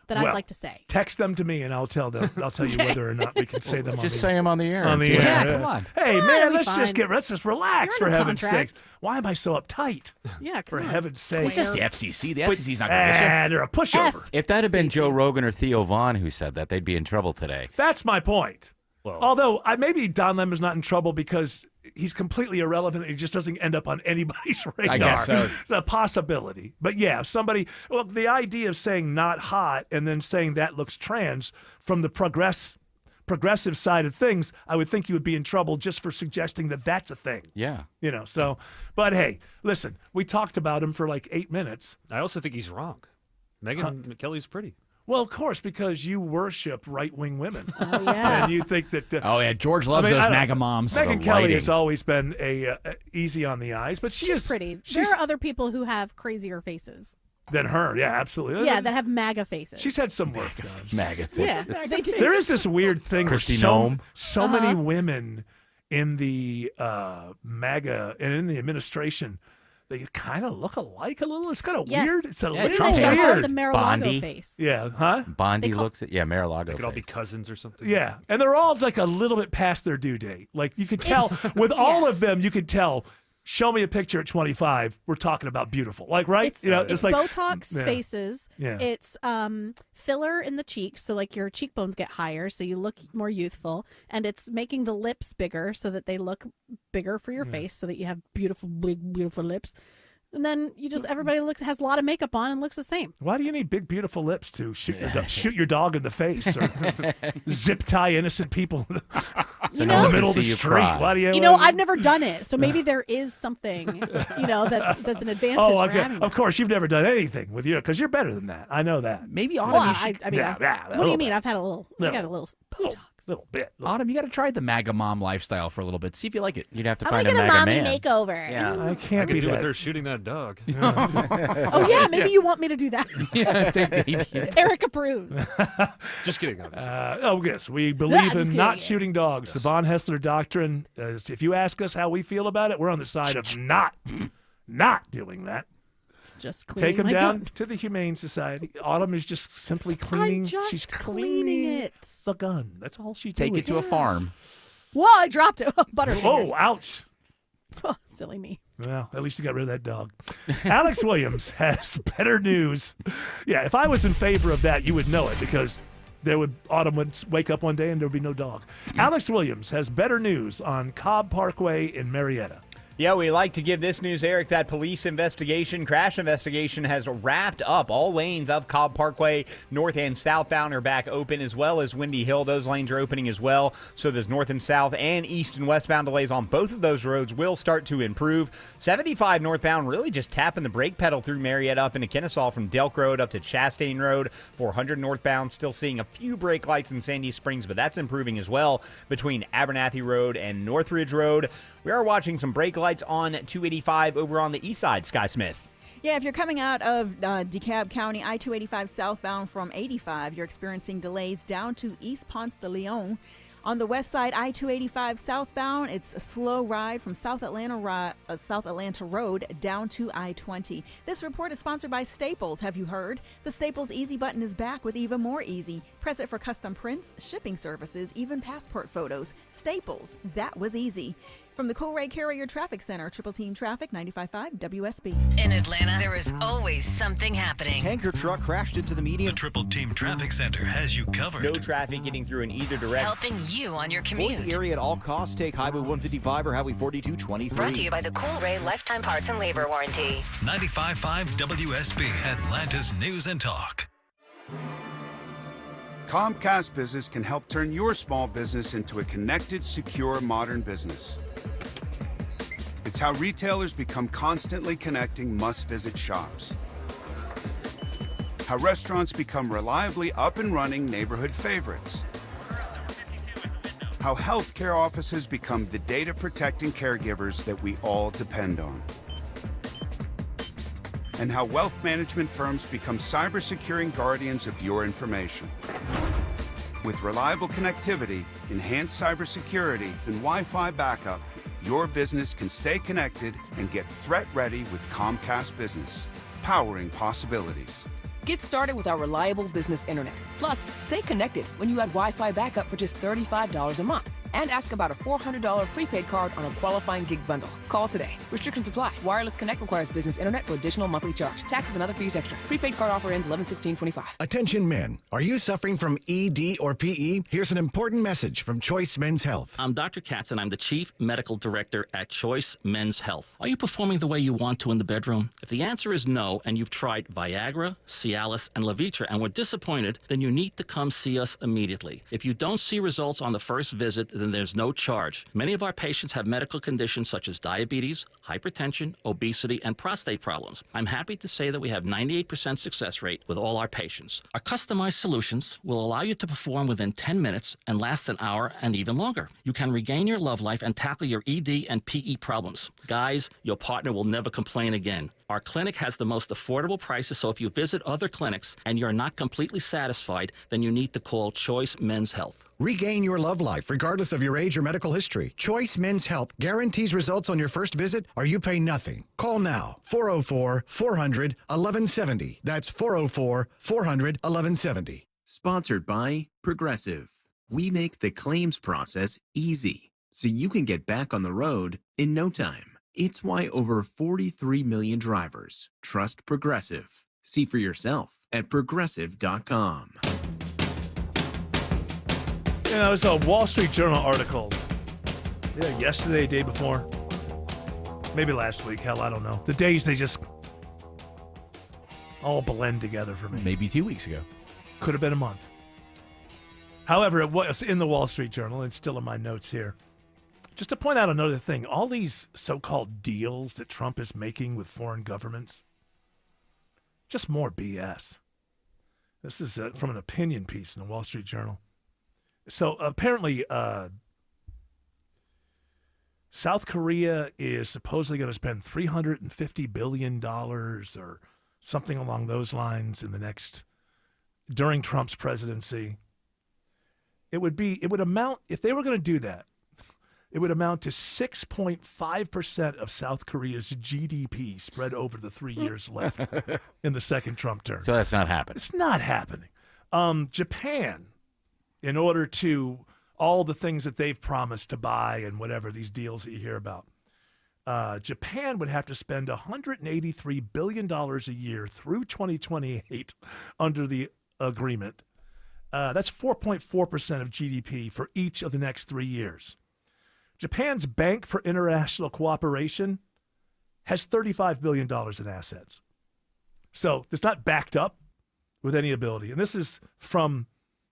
that I'd Well, like to say. Text them to me, and I'll tell them. I'll tell you whether or not we can say them. Just on say the them on the air. On and the see what air. happens. come on. Hey it'll man, be let's just fine. relax You're for in a heaven's sake. contract. Why am I so uptight? Yeah, For come on. heaven's sake. It's just the FCC. The FCC's not going to listen. They're a pushover. If that had been Joe Rogan or Theo Vaughn who said that, they'd be in trouble today. That's my point. Well, Although maybe Don Lemon's not in trouble because he's completely irrelevant. He just doesn't end up on anybody's radar. I guess so. It's a possibility. But yeah, the idea of saying not hot and then saying that looks trans from the progressive side of things, I would think you would be in trouble just for suggesting that that's a thing. Yeah. But hey, listen, we talked about him for like 8 minutes. I also think he's wrong. Megyn Kelly's pretty. Well, of course, because you worship right-wing women. Oh, yeah. And you think that... Oh, yeah. George loves those MAGA moms. Megyn Kelly has always been easy on the eyes, but She's pretty. There are other people who have crazier faces. Than her, yeah, absolutely. Yeah, that have MAGA faces. She's had some work done. MAGA Yeah, faces. they do. There is this weird thing where Kristi Noem. so many women in the MAGA and in the administration, they kind of look alike a little. It's kind of Yes. weird. It's a Yeah, little Trump fans have weird. the Mar-a-Lago Bondi. face. Yeah, huh? Bondi looks at Mar-a-Lago. They could all be face. cousins or something. Yeah, and they're all like a little bit past their due date. Like you could tell with all of them, you could tell. Show me a picture at 25. We're talking about beautiful, like right? It's like Botox yeah. faces. Yeah. It's filler in the cheeks, so like your cheekbones get higher, so you look more youthful, and it's making the lips bigger so that they look bigger for your face, so that you have beautiful, big, beautiful lips. And then everybody has a lot of makeup on and looks the same. Why do you need big, beautiful lips to shoot your dog in the face or zip tie innocent people in the middle of the street? Why do you? I've never done it, so maybe there is something, that's an advantage. Oh, for having of course, you've never done anything with you because you're better than that. I know that. Maybe Well, Autumn. you should- what do you mean? I've had a little. I got a little Botox. Little bit. Autumn, you got to try the MAGA mom lifestyle for a little bit. See if you like it. You'd have to I'm find gonna a get a MAGA mommy man. makeover. Yeah. I can't I be could do that. with her shooting that dog. Oh yeah, maybe you want me to do that. Yeah, take the baby. Eric approves. Just kidding, obviously. Yes, we believe just in not kidding. shooting dogs. The Von Hessler doctrine. If you ask us how we feel about it, we're on the side of not doing that. Just cleaning Take him my down gun. to the Humane Society. Autumn is just simply cleaning. I'm just She's cleaning it. the gun. That's all she's Take doing. it to a farm. Whoa! I dropped it. Butterfingers. Oh, ouch. Oh, silly me. Well, at least you got rid of that dog. Alex Williams has better news. Yeah, if I was in favor of that, you would know it because Autumn would wake up one day and there would be no dog. Alex Williams has better news on Cobb Parkway in Marietta. Yeah, we like to give this news, Eric. That police crash investigation has wrapped up. All lanes of Cobb Parkway, north and southbound, are back open, as well as Windy Hill. Those lanes are opening as well. So there's north and south and east and westbound delays on both of those roads will start to improve. 75 northbound really just tapping the brake pedal through Marietta up into Kennesaw from Delk Road up to Chastain Road. 400 northbound, still seeing a few brake lights in Sandy Springs, but that's improving as well between Abernathy Road and Northridge Road. We are watching some brake lights on 285 over on the east side, Sky Smith. Yeah, if you're coming out of DeKalb County, I-285 southbound from 85, you're experiencing delays down to East Ponce de Leon. On the west side, I-285 southbound, it's a slow ride from South Atlanta Road down to I-20. This report is sponsored by Staples. Have you heard? The Staples Easy button is back with even more easy. Press it for custom prints, shipping services, even passport photos. Staples, that was easy. From the Coolray Carrier Traffic Center, Triple Team Traffic, 95.5 WSB. In Atlanta, there is always something happening. Tanker truck crashed into the median. The Triple Team Traffic Center has you covered. No traffic getting through in either direction. Helping you on your commute. Avoid the area at all costs. Take Highway 155 or Highway 4223. Brought to you by the Coolray Lifetime Parts and Labor Warranty. 95.5 WSB, Atlanta's News and Talk. Comcast Business can help turn your small business into a connected, secure, modern business. It's how retailers become constantly connecting must-visit shops. How restaurants become reliably up and running neighborhood favorites. How healthcare offices become the data-protecting caregivers that we all depend on. And how wealth management firms become cyber-securing guardians of your information. With reliable connectivity, enhanced cybersecurity, and Wi-Fi backup, your business can stay connected and get threat-ready with Comcast Business, powering possibilities. Get started with our reliable business internet. Plus, stay connected when you add Wi-Fi backup for just $35 a month. And ask about a $400 prepaid card on a qualifying gig bundle. Call today. Restrictions apply. Wireless Connect requires business internet for additional monthly charge. Taxes and other fees extra. Prepaid card offer ends 11/16/25. Attention men. Are you suffering from ED or PE? Here's an important message from Choice Men's Health. I'm Dr. Katz, and I'm the Chief Medical Director at Choice Men's Health. Are you performing the way you want to in the bedroom? If the answer is no, and you've tried Viagra, Cialis, and Levitra and were disappointed, then you need to come see us immediately. If you don't see results on the first visit, then there's no charge. Many of our patients have medical conditions such as diabetes, hypertension, obesity, and prostate problems. I'm happy to say that we have 98% success rate with all our patients. Our customized solutions will allow you to perform within 10 minutes and last an hour and even longer. You can regain your love life and tackle your ED and PE problems. Guys, your partner will never complain again. Our clinic has the most affordable prices, so if you visit other clinics and you're not completely satisfied, then you need to call Choice Men's Health. Regain your love life regardless of your age or medical history. Choice Men's Health guarantees results on your first visit or you pay nothing. Call now. 404-400-1170. That's 404-400-1170. Sponsored by Progressive. We make the claims process easy, so you can get back on the road in no time. It's why over 43 million drivers trust Progressive. See for yourself at Progressive.com. You know, it's a Wall Street Journal article. Yeah, yesterday, day before. Maybe last week. Hell, I don't know. The days, they just all blend together for me. Maybe 2 weeks ago. Could have been a month. However, it was in the Wall Street Journal and still in my notes here. Just to point out another thing, all these so-called deals that Trump is making with foreign governments, just more BS. This is from an opinion piece in the Wall Street Journal. So apparently, South Korea is supposedly going to spend $350 billion or something along those lines during Trump's presidency. It would amount, if they were going to do that, it would amount to 6.5% of South Korea's GDP spread over the 3 years left in the second Trump term. So that's not happening. It's not happening. Japan, in order to all the things that they've promised to buy and whatever, these deals that you hear about, Japan would have to spend $183 billion a year through 2028 under the agreement. That's 4.4% of GDP for each of the next 3 years. Japan's Bank for International Cooperation has $35 billion in assets. So it's not backed up with any ability. And this is from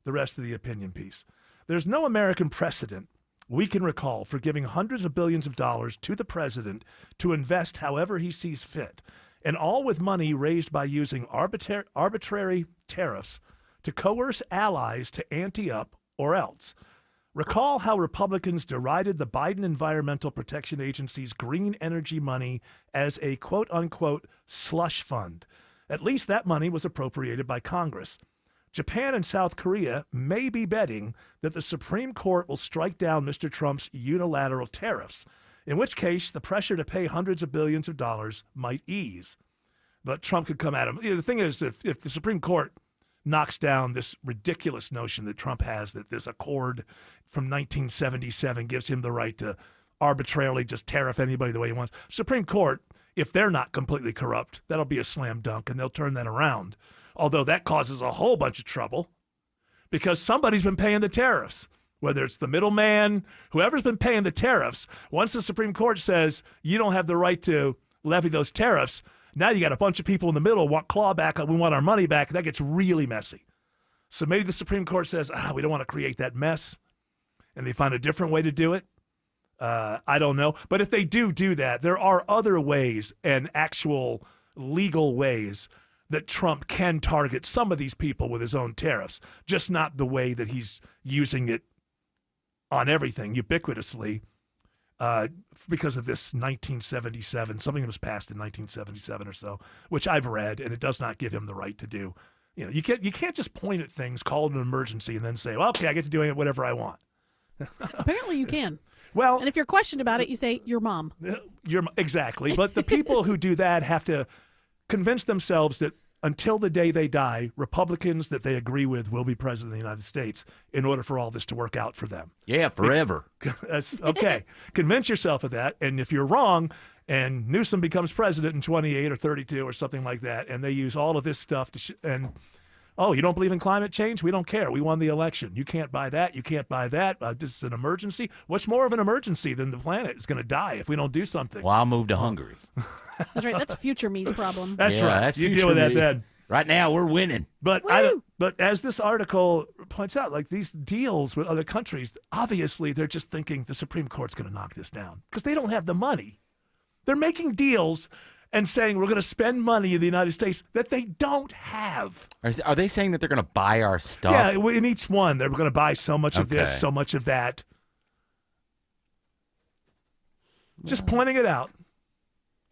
the rest of the opinion piece. There's no American precedent we can recall for giving hundreds of billions of dollars to the president to invest however he sees fit, and all with money raised by using arbitrary tariffs to coerce allies to ante up or else. Recall how Republicans derided the Biden Environmental Protection Agency's green energy money as a quote-unquote slush fund. At least that money was appropriated by Congress. Japan and South Korea may be betting that the Supreme Court will strike down Mr. Trump's unilateral tariffs, in which case the pressure to pay hundreds of billions of dollars might ease. But Trump could come at him. The thing is, if the Supreme Court knocks down this ridiculous notion that Trump has that this accord from 1977 gives him the right to arbitrarily just tariff anybody the way he wants. Supreme Court, if they're not completely corrupt, that'll be a slam dunk, and they'll turn that around. Although that causes a whole bunch of trouble because somebody's been paying the tariffs, whether it's the middleman, whoever's been paying the tariffs. Once the Supreme Court says you don't have the right to levy those tariffs, now you got a bunch of people in the middle want clawback, we want our money back. That gets really messy. So maybe the Supreme Court says, we don't want to create that mess, and they find a different way to do it. I don't know. But if they do that, there are other ways and actual legal ways that Trump can target some of these people with his own tariffs, just not the way that he's using it on everything ubiquitously because of this 1977, something that was passed in 1977 or so, which I've read, and it does not give him the right to do. You know, you can't just point at things, call it an emergency, and then say, well, okay, I get to do whatever I want. Apparently you can. Well, and if you're questioned about it, you say, your mom. Exactly. But the people who do that have to convince themselves that until the day they die, Republicans that they agree with will be president of the United States in order for all this to work out for them. Yeah, forever. Okay. Convince yourself of that. And if you're wrong and Newsom becomes president in 28 or 32 or something like that, and they use all of this stuff to you don't believe in climate change? We don't care. We won the election. You can't buy that. You can't buy that. This is an emergency. What's more of an emergency than the planet is going to die if we don't do something? Well, I'll move to Hungary. That's right. That's future me's problem. That's right. That's you deal with that then. Right now, we're winning. But But as this article points out, like these deals with other countries, obviously they're just thinking the Supreme Court's going to knock this down because they don't have the money. They're making deals and saying we're going to spend money in the United States that they don't have. Are they saying that they're going to buy our stuff? Yeah, in each one, they're going to buy so much of this, Okay. so much of that. Just pointing it out.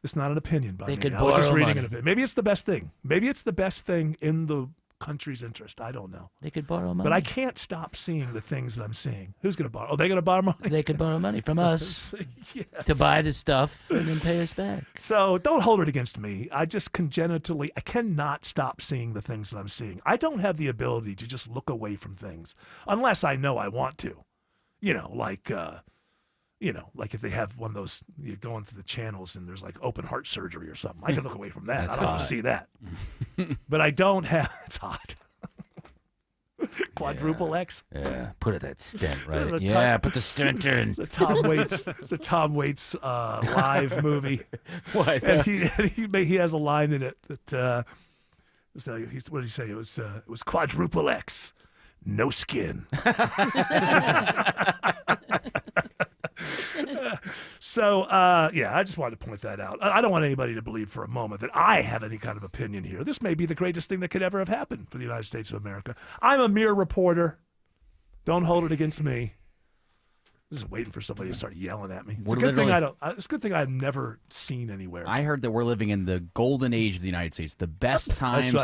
It's not an opinion by They me. could I was just borrow reading money. an opinion. Maybe it's the best thing. Maybe it's the best thing in the country's interest. I don't know. They could borrow money. But I can't stop seeing the things that I'm seeing. Who's going to borrow? Oh, they're going to borrow money? They could borrow money from us Yes. to buy the stuff and then pay us back. So don't hold it against me. I just I cannot stop seeing the things that I'm seeing. I don't have the ability to just look away from things unless I know I want to. Like if they have one of those, you're going through the channels and there's like open heart surgery or something. I can look away from that. That's I don't want to hot. see that. But I don't have, it's hot. Quadruple X. Yeah, put that stent right. There's a Yeah, Tom- put the stent in. It's a Tom Waits live movie. What? And he has a line in it that what did he say? It was quadruple X, no skin. So, I just wanted to point that out. I don't want anybody to believe for a moment that I have any kind of opinion here. This may be the greatest thing that could ever have happened for the United States of America. I'm a mere reporter. Don't hold it against me. Just waiting for somebody to start yelling at me. It's a good thing it's a good thing I've never seen anywhere. I heard that we're living in the golden age of the United States, the best times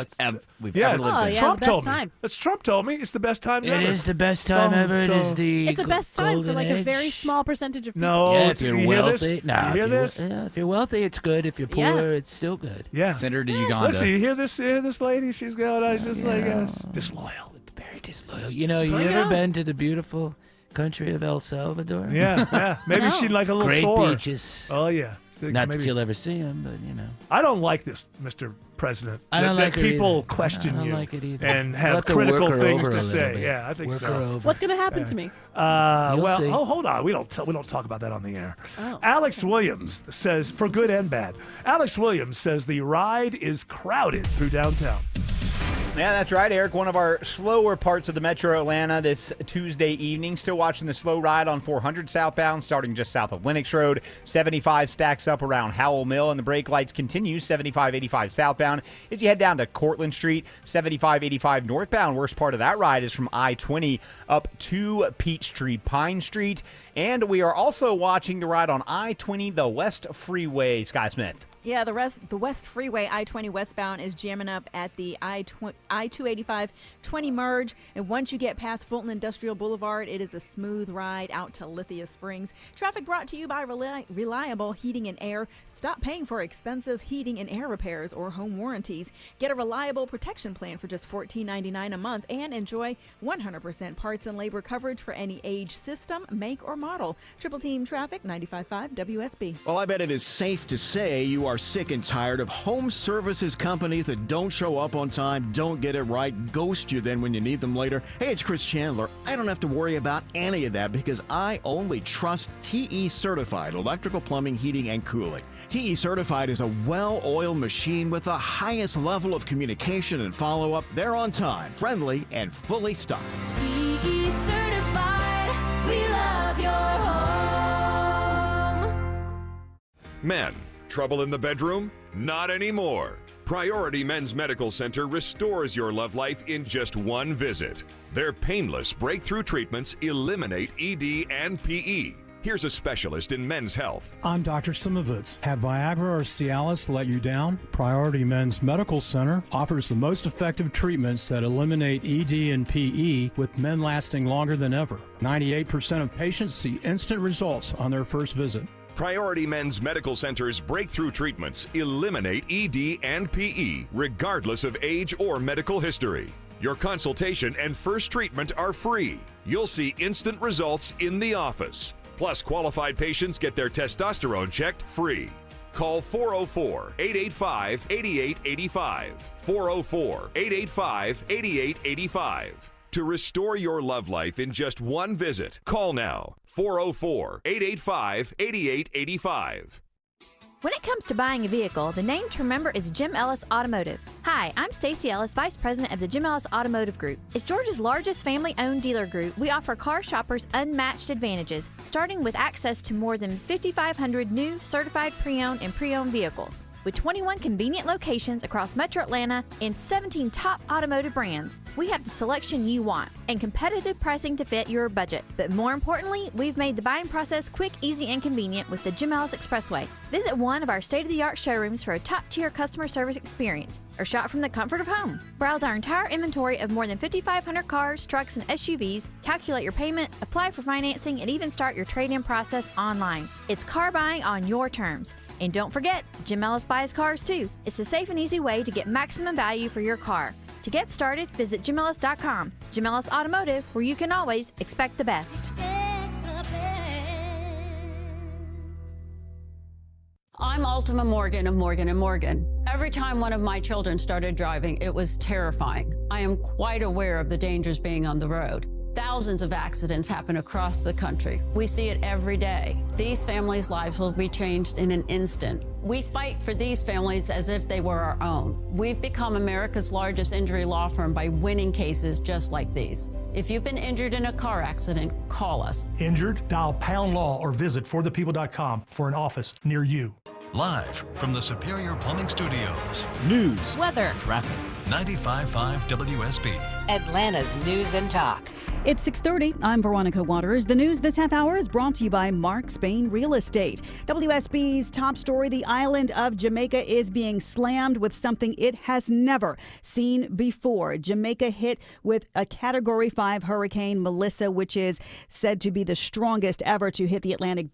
we've ever lived in. Trump the told best me. time. That's Trump told me. It's the best time It ever. is the best time ever. It is the It's the best time for golden like a age. very small percentage of people. No, Yeah, if you're you hear this? wealthy. Nah, You hear this? if you're wealthy, it's good. If you're poor, Yeah. it's still good. Yeah. Send her to Uganda. Listen, you hear this? You hear this lady? She's going on. She's like disloyal. Very disloyal. You know, you ever been to the beautiful country of El Salvador? Yeah. Maybe she'd like a little Great tour. beaches. Oh yeah. So Not maybe- that you'll ever see them, but you know. I don't like this, Mr. President. I don't that like it people either. question I don't you like it either. and We'll have have to critical work her things over to a little say. bit. Yeah, I think Work so. her over. What's going to happen to me? You'll see. Hold on. We don't talk about that on the air. Oh. Alex Williams says, for good and bad. Alex Williams says the ride is crowded through downtown. Yeah, that's right, Eric. One of our slower parts of the Metro Atlanta this Tuesday evening. Still watching the slow ride on 400 southbound, starting just south of Lenox Road. 75 stacks up around Howell Mill, and the brake lights continue 75-85 southbound as you head down to Cortlandt Street. 75-85 northbound. Worst part of that ride is from I-20 up to Peachtree Pine Street. And we are also watching the ride on I-20, the West Freeway. Sky Smith. Yeah, the West Freeway I-20 westbound is jamming up at the I-285 20 merge. And once you get past Fulton Industrial Boulevard, it is a smooth ride out to Lithia Springs. Traffic brought to you by Reliable Heating and Air. Stop paying for expensive heating and air repairs or home warranties. Get a reliable protection plan for just $14.99 a month and enjoy 100% parts and labor coverage for any age, system, make, or model. Triple Team Traffic, 95.5 WSB. Well, I bet it is safe to say you are sick and tired of home services companies that don't show up on time, don't get it right, ghost you then when you need them later. Hey, it's Chris Chandler. I don't have to worry about any of that because I only trust TE Certified Electrical Plumbing, Heating, and Cooling. TE Certified is a well-oiled machine with the highest level of communication and follow-up. They're on time, friendly, and fully stocked. TE Certified, we love your home. Men, trouble in the bedroom? Not anymore. Priority Men's Medical Center restores your love life in just one visit. Their painless breakthrough treatments eliminate ED and PE. Here's a specialist in men's health. I'm Dr. Simovitz. Have Viagra or Cialis let you down? Priority Men's Medical Center offers the most effective treatments that eliminate ED and PE, with men lasting longer than ever. 98% of patients see instant results on their first visit. Priority Men's Medical Center's breakthrough treatments eliminate ED and PE, regardless of age or medical history. Your consultation and first treatment are free. You'll see instant results in the office. Plus, qualified patients get their testosterone checked free. Call 404-885-8885. 404-885-8885. To restore your love life in just one visit, call now. 404-885-8885. When it comes to buying a vehicle, the name to remember is Jim Ellis Automotive. Hi, I'm Stacey Ellis, Vice President of the Jim Ellis Automotive Group. As Georgia's largest family-owned dealer group, we offer car shoppers unmatched advantages, starting with access to more than 5,500 new certified pre-owned and pre-owned vehicles. With 21 convenient locations across Metro Atlanta and 17 top automotive brands, we have the selection you want and competitive pricing to fit your budget. But more importantly, we've made the buying process quick, easy, and convenient with the Jim Ellis Expressway. Visit one of our state-of-the-art showrooms for a top-tier customer service experience, or shop from the comfort of home. Browse our entire inventory of more than 5,500 cars, trucks, and SUVs, calculate your payment, apply for financing, and even start your trade-in process online. It's car buying on your terms. And don't forget, Jim Ellis buys cars too. It's a safe and easy way to get maximum value for your car. To get started, visit JimEllis.com. Jim Ellis Automotive, where you can always expect the best. I'm Ultima Morgan of Morgan & Morgan. Every time one of my children started driving, it was terrifying. I am quite aware of the dangers being on the road. Thousands of accidents happen across the country. We see it every day. These families' lives will be changed in an instant. We fight for these families as if they were our own. We've become America's largest injury law firm by winning cases just like these. If you've been injured in a car accident, call us. Injured? Dial # law or visit forthepeople.com for an office near you. Live from the Superior Plumbing Studios. News, weather, traffic. 95.5 WSB. Atlanta's News and Talk. It's 6:30. I'm Veronica Waters. The news this half hour is brought to you by Mark Spain Real Estate. WSB's top story: the island of Jamaica is being slammed with something it has never seen before. Jamaica hit with a Category 5 hurricane, Melissa, which is said to be the strongest ever to hit the Atlantic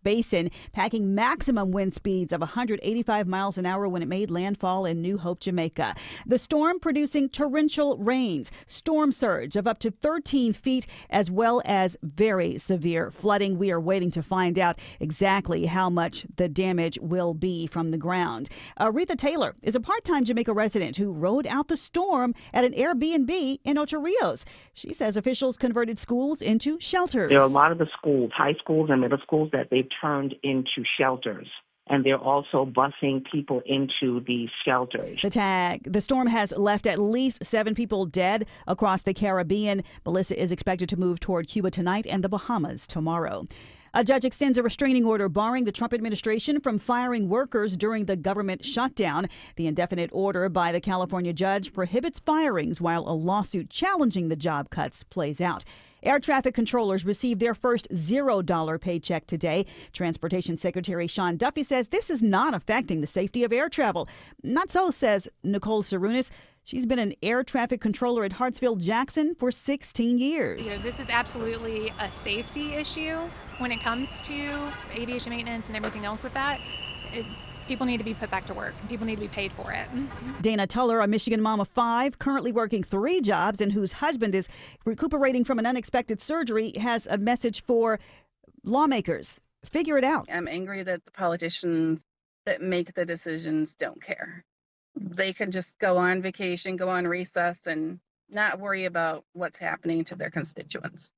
Basin, packing maximum wind speeds of 185 miles an hour when it made landfall in New Hope, Jamaica. The storm producing torrential rains, storm surge of up to 13 feet, as well as very severe flooding. We are waiting to find out exactly how much the damage will be from the ground. Aretha Taylor is a part-time Jamaica resident who rode out the storm at an Airbnb in Ocho Rios. She says officials converted schools into shelters. There are a lot of the schools, high schools and middle schools, that they've turned into shelters. And they're also busing people into these shelters. The storm has left at least 7 people dead across the Caribbean. Melissa is expected to move toward Cuba tonight and the Bahamas tomorrow. A judge extends a restraining order barring the Trump administration from firing workers during the government shutdown. The indefinite order by the California judge prohibits firings while a lawsuit challenging the job cuts plays out. Air traffic controllers received their first $0 paycheck today. Transportation Secretary Sean Duffy says this is not affecting the safety of air travel. Not so, says Nicole Sarunas. She's been an air traffic controller at Hartsfield-Jackson for 16 years. This is absolutely a safety issue when it comes to aviation maintenance and everything else with that. People need to be put back to work. People need to be paid for it. Dana Tuller, a Michigan mom of 5, currently working 3 jobs and whose husband is recuperating from an unexpected surgery, has a message for lawmakers. Figure it out. I'm angry that the politicians that make the decisions don't care. They can just go on vacation, go on recess, and not worry about what's happening to their constituents.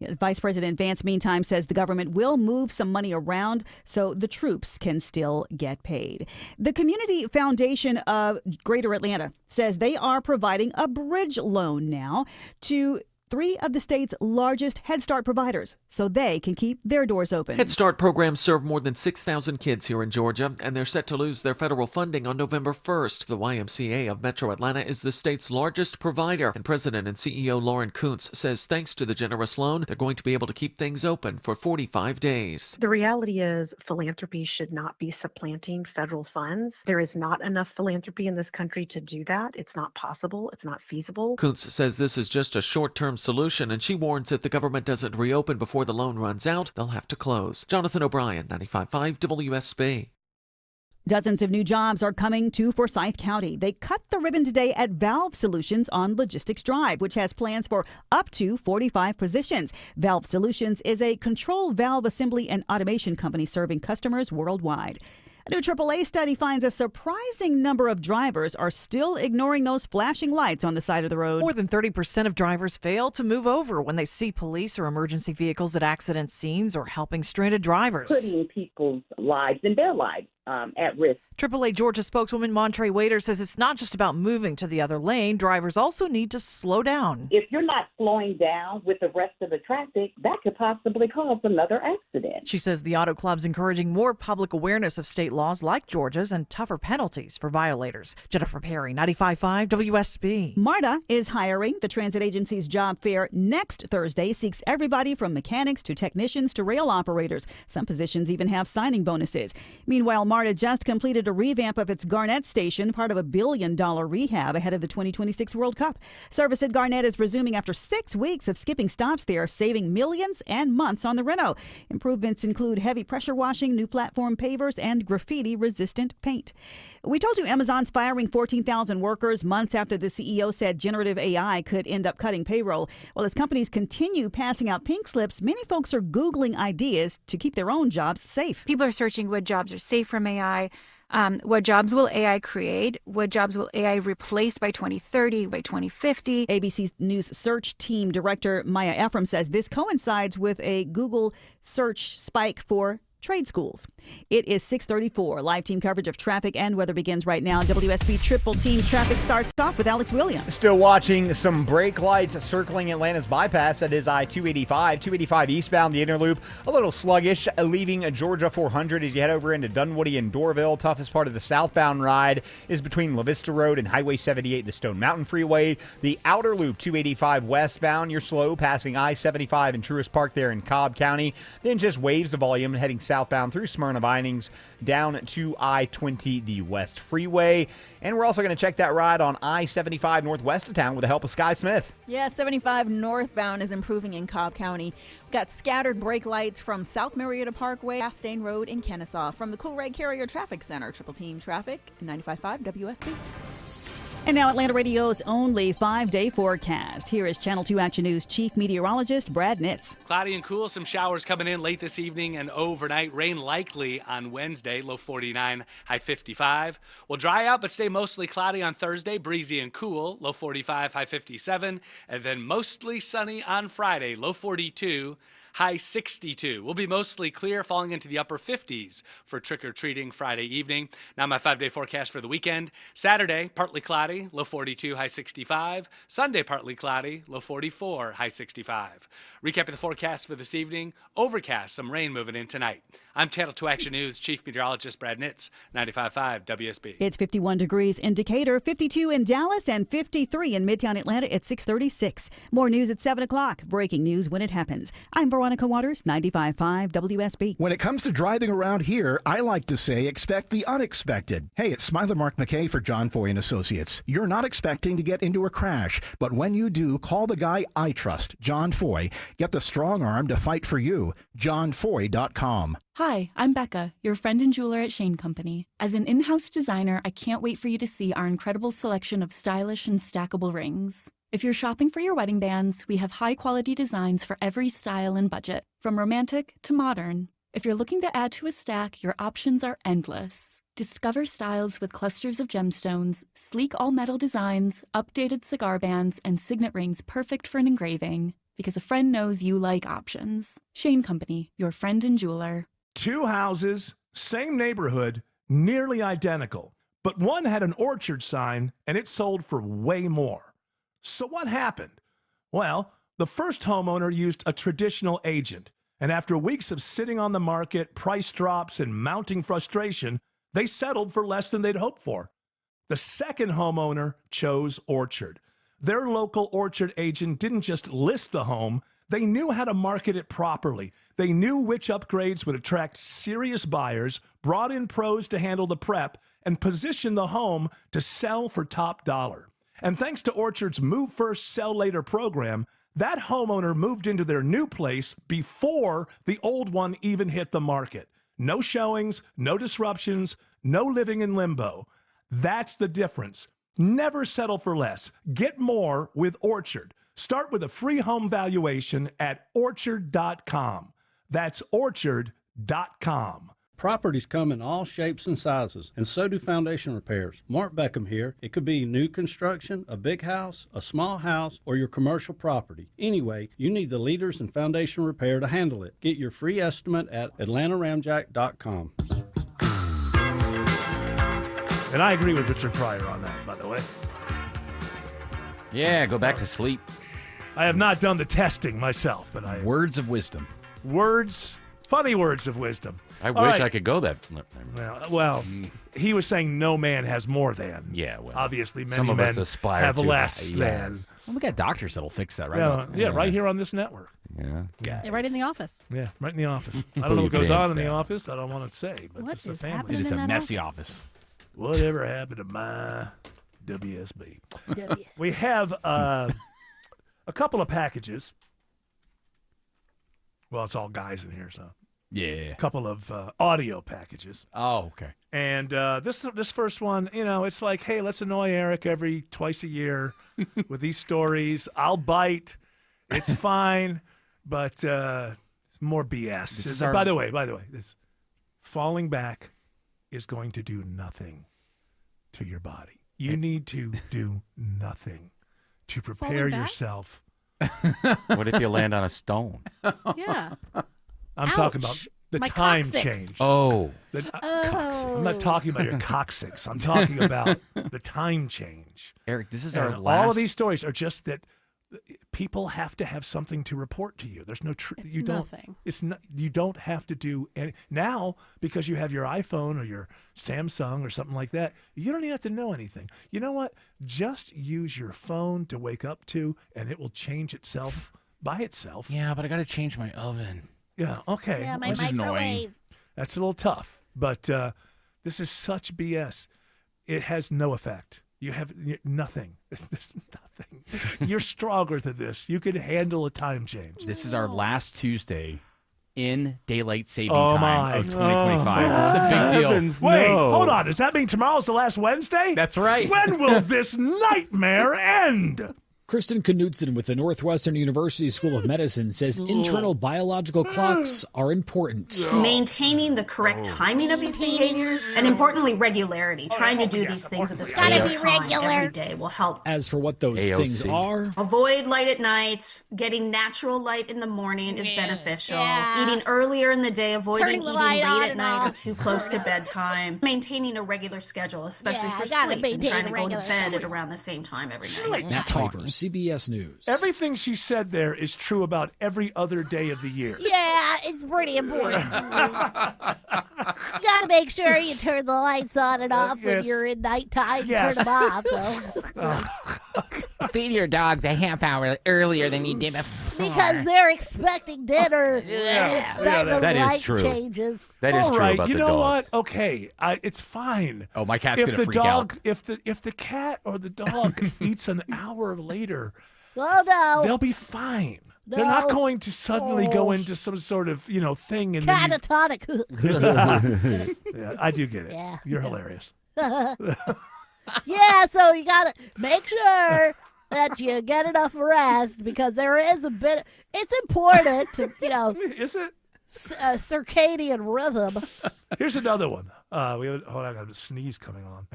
Vice President Vance, meantime, says the government will move some money around so the troops can still get paid. The Community Foundation of Greater Atlanta says they are providing a bridge loan now to 3 of the state's largest Head Start providers so they can keep their doors open. Head Start programs serve more than 6,000 kids here in Georgia, and they're set to lose their federal funding on November 1st. The YMCA of Metro Atlanta is the state's largest provider, and President and CEO Lauren Kuntz says thanks to the generous loan, they're going to be able to keep things open for 45 days. The reality is philanthropy should not be supplanting federal funds. There is not enough philanthropy in this country to do that. It's not possible. It's not feasible. Kuntz says this is just a short-term solution, and she warns if the government doesn't reopen before the loan runs out, they'll have to close. Jonathan O'Brien, 95.5 WSB. Dozens of new jobs are coming to Forsyth County. They cut the ribbon today at Valve Solutions on Logistics Drive, which has plans for up to 45 positions. Valve Solutions is a control valve assembly and automation company serving customers worldwide. A new AAA study finds a surprising number of drivers are still ignoring those flashing lights on the side of the road. More than 30% of drivers fail to move over when they see police or emergency vehicles at accident scenes or helping stranded drivers. Putting people's lives and their lives at risk. AAA Georgia spokeswoman Montre Waiter says it's not just about moving to the other lane. Drivers also need to slow down. If you're not slowing down with the rest of the traffic, that could possibly cause another accident. She says the Auto Club's encouraging more public awareness of state laws like Georgia's and tougher penalties for violators. Jennifer Perry, 95.5 WSB. MARTA is hiring. The transit agency's job fair next Thursday seeks everybody from mechanics to technicians to rail operators. Some positions even have signing bonuses. Meanwhile, MARTA just completed a revamp of its Garnett station, part of a $1 billion rehab ahead of the 2026 World Cup. Service at Garnett is resuming after 6 weeks of skipping stops there, saving millions and months on the reno. Improvements include heavy pressure washing, new platform pavers, and graffiti-resistant paint. We told you Amazon's firing 14,000 workers months after the CEO said generative AI could end up cutting payroll. Well, as companies continue passing out pink slips, many folks are Googling ideas to keep their own jobs safe. People are searching what jobs are safe from AI. What jobs will AI create? What jobs will AI replace by 2030, by 2050? ABC News search team director Maya Ephraim says this coincides with a Google search spike for trade schools. It is 6:34. Live team coverage of traffic and weather begins right now. WSB Triple Team Traffic starts off with Alex Williams. Still watching some brake lights circling Atlanta's bypass. That is I-285. 285 eastbound, the inner loop. A little sluggish, leaving Georgia 400 as you head over into Dunwoody and Dorville. Toughest part of the southbound ride is between La Vista Road and Highway 78, the Stone Mountain Freeway. The outer loop, 285 westbound, you're slow passing I-75 and Truist Park there in Cobb County. Then just waves of volume heading southbound through Smyrna Vinings down to I-20, the West Freeway. And we're also going to check that ride on I-75 northwest of town with the help of Sky Smith. Yeah, 75 northbound is improving in Cobb County. We've got scattered brake lights from South Marietta Parkway, Chastain Road in Kennesaw. From the Cool Red Carrier Traffic Center, Triple Team Traffic, 95.5 WSB. And now Atlanta Radio's only 5-day forecast. Here is Channel 2 Action News Chief Meteorologist Brad Nitz. Cloudy and cool, some showers coming in late this evening and overnight. Rain likely on Wednesday, low 49, high 55. Will dry out but stay mostly cloudy on Thursday, breezy and cool, low 45, high 57. And then mostly sunny on Friday, low 42, high 62. We'll be mostly clear, falling into the upper 50s for trick-or-treating Friday evening. Now my 5-day forecast for the weekend. Saturday, partly cloudy, low 42, high 65. Sunday, partly cloudy, low 44, high 65. Recapping the forecast for this evening, overcast, some rain moving in tonight. I'm Channel 2 Action News Chief Meteorologist Brad Nitz, 95.5 WSB. It's 51 degrees in Decatur, 52 in Dallas, and 53 in Midtown Atlanta at 6:36. More news at 7 o'clock. Breaking news when it happens. I'm Veronica Waters, 95.5 WSB. When it comes to driving around here, I like to say expect the unexpected. Hey, it's Smiler Mark McKay for John Foy & Associates. You're not expecting to get into a crash, but when you do, call the guy I trust, John Foy. Get the strong arm to fight for you. JohnFoy.com. Hi, I'm Becca, your friend and jeweler at Shane Company. As an in-house designer, I can't wait for you to see our incredible selection of stylish and stackable rings. If you're shopping for your wedding bands, we have high-quality designs for every style and budget, from romantic to modern. If you're looking to add to a stack, your options are endless. Discover styles with clusters of gemstones, sleek all-metal designs, updated cigar bands, and signet rings perfect for an engraving. Because a friend knows you like options. Shane Company, your friend and jeweler. 2 houses, same neighborhood, nearly identical. But one had an orchard sign, and it sold for way more. So what happened? Well, the first homeowner used a traditional agent. And after weeks of sitting on the market, price drops, and mounting frustration, they settled for less than they'd hoped for. The second homeowner chose Orchard. Their local orchard agent didn't just list the home, they knew how to market it properly. They knew which upgrades would attract serious buyers, brought in pros to handle the prep, and positioned the home to sell for top dollar. And thanks to Orchard's Move First, Sell Later program, that homeowner moved into their new place before the old one even hit the market. No showings, no disruptions, no living in limbo. That's the difference. Never settle for less. Get more with Orchard. Start with a free home valuation at orchard.com. That's orchard.com. Properties come in all shapes and sizes, and so do foundation repairs. Mark Beckham here. It could be new construction, a big house, a small house, or your commercial property. Anyway, you need the leaders in foundation repair to handle it. Get your free estimate at atlantaramjack.com. And I agree with Richard Pryor on that, by the way. Yeah, go back to sleep. I have not done the testing myself, but I... Words of wisdom. Funny words of wisdom. I wish I could go that... Well, he was saying no man has more than. Yeah, well. Obviously, many some of men us aspire have to less than. Yes. Well, we got doctors that'll fix that, right? Yeah, right here on this network. Yeah. Right in the office. Yeah, right in the office. I don't know what goes on in the office. I don't want to say, but What it's a is family. happening It is in a that messy office. Whatever happened to my WSB? We have a couple of packages. Well, it's all guys in here, so. Yeah. A couple of audio packages. Oh, okay. And this first one, it's like, hey, let's annoy Eric twice a year with these stories. I'll bite. It's fine, but it's more BS. By the way, this falling back is going to do nothing to your body. You need to do nothing to prepare yourself. What if you land on a stone? Yeah. I'm talking about the My time coccyx. change. Oh. I'm not talking about your coccyx. I'm talking about the time change. Eric, this is And our last... all of these stories are just that people have to have something to report to you. There's no It's you don't nothing. It's not you don't have to do any now because you have your iPhone or your Samsung or something like that. You don't even have to know anything. You know what? Just use your phone to wake up to and it will change itself by itself. Yeah, but I got to change my oven. Yeah, okay. Yeah, my This is annoying. microwave. That's a little tough, but this is such BS. It has no effect. You have nothing. There's nothing. You're stronger than this. You can handle a time change. This is our last Tuesday in daylight saving Oh, time my. of 2025. This is a big deal. Heavens, Wait, hold on. Does that mean tomorrow's the last Wednesday? That's right. When will this nightmare end? Kristen Knudsen with the Northwestern University School of Medicine says internal biological clocks are important. Maintaining the correct timing of these behaviors, and importantly, regularity. Trying to do these things at the same time every day will help. As for what those things are, avoid light at night. Getting natural light in the morning is beneficial. Eating earlier in the day, avoiding eating late at night or too close to bedtime. Maintaining a regular schedule, especially for sleep, and trying to go to bed at around the same time every night. Matt Piper, CBS News. Everything she said there is true about every other day of the year. Yeah, it's pretty important. You gotta make sure you turn the lights on and off when you're in nighttime. Turn them off. Feed your dogs a half hour earlier than you did before. Because they're expecting dinner. That is true. Changes. That is All true right, about you the know dogs. what? Okay, it's fine. Oh, my cat's gonna freak out. If the cat or the dog eats an hour later, oh no, they'll be fine. No. They're not going to suddenly go into some sort of thing and then catatonic. Yeah, I do get it. Yeah. You're hilarious. Yeah, so you gotta make sure that you get enough rest because there is a bit. It's important to Is it? Circadian rhythm. Here's another one. I got a sneeze coming on.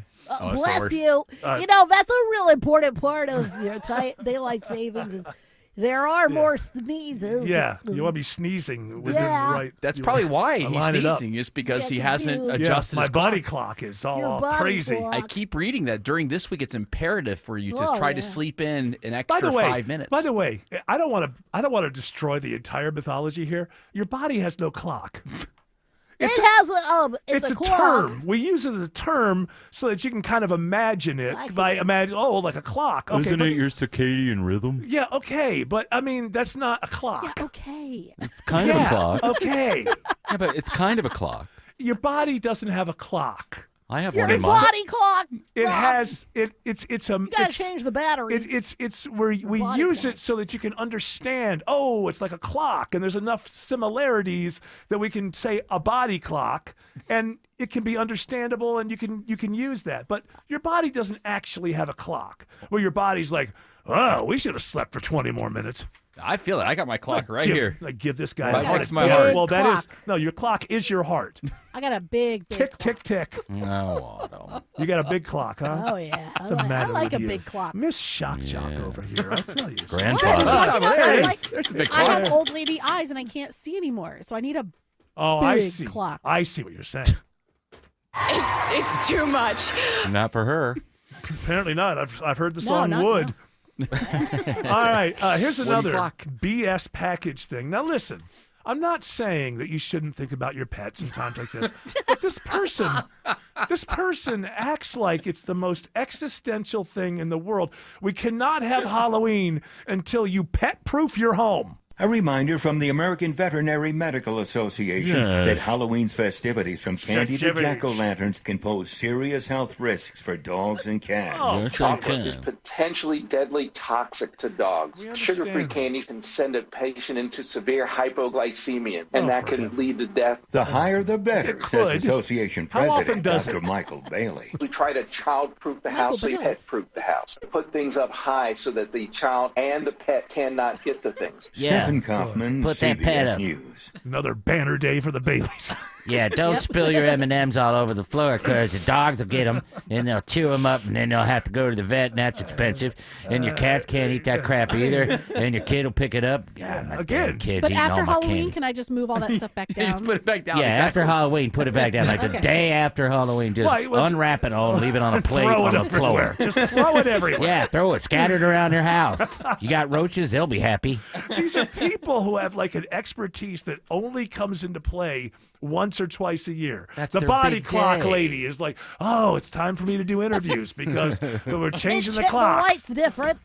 Bless you. That's a real important part of your daylight savings. Is there are more sneezes. Yeah, you want to be sneezing within the right. That's probably why he's line it up. sneezing, is because he hasn't adjusted my his body clock. clock is all crazy. I keep reading that during this week it's imperative for you to try to sleep in an extra By the way, 5 minutes. By the way, I don't want to destroy the entire mythology here. Your body has no clock. It's a clock. term. We use it as a term so that you can kind of imagine it like a clock. Okay, Isn't it your circadian rhythm? Yeah, okay, but I mean that's not a clock. Yeah, okay. It's kind of a clock. Okay. Yeah, but it's kind of a clock. Your body doesn't have a clock. I have Your one in mine. body clock. It has it's You gotta change the battery. It's where we use it so that you can understand. Oh, it's like a clock, and there's enough similarities that we can say a body clock, and it can be understandable, and you can use that. But your body doesn't actually have a clock where your body's like, oh, we should have slept for 20 more minutes. I feel it. I got my clock right here. Give this guy Right a heart. next to my heart. Well, that is Clock. your clock is your heart. I got a big Tick, tick, tick. No, I don't. You got a big clock, huh? Oh yeah. What's the I matter like with a you? big clock. Miss Shock Jock over here. I tell you. Grandfather. There it is. There's a big I clock. have old lady eyes and I can't see anymore, so I need a Oh, big I see. clock. I see what you're saying. It's too much. Not for her. Apparently not. I've heard the No, song not Wood. All right. Here's Wooden another clock. BS package thing. Now listen. I'm not saying that you shouldn't think about your pets in times like this, but this person acts like it's the most existential thing in the world. We cannot have Halloween until you pet-proof your home. A reminder from the American Veterinary Medical Association that Halloween's festivities from candy to jack-o'-lanterns can pose serious health risks for dogs and cats. Chocolate is potentially deadly toxic to dogs. Sugar-free candy can send a patient into severe hypoglycemia, and that can lead to death. The higher the better, says Association President Dr. Michael Bailey. We try to child-proof the house, so you pet-proof the house. Put things up high so that the child and the pet cannot get to things. Stephen Kaufman, Put that pet CBS up. News. Another banner day for the Baileys. Yeah, don't spill your M&Ms all over the floor because the dogs will get them and they'll chew them up and then they'll have to go to the vet and that's expensive. And your cats can't eat that crap either. And your kid will pick it up. God, my damn kid's But eating all after my Halloween, candy. can I just move all that stuff back down? Just put it back down. Yeah, exactly. after Halloween, put it back down. Like the Okay. day after Halloween, just Why, what's- unwrap it all and leave it on a plate Throw on it the floor. everywhere. Just throw it everywhere. Yeah, throw it. Scattered around your house. You got roaches, they'll be happy. These are people who have like an expertise that only comes into play once or twice a year. That's the their body big clock day. lady is like, oh, it's time for me to do interviews because we're changing the The clock. light's different.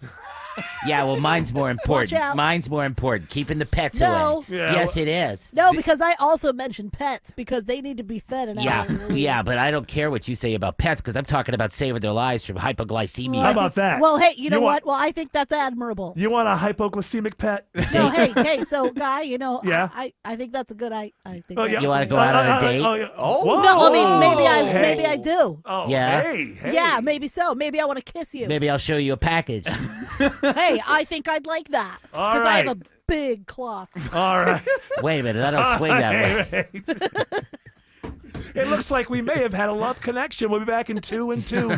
Yeah, well, mine's more important. out. Mine's more important. Keeping the pets No. away. Yeah, Yes, it is. No, because I also mentioned pets because they need to be fed and Yeah, but I don't care what you say about pets because I'm talking about saving their lives from hypoglycemia. How about that? Well, hey, you know want- what? Well, I think that's admirable. You want a hypoglycemic pet? No, hey, so guy, Yeah. I think that's a good. I think. Oh, that's- yeah. You want to go out on a date? Yeah. Oh. Whoa. No, I mean Hey. maybe I do. Oh, Yeah. Hey. Yeah, maybe so. Maybe I want to kiss you. Maybe I'll show you a package. Hey, I think I'd like that. All Because I have right. a big clock. All right. Wait a minute, I don't swing that way. Right. It looks like we may have had a love connection. We'll be back in 2 and 2.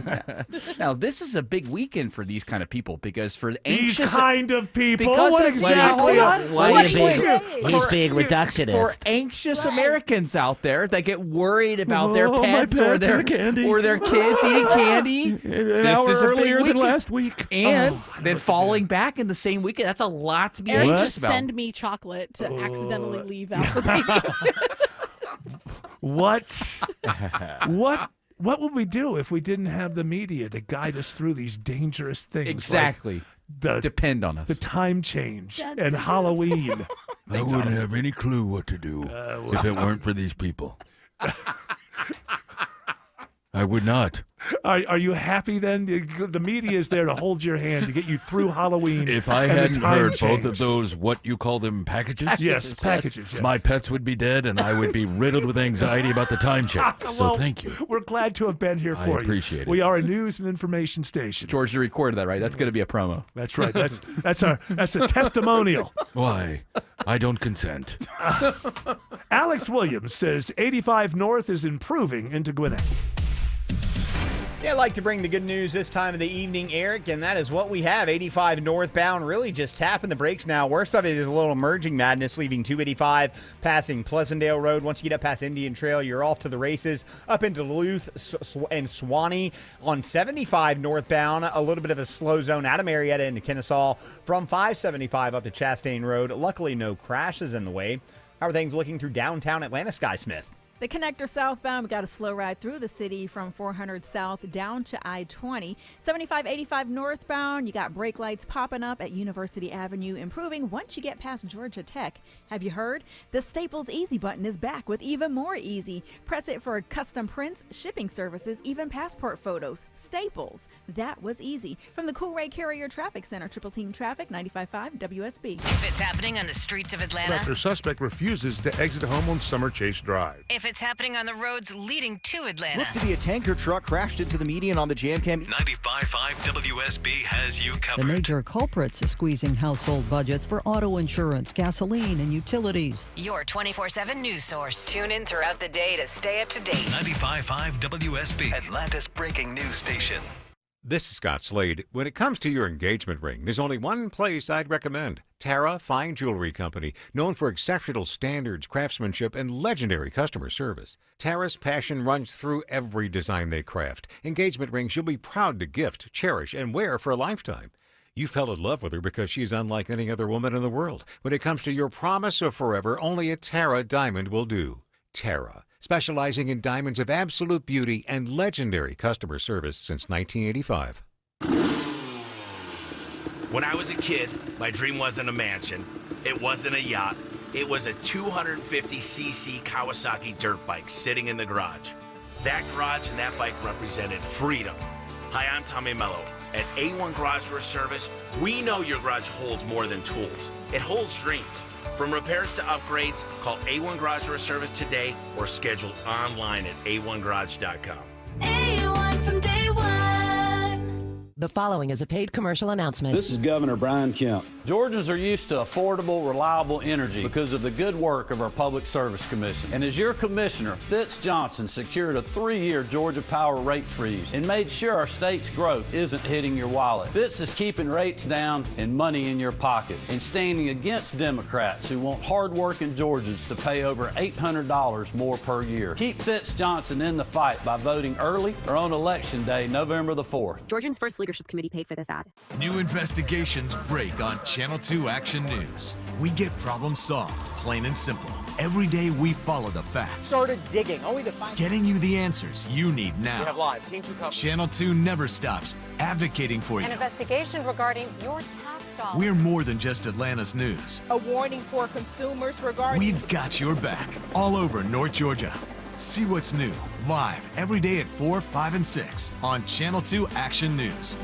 Now, this is a big weekend for these kind of people because for These anxious kind of people? Because What of- exactly? He's being reductionist. For anxious Americans out there that get worried about their pets, or pets their and the candy. or their kids eating candy. An hour This is a big earlier than weekend. last week. And then falling back in the same weekend. That's a lot to be Eric, anxious just about. send me chocolate to accidentally leave out for baby. What would we do if we didn't have the media to guide us through these dangerous things? Exactly. Like Depend on us. the time change and Halloween. I wouldn't have any clue what to do if it weren't for these people. I would not. Are you happy then? The media is there to hold your hand to get you through Halloween. If I and the hadn't time heard both of change. those, what you call them, packages? Yes, packages. Yes. My pets would be dead, and I would be riddled with anxiety about the time change. So Well, thank you. We're glad to have been here I for you. appreciate it. We are a news and information station. George, you recorded that, right? That's going to be a promo. That's right. That's a testimonial. Why? I don't consent. Alex Williams says 85 North is improving into Gwinnett. Yeah, I'd like to bring the good news this time of the evening, Eric, and that is what we have. 85 northbound, really just tapping the brakes now. Worst of it is a little merging madness, leaving 285, passing Pleasantdale Road. Once you get up past Indian Trail, you're off to the races, up into Duluth and Swanee. On 75 northbound, a little bit of a slow zone out of Marietta into Kennesaw. From 575 up to Chastain Road, luckily no crashes in the way. How are things looking through downtown Atlanta, Sky Smith? The connector southbound, we got a slow ride through the city from 400 south down to I-20. 75-85 northbound, you got brake lights popping up at University Avenue, improving once you get past Georgia Tech. Have you heard? The Staples Easy button is back with even more easy. Press it for custom prints, shipping services, even passport photos. Staples. That was easy. From the Cool Ray Carrier Traffic Center, Triple Team Traffic, 95.5 WSB. If it's happening on the streets of Atlanta, After suspect refuses to exit home on Summer Chase Drive. if it's happening on the roads leading to Atlanta, Looks to be a tanker truck crashed into the median on the JamCam. 95.5 WSB has you covered. The major culprits squeezing household budgets for auto insurance, gasoline, and utilities. your 24/7 news source. Tune in throughout the day to stay up to date. 95.5 WSB, Atlanta's breaking news station. This is Scott Slade. When it comes to your engagement ring, there's only one place I'd recommend. Tara Fine Jewelry Company, known for exceptional standards, craftsmanship, and legendary customer service. Tara's passion runs through every design they craft. Engagement rings you'll be proud to gift, cherish, and wear for a lifetime. You fell in love with her because she's unlike any other woman in the world. When it comes to your promise of forever, only a Tara diamond will do. Tara, specializing in diamonds of absolute beauty and legendary customer service since 1985. When I was a kid, my dream wasn't a mansion. It wasn't a yacht. It was a 250cc Kawasaki dirt bike sitting in the garage. That garage and that bike represented freedom. Hi, I'm Tommy Mello. At A1 Garage Door Service, we know your garage holds more than tools. It holds dreams. From repairs to upgrades, call A1 Garage Door Service today or schedule online at a1garage.com. A1 from day one. The following is a paid commercial announcement. This is Governor Brian Kemp. Georgians are used to affordable, reliable energy because of the good work of our Public Service Commission. And as your commissioner, Fitz Johnson secured a 3-year Georgia Power rate freeze and made sure our state's growth isn't hitting your wallet. Fitz is keeping rates down and money in your pocket and standing against Democrats who want hard-working Georgians to pay over $800 more per year. Keep Fitz Johnson in the fight by voting early or on Election Day, November the 4th. Georgians First Leadership Committee paid for this ad. New investigations break on Channel 2 Action News. We get problems solved, plain and simple. Every day we follow the facts, Started digging, only to find... getting you the answers you need now. We have live. Team 2 coverage. Channel 2 never stops advocating for you. An investigation regarding your tax dollars. We're more than just Atlanta's news. A warning for consumers regarding... We've got your back all over North Georgia. See what's new, live every day at 4, 5, and 6 on Channel 2 Action News.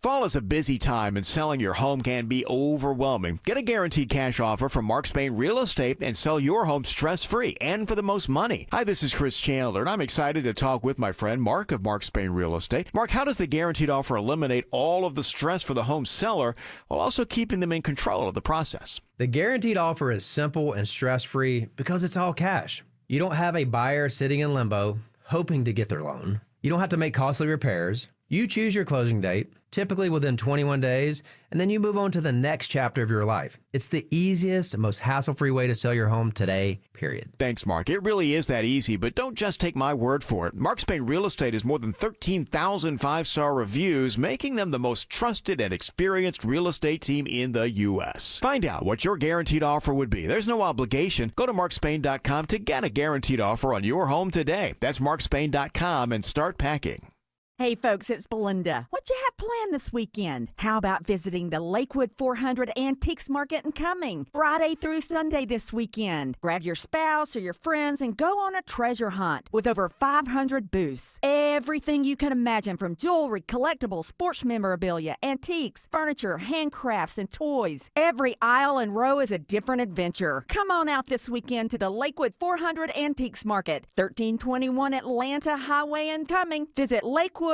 Fall is a busy time and selling your home can be overwhelming. Get a guaranteed cash offer from Mark Spain Real Estate and sell your home stress-free and for the most money. Hi, this is Chris Chandler, and I'm excited to talk with my friend Mark of Mark Spain Real Estate. Mark, how does the guaranteed offer eliminate all of the stress for the home seller while also keeping them in control of the process? The guaranteed offer is simple and stress-free because it's all cash. You don't have a buyer sitting in limbo hoping to get their loan. You don't have to make costly repairs. You choose your closing date, typically within 21 days, and then you move on to the next chapter of your life. It's the easiest and most hassle-free way to sell your home today, period. Thanks, Mark. It really is that easy, but don't just take my word for it. Mark Spain Real Estate has more than 13,000 five-star reviews, making them the most trusted and experienced real estate team in the U.S. Find out what your guaranteed offer would be. There's no obligation. Go to markspain.com to get a guaranteed offer on your home today. That's markspain.com and start packing. Hey folks, it's Belinda. What you have planned this weekend? How about visiting the Lakewood 400 Antiques Market in Cumming, Friday through Sunday this weekend? Grab your spouse or your friends and go on a treasure hunt with over 500 booths. Everything you can imagine, from jewelry, collectibles, sports memorabilia, antiques, furniture, handcrafts, and toys. Every aisle and row is a different adventure. Come on out this weekend to the Lakewood 400 Antiques Market, 1321 Atlanta Highway in Cumming. Visit LakewoodAntiques.com.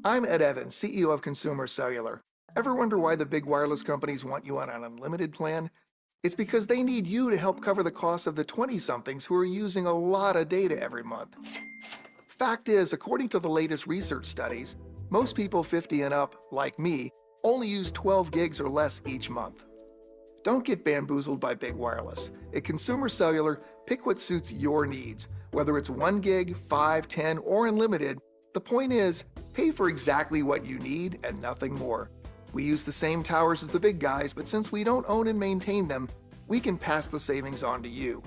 I'm Ed Evans, CEO of Consumer Cellular. Ever wonder why the big wireless companies want you on an unlimited plan? It's because they need you to help cover the costs of the 20-somethings who are using a lot of data every month. Fact is, according to the latest research studies, most people 50 and up, like me, only use 12 gigs or less each month. Don't get bamboozled by big wireless. At Consumer Cellular, pick what suits your needs. Whether it's 1 gig, 5, 10, or unlimited, the point is, pay for exactly what you need and nothing more. We use the same towers as the big guys, but since we don't own and maintain them, we can pass the savings on to you.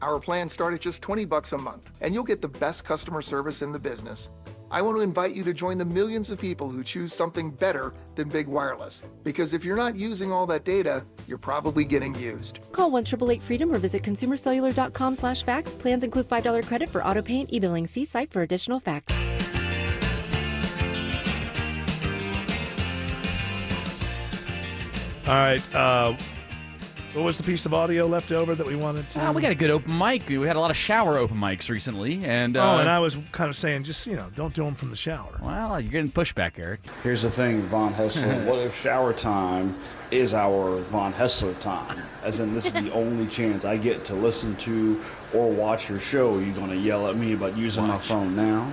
Our plans start at just $20 a month, and you'll get the best customer service in the business. I want to invite you to join the millions of people who choose something better than big wireless. Because if you're not using all that data, you're probably getting used. Call 1-888-FREEDOM or visit consumercellular.com/facts. Plans include $5 credit for auto pay and e-billing. See site for additional facts. All right. What was the piece of audio left over that we wanted to? We got a good open mic. We had a lot of shower open mics recently, and and I was kind of saying, just don't do them from the shower. Well, you're getting pushback, Eric. Here's the thing, Von Hessler. What if shower time is our Von Hessler time? As in, this is the only chance I get to listen to or watch your show. Are you going to yell at me about using my phone now?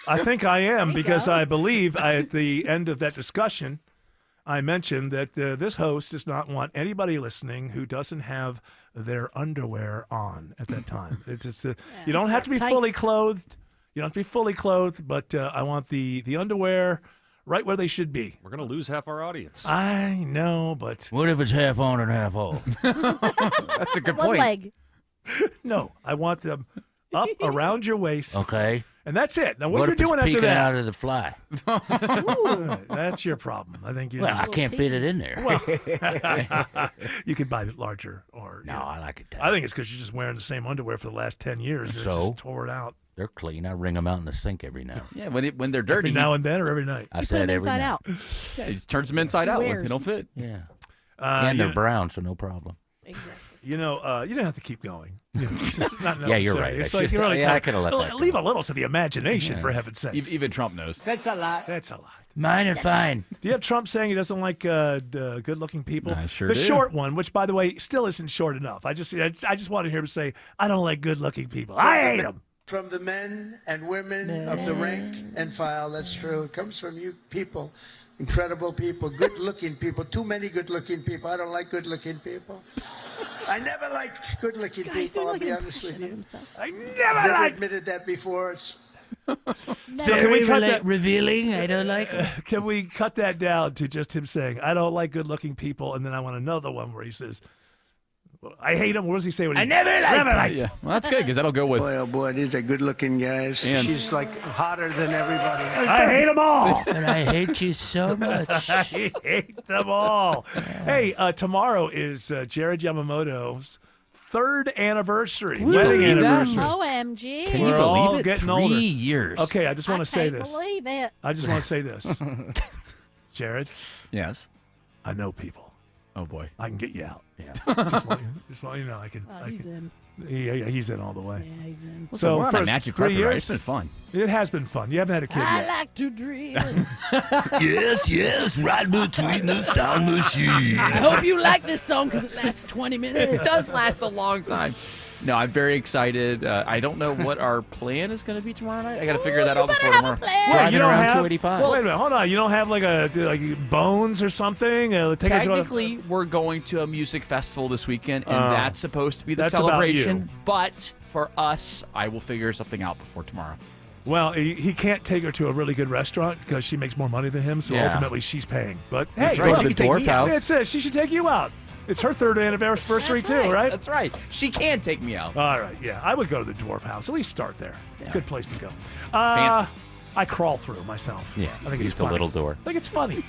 I think I am, because I believe at the end of that discussion, I mentioned that this host does not want anybody listening who doesn't have their underwear on at that time. You don't have to be fully clothed. You don't have to be fully clothed, but I want the underwear right where they should be. We're going to lose half our audience. I know, but... What if it's half on and half off? That's a good One point. leg. No, I want them up around your waist. Okay. And that's it. Now, what if you're doing it's after peeking that? out of the fly? That's your problem. I think you. Well, I can't fit it in there. Well, you could buy it larger, or no, I like it. I think it's because you're just wearing the same underwear for the last 10 years. And it just tore it out. They're clean. I wring them out in the sink every now. Yeah, when they're dirty. Every now and then, or every night. I said every night. Out. Yeah, he just turns them inside out when they don't fit. Yeah. And they're brown, so no problem. Exactly. You don't have to keep going. Just not necessary. Yeah, you're right. It's like you really I could have let that leave a little to the imagination, for heaven's sake. Even Trump knows. That's a lot. That's a lot. Mine are fine. Do you have Trump saying he doesn't like good-looking people? I sure the do. short one, which, by the way, still isn't short enough. I just want to hear him say, I don't like good-looking people. I hate them. From the men and women of the rank and file, that's true. It comes from you people, incredible people, good-looking people, too many good-looking people. I don't like good-looking people. I never liked good-looking people, I'll be honest with you. I never admitted that before. It's So can we cut that? Revealing? I don't like it. Can we cut that down to just him saying, I don't like good-looking people, and then I want another one where he says, I hate him. What does he say? When I never liked Yeah, well, that's good, because that'll go with... boy, oh boy, these are good-looking guys. And- She's like hotter than everybody. I hate them all. And I hate you so much. I hate them all. Hey, tomorrow is Jared Yamamoto's 3rd anniversary, Can you wedding believe that? anniversary. OMG. Can you We're all believe it? getting 3 older. years. Okay, I just want to say Can't this. believe it. I just want to say this. Jared, Yes. I know people. Oh boy. I can get you out. Yeah. just want you to know I can. Oh, he's in. Yeah, he's in all the way. Yeah, he's in. Listen, we're on for a magic 3 carpet ride. years, It's been fun. It has been fun. You haven't had a kid I yet. like to dream. Yes, right between the sound machine. I hope you like this song because it lasts 20 minutes. It does last a long time. No, I'm very excited. I don't know what our plan is going to be tomorrow night. I got to figure that out before tomorrow. Driving around 285. Wait a minute, hold on. You don't have like Bones or something? Take her to Technically, we're going to a music festival this weekend, and that's supposed to be the that's about celebration. you. But for us, I will figure something out before tomorrow. Well, he can't take her to a really good restaurant because she makes more money than him, so Yeah. ultimately she's paying. But That's hey, right. look, She can take me out. It's it. She should take you out. It's her 3rd anniversary That's too, right? That's right. She can take me out. All right, yeah. I would go to the Dwarf House. At least start there. Yeah. Good place to go. Fancy. I crawl through myself. Yeah, I think use it's the funny. little door. I think it's funny.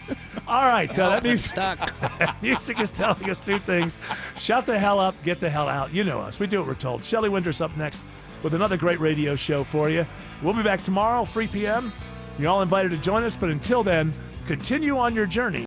All right, that music, Stuck. music is telling us 2 things. Shut the hell up, get the hell out. You know us. We do what we're told. Shelley Winters up next with another great radio show for you. We'll be back tomorrow, 3 p.m. You're all invited to join us, but until then, continue on your journey.